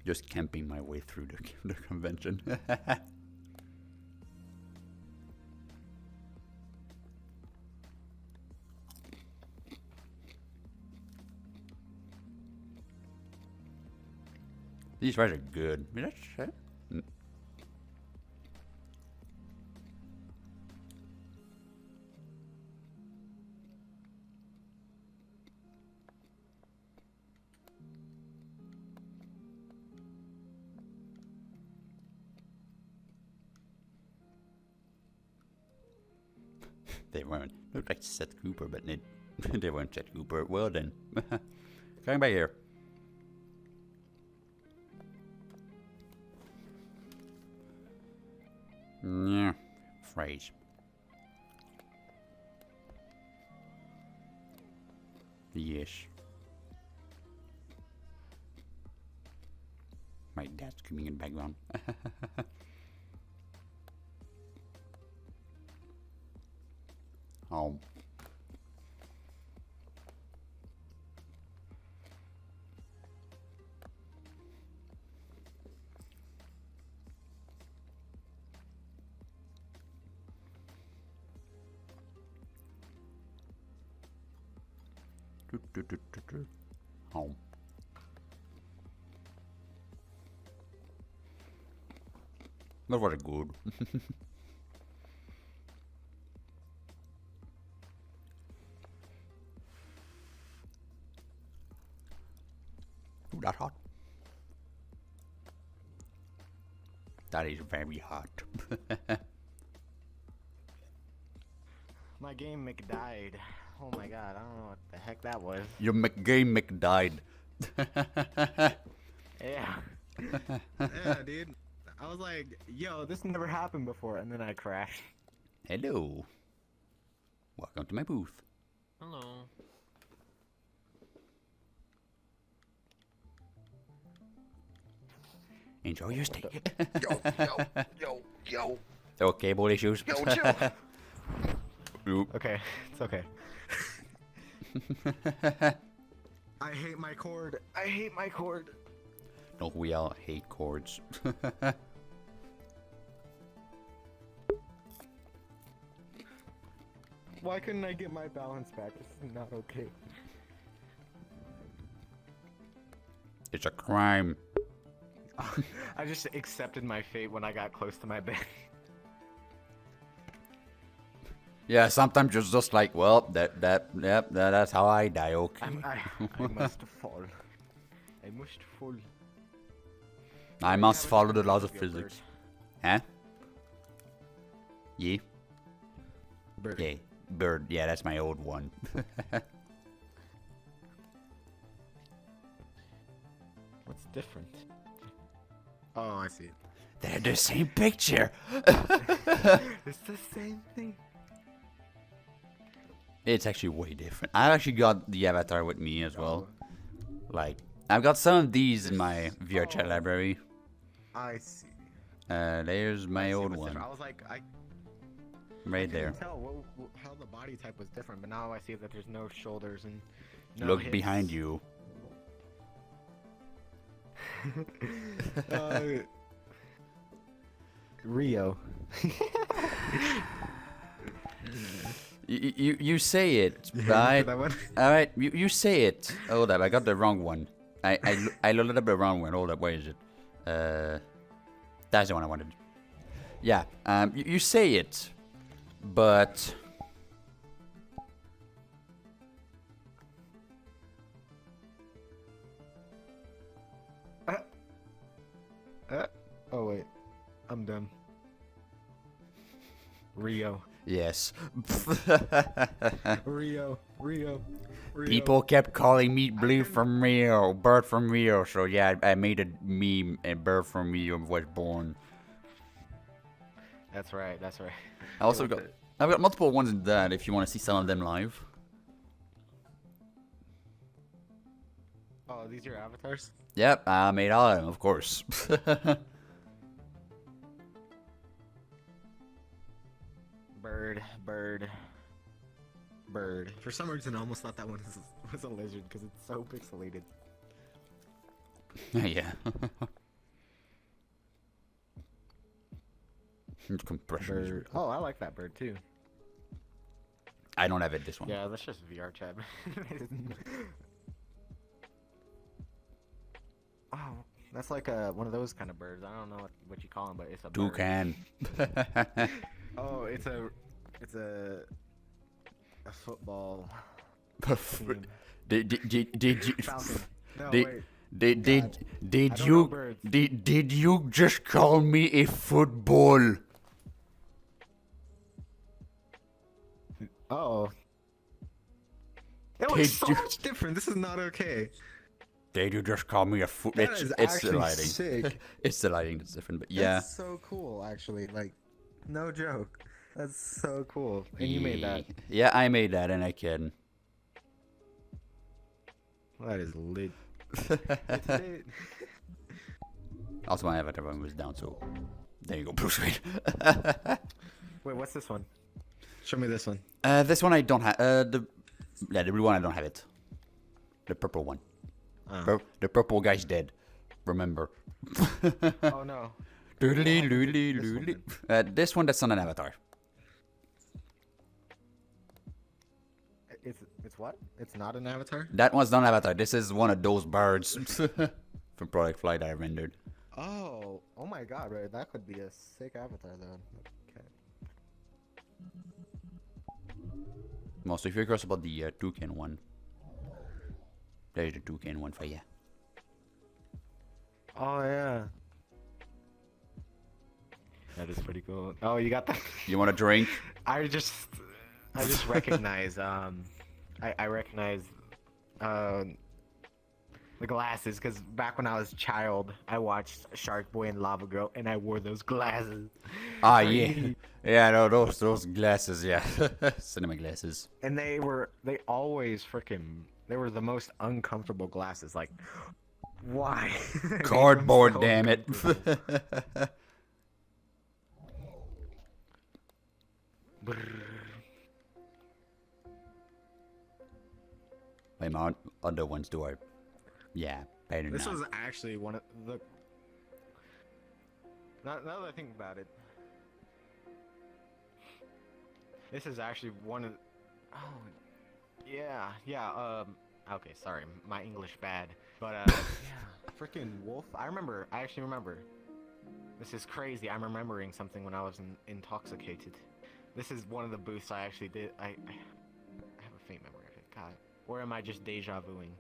Just camping my way through the convention. These rides are good. I mean, that's, they weren't. Looked like Seth Cooper, but they weren't Seth Cooper. Well then. Coming back here. Yeah. Phrase. Yes. My dad's screaming in the background. Oh. Home. That was good. Ooh, that's hot. That is very hot. My game McDied. Oh my god, I don't know what the heck that was. Your game McDied. Yeah. Yeah, dude. I was like, yo, this never happened before, and then I crashed. Hello. Welcome to my booth. Hello. Enjoy your stay. Yo. Okay, cable issues. Yo, chill. Oop. Okay, it's okay. I hate my cord. I hate my cord. No, we all hate cords. Why couldn't I get my balance back? This is not okay. It's a crime. I just accepted my fate when I got close to my bed. Yeah, sometimes you're just like, well, that's how I die. Okay. I must fall. I must fall. I must follow the laws of physics. Huh? Yeah. Bird. Yeah. Bird. Yeah, that's my old one. What's different? Oh, I see. They're the same picture. It's the same thing. It's actually way different. I actually got the avatar with me as well. Like, I've got some of these in my VR chat library. I see. There's my old one. I was like, Right there. I couldn't tell how the body type was different, but now I see that there's no shoulders and no Look hips. behind you. Rio. You say it, right? Alright, you say it. Hold up, I got the wrong one. I loaded up the wrong one. Hold up, where is it? That's the one I wanted. Yeah, you say it. But Oh wait, I'm done. Rio. yes. Rio. People kept calling me Blue from Rio, Bird from Rio, so yeah, I made a meme and Bird from Rio was born. That's right. I also got, I've got multiple ones in that if you want to see some of them live. Oh, these are your avatars? Yep, I made all of them, of course. Bird. For some reason, I almost thought that one was a lizard because it's so pixelated. Yeah. Compression. Bird. Oh, I like that bird too. I don't have it this one. Yeah, that's just VR chat. Oh, that's like one of those kind of birds. I don't know what you call them, but it's a Toucan. Oh, it's a football. team. Did you? Falcon. No, Did, wait. did you just call me a football? Oh. It was so much different. This is not okay. Did you just call me a foot? That It's is the actually lighting. sick. It's the lighting that's different, but yeah. That's so cool, actually. Like, no joke. That's so cool. And you made that. Yeah, I made that, and I can. That is lit. It's lit. Also, my avatar one was down, so there you go, Bruce Wayne. Wait, what's this one? Show me this one. This one I don't have. The blue one I don't have it. The purple one. The purple guy's dead. Remember. Oh no. This one that's not an avatar. It's what? It's not an avatar? That one's not an avatar. This is one of those birds from Product Flight I rendered. Oh my god, right? That could be a sick avatar though. Okay. Mostly if you're curious about the toucan one. There's the toucan one for you. Oh yeah. That is pretty cool. Oh, you got that? You want a drink? I just recognize I recognize the glasses because back when I was a child I watched Shark Boy and Lava Girl and I wore those glasses. Ah yeah. Yeah, no, those glasses, yeah. Cinema glasses. And they always freaking they were the most uncomfortable glasses. Like, why? Cardboard, so damn it. Wait, my other ones do I? Yeah, better This not. was actually one of the. Now that I think about it, this is actually one of. Oh, yeah. Okay, sorry, my English bad, but yeah, freaking wolf. I actually remember. This is crazy. I'm remembering something when I was intoxicated. This is one of the booths I actually did. I have a faint memory of it. God, or am I just deja vuing?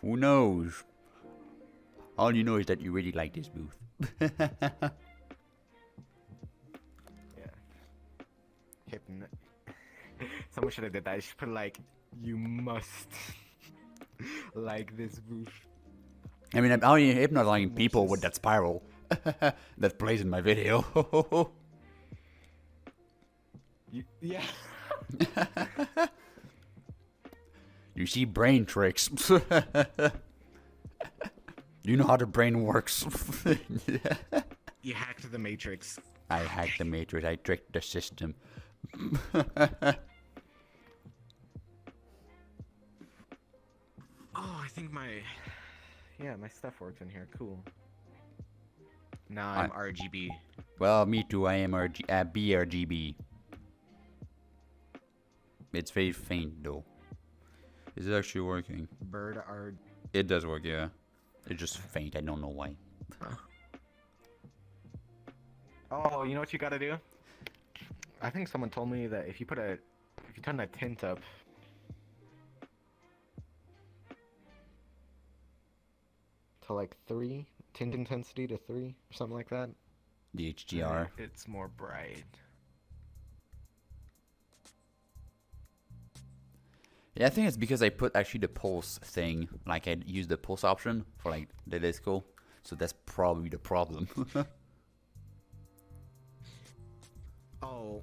Who knows? All you know is that you really like this booth. Someone should have did that. I should put like, you must like this booth. I mean, I'm only hypnotizing people with that spiral that plays in my video. Yeah. You see brain tricks. You know how the brain works. You hacked the Matrix. I hacked the Matrix. I tricked the system. Oh, I think my stuff works in here. Cool. Now I'm RGB. Well, me too. I am BRGB. It's very faint though. Is it actually working? Bird R. It does work, yeah. It's just faint. I don't know why. Oh, you know what you gotta do? I think someone told me that if you turn that tint up. To like 3, tint intensity to 3, or something like that. The HDR. It's more bright. Yeah, I think it's because I put actually the pulse thing, like I used the pulse option for like the disco, so that's probably the problem. Oh,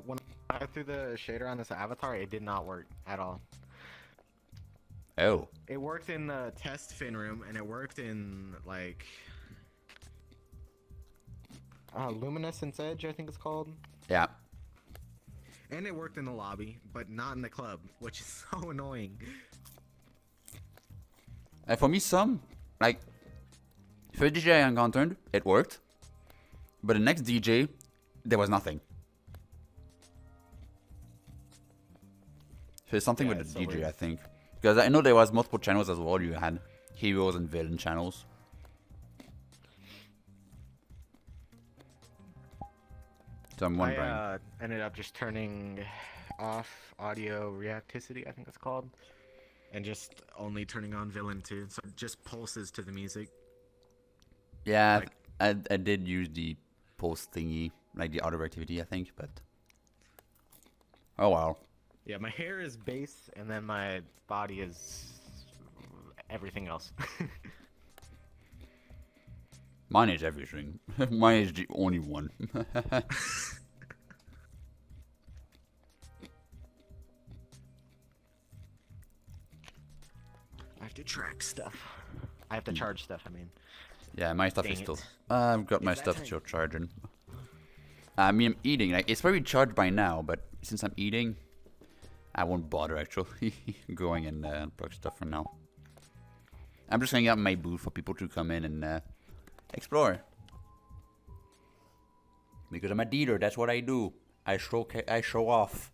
when I threw the shader on this avatar, it did not work at all. Oh. It worked in the test fin room, and it worked in like Luminescence Edge, I think it's called. Yeah. And it worked in the lobby, but not in the club, which is so annoying. And for me, like, first DJ I encountered, it worked. But the next DJ, there was nothing. So it's something with the DJ, weird. I think. Because I know there was multiple channels as well. You had heroes and villain channels. So I'm wondering. I ended up just turning off audio reactivity, I think it's called. And just only turning on villain too, so it just pulses to the music. Yeah, I did use the pulse thingy, like the auto activity, I think, but oh wow. Yeah, my hair is bass, and then my body is everything else. Mine is everything. Mine is the only one. I have to track stuff. I have to charge stuff, I mean. Yeah, my stuff Dang is still. it. I've got my It's that stuff time. still charging. I mean, I'm eating. Like, it's probably charged by now, but since I'm eating, I won't bother actually going and plug stuff for now. I'm just hanging out in my booth for people to come in and explore. Because I'm a dealer, that's what I do. I show off.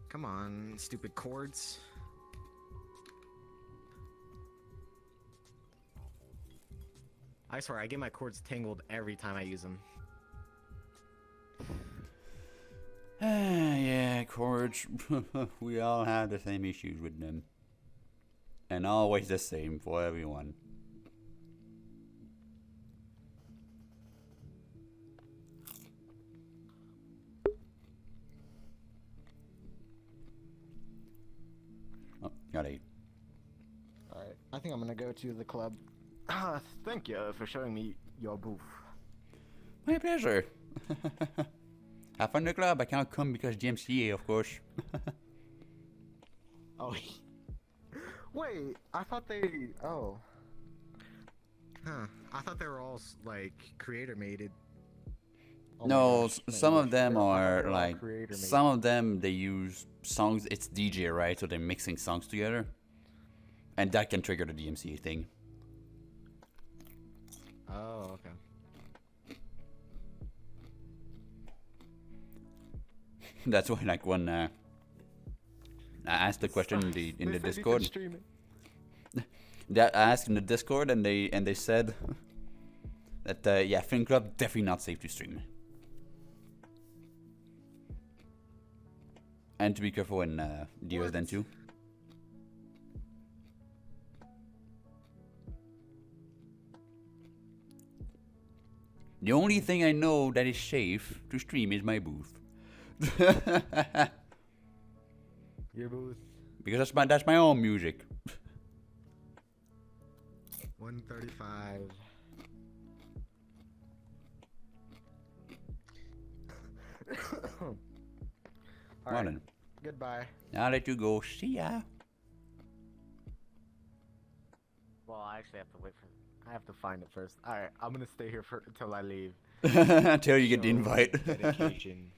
Come on, stupid chords. I swear, I get my chords tangled every time I use them. Yeah, chords. We all have the same issues with them. And always the same for everyone. Oh, gotta eat. Alright, I think I'm gonna go to the club. Thank you for showing me your booth. My pleasure. Have fun in the club. I cannot come because DMCA, of course. Oh. Wait, I thought they... Oh. Huh. I thought they were all, like, creator-mated. Oh No, gosh, some of them are they're all like, creator-made. some of them they use songs, it's DJ, right? So they're mixing songs together. And that can trigger the DMCA thing. Oh, okay. That's why, like, when I asked the question in the Discord, that I asked in the Discord, and they said that yeah, Fin Club definitely not safe to stream, and to be careful in DOS then too. The only thing I know that is safe to stream is my booth. Your booth. Because that's my own music. 135. Morning. Goodbye. I'll let you go. See ya. Well, I actually have to wait for... I have to find it first. Alright, I'm gonna stay here until I leave. Until you get the invite. Dedication.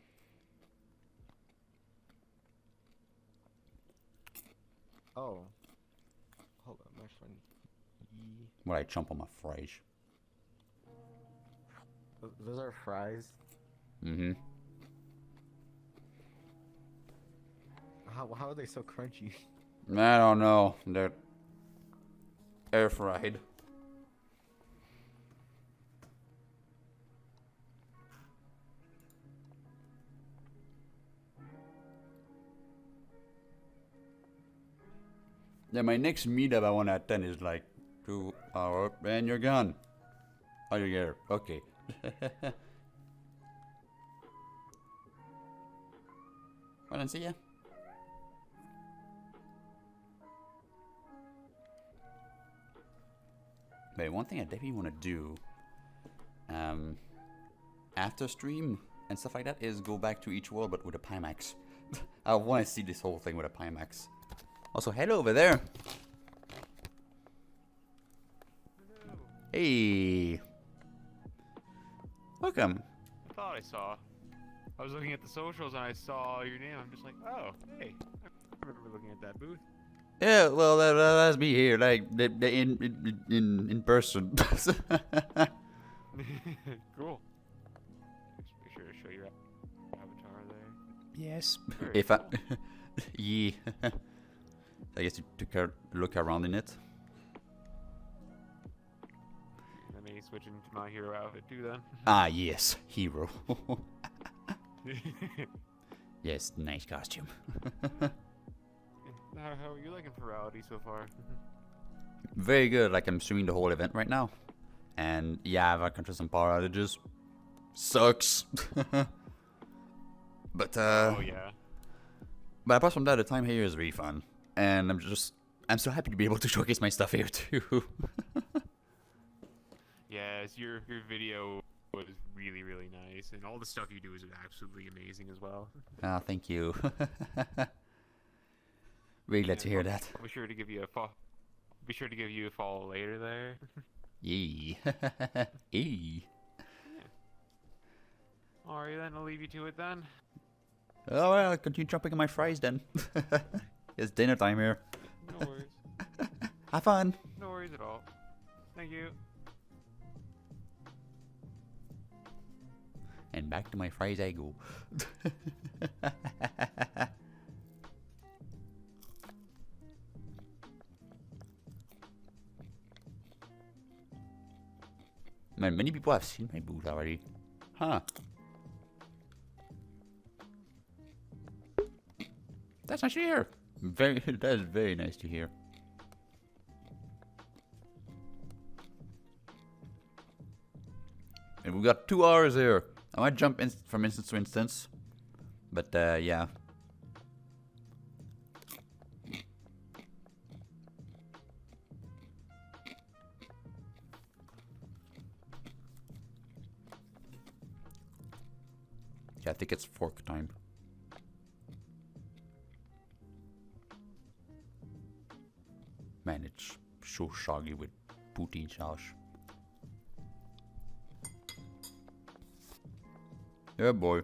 Oh. Hold on, my friend. When I chomp on my fries. Those are fries? Mm-hmm. How are they so crunchy? I don't know. They're air fried. Yeah, my next meetup I want to attend is like 2 hours and you're gone. Oh, you're here. Okay. Well, then see ya. But one thing I definitely want to do after stream and stuff like that is go back to each world but with a Pimax. I want to see this whole thing with a Pimax. Also, hello over there. Hey. Welcome. I thought I saw. I was looking at the socials and I saw your name. I'm just like, oh, hey. I remember looking at that booth. Yeah, well, that's me here, like in person. Cool. Just be sure to show your avatar there. Yes. Very If I, cool. yeah. I guess you took a look around in it. Let me switch into my hero outfit too then. Ah, yes, hero. Yes, nice costume. How are you liking Furality so far? Very good. Like I'm streaming the whole event right now, and yeah, I've encountered some power outages. Sucks. But oh yeah. But apart from that, the time here is really fun, and I'm so happy to be able to showcase my stuff here too. Yes, your video was really nice, and all the stuff you do is absolutely amazing as well. Ah, thank you. Really glad to hear that. I'll be sure to give you a follow later there. Yee. Yee. Alright then, I'll leave you to it then. Oh well, I'll continue chopping on my fries then. It's dinner time here. No worries. Have fun. No worries at all. Thank you. And back to my fries I go. Man, many people have seen my booth already. Huh. That's nice to hear. That is very nice to hear. And we got 2 hours here. I might jump in from instance to instance. But yeah. Yeah, I think it's fork time. Man, it's so soggy with poutine sauce. Yeah, boy.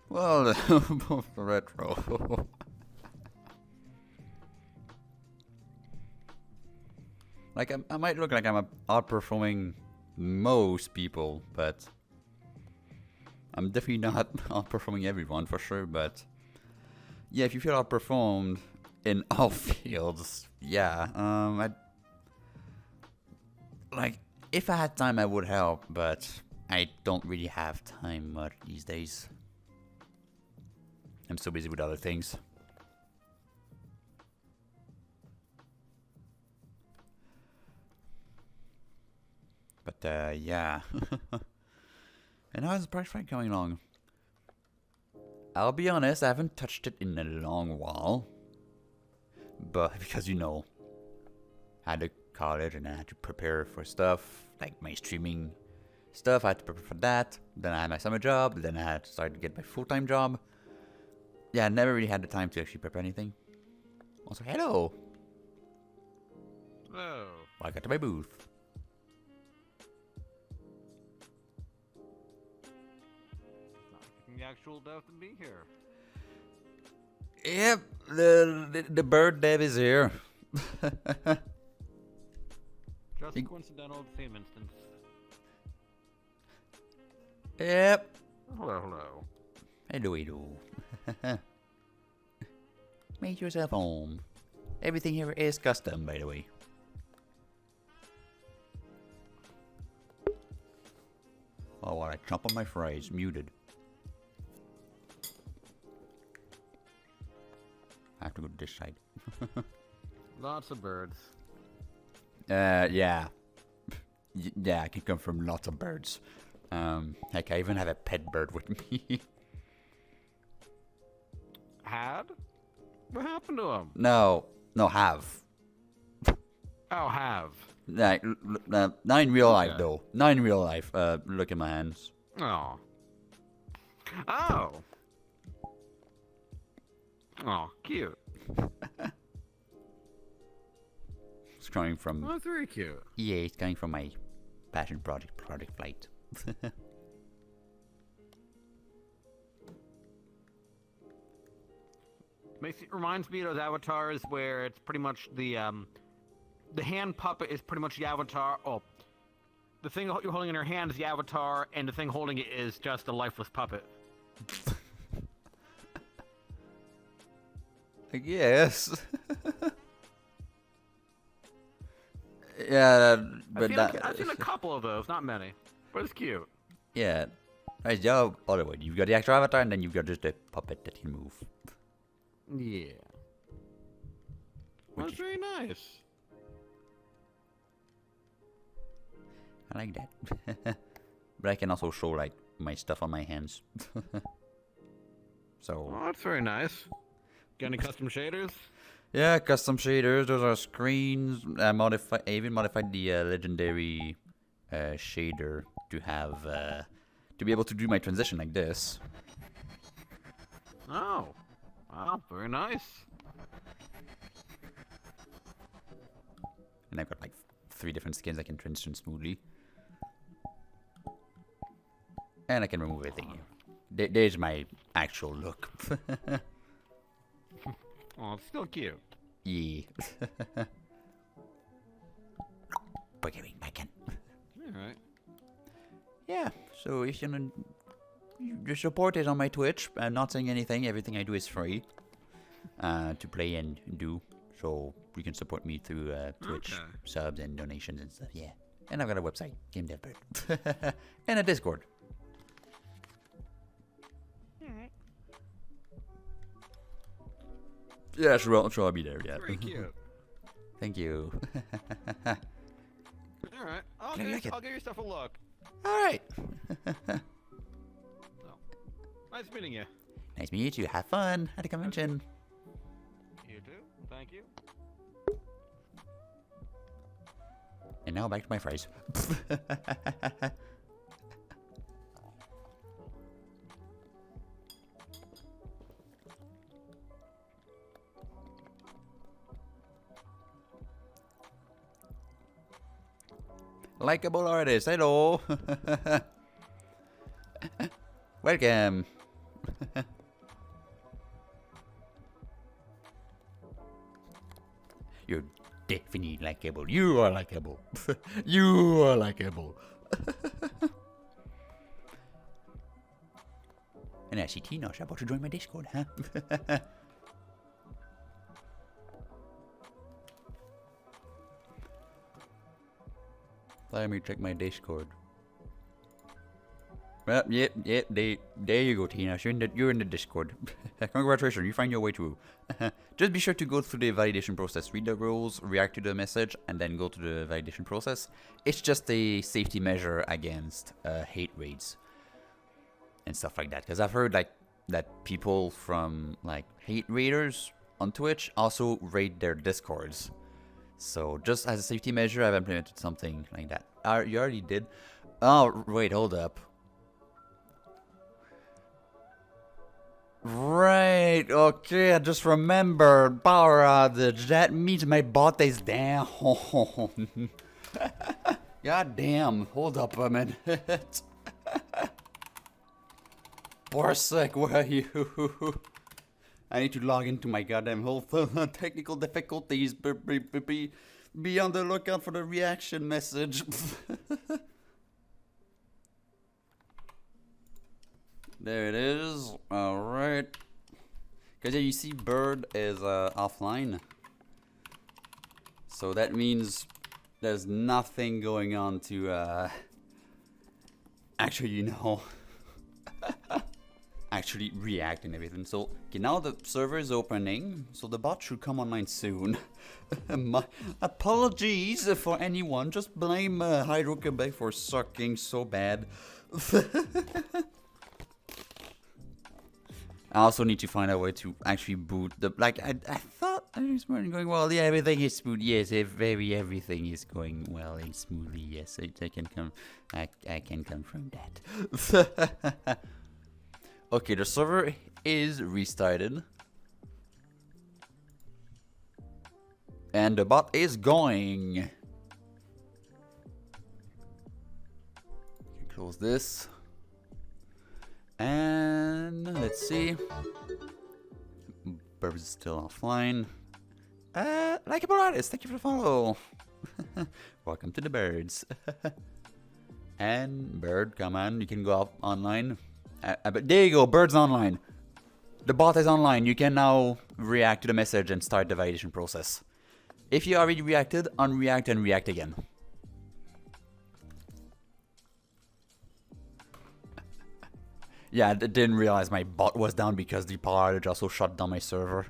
Well, both retro. Like, I might look like I'm outperforming most people, but I'm definitely not outperforming everyone for sure, but yeah, if you feel outperformed in all fields, yeah, like, if I had time, I would help, but I don't really have time much these days. I'm so busy with other things. But, yeah. And how's the price fight going along? I'll be honest, I haven't touched it in a long while. But, because, you know, I had to college and I had to prepare for stuff, like my streaming stuff, I had to prepare for that. Then I had my summer job, then I had to start to get my full-time job. Yeah, I never really had the time to actually prepare anything. Also, hello! Hello. Welcome to my booth. The actual death to be here. Yep, the bird dev is here. Just a coincidental same instance. Yep. Hello, hello. Hello. Make yourself home. Everything here is custom, by the way. Oh, while I chomp on my fries, muted. I have to go to this side. Lots of birds. Yeah. Yeah, I can come from lots of birds. Heck, I even have a pet bird with me. Had? What happened to him? No, have. Oh, have. Like, not in real life, though. Not in real life. Look at my hands. Oh. Oh. Oh, cute. It's coming from... Oh, that's very cute. Yeah, it's coming from my passion project flight. Reminds me of those avatars where it's pretty much the hand puppet is pretty much the avatar. Oh, the thing you're holding in your hand is the avatar, and the thing holding it is just a lifeless puppet. I guess. Yeah, but I've seen a couple of those, not many, but it's cute. Yeah, nice job. Other way, you've got the actual avatar, and then you've got just a puppet that can move. Yeah. Well, that's very nice. I like that. But I can also show like my stuff on my hands. So. Oh, that's very nice. Got any custom shaders? Yeah, custom shaders. Those are screens. I even modified the legendary shader to have to be able to do my transition like this. Oh, wow, very nice. And I've got like 3 different skins I can transition smoothly. And I can remove everything. There's my actual look. Oh, it's still cute. Yeah. Forgiving back in. Alright. Yeah, so if you the support is on my Twitch. I'm not saying anything. Everything I do is free to play and do. So you can support me through Twitch subs and donations and stuff. Yeah. And I've got a website, Game Dev Bird, and a Discord. Alright. Yeah, sure, I'll be there. Yeah. Very cute. Thank you. Alright, I'll give your stuff a look. Alright. Nice meeting you. Nice meeting you. Have fun at the convention. You too. Thank you. And now back to my fries. Likeable artist, hello. Welcome. You're definitely likable. You are likable. You are likable. And I see Tinosh about to join my Discord, huh? Let me check my Discord. Well, yep, there you go, Tina. You're in the Discord. Congratulations, you find your way through. Just be sure to go through the validation process, read the rules, react to the message, and then go to the validation process. It's just a safety measure against hate raids and stuff like that. Because I've heard like that people from like hate raiders on Twitch also raid their Discords. So just as a safety measure, I've implemented something like that. You already did? Oh, wait, hold up. Right, okay, I just remembered. Power outage. That means my bot is down. God damn, hold up a minute. Borsec, where are you? I need to log into my goddamn whole technical difficulties. Be on the lookout for the reaction message. There it is. Alright. Because yeah, you see Bird is offline. So that means there's nothing going on to actually, you know, actually react and everything. So okay, now the server is opening, so the bot should come online soon. My apologies for anyone. Just blame Hydro Quebec for sucking so bad. I also need to find a way to actually boot the, like, I thought I was going, well, yeah, everything is smooth. Yes, everything is going well and smoothly. Yes, I can confirm that. Okay, the server is restarted. And the bot is going. Close this. And let's see. Burbs is still offline. Likeable artist, thank you for the follow. Welcome to the birds. And Bird, come on, you can go up online. But there you go, Bird's online. The bot is online. You can now react to the message and start the validation process. If you already reacted, unreact and react again. Yeah, I didn't realize my bot was down because the power outage also shut down my server.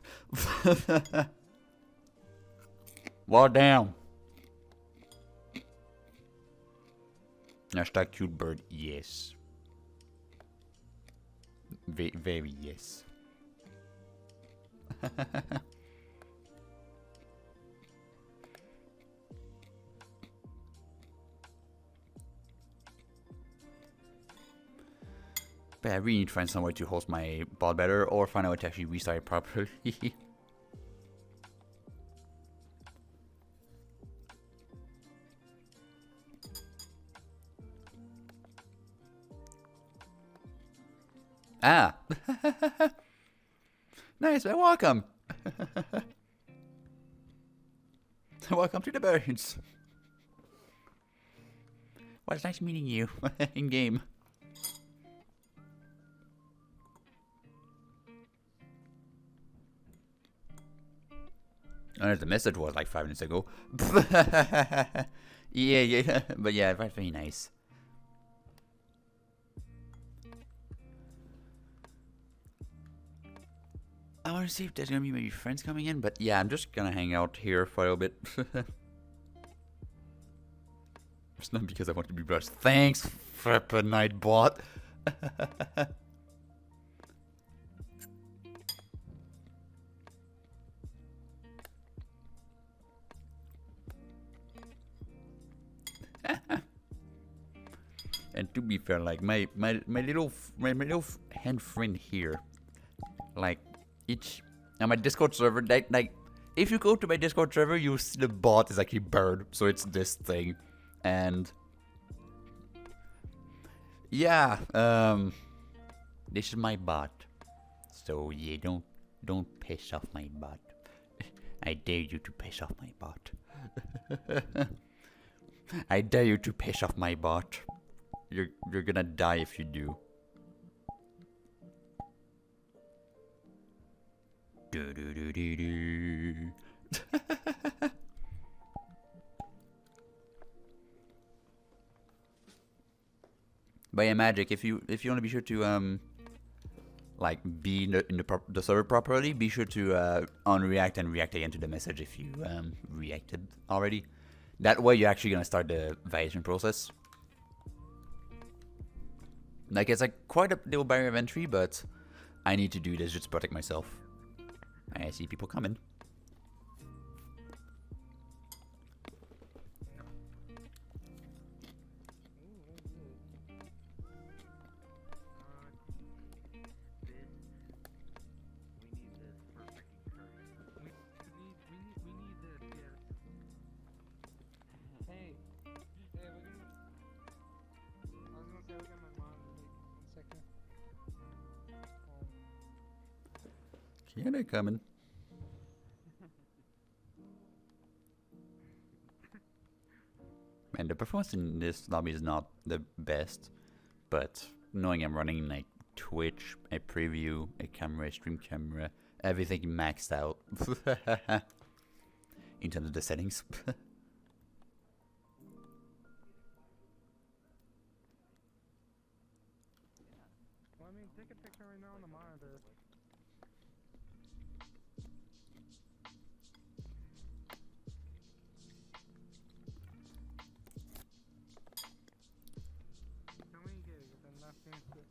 Well, damn. Hashtag cute bird, yes. Very yes. But I really need to find some way to host my bot better, or find a way to actually restart it properly. Ah! Nice, well, welcome! Welcome to the birds! Well, it's nice meeting you in game. I know the message was like 5 minutes ago. yeah, but yeah, very nice. I want to see if there's gonna be maybe friends coming in, but yeah, I'm just gonna hang out here for a little bit. It's not because I want to be brushed. Thanks, Frippa Nightbot. And to be fair, like my little hand friend here, like on my Discord server, like if you go to my Discord server, you see the bot is actually Bird, so it's this thing, and yeah, this is my bot, so yeah, don't piss off my bot. I dare you to piss off my bot. I dare you to piss off my bot. You're gonna die if you do. Do do do do do. But yeah, Magic, if you want to be sure to like be in the server properly, be sure to unreact and react again to the message if you reacted already. That way you're actually gonna start the validation process. Like, it's like quite a little barrier of entry, but I need to do this just to protect myself. I see people coming. Yeah, they're coming. Man, the performance in this lobby is not the best, but knowing I'm running like Twitch, a preview, a camera, a stream camera, everything maxed out in terms of the settings. Well, I mean, take a picture right now on the monitor. How many gigs? I'm not finished it.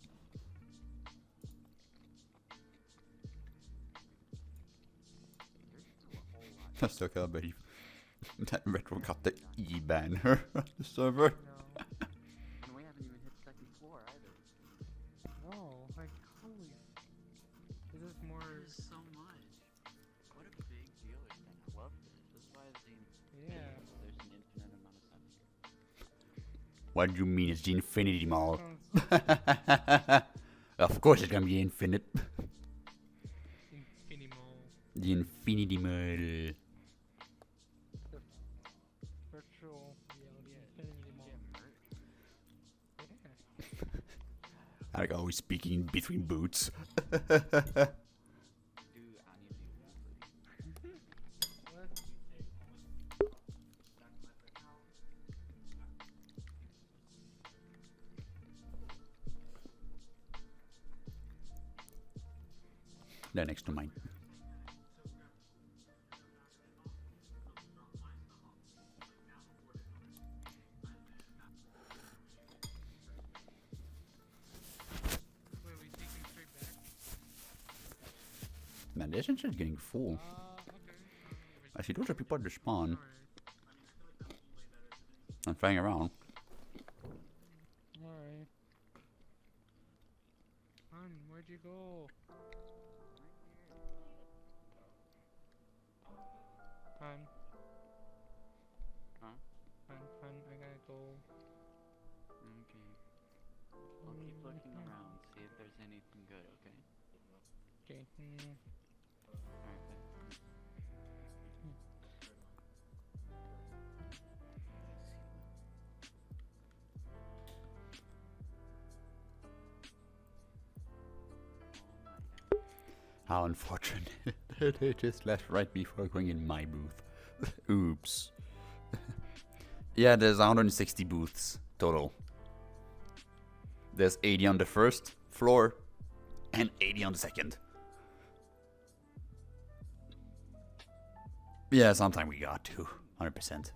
I still can't believe that Retro got the E banner on the server. And we haven't even hit second floor either. Oh, like, holy. Is this more. There's so much. What a big deal is that. I love this. This is why there's an infinite amount of stuff here. What do you mean it's the Infinity Mall? Of course it's gonna be infinite. Infinity Mall. The Infinity Mall. Virtual reality Infinity Mall. I like always speaking between boots. They're next to mine. Man, the essence is getting full. I see those are people at the spawn. I'm flying around. Alright. Hon, where'd you go? Hon. Huh? Hon, I gotta go. Okay. I'll keep looking around, see if there's anything good, okay? Okay. Alright, How unfortunate. They just left right before going in my booth. Oops. Yeah, there's 160 booths total. There's 80 on the first floor and 80 on the second. Yeah, sometime we got to 100%.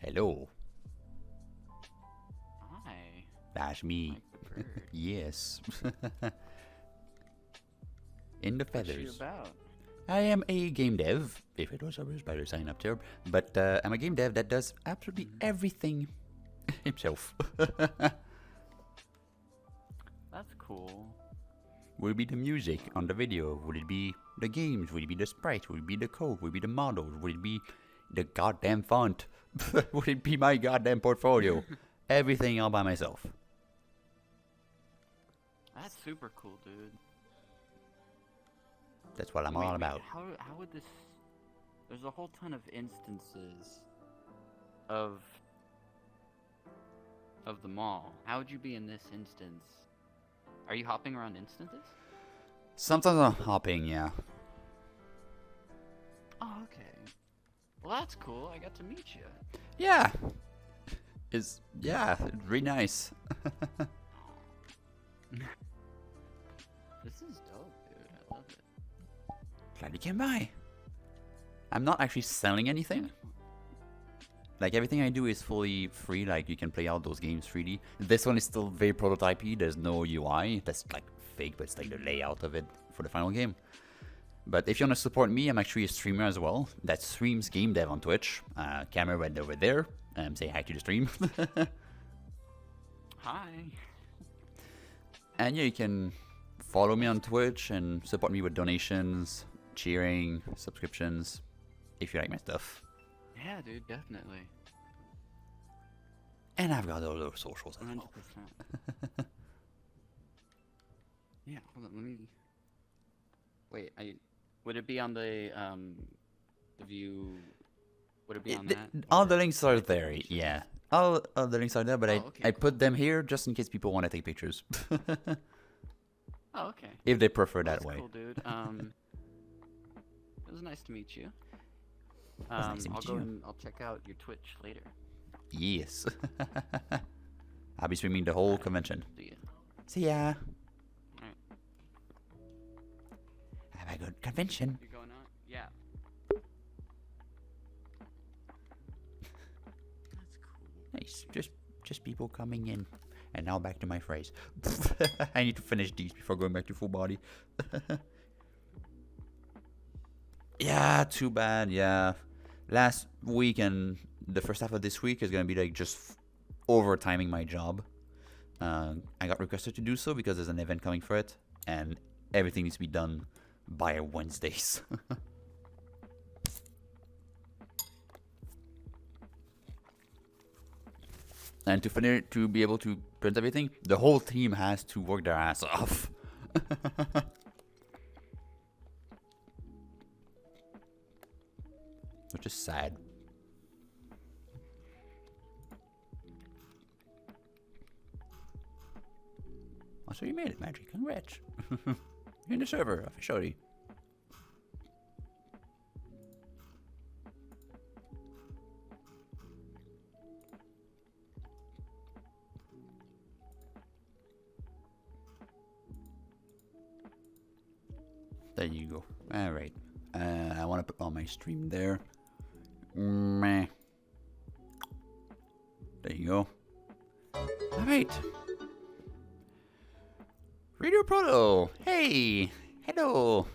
Hello. Hi. That's me. Like the bird. Yes. In the feathers. What's you about? I am a game dev, if it was obvious by the sign up there, but I'm a game dev that does absolutely everything himself. That's cool. Would it be the music on the video? Would it be the games? Would it be the sprites? Would it be the code? Would it be the models? Would it be the goddamn font? Would it be my goddamn portfolio? Everything all by myself. That's super cool, dude. That's what I'm all about. How would this... There's a whole ton of instances of the mall. How would you be in this instance? Are you hopping around instances? Sometimes I'm hopping, yeah. Oh, okay. Well, that's cool. I got to meet you. Yeah. It's really nice. This is dope, dude. I love it. Glad you came by. I'm not actually selling anything. Like, everything I do is fully free. Like, you can play out those games freely. This one is still very prototypey. There's no UI. That's like fake, but it's like the layout of it for the final game. But if you want to support me, I'm actually a streamer as well. That streams game dev on Twitch. Camera right over there. Say hi to the stream. Hi. And yeah, you can follow me on Twitch and support me with donations, cheering, subscriptions, if you like my stuff. Yeah, dude, definitely. And I've got all those socials as 100%. well. Yeah, hold on, let me... Wait, would it be on the view... Would it be on that? All the links are there, yeah. All the links are there, but okay, I put them here just in case people want to take pictures. Oh, okay. If they prefer Well, that way. Cool, dude. It was nice to meet you. Nice to meet I'll go you. and I'll check out your Twitch later. Yes. I'll be streaming the whole convention. See ya. See ya. Alright. Have a good convention. You going on? Yeah. Nice. Just people coming in. And now back to my phrase. I need to finish these before going back to full body. Yeah, too bad. Yeah. Last week and the first half of this week is going to be like just overtiming my job. I got requested to do so because there's an event coming for it. And everything needs to be done by Wednesdays. And to be able to print everything, the whole team has to work their ass off. Which is sad. Oh, so you made it, Magic. Congrats. You're in the server, officially. There you go. Alright. I want to put on my stream there. Meh. There you go. Alright. Radio Proto. Hey. Hello.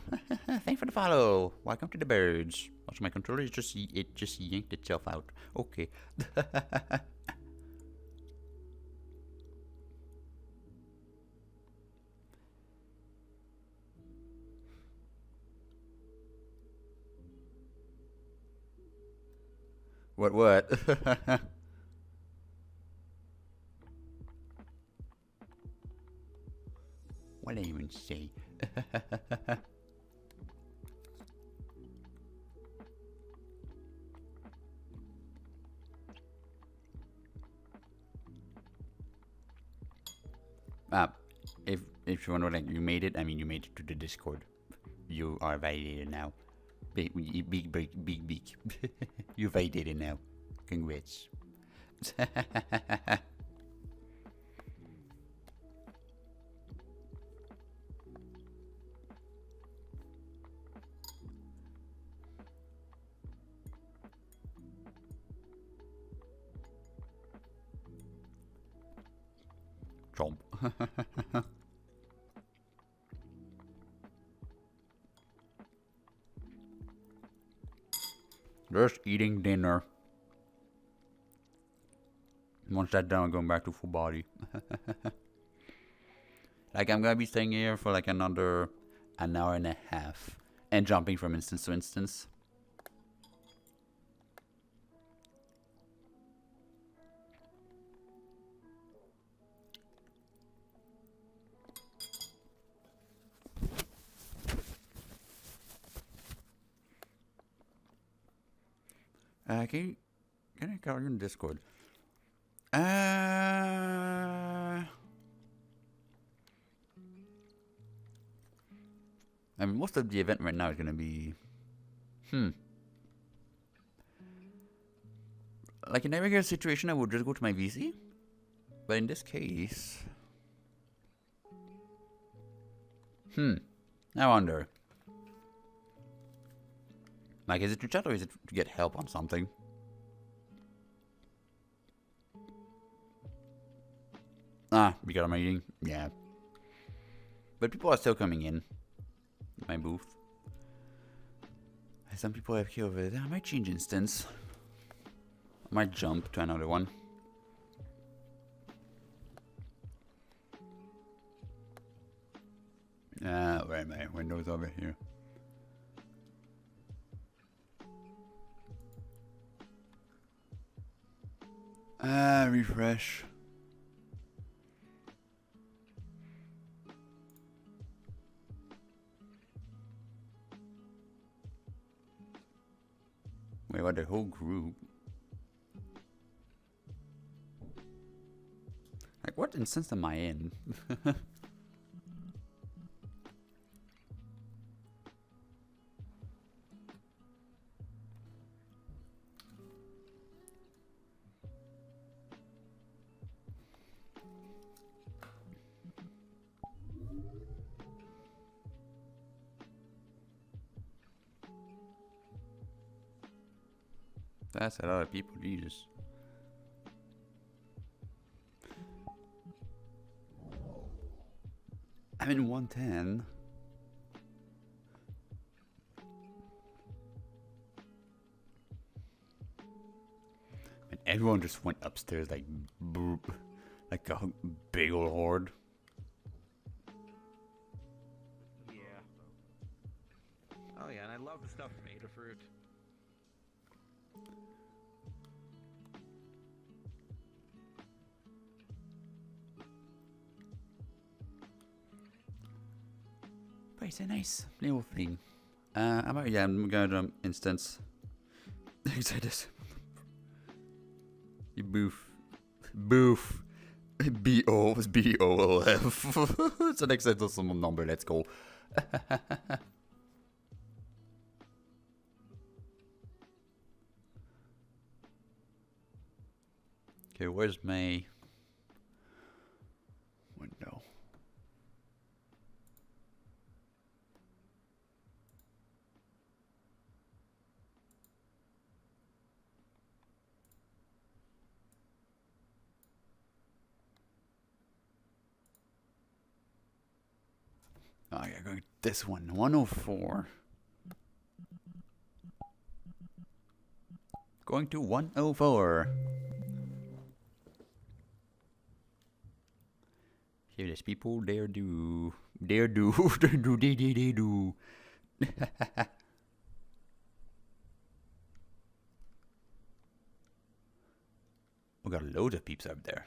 Thanks for the follow. Welcome to the birds. Also, my controller is just yanked itself out. Okay. What? What did I even say? If you wonder, like, you made it, I mean, you made it to the Discord. You are validated now. Big. You validated now. Congrats. Chomp. Just eating dinner. Once that's done, I'm going back to full body. Like, I'm gonna be staying here for like another an hour and a half. And jumping from instance to instance. Can I call you in Discord? I mean, most of the event right now is gonna be, like in a regular situation, I would just go to my VC, but in this case, I wonder. Like, is it to chat or is it to get help on something? Because I'm eating? Yeah. But people are still coming in. My booth. Some people have key over there. I might change instance. I might jump to another one. Where am I? Windows over here. Refresh. Wait, what? The whole group? Like, what instance am I in? That's a lot of people, Jesus. I'm in 110. And everyone just went upstairs like boop, like a big old horde. Yeah. Oh yeah, and I love the stuff made of fruit. But it's a nice little thing. I'm gonna instance. Excited. You boof. Boof. B-O-O-L-F. It's an hexadecimal number, let's go. Okay, where's my window? Oh, yeah, going this one, 104. Going to 104. Here, there's people there do. There do. They do. We got loads of peeps up there.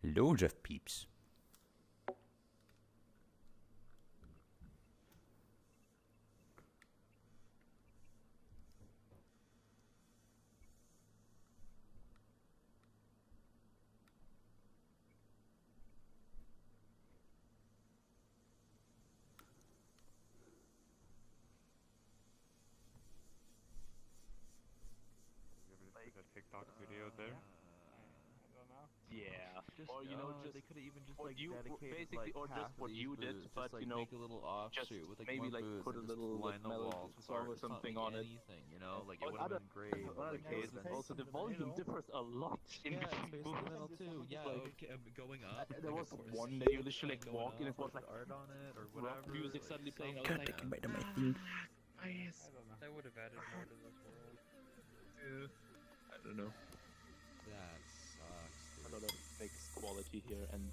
Loads of peeps. TikTok video there. Yeah. Just, or they could have even just what like you dedicated basically, like or just half of what these you did, booths, but just, like, you know, make a little offshoot with like maybe more like booths put a and just little line the melody walls with or art, something not, on like, it. anything, you know, like it Or would have other- been great. in But other like, cases, also the volume differs a lot in yeah, between space in booths. the middle too. Yeah, Like, okay, going up. there like, was of course, one that you literally like, like walk in, it was like art on it or rock whatever. music suddenly playing. I was God, like, taken by the thing. I would have added more to this world. I don't know. That sucks. A lot of mixed quality here, and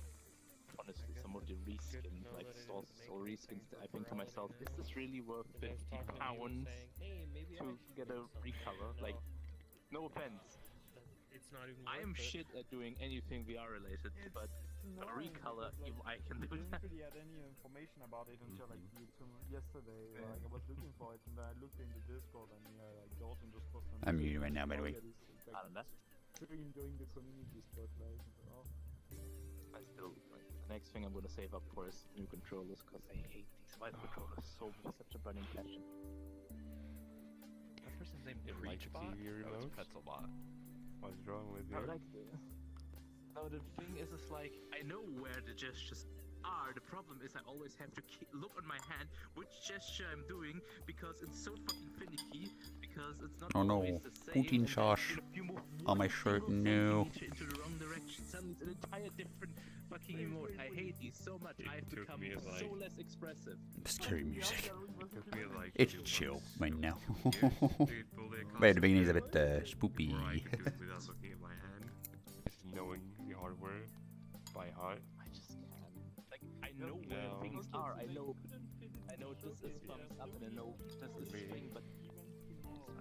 honestly, some of the reskins, like soul reskins, I think to myself, is this really worth £50 to get a recolor? Like, no offense. It's not even I am shit at doing anything VR related, but a recolor, I can do that. I didn't really had any information about it until like yesterday. Like I was looking for it, and I looked in the Discord, and like Dalton just posted. I'm muted right now, by the way. I don't know. During the community spotlight. I still, like, the next thing I'm gonna save up for is new controllers, because I hate these white controllers so such a burning passion. That person's name like Preachbot? TV Oh, it's remotes? Pretzelbot. What's wrong with you? I like the... No, the thing is, it's like, I know where the gestures are. The problem is I always have to look on my hand which gesture I'm doing, because it's so fucking finicky, because it's not Oh no, always the same. Putin and sauce you move on my one shirt. single No. centimeter into the wrong direction. Suddenly it's an entire different fucking emote. I hate these so much. I've took become me, so like- less expressive. Scary music. It took me like It's 2 chill months right now. to fully Right at the beginning is a bit concentrate spoopy. before I could do it without looking at my hand, just knowing the hardware by heart. I just can't. Like, I know where things are. I know this is thumbs up, and I know this is swing, but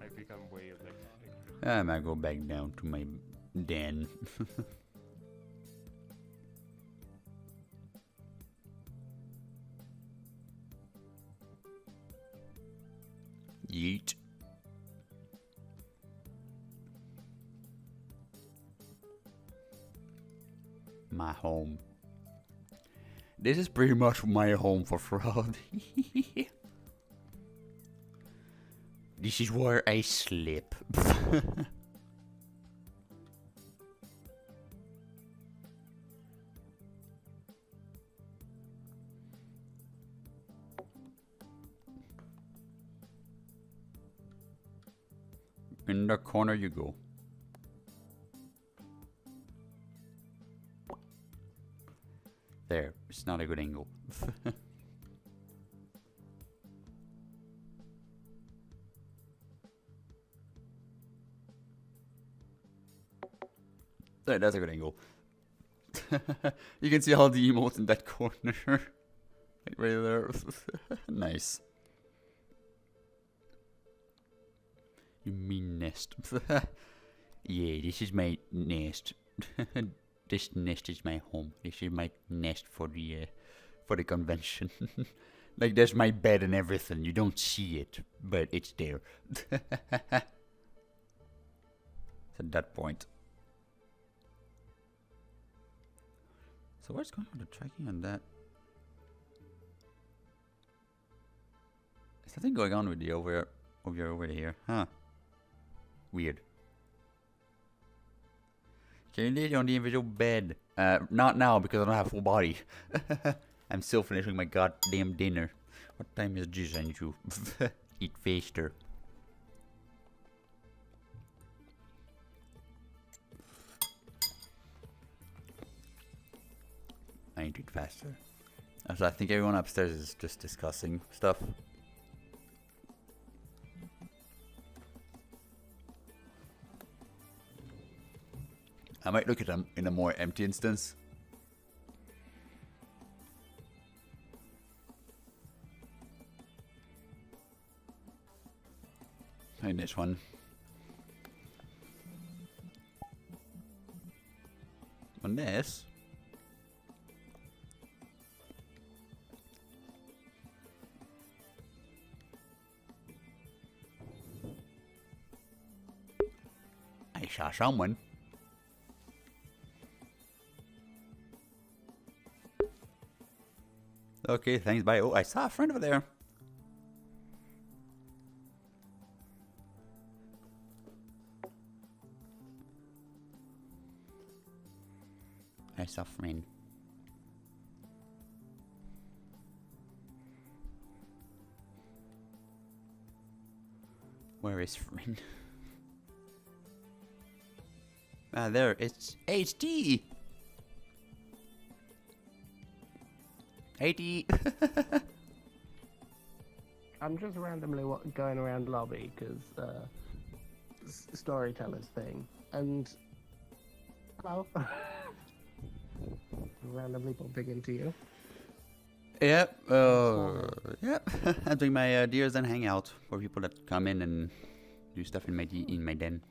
I become way like. I might go back down to my den. Yeet. My home. This is pretty much my home for fraud. This is where I sleep. In the corner you go. There, it's not a good angle. There, that's a good angle. You can see all the emotes in that corner. Like right there. Nice. You mean nest. Yeah, this is my nest. This nest is my home. This is my nest for the convention. Like there's my bed and everything. You don't see it, but it's there. At that point. So what's going on with the tracking on that? Is something going on with the over here? Huh? Weird. Can you lay on the individual bed? Not now because I don't have full body. I'm still finishing my goddamn dinner. What time is this? I need to eat faster. I need to eat faster. So I think everyone upstairs is just discussing stuff. I might look at them in a more empty instance. And this one. On this. I saw someone. Okay, thanks, bye. Oh, I saw a friend over there. I saw a friend. Where is friend? Ah, there, it's HD! 80. I'm just randomly going around lobby because storyteller's thing, and hello, randomly bumping into you. Yep. Yep. I'm doing my Deers and Hangout for people that come in and do stuff in my den.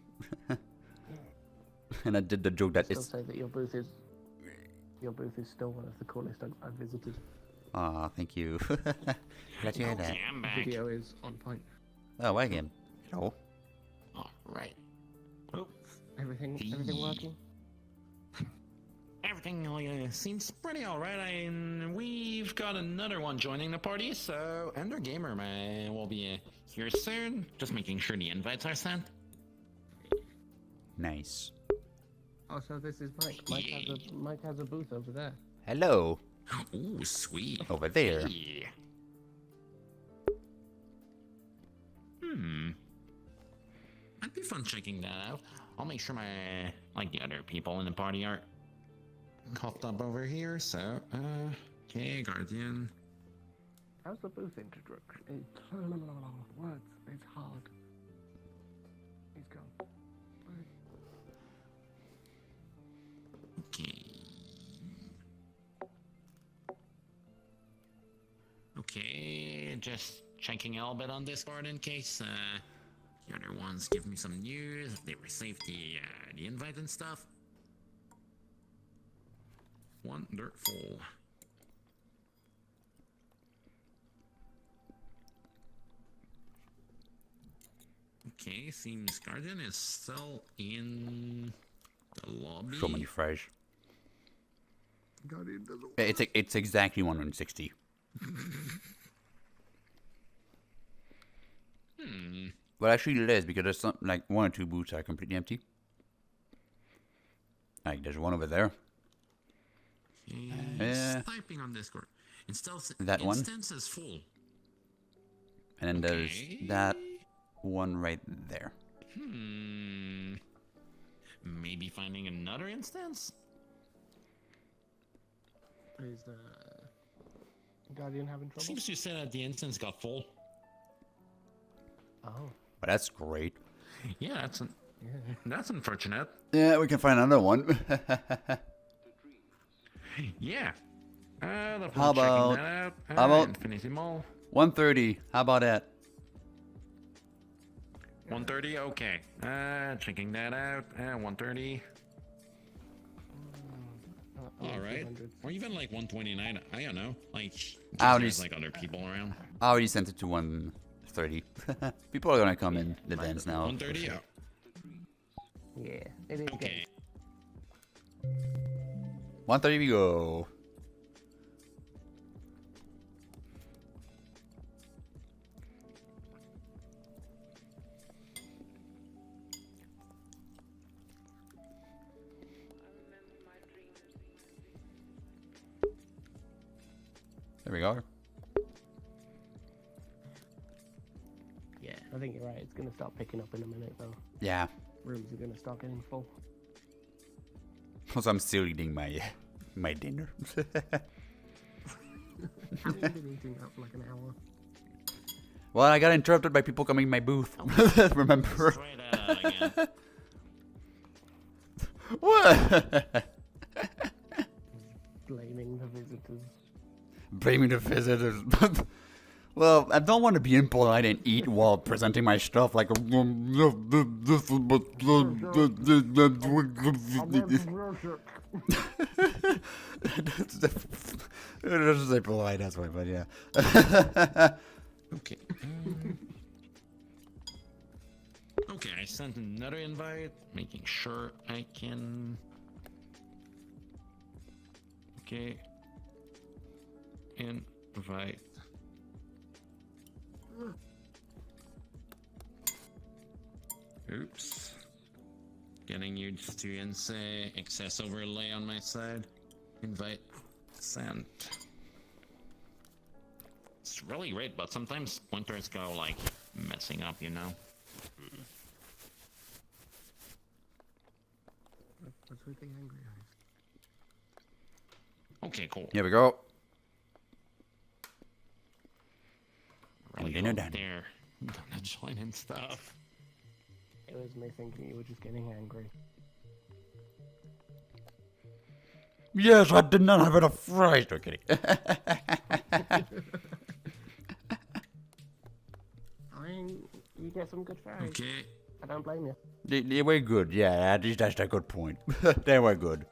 And I did the joke that it's. Say that your booth is still one of the coolest I've visited. Aw, thank you. Glad you hear that. The video is on point. Oh, why again? Hello. All right. Everything working? Everything seems pretty alright. We've got another one joining the party, so Ender Gamer will be here soon. Just making sure the invites are sent. Nice. Oh, so this is Mike. Mike has a booth over there. Hello. Oh, sweet. Over there. Yeah. Might be fun checking that out. I'll make sure the other people in the party are hopped up over here, so, okay, Guardian. How's the booth introduction? Words, it's hard. He's gone. Okay, just checking a little bit on Discord in case the other ones give me some news, if they received the invite and stuff. Wonderful. Okay, seems Guardian is still in the lobby. So many fries. Guardian doesn't. It's exactly 160. Well, actually less because there's some, like 1 or 2 booths are completely empty. Like there's one over there. Typing on Discord. That one. Instance is full. And then there's that one right there. Maybe finding another instance? Is the Guardian having trouble? Seems you said that the instance got full. Oh. But that's great. Yeah, that's unfortunate. Yeah, we can find another one. Yeah. How about Infinity Mall? 130? How about that? 130. Okay. Checking that out. 130. All right. Or even like 129. I don't know. Like, there's like other people around. I already sent it to 130. People are gonna come in the dance now. 130. Sure. Yeah, it is. Okay. 130 we go. There we go. Yeah, I think you're right. It's gonna start picking up in a minute, though. Yeah. Rooms are gonna start getting full. Also, I'm still eating my dinner. I've been eating that for like an hour. Well, I got interrupted by people coming in my booth. Remember? What? Blaming the visitors. Blaming the visitors. Well, I don't want to be impolite and eat while presenting my stuff like a... This is a polite, that's why, but yeah. Okay. Okay, I sent another invite, making sure I can... Okay. Invite. Oops. Getting used to NSA excess overlay on my side. Invite. Sent. It's really great, but sometimes pointers go like messing up, you know? What's with the angry eyes? Okay, cool. Here we go. Really dinner hope done. They're gonna join and stuff. It was me thinking you were just getting angry. Yes, I did not have enough fries. No kidding. I mean, you get some good fries. Okay. I don't blame you. They were good, yeah, at least that's a good point. They were good.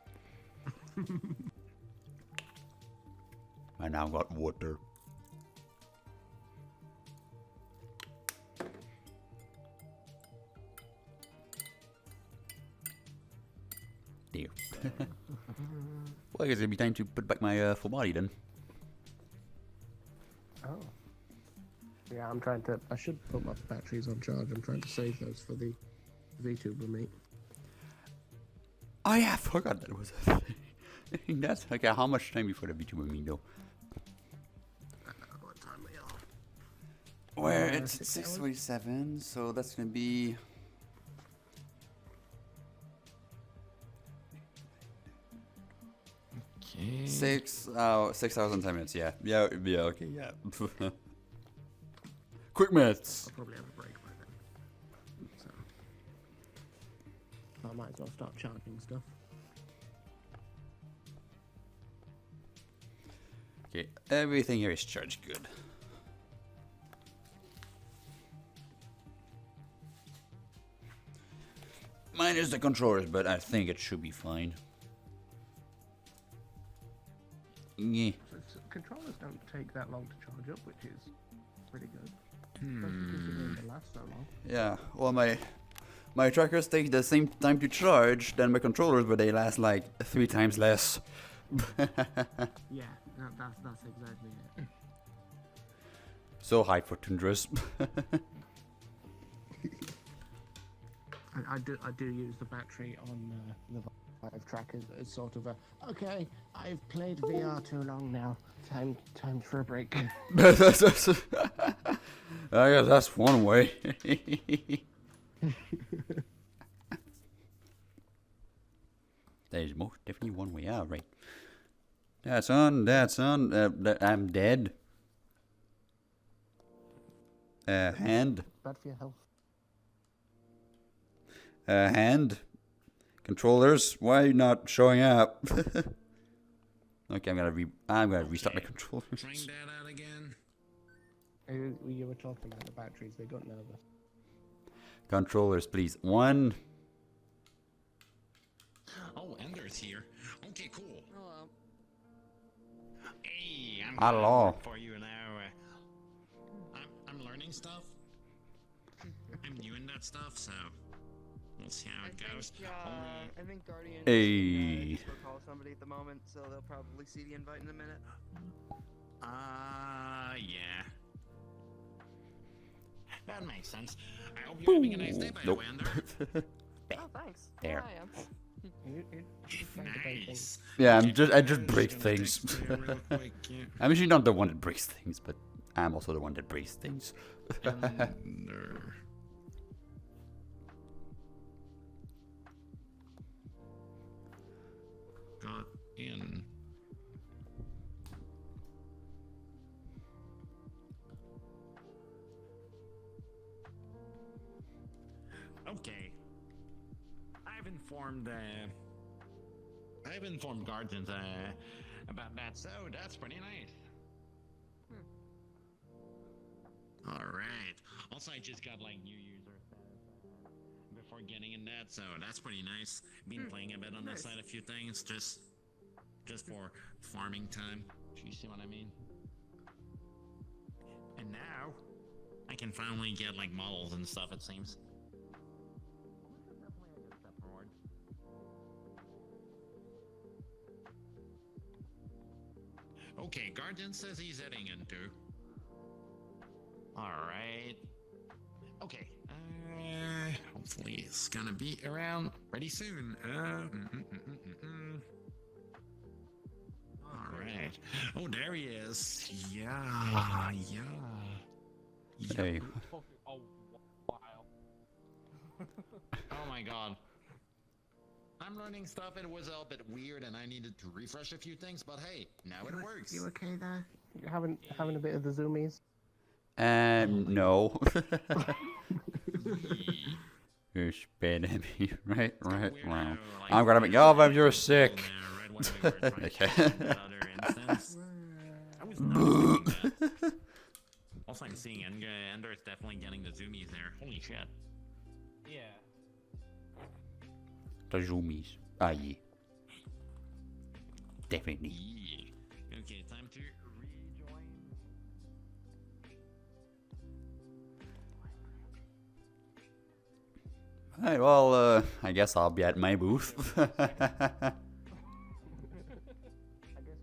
I now got water. Dear. Well, I guess it'll be time to put back my full body then. Oh. Yeah, I'm trying to... I should put my batteries on charge. I'm trying to save those for the VTuber meet. Oh yeah, I forgot that was a thing. That's okay. How much time before the VTuber meet though? What time are we on? Where it's 6:47, so that's gonna be. Okay. 6 hours and 10 minutes. Yeah. Okay. Yeah. Quick maths. I'll probably have a break by then. So I might as well start charging stuff. Okay, everything here is charged good. Minus the controllers, but I think it should be fine. Yeah. So controllers don't take that long to charge up, which is pretty good. Especially considering the last long. Yeah, well, my trackers take the same time to charge than my controllers, but they last like 3 times less. Yeah, that's exactly it. So high for Tundras. I do use the battery on the Vive trackers as sort of a, okay, I've played VR too long now. Time for a break. I guess that's one way. There's most definitely one way out, right? That's on. I'm dead. Hand. Bad for your health. Hand. Controllers. Why are you not showing up? Okay, I'm gonna restart my controllers. Trying that out again. You were talking about the batteries. They got nervous. Controllers, please. 1. Oh, Ender's here. Okay, cool. Hello. Hey, I'm Hello. for you now. I'm learning stuff. I'm new in that stuff, so we'll see how it goes. I think Guardian Hey. is going to call somebody at the moment, so they'll probably see the invite in a minute. Yeah. That makes sense. I hope you're having a nice day, by the way, Ender. Oh, thanks. There. I am. Nice. Yeah, I just break things. I'm usually not the one that breaks things, but I'm also the one that breaks things. Ender. Got in. Okay. I've informed Guardians about that, so that's pretty nice. Alright. Also, I just got like new user before getting in that, so that's pretty nice. Been playing a bit on the side, a few things, just for farming time. Do you see what I mean? And now, I can finally get like models and stuff, it seems. Okay, Guardian says he's heading into. Alright. Okay. Hopefully it's gonna be around pretty soon. Alright. Oh, there he is. Yeah. Hey. Oh, wow. Oh my god. I'm learning stuff, it was a bit weird and I needed to refresh a few things, but hey, now it works. You okay there? You having a bit of the zoomies? No. You're spinning me right round. I'm gonna make y'all if you're sick. Okay. Also, I'm seeing Ender is definitely getting the zoomies there. Holy shit. Yeah. The zoomies. Yeah. Definitely. Yeah. Okay, time to rejoin. Alright, well, I guess I'll be at my booth. I guess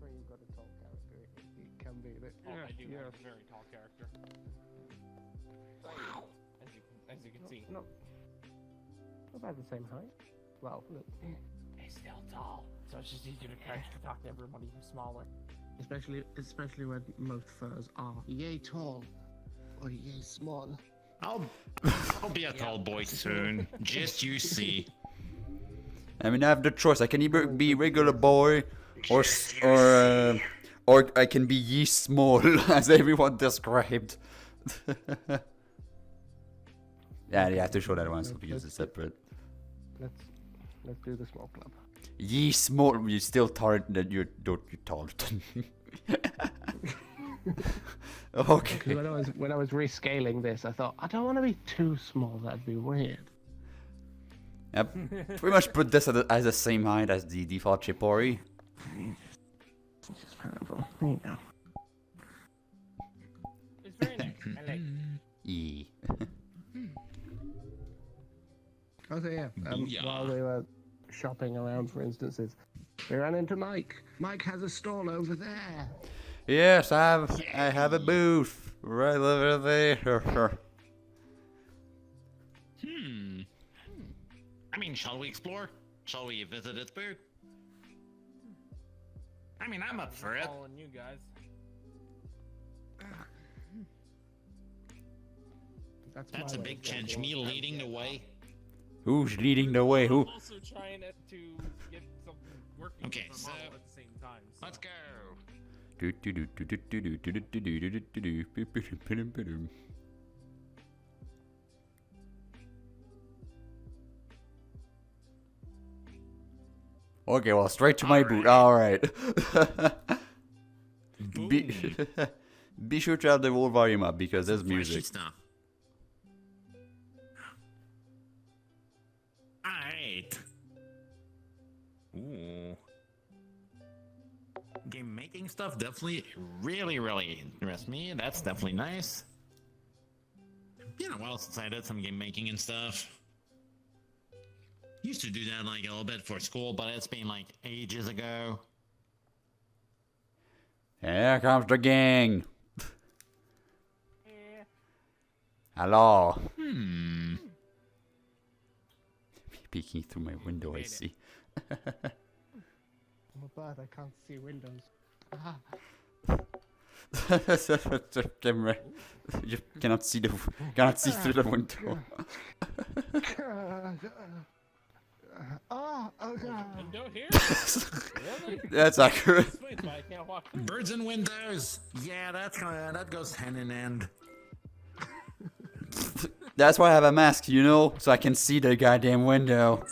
when you've got a tall character, it can be a bit. Oh, I do have a very tall character. Wow. As you can see. Not about the same height. Well, look. He's still tall, so it's just easier to talk to everybody who's smaller. Especially when most furs are yay tall or yay small. I'll be a tall boy soon. Just you see. I mean, I have the choice. I can either be regular boy, or I can be ye small, as everyone described. Yeah, you have to show that one, so because it's separate. Let's do the small club. Ye small, you still taller than you're taller than me. Okay. When I was rescaling this, I thought I don't want to be too small. That'd be weird. Yep. Pretty much put this as the same height as the default Chippori. Just powerful. There you go. It's very nice. I like it. E. Oh, so yeah. While we were shopping around for instances, we ran into Mike. Mike has a stall over there. Yes, I have a booth right over there. I mean, shall we explore? Shall we visit its booth? I mean, I'm up for it. Following you guys. That's a big change. Me leading the way. Who's leading the way? Who? I'm also trying to get something working Okay, with so the model at the same time. So. let's go. Okay, well, straight to my boot. All right. Be sure to have the whole volume up because there's music. Stuff. Alright. Ooh. Game making stuff definitely really interests me. That's definitely nice. Been a while since I did some game making and stuff. Used to do that like a little bit for school, but it's been like ages ago. Here comes the gang. Hello. Peeking through my window, I see. I'm a bird, I can't see windows. You cannot see through the window. Oh god. Window here? Really? That's accurate. Wait, I can't walk. Birds and windows. Yeah, that goes hand in hand. That's why I have a mask, you know, so I can see the goddamn window.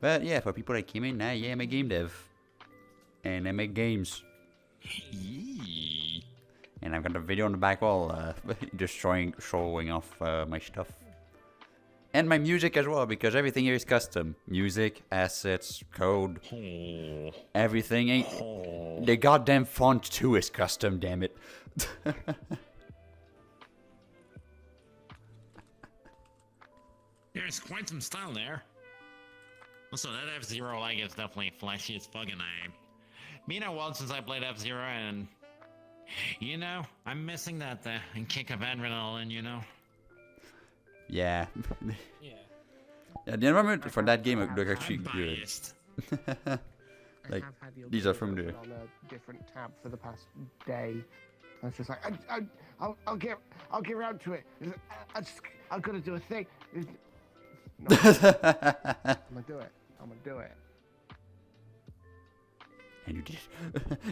But yeah, for people that came in, now yeah, I'm a game dev. And I make games. And I've got a video on the back wall, just showing off my stuff. And my music as well, because everything here is custom. Music, assets, code, everything ain't... The goddamn font too is custom, damn it. There's quite some style there. Also, that F-Zero like is definitely flashy as fucking been a while since I played F-Zero, and you know, I'm missing that kick of adrenaline, you know. Yeah. Yeah. Yeah, the environment for that game look actually good. Like, these are from the... on a different tab for the past day. I was just like, I'll get around to it. I'm gonna do a thing. No, I'm gonna do it. And you did.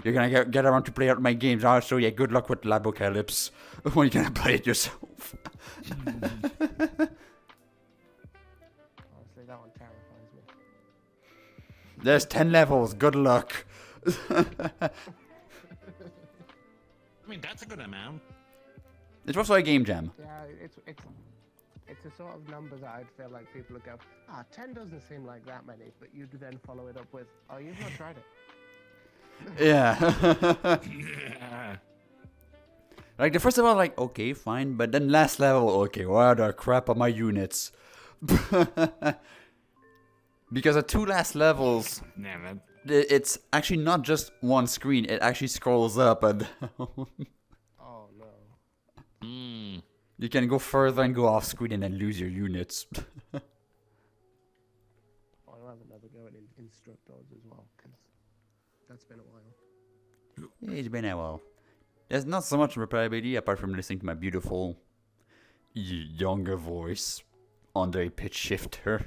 You're gonna get around to play out my games. Also, yeah, good luck with Labocalypse when you're gonna play it yourself. Honestly, that one terrifies me. There's 10 levels. Good luck. I mean, that's a good amount. It's also a game jam. Yeah, it's a sort of number that I'd feel like people would go, 10 doesn't seem like that many, but you'd then follow it up with, oh, you've not tried it. Yeah. Like the first level, like, okay, fine, but then last level, okay, what the crap are my units? Because the two last levels, it's actually not just one screen, it actually scrolls up and down. Oh no. You can go further and go off screen and then lose your units. I'll have another go at instructors as well, because that's been a while. Yeah, it's been a while. There's not so much replayability apart from listening to my beautiful younger voice under a pitch shifter.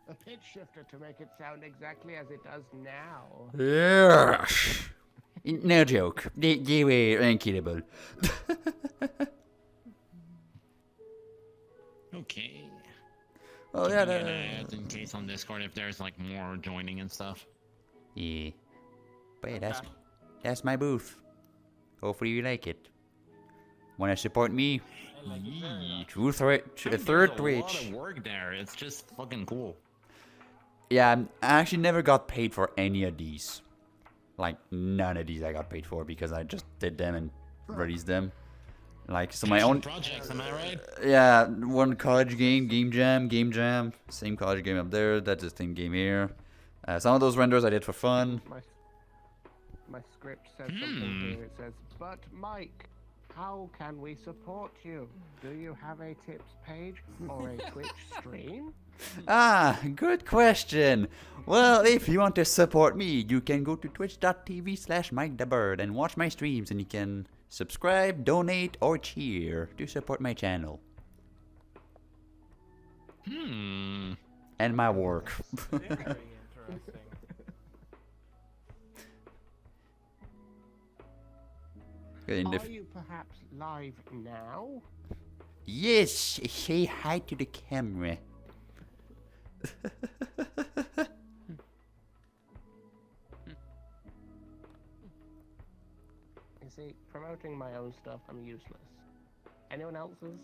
A pitch shifter to make it sound exactly as it does now. Yeah. No joke. They were unkillable. Okay. Oh Can yeah. you get in case on Discord if there's like more joining and stuff. Yeah. But yeah, that's my booth. Hopefully you like it. Wanna support me? Third There's a lot Twitch. of work there. It's just fucking cool. Yeah, I actually never got paid for any of these. Like, none of these I got paid for because I just did them and released them. Like, so my Passion own projects, am I right? Yeah, one college game, Game Jam. Same college game up there. That's the same game here. Some of those renders I did for fun. My script says something here. It says, "But Mike, how can we support you? Do you have a tips page or a Twitch stream?" Ah, good question. Well, if you want to support me, you can go to twitch.tv/MikeTheBird and watch my streams, and you can subscribe, donate, or cheer to support my channel. And my work. Very interesting. Are you perhaps live now? Yes, say hi to the camera. You see, promoting my own stuff, I'm useless. Anyone else's?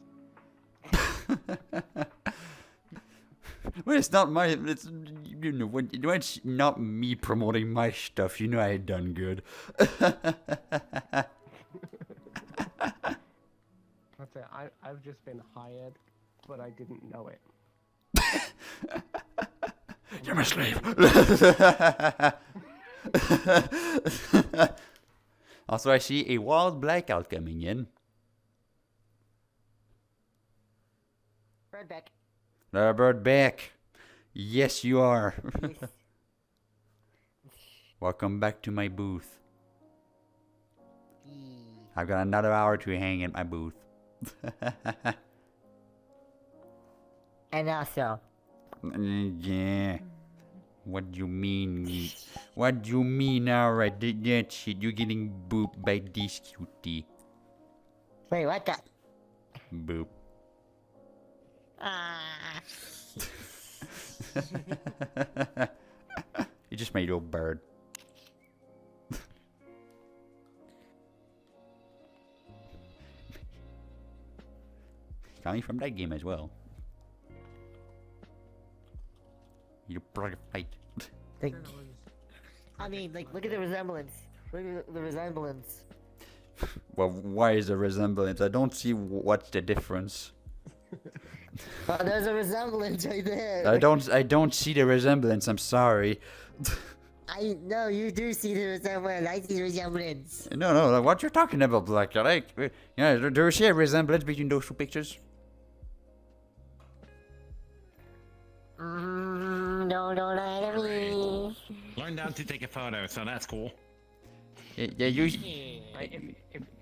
Well, it's not my. It's when it's not me promoting my stuff. You know I done good. That's it. I've just been hired, but I didn't know it. You're my slave. Also, I see a wild blackout coming in. Bird back. Bird back. Yes, you are. Welcome back to my booth. I've got another hour to hang in my booth. And also. Yeah. What do you mean? What do you mean? Alright, that shit. You're getting booped by this cutie. Wait, what the? Boop. You just made your bird. Coming from that game as well. You brought a fight. I mean, like, look at the resemblance. Look at the resemblance. Well, why is the resemblance? I don't see what's the difference. Oh, there's a resemblance right there. I don't see the resemblance. I'm sorry. I know you do see the resemblance. I see the resemblance. No, what you're talking about, like, yeah, do you see a resemblance between those two pictures? No, don't lie to me. Learned how to take a photo, so that's cool. Yeah, you.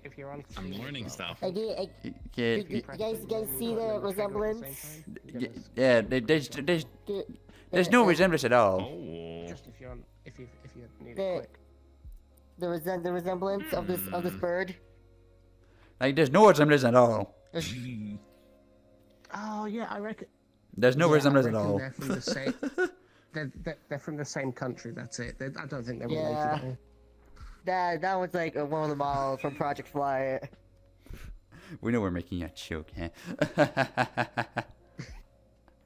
If you're on. I'm learning stuff. You guys see the resemblance? Yeah, there's no resemblance at all. Just if you're on, if you need The- it quick. The resemblance of this bird. Like, there's no resemblance at all. Oh yeah, I reckon. There's no resemblance I at reckon all. They're from the same. They're from the same country. That's it. I don't think they're Yeah. related. That was like one of the models from Project Fly. We know we're making a joke, huh?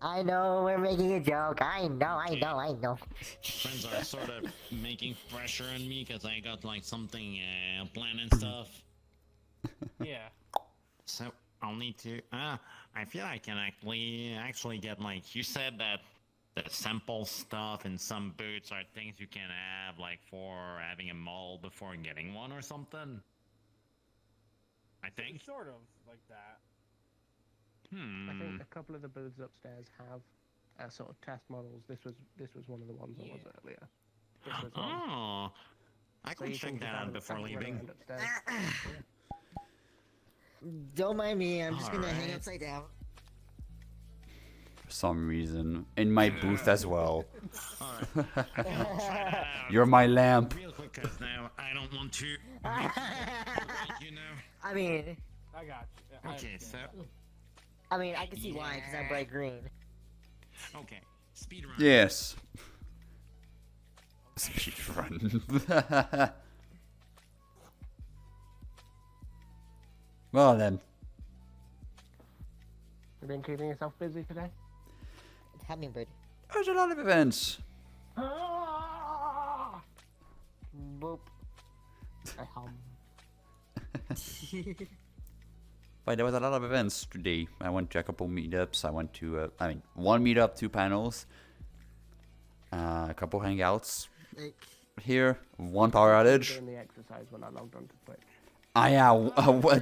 I know we're making a joke. I know. Friends are sort of making pressure on me because I got like something planned and stuff. Yeah. So I'll need to. I feel I can actually get like you said that the sample stuff and some boots are things you can have like for having a mold before getting one or something. I think. Sort of like that. I think a couple of the booths upstairs have sort of test models. This was one of the ones I was earlier. This was one. Oh, I So could you check can that just out have before a run leaving. around upstairs. Don't mind me. I'm just gonna hang Alright. upside down. For some reason, in my booth as well. Alright. You're my lamp. Real quick, cause now I don't want to. You know. I mean, I got you. Okay, so. I can see why, because I'm bright green. Okay, speed run. Yes. Speed run. Well then. You been keeping yourself busy today? Hummingbird. There's a lot of events. Boop. But there was a lot of events today. I went to a couple meetups. I went to, one meetup, 2 panels, a couple hangouts here, 1 power outage. Doing the exercise when I logged onto Twitch. I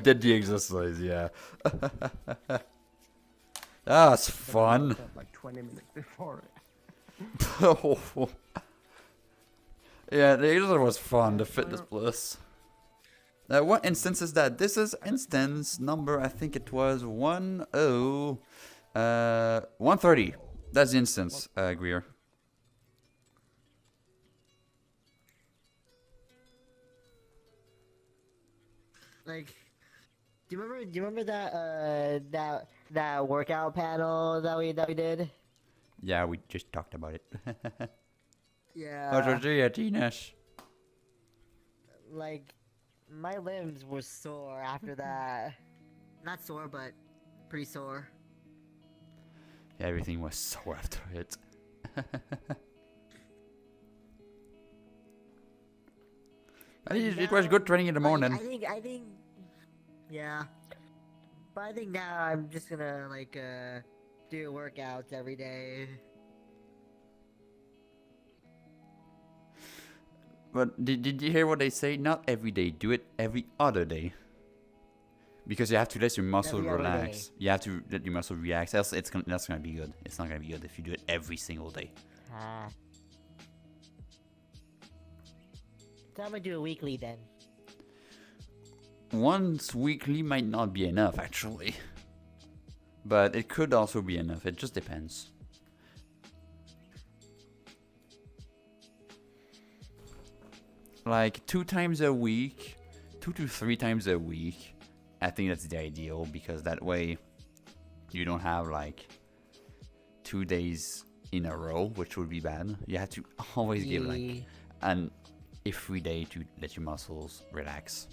did the exercise, yeah. That's fun. Like 20 minutes before it. Yeah, the exercise was fun, the fitness bliss. What instance is that? This is instance number, I think it was 130. That's the instance, Greer. Like, do you remember that workout panel that we did? Yeah, we just talked about it. Yeah. Oh, Georgia, Tinash. Like, my limbs were sore after that. Not sore, but pretty sore. Yeah, everything was sore after it. It was good training in the morning. I think, yeah. But I think now I'm just gonna do workouts every day. But did you hear what they say? Not every day. Do it every other day. Because you have to let your muscle Every other relax. day. You have to let your muscle relax. Else that's gonna be good. It's not gonna be good if you do it every single day. So I'm gonna do it weekly then. Once weekly might not be enough, actually. But it could also be enough. It just depends. Like 2 times a week, 2 to 3 times a week. I think that's the ideal because that way you don't have like 2 days in a row, which would be bad. You have to always give like a free day to let your muscles relax.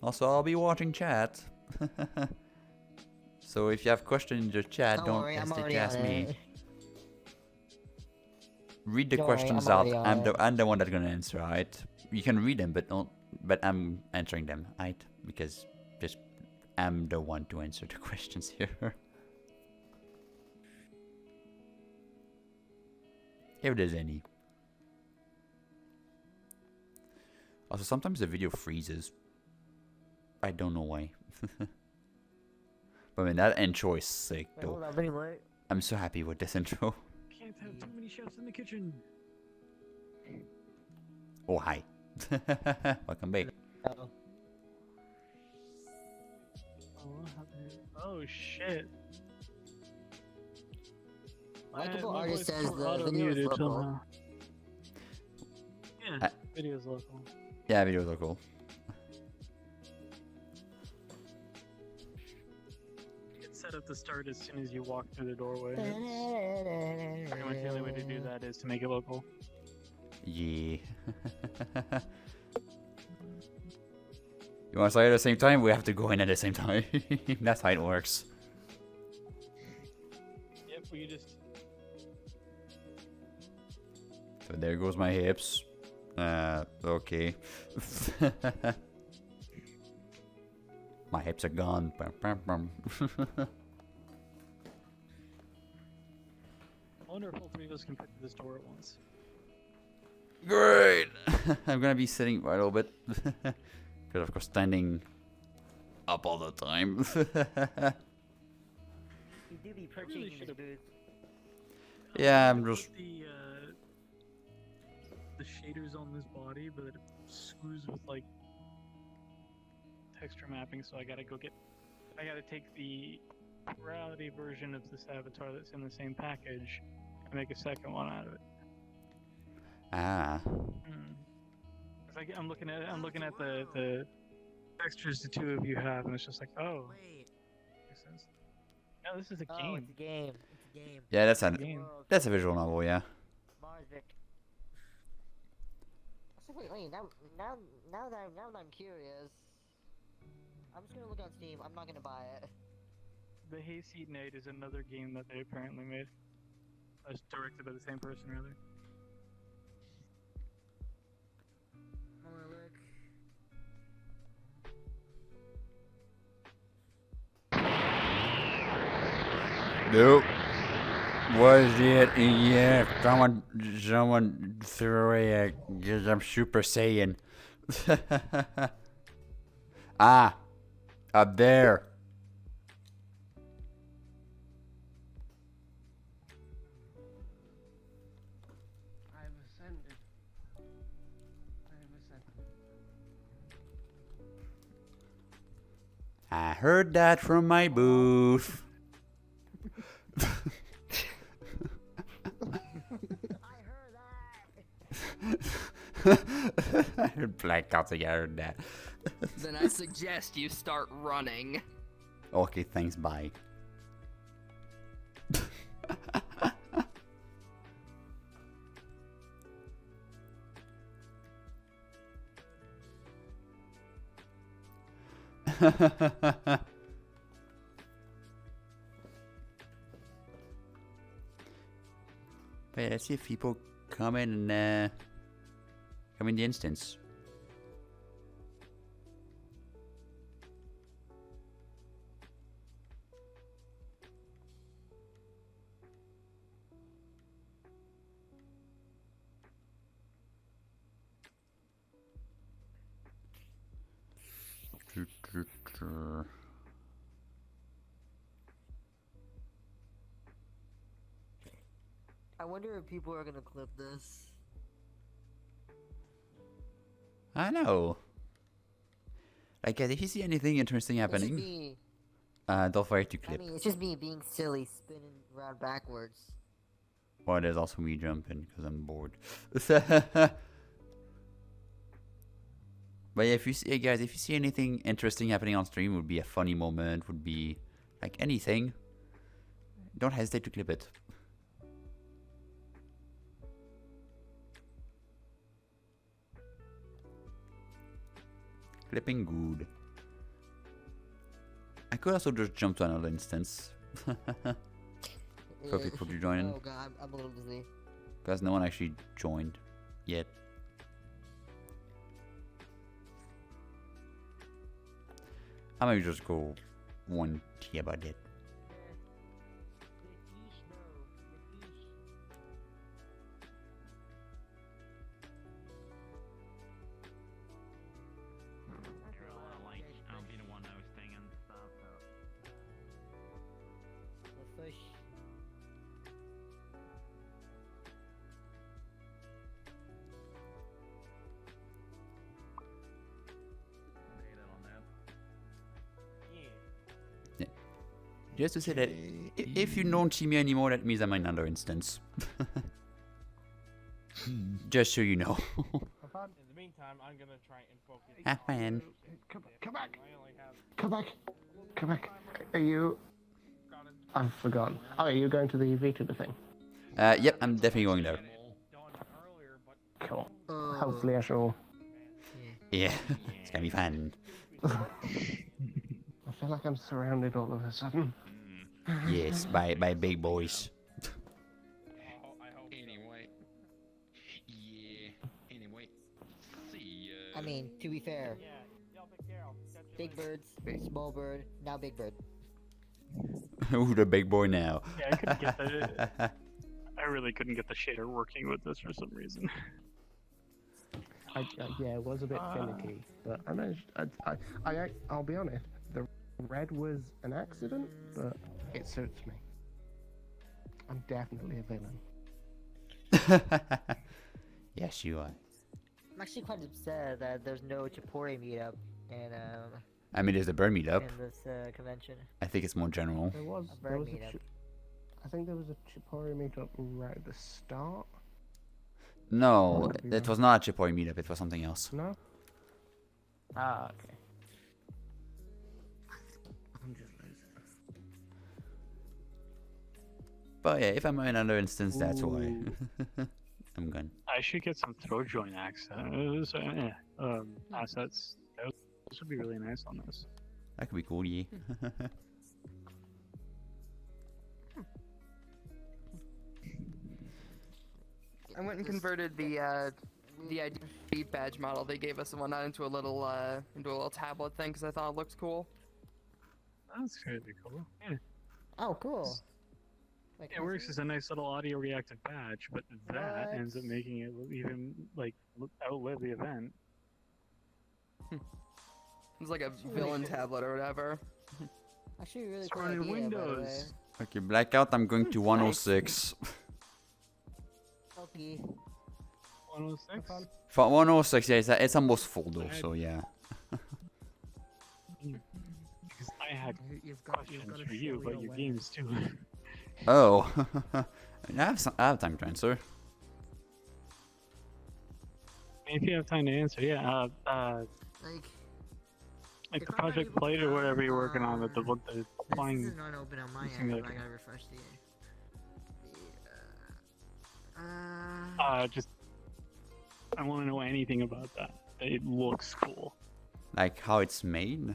Also, I'll be watching chat. So if you have questions in the chat, don't hesitate to ask me. Read the questions out. I'm the one that's gonna answer, right? You can read them, but I'm answering them, right? Because just I'm the one to answer the questions here. If there's any. Also, sometimes the video freezes. I don't know why. But I mean, that intro is sick, though. I'm so happy with this intro. Can't have too many chefs in the kitchen. Oh, hi. Welcome back. Oh shit. Multiple My artist voice says was the auto-muted video is local. somehow. Yeah, video's local. Yeah, videos are cool. It's set up to start as soon as you walk through the doorway. Pretty much the only way to do that is to make it local. Yeah. You want to start at the same time? We have to go in at the same time. That's how it works. Yep, we just... So there goes my hips. Okay. My hips are gone. I wonder if all 3 of us can fit through this door at once. Great! I'm gonna be sitting right a little bit. Because of course standing up all the time. You do be perching in this booth. Yeah, I'm just... The shaders on this body, but it screws with like texture mapping, so I gotta take the Furality version of this avatar that's in the same package and make a second one out of it. Ah. I'm looking at the textures the 2 of you have, and it's just like, oh. Makes sense. No, this is a game. It's a game. It's a game. Yeah, that's a visual novel, yeah. Marsvic. So wait, now that I'm curious. I'm just gonna look on Steam. I'm not gonna buy it. The Hayseed Night is another game that they apparently made. It's directed by the same person, really. I'm gonna look. Nope. Was it? Yeah. Someone threw away a. I'm Super Saiyan. Ah. Up there. I have ascended. I have ascended. I heard that from my booth. I heard Black Ops, I heard that. Then I suggest you start running. Okay, thanks, bye. But yeah, let's see if people come in and come in the instance. I wonder if people are gonna clip this. I know. Like, if you see anything interesting It's just happening, me. don't forget to I clip. mean, it's just me being silly, spinning around backwards. Or there's also me jumping because I'm bored. But yeah, if you see, guys, if you see anything interesting happening on stream, would be a funny moment, would be like anything, don't hesitate to clip it. Clipping good. I could also just jump to another instance for people to join in. Oh god, I'm a little dizzy. Because no one actually joined yet. I might just go one tea about it. I'll be the one hosting and stuff. The fish. Yeah. Just to say that if you don't see me anymore, that means I'm in another instance. Just so you know. In the meantime, I'm gonna try and focus. Have fun. Come back. I only have. Come back. Come back. Are you? I've forgotten. Oh, are you going to the VTuber thing? Yep, I'm definitely going there. Cool. Hopefully I shall. Yeah, it's gonna be fun. I feel like I'm surrounded all of a sudden. Yes, by big boys. Anyway. Yeah. Anyway. See ya. I mean, to be fair, big birds, small bird, now big bird. Who's the big boy now? Yeah, I couldn't get that. I really couldn't get the shader working with this for some reason. Yeah, it was a bit finicky, but I managed. I'll be honest. The red was an accident, but it suits me. I'm definitely a villain. Yes, you are. I'm actually quite upset that there's no Chipori meetup in I mean, there's the bird meetup. in this convention. I think it's more general. There was. A There bird was a meetup. I think there was a Chipori meetup right at the start. No, Might be it was not a Chipoi meetup, it was something else. No. Ah, okay. I'm just losing. But yeah, if I'm in another instance, that's why. I'm gone. I should get some throw joint assets. Those would be really nice on this. That could be cool, yeah. I went and converted the ID beat badge model they gave us and whatnot into a little tablet thing because I thought it looked cool. That's pretty cool. Yeah. Oh, cool. Like, It works as a nice little audio reactive badge, but that ends up making it even like outlive the event. It's like a villain tablet or whatever. Actually, really It's cool running idea, Windows. Okay, blackout. I'm going to 106. Okay. 106. For 106, yeah, it's almost full though. So yeah. Because I had questions for you about your games too. Oh, I have time to answer. If you have time to answer, yeah. Like the Project Plate or whatever you're working on, the applying. This is not open on my end, but I gotta refresh the. Just I want to know anything about that. It looks cool. Like how it's made,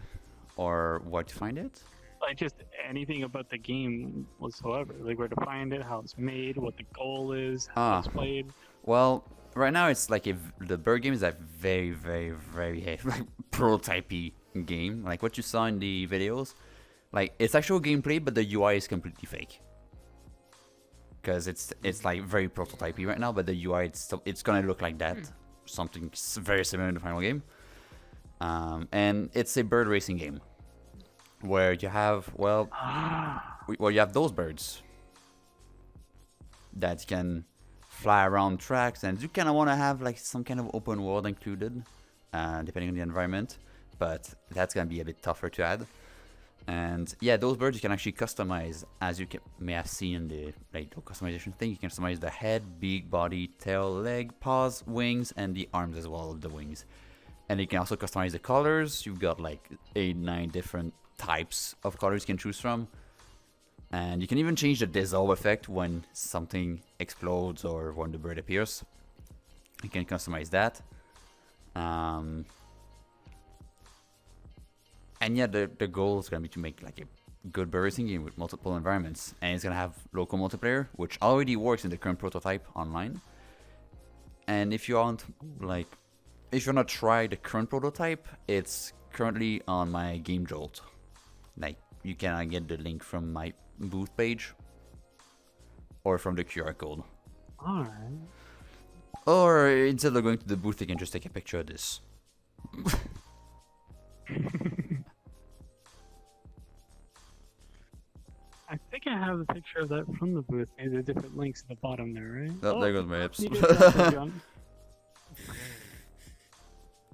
or where to find it. Like just anything about the game whatsoever. Like where to find it, how it's made, what the goal is, how it's played. Well, right now it's like the bird game is a very, very, very like prototypey game. Like what you saw in the videos, like it's actual gameplay, but the UI is completely fake. Because it's like very prototypey right now, but the UI it's gonna look like that, something very similar in the final game. And it's a bird racing game, where you have you have those birds that can fly around tracks, and you kind of want to have like some kind of open world included, depending on the environment. But that's gonna be a bit tougher to add. And yeah, those birds you can actually customize, as you may have seen in the customization thing. You can customize the head, beak, body, tail, leg, paws, wings, and the arms as well of the wings. And you can also customize the colors. You've got like 8-9 different types of colors you can choose from. And you can even change the dissolve effect when something explodes or when the bird appears. You can customize that. And yeah, the goal is going to be to make like a good bird racing game with multiple environments. And it's going to have local multiplayer, which already works in the current prototype online. And if you want, like, if you want to try the current prototype, it's currently on my Game Jolt. Like, you can get the link from my booth page or from the QR code. Alright. Or instead of going to the booth, you can just take a picture of this. I think I have a picture of that from the booth. Maybe the different links at the bottom there, right? Oh, there goes my hips.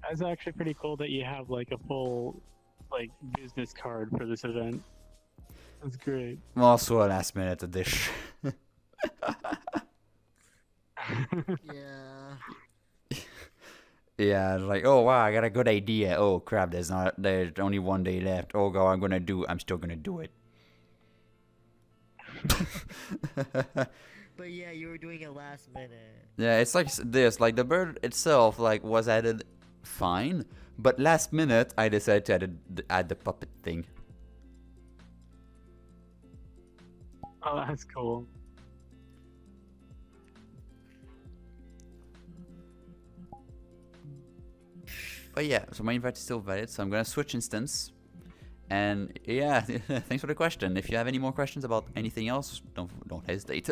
That's actually pretty cool that you have like a full like business card for this event. That's great. Also a last minute addition. Yeah. Yeah, like, oh wow, I got a good idea. Oh crap, there's only one day left. Oh god, I'm still gonna do it. But yeah, you were doing it last minute. Yeah, it's like this. Like the bird itself, like was added fine, but last minute I decided to add the puppet thing. Oh, that's cool. But yeah, so my invite is still valid, so I'm gonna switch instance. And yeah, thanks for the question. If you have any more questions about anything else, don't hesitate.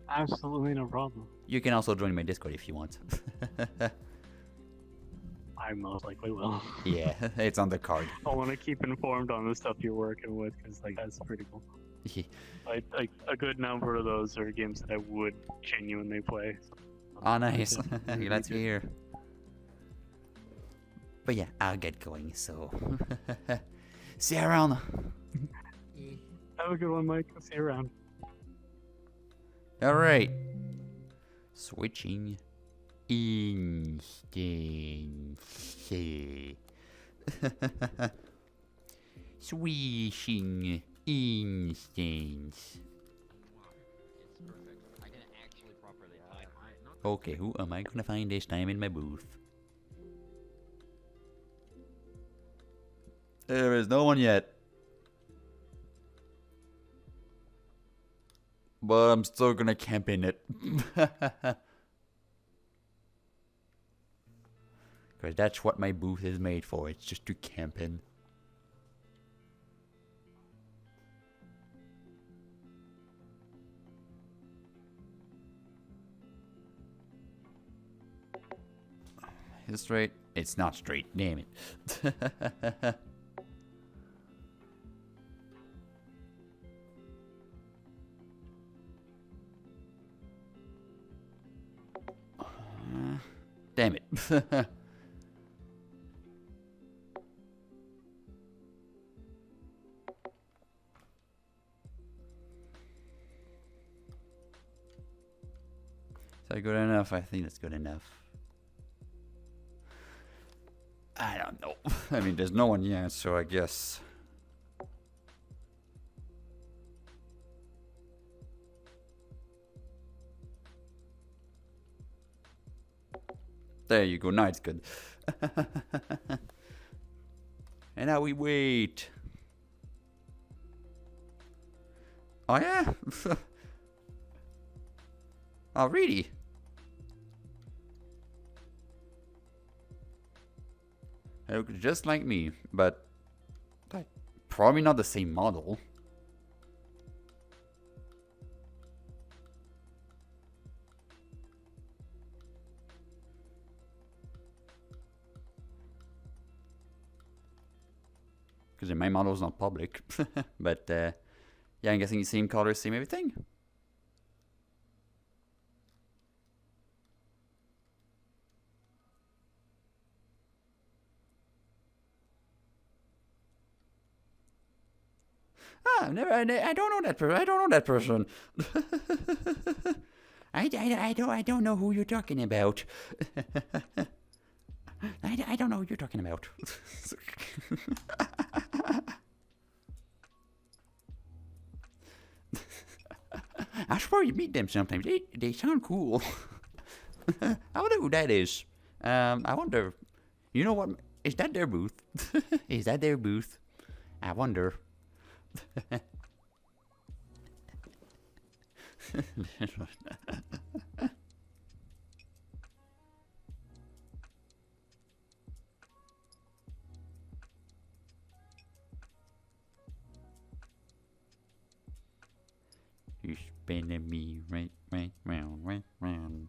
Absolutely no problem. You can also join my Discord if you want. I most likely will. Yeah, it's on the card. I want to keep informed on the stuff you're working with, because like that's pretty cool. Like a good number of those are games that I would genuinely play. Oh, nice. Glad to hear. But yeah, I'll get going, so... See you around. Have a good one, Mike. I'll see you around. Alright. Switching instance. Switching instance. Okay, who am I gonna find this time in my booth? There is no one yet. But I'm still gonna camp in it. Because that's what my booth is made for. It's just to camp in. Is it straight? It's not straight. Damn it. Damn it. Is that good enough? I think that's good enough. I don't know. I mean, there's no one yet, so I guess. There you go. Now it's good. And now we wait. Oh, yeah? Oh, really? It looks just like me, but like, probably not the same model. Because my model is not public. But yeah, I'm guessing same color, same everything. Ah, I don't know that person. I don't know that person. I don't know who you're talking about. I don't know who you're talking about. I swear you meet them sometimes. They sound cool. I wonder who that is. I wonder. You know what? Is that their booth? Is that their booth? I wonder. You spinning me right round.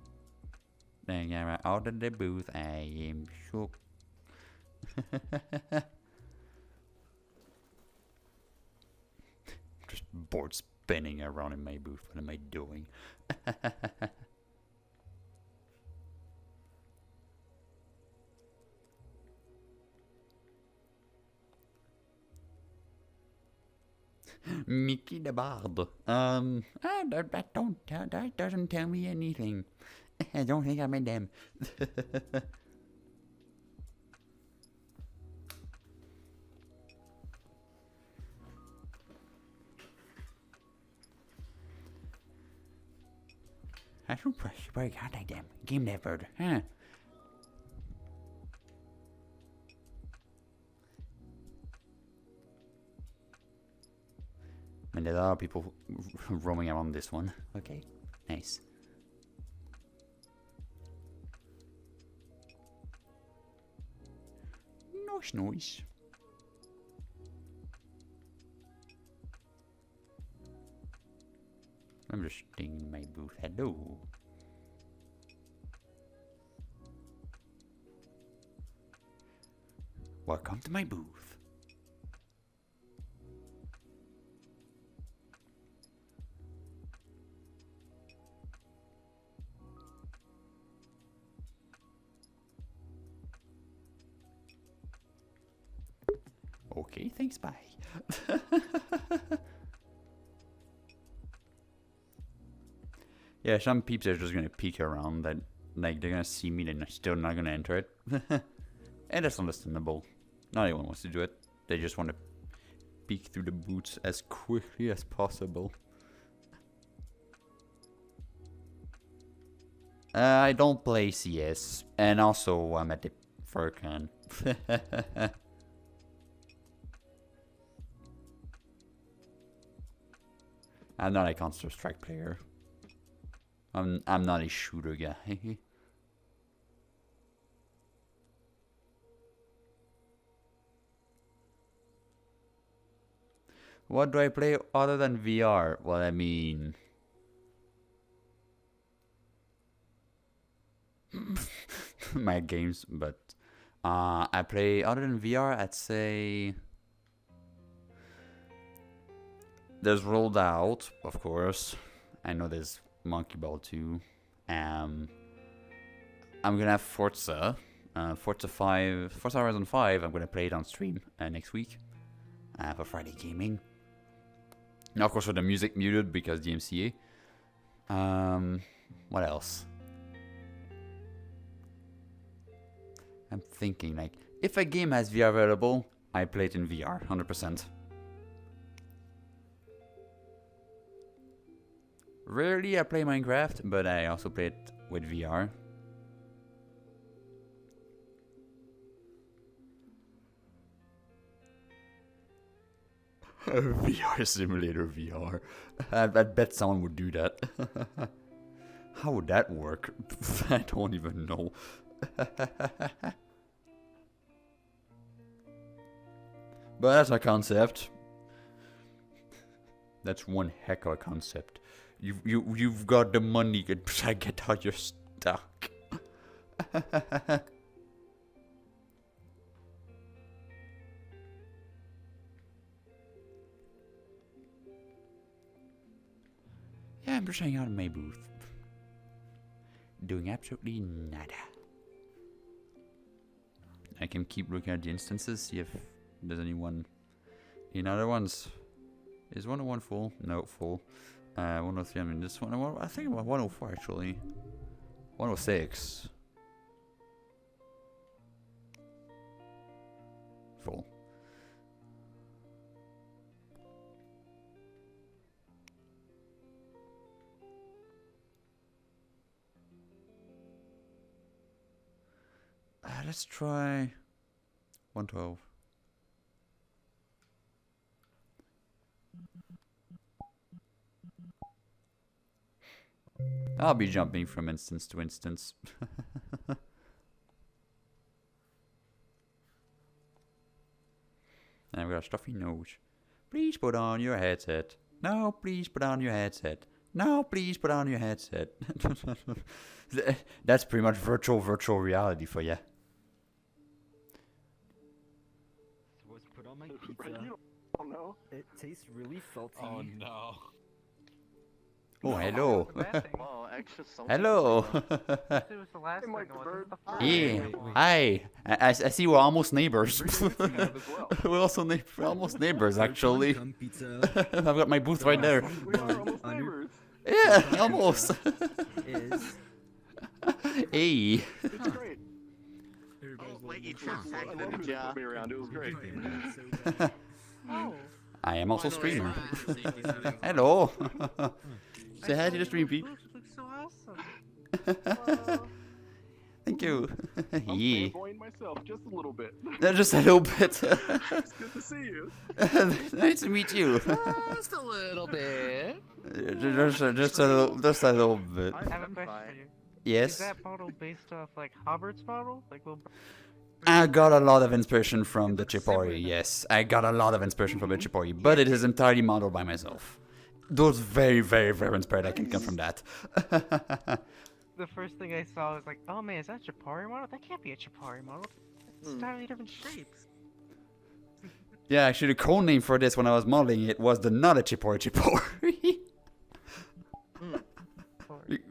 Then I'm out of the booth. I am shook. Just bored spinning around in my booth. What am I doing? Mickey the Bard. That doesn't tell me anything. I don't think I made them. I should probably contact them. Game that bird. Huh? And there are people roaming around this one. Okay, nice. Noise. I'm just staying in my booth. Hello. Welcome to my booth. Okay, thanks, bye. Yeah, some peeps are just gonna peek around. That, like, they're gonna see me, they're still not gonna enter it. And that's understandable. Not everyone wants to do it. They just want to peek through the boots as quickly as possible. I don't play CS, and also I'm at the FurCon. I'm not a Counter-Strike player. I'm not a shooter guy. What do I play other than VR? Well, I mean... my games, but... I play, other than VR, I'd say... There's Rolled Out, of course. I know there's Monkey Ball too. I'm gonna have Forza. Forza Horizon 5, I'm gonna play it on stream next week. For Friday Gaming. Now, of course, with the music muted because DMCA. What else? I'm thinking, like, if a game has VR available, I play it in VR, 100%. Rarely I play Minecraft, but I also play it with VR. VR simulator VR. I bet someone would do that. How would that work? I don't even know. But that's a concept. That's one heck of a concept. You've got the money to get out your stuck. Yeah, I'm just hanging out in my booth. Doing absolutely nada. I can keep looking at the instances, see if there's anyone in other ones. Is 101 full? No, full. 103, I mean this one, I think about 104 actually. 106. Full. Let's try 112. I'll be jumping from instance to instance. I've got a stuffy nose. Please put on your headset. No, please put on your headset. No, please put on your headset. That's pretty much virtual reality for you. What's put on my pizza? Oh no. It tastes really salty. Oh no. Oh, hello. Whoa, extra salty. Hello. Yeah. Hi. I see we're almost neighbors. We're also we're almost neighbors, actually. I've got my booth right there. We are almost neighbors. Yeah, almost. Hey. It's great. You I love you to put me around. It was great. I am also streamer. Hello. Say hi to the stream, Pete. Looks so awesome. Thank you. I'm Yeah. fanboying myself just a little bit. Just a little bit. It's good to see you. Nice to meet you. Just a little bit. Just a little bit. I have a question for you. Yes. Is that model based off like Hobbart's model? Like will I got a lot of inspiration from the Chipori, yes. I got a lot of inspiration from the Chipori, but it is entirely modeled by myself. Those very, very, very inspired, I can come from that. the first thing I saw was like, oh man, is that a Chipari model? That can't be a Chipari model. It's entirely different shapes. Yeah, actually the code name for this when I was modeling it was the not a Chipori.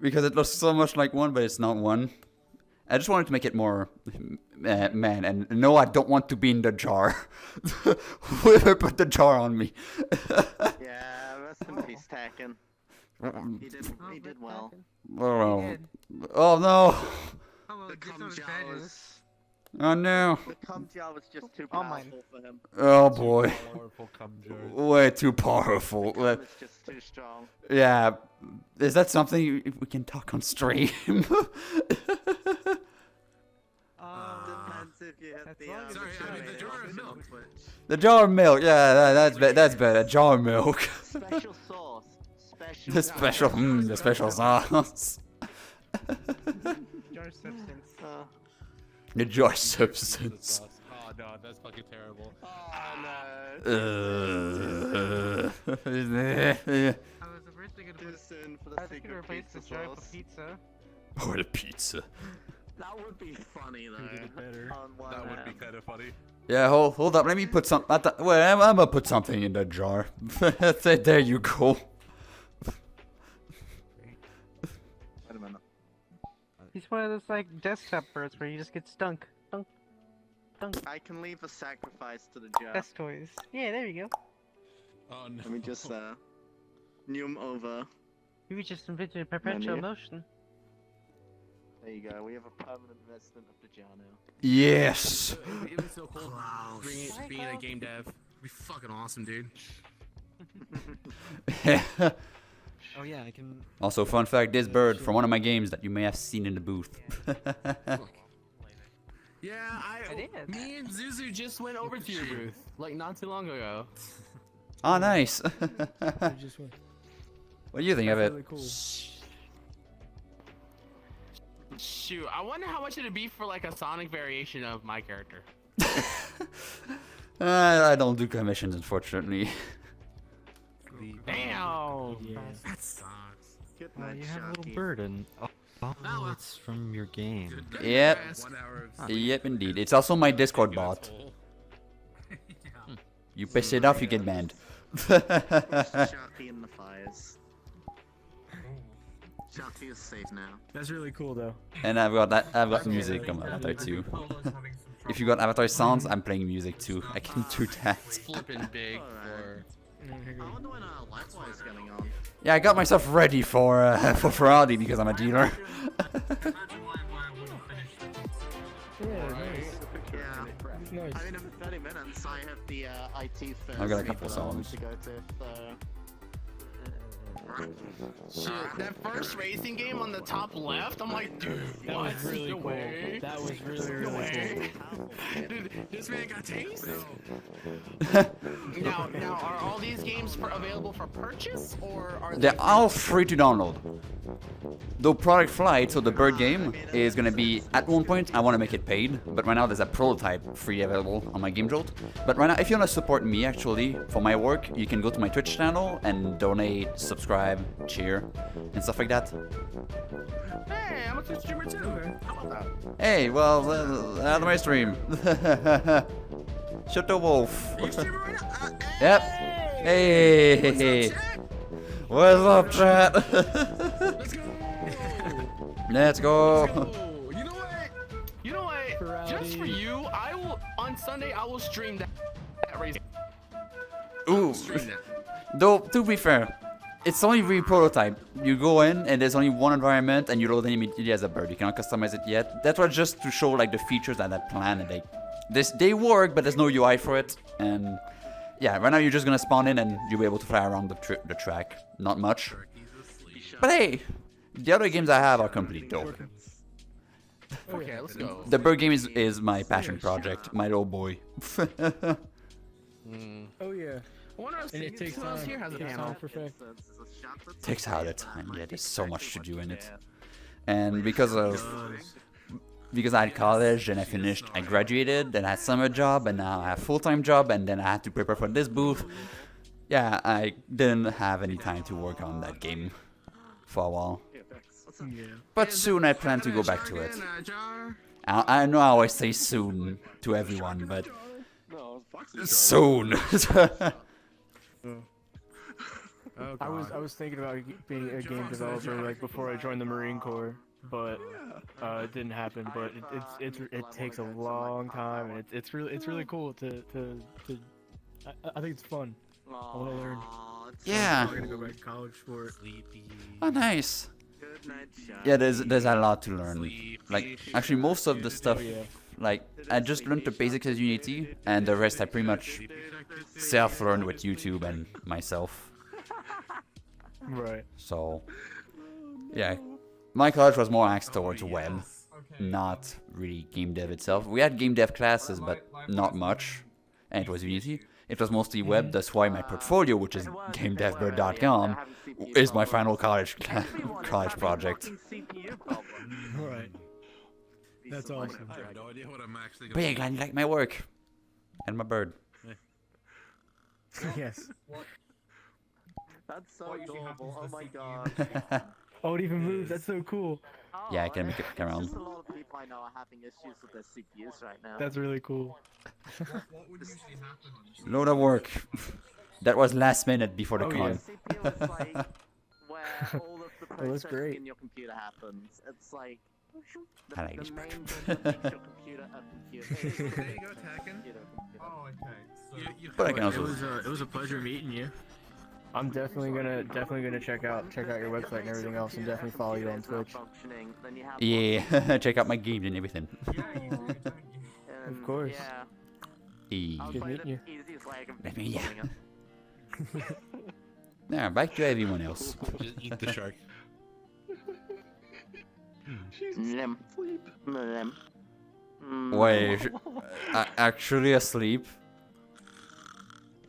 Because it looks so much like one, but it's not one. I just wanted to make it more man, and no, I don't want to be in the jar. Whoever put the jar on me. Yeah, rest in peace, Tacken. He did well. Oh no! The cum jar was... Oh no! The cum jar was just too powerful for him. Oh boy! Powerful cum jar. Way too powerful. The cum is just too strong. Yeah, is that something we can talk on stream? Depends if you hit the jar of milk. The jar of milk, yeah, that's better. Jar of milk. Special sauce. The special sauce. Jar substance. The jar substance. Oh no, that's fucking terrible. I was the first thing to put This in for I the was gonna secret replace the pizza jar sauce. with pizza. Or the pizza. That would be funny though. Who did it better? On one That would be hand. kind of funny. Yeah, hold up. Let me put some. Wait, I'm gonna put something in the jar. There you go. Wait a minute. He's one of those like desktop birds where you just get stunk. Dunk. Dunk. I can leave a sacrifice to the jar. Best toys. Yeah, there you go. Oh no. Let me just Num over. You just invented a perpetual Menu. motion. There you go. We have a permanent resident of the jar now. Yes. It was so cool. Being a game dev. It'd be fucking awesome, dude. Oh yeah, I can. Also, fun fact: this bird from one of my games that you may have seen in the booth. Yeah, I did. Me and Zuzu just went over to your booth like not too long ago. Oh, nice. Just went. What do you think of it? Really cool. Shoot, I wonder how much it'd be for like a Sonic variation of my character. I don't do commissions, unfortunately. Damn. That sucks. Good Oh, night, you have a little Sharky. burden. Oh, it's from your game. Yep. 1 hour of Yep, indeed. It's also my Discord bot. You piss it off, you get banned. Sharky in the fires. Sharky is safe now. That's really cool though. And I've got music on Avatar too. If you got Avatar sounds, I'm playing music too. I can do that. flipping big for. I wonder when Likewise is getting on. Yeah, I got myself ready for Furality because I'm a dealer. Yeah. Nice. I mean, in 30 minutes, I have the IT fair. I've got a couple that I want songs. to go to. Shit, that first racing game on the top left, I'm like, dude, That what? was really No cool. way. That was really cool. Dude, this man got taste. now, are all these games available for purchase, or are they? They're all free to download. Though Product Flight, so the bird game, is gonna be, at one point, I want to make it paid, but right now there's a prototype free available on my Game Jolt. But right now, if you want to support me, actually, for my work, you can go to my Twitch channel and donate, subscribe, cheer, and stuff like that. Hey, I'm a Twitch streamer too. How about that? Hey, well, out of my stream. Shut the wolf. Yep. Hey. What's up, chat? Let's go. You know what? Just for you, I will on Sunday. I will stream that racing. Ooh. Though, to be fair, it's only really prototype. You go in and there's only one environment and you load it immediately as a bird. You cannot customize it yet. That was just to show like the features that I plan and they work, but there's no UI for it. And yeah, right now you're just gonna spawn in and you'll be able to fly around the track. Not much. But hey, the other games I have are completely dope. Okay, let's go. The bird game is my passion project, my little boy. Oh yeah. I wonder if And it takes who else time. here has a It takes panel. time for fact. Takes out the time. Yeah, there's so much to do in it. And because I had college and I graduated, then I had summer job, and now I have full-time job, and then I had to prepare for this booth. Yeah, I didn't have any time to work on that game for a while. But soon I plan to go back to it. I know I always say soon to everyone, but soon. I was thinking about being a game developer like before I joined the Marine Corps, but it didn't happen. But it takes a long time, and it's really cool to I think it's fun. I want to learn. Yeah. I'm gonna go back to college for it. Oh, nice. Yeah, there's a lot to learn. Like, actually, most of the stuff, like, I just learned the basics of Unity, and the rest I pretty much self-learned with YouTube and myself. Right. So, yeah, my college was more axed towards web, not really game dev itself. We had game dev classes, but not much, and it was Unity. It was mostly web, that's why my portfolio, which is gamedevbird.com, is my final college project. Alright. That's awesome. I have no idea what I'm actually But gonna yeah, glad you like my work. And my bird. Yes. That's so adorable. Oh my god. Oh, it even moves. That's so cool. Yeah, I can make it come around. Just a lot of people I know are having issues with their CPUs right now. That's really cool. What would usually happen on Load of work. That was last minute before the Oh, con. CPU is like where all of the Oh, that's processing great. in your computer happens. It's like I like the this main picture. thing that makes your computer a computer. There you go, Tacken. Oh, okay. So But I can also. It was a pleasure meeting you. I'm definitely gonna check out your website and everything else, and definitely follow you on Twitch. Yeah, check out my games and everything. Of course. Yeah. Good meeting you. Let me, yeah. Now, back to everyone else. Just eat the shark. Lim. Lim. Wait, actually asleep?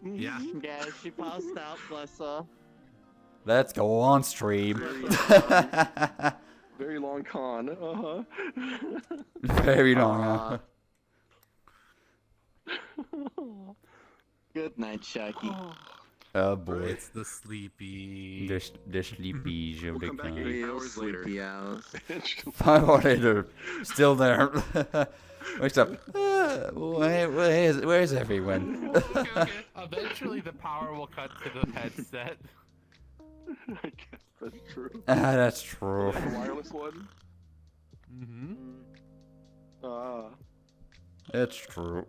Yeah. Yeah, she passed out, bless her. Let's go on stream. Very long con. Uh-huh. Very long, Good night, Sharky. Oh boy. It's the sleepy. The sleepy We'll come back 8 Real hours later. sleepy hours. 5 hours later, still there. Wakes up. Where's everyone? Okay. Eventually, the power will cut to the headset. I guess that's true. That's true. The wireless one? Mm-hmm. Ah. It's true.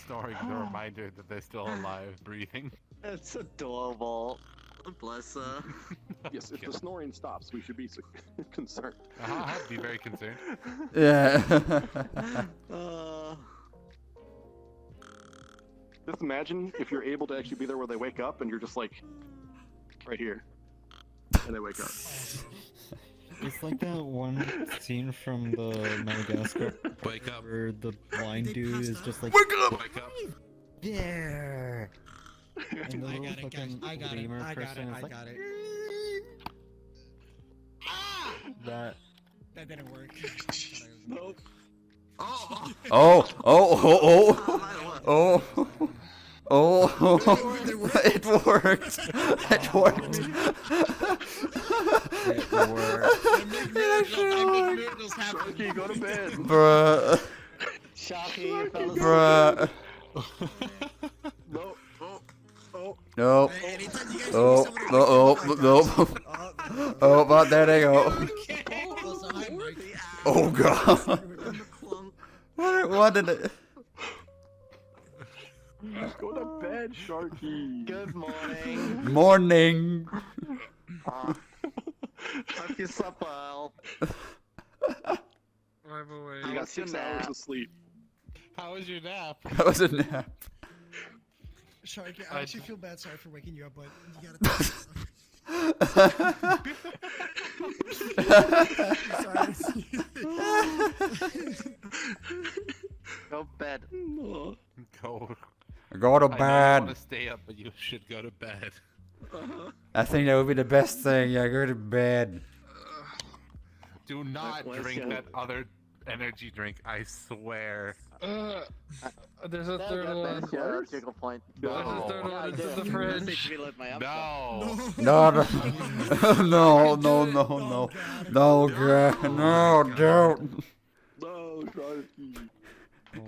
Storing the reminder that they're still alive, breathing. It's adorable. Bless her. Yes, if the snoring stops, we should be concerned. I'd be very concerned. Yeah. Just imagine if you're able to actually be there where they wake up and you're just like, right here. And they wake up. It's like that one scene from the Madagascar Wake up. where the blind dude is just like, Wake up! Wake up! there! And the I little got it, fucking guys. I got it. lemur I got person it. is I like, got it. that. That didn't work. Nope. Oh, oh, oh, oh, oh, oh, it worked. It worked. Sharky, go to bed. Bruh. Sharky, you fell asleep. Bruh. No. Oh. No. Oh, no, no. Oh, but there they go. Oh, God. What did it? Go to bed, Sharky. Good morning. Morning. Hope you slept well. You got 6 hours of sleep. How was your nap? That was a nap. Sharky, I actually feel bad. Sorry for waking you up, but you gotta. Go to bed. Go. Go to I know you bed. want to stay up, but you should go to bed. I think that would be the best thing. Yeah, go to bed. Do not drink that other energy drink, I swear. There's a third one. Yeah, jiggle point. There's a third one. It's in the fridge. No. No, no, no, no, no, no, God, no, don't. No, Sharky.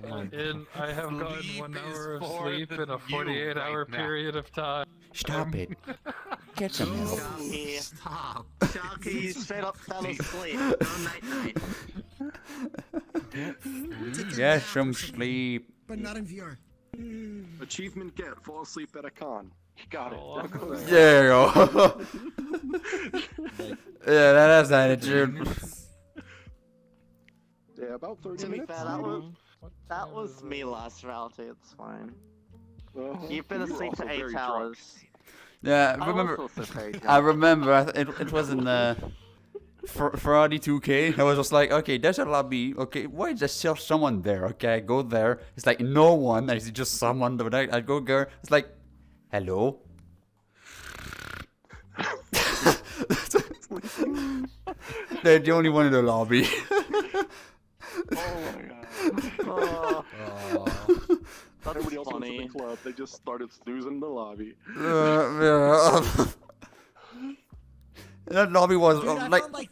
And I have gotten 1 hour of for sleep the in a you 48-hour right now. period of time. Stop it. Get some help. Sharky. Stop. Sharky, you straight up fell asleep. Go night night. Get some sleep. But not in VR. Achievement get, fall asleep at a con. You got it. There you go. Yeah, that has attitude. Yeah, about 30 To be minutes. fair, that was me last Furality, it's fine. Uh-huh. You've been You were asleep also for very 8 drunk. hours. Yeah, I remember. was also very I drunk. remember. It was in the. Furality 2K. I was just like, okay, there's a lobby. Okay, why is there still someone there? Okay, I go there. It's like no one. I see just someone. But I go there. It's like, hello. They're the only one in the lobby. Oh my god. Everybody else went to the club. They just started snoozing in the lobby. That lobby was Dude, I like. found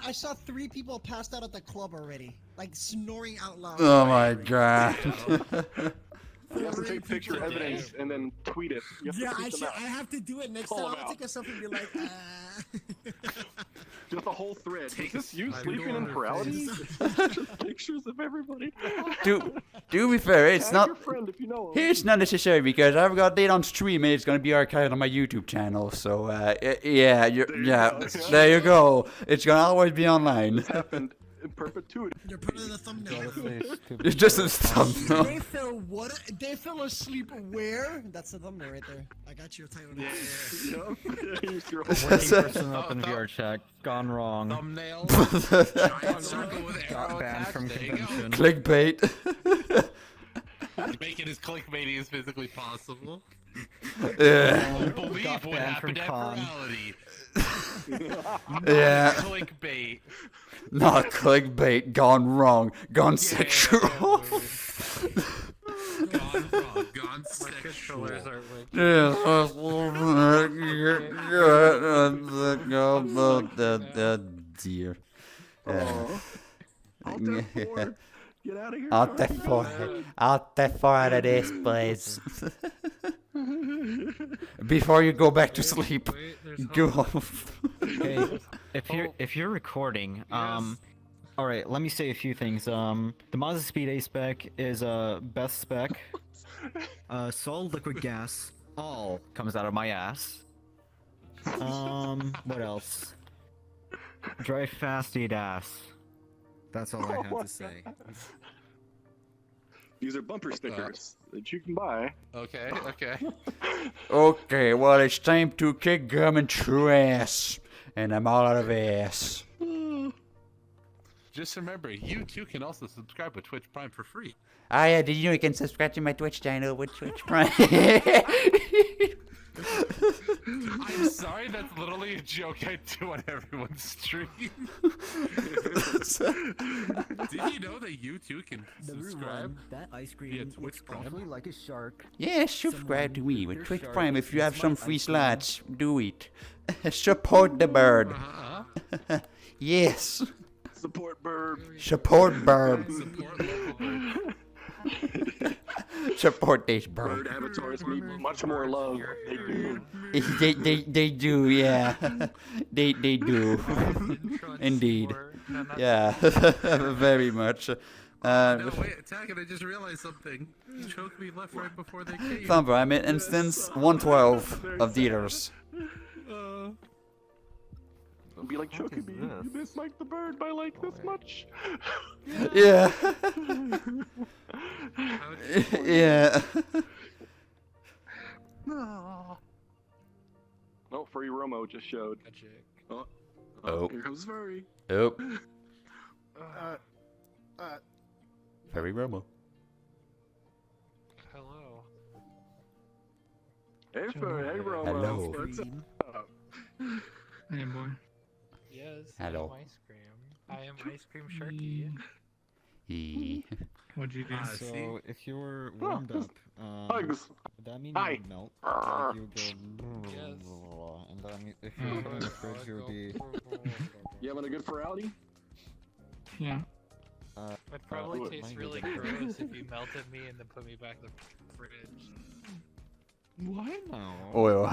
I saw 3 people passed out at the club already, like snoring out loud. Oh my god. You have to take picture evidence and then tweet it. You have to tweet them out. I have to do it next Call time. them I'll out. take a selfie and be like, Just a whole thread. Is this you sleeping in Furality? Just pictures of everybody. To be fair, it's Tag not. your friend if you know him. It's not necessary because I've got it on stream and it's gonna be archived on my YouTube channel. So yeah, there you go. It's gonna always be online. This happened in perpetuity. You're putting the thumbnail. It's just a thumbnail. They fell asleep where? That's the thumbnail right there. I got your title. Yeah. 20% up in VR chat. Gone wrong. Thumbnail. Giant circle with arrow Got banned attached. from There you go. convention. Clickbait. Make it as clickbaity as physically possible. Yeah. Believe Got what banned happened from at con. Furality. Yeah. Clickbait. Not clickbait. Gone wrong. Gone sexual. Gone wrong. Gone sexual. Dear. Get out of here. Out the out of this place. Before you go back to sleep, go off. Okay, if you're recording, all right, let me say a few things. The Mazda Speed A spec is best spec. Solid liquid gas, all comes out of my ass. What else? Drive fast, eat ass. That's all I have to say. These are bumper stickers that you can buy. Okay, okay. Okay, well, it's time to kick gum and true ass. And I'm all out of ass. Just remember, you too can also subscribe with Twitch Prime for free. Ah, yeah, did you know you can subscribe to my Twitch channel with Twitch Prime? I'm sorry, that's literally a joke I do on everyone's stream. Did you know that you too can subscribe? That ice via cream Twitch looks Prime? awfully like a shark. Yeah, subscribe to me with Your Twitch shark Prime if you have is some my free ice cream. slots. Do it. Support the bird. Yes. Support Bird. Support bird. Support local bird. Support this Bird bird. avatars need much more love. They do. They do, yeah. they do. Indeed. Yeah, very much. No, wait, attack it, I just realized something. You choked me left right before they came. Thumper, I'm in instance 112 of theaters. Be like, choking me. You missed Mike the Bird by like this much. Yeah. Yeah. No. No, Free Romo just showed. Oh. Here comes Furry. Oh. Very Romo. Hello. Hey, Furry. Hey, Romo. Hello. What's up? Hey, boy. Yes. Hello. I am ice cream. I am ice cream sharky. What'd you do? So if you were warmed up, Hugs. that means Hi. you would melt. Like you would go, Yes. and then if you were put in the fridge, you would be. You having a good Furality? Yeah. It probably tastes really gross if you melted me and then put me back in the fridge. What? No. Oh,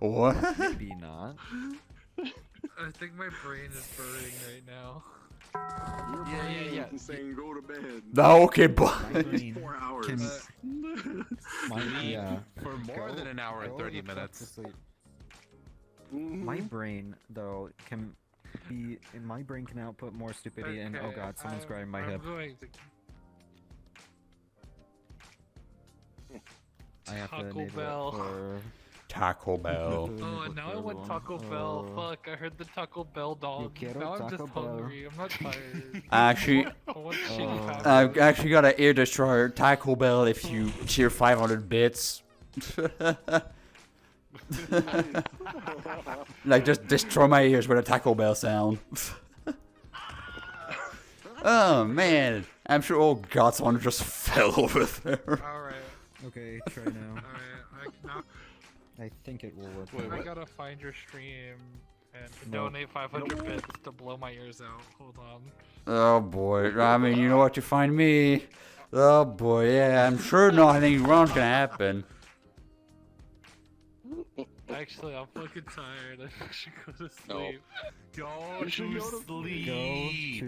what? Maybe not. I think my brain is burning right now. Your brain is saying go to bed. No, okay, but. 4 hours. For more than an hour and 30 To minutes. sleep. Mm-hmm. My brain, though, can be. My brain can output more stupidity, and oh god, someone's grabbing my hip. Going to I have to Taco enable Bell. it for. Taco Bell. Oh, and now I want Taco Bell. Fuck, I heard the Taco Bell dog. Now I'm just hungry. I'm not tired. Actually, I want shitty fast I've food. actually got an ear destroyer. Taco Bell if you cheer 500 bits. Like, just destroy my ears with a Taco Bell sound. Oh, man. I'm sure old Godson just fell over there. Alright. Okay, try now. Alright, now I think it will work. I gotta find your stream and No. donate 500 bits to blow my ears out. Hold on. Oh, boy. I mean, you know what to find me. Oh, boy. Yeah, I'm sure nothing wrong's gonna happen. Actually, I'm fucking tired. I should go to sleep. Go to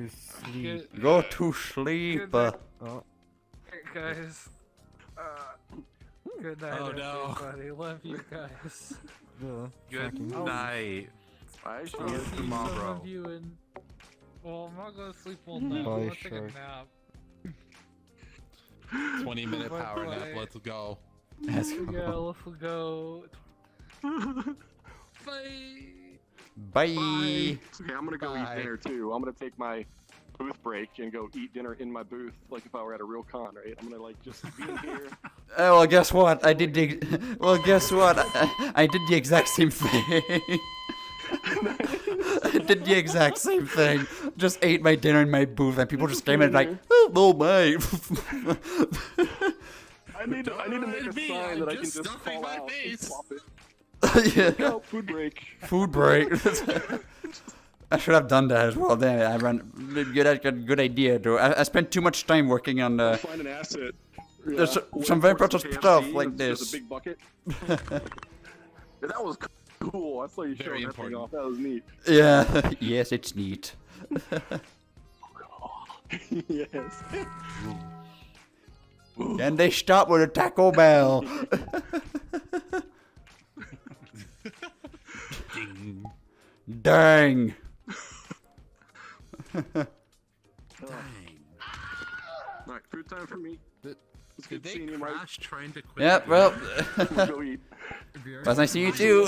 sleep. Go to sleep. Good guys. Good night, Oh, no. everybody. Love you guys. Good night. I should I'll get see tomorrow. some of you in... Well, I'm not gonna sleep all night. Bye, I'm gonna take a Shark. nap. 20-minute Bye, power nap. bye. Let's go. Let's go. Yeah, let's go. Bye. Bye. Okay, I'm gonna go Bye. eat dinner too. I'm gonna take my booth break and go eat dinner in my booth, like if I were at a real con, right? I'm gonna like just be in here. Oh, well, guess what? I did the... Well, guess what? I did the exact same thing. I did the exact same thing. Just ate my dinner in my booth, and people just came in like, oh my. I need to make a sign that I can just call my out and face. swap it. Yeah. Go, food break. Food break. I should have done that as well. Damn it, I ran. Good idea, though. I spent too much time working on the. Find an asset. There's Yeah, some very works precious at stuff KFC, like and there's this. a big bucket. Yeah, that was cool. I saw you Very showing that thing important. off. That was neat. Yeah. Yes, it's neat. Yes. And they stop with a Taco Bell. Dang. Alright, food time for me. It's Did good they seeing you, Mike. crash trying to quit? Yep, the well. game? Go eat. Was nice to see you too.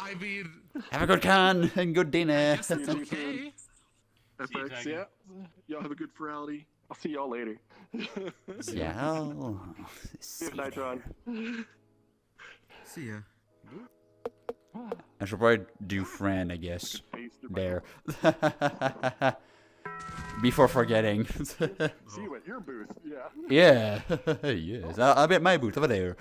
I mean, Have a good con and good dinner. guess it's okay. FX, yeah. Y'all have a good Furality. I'll see y'all later. Yeah. Good night, Ron. See ya. I should probably do friend, I guess. There. Before forgetting. See you at your booth, yeah. Yeah. Yes. I'll be at my booth over there.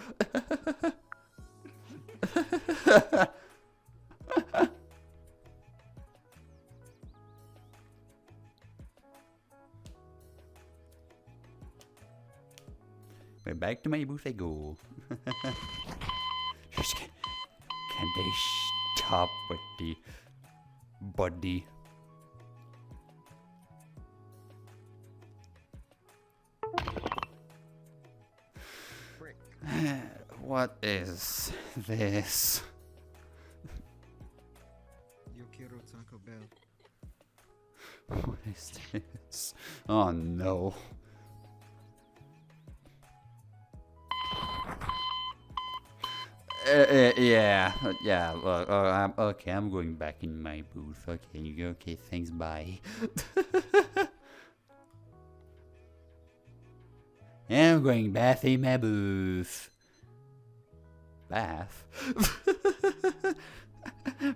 Right back to my booth I go. Just can they stop with the body? What is this? Yo quiero Taco Bell. What is this? Oh no. Yeah. Look, okay, I'm going back in my booth. Okay, you go. Okay, thanks. Bye. I'm going back in my booth. Bath.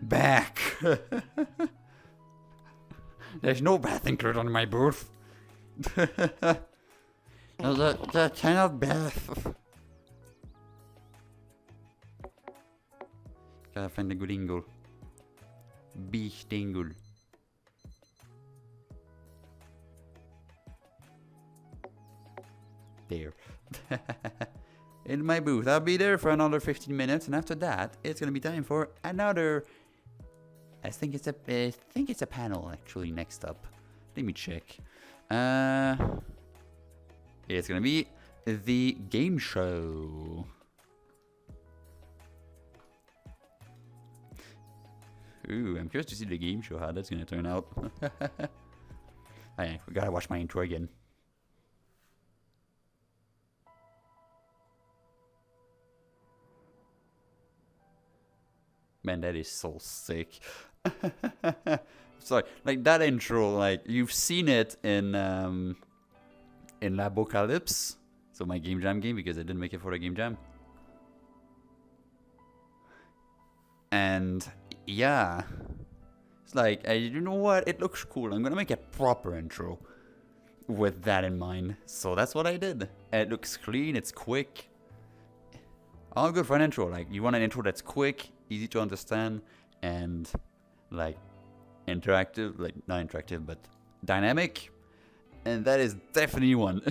Back. There's no bath included on my booth. The kind of bath. Gotta find a good angle. Beast angle. There. In my booth. I'll be there for another 15 minutes, and after that, it's gonna be time for another. I think it's a panel actually next up. Let me check. It's gonna be the game show. Ooh, I'm curious to see the game show, how that's gonna turn out. I gotta watch my intro again. Man, that is so sick. Sorry, like that intro, like you've seen it in Labocalypse, so my game jam game, because I didn't make it for the game jam. And yeah, it's like, you know what? It looks cool. I'm gonna make a proper intro with that in mind. So that's what I did. It looks clean. It's quick. All good for an intro. Like, you want an intro that's quick, easy to understand, and like interactive, like not interactive, but dynamic. And that is definitely one.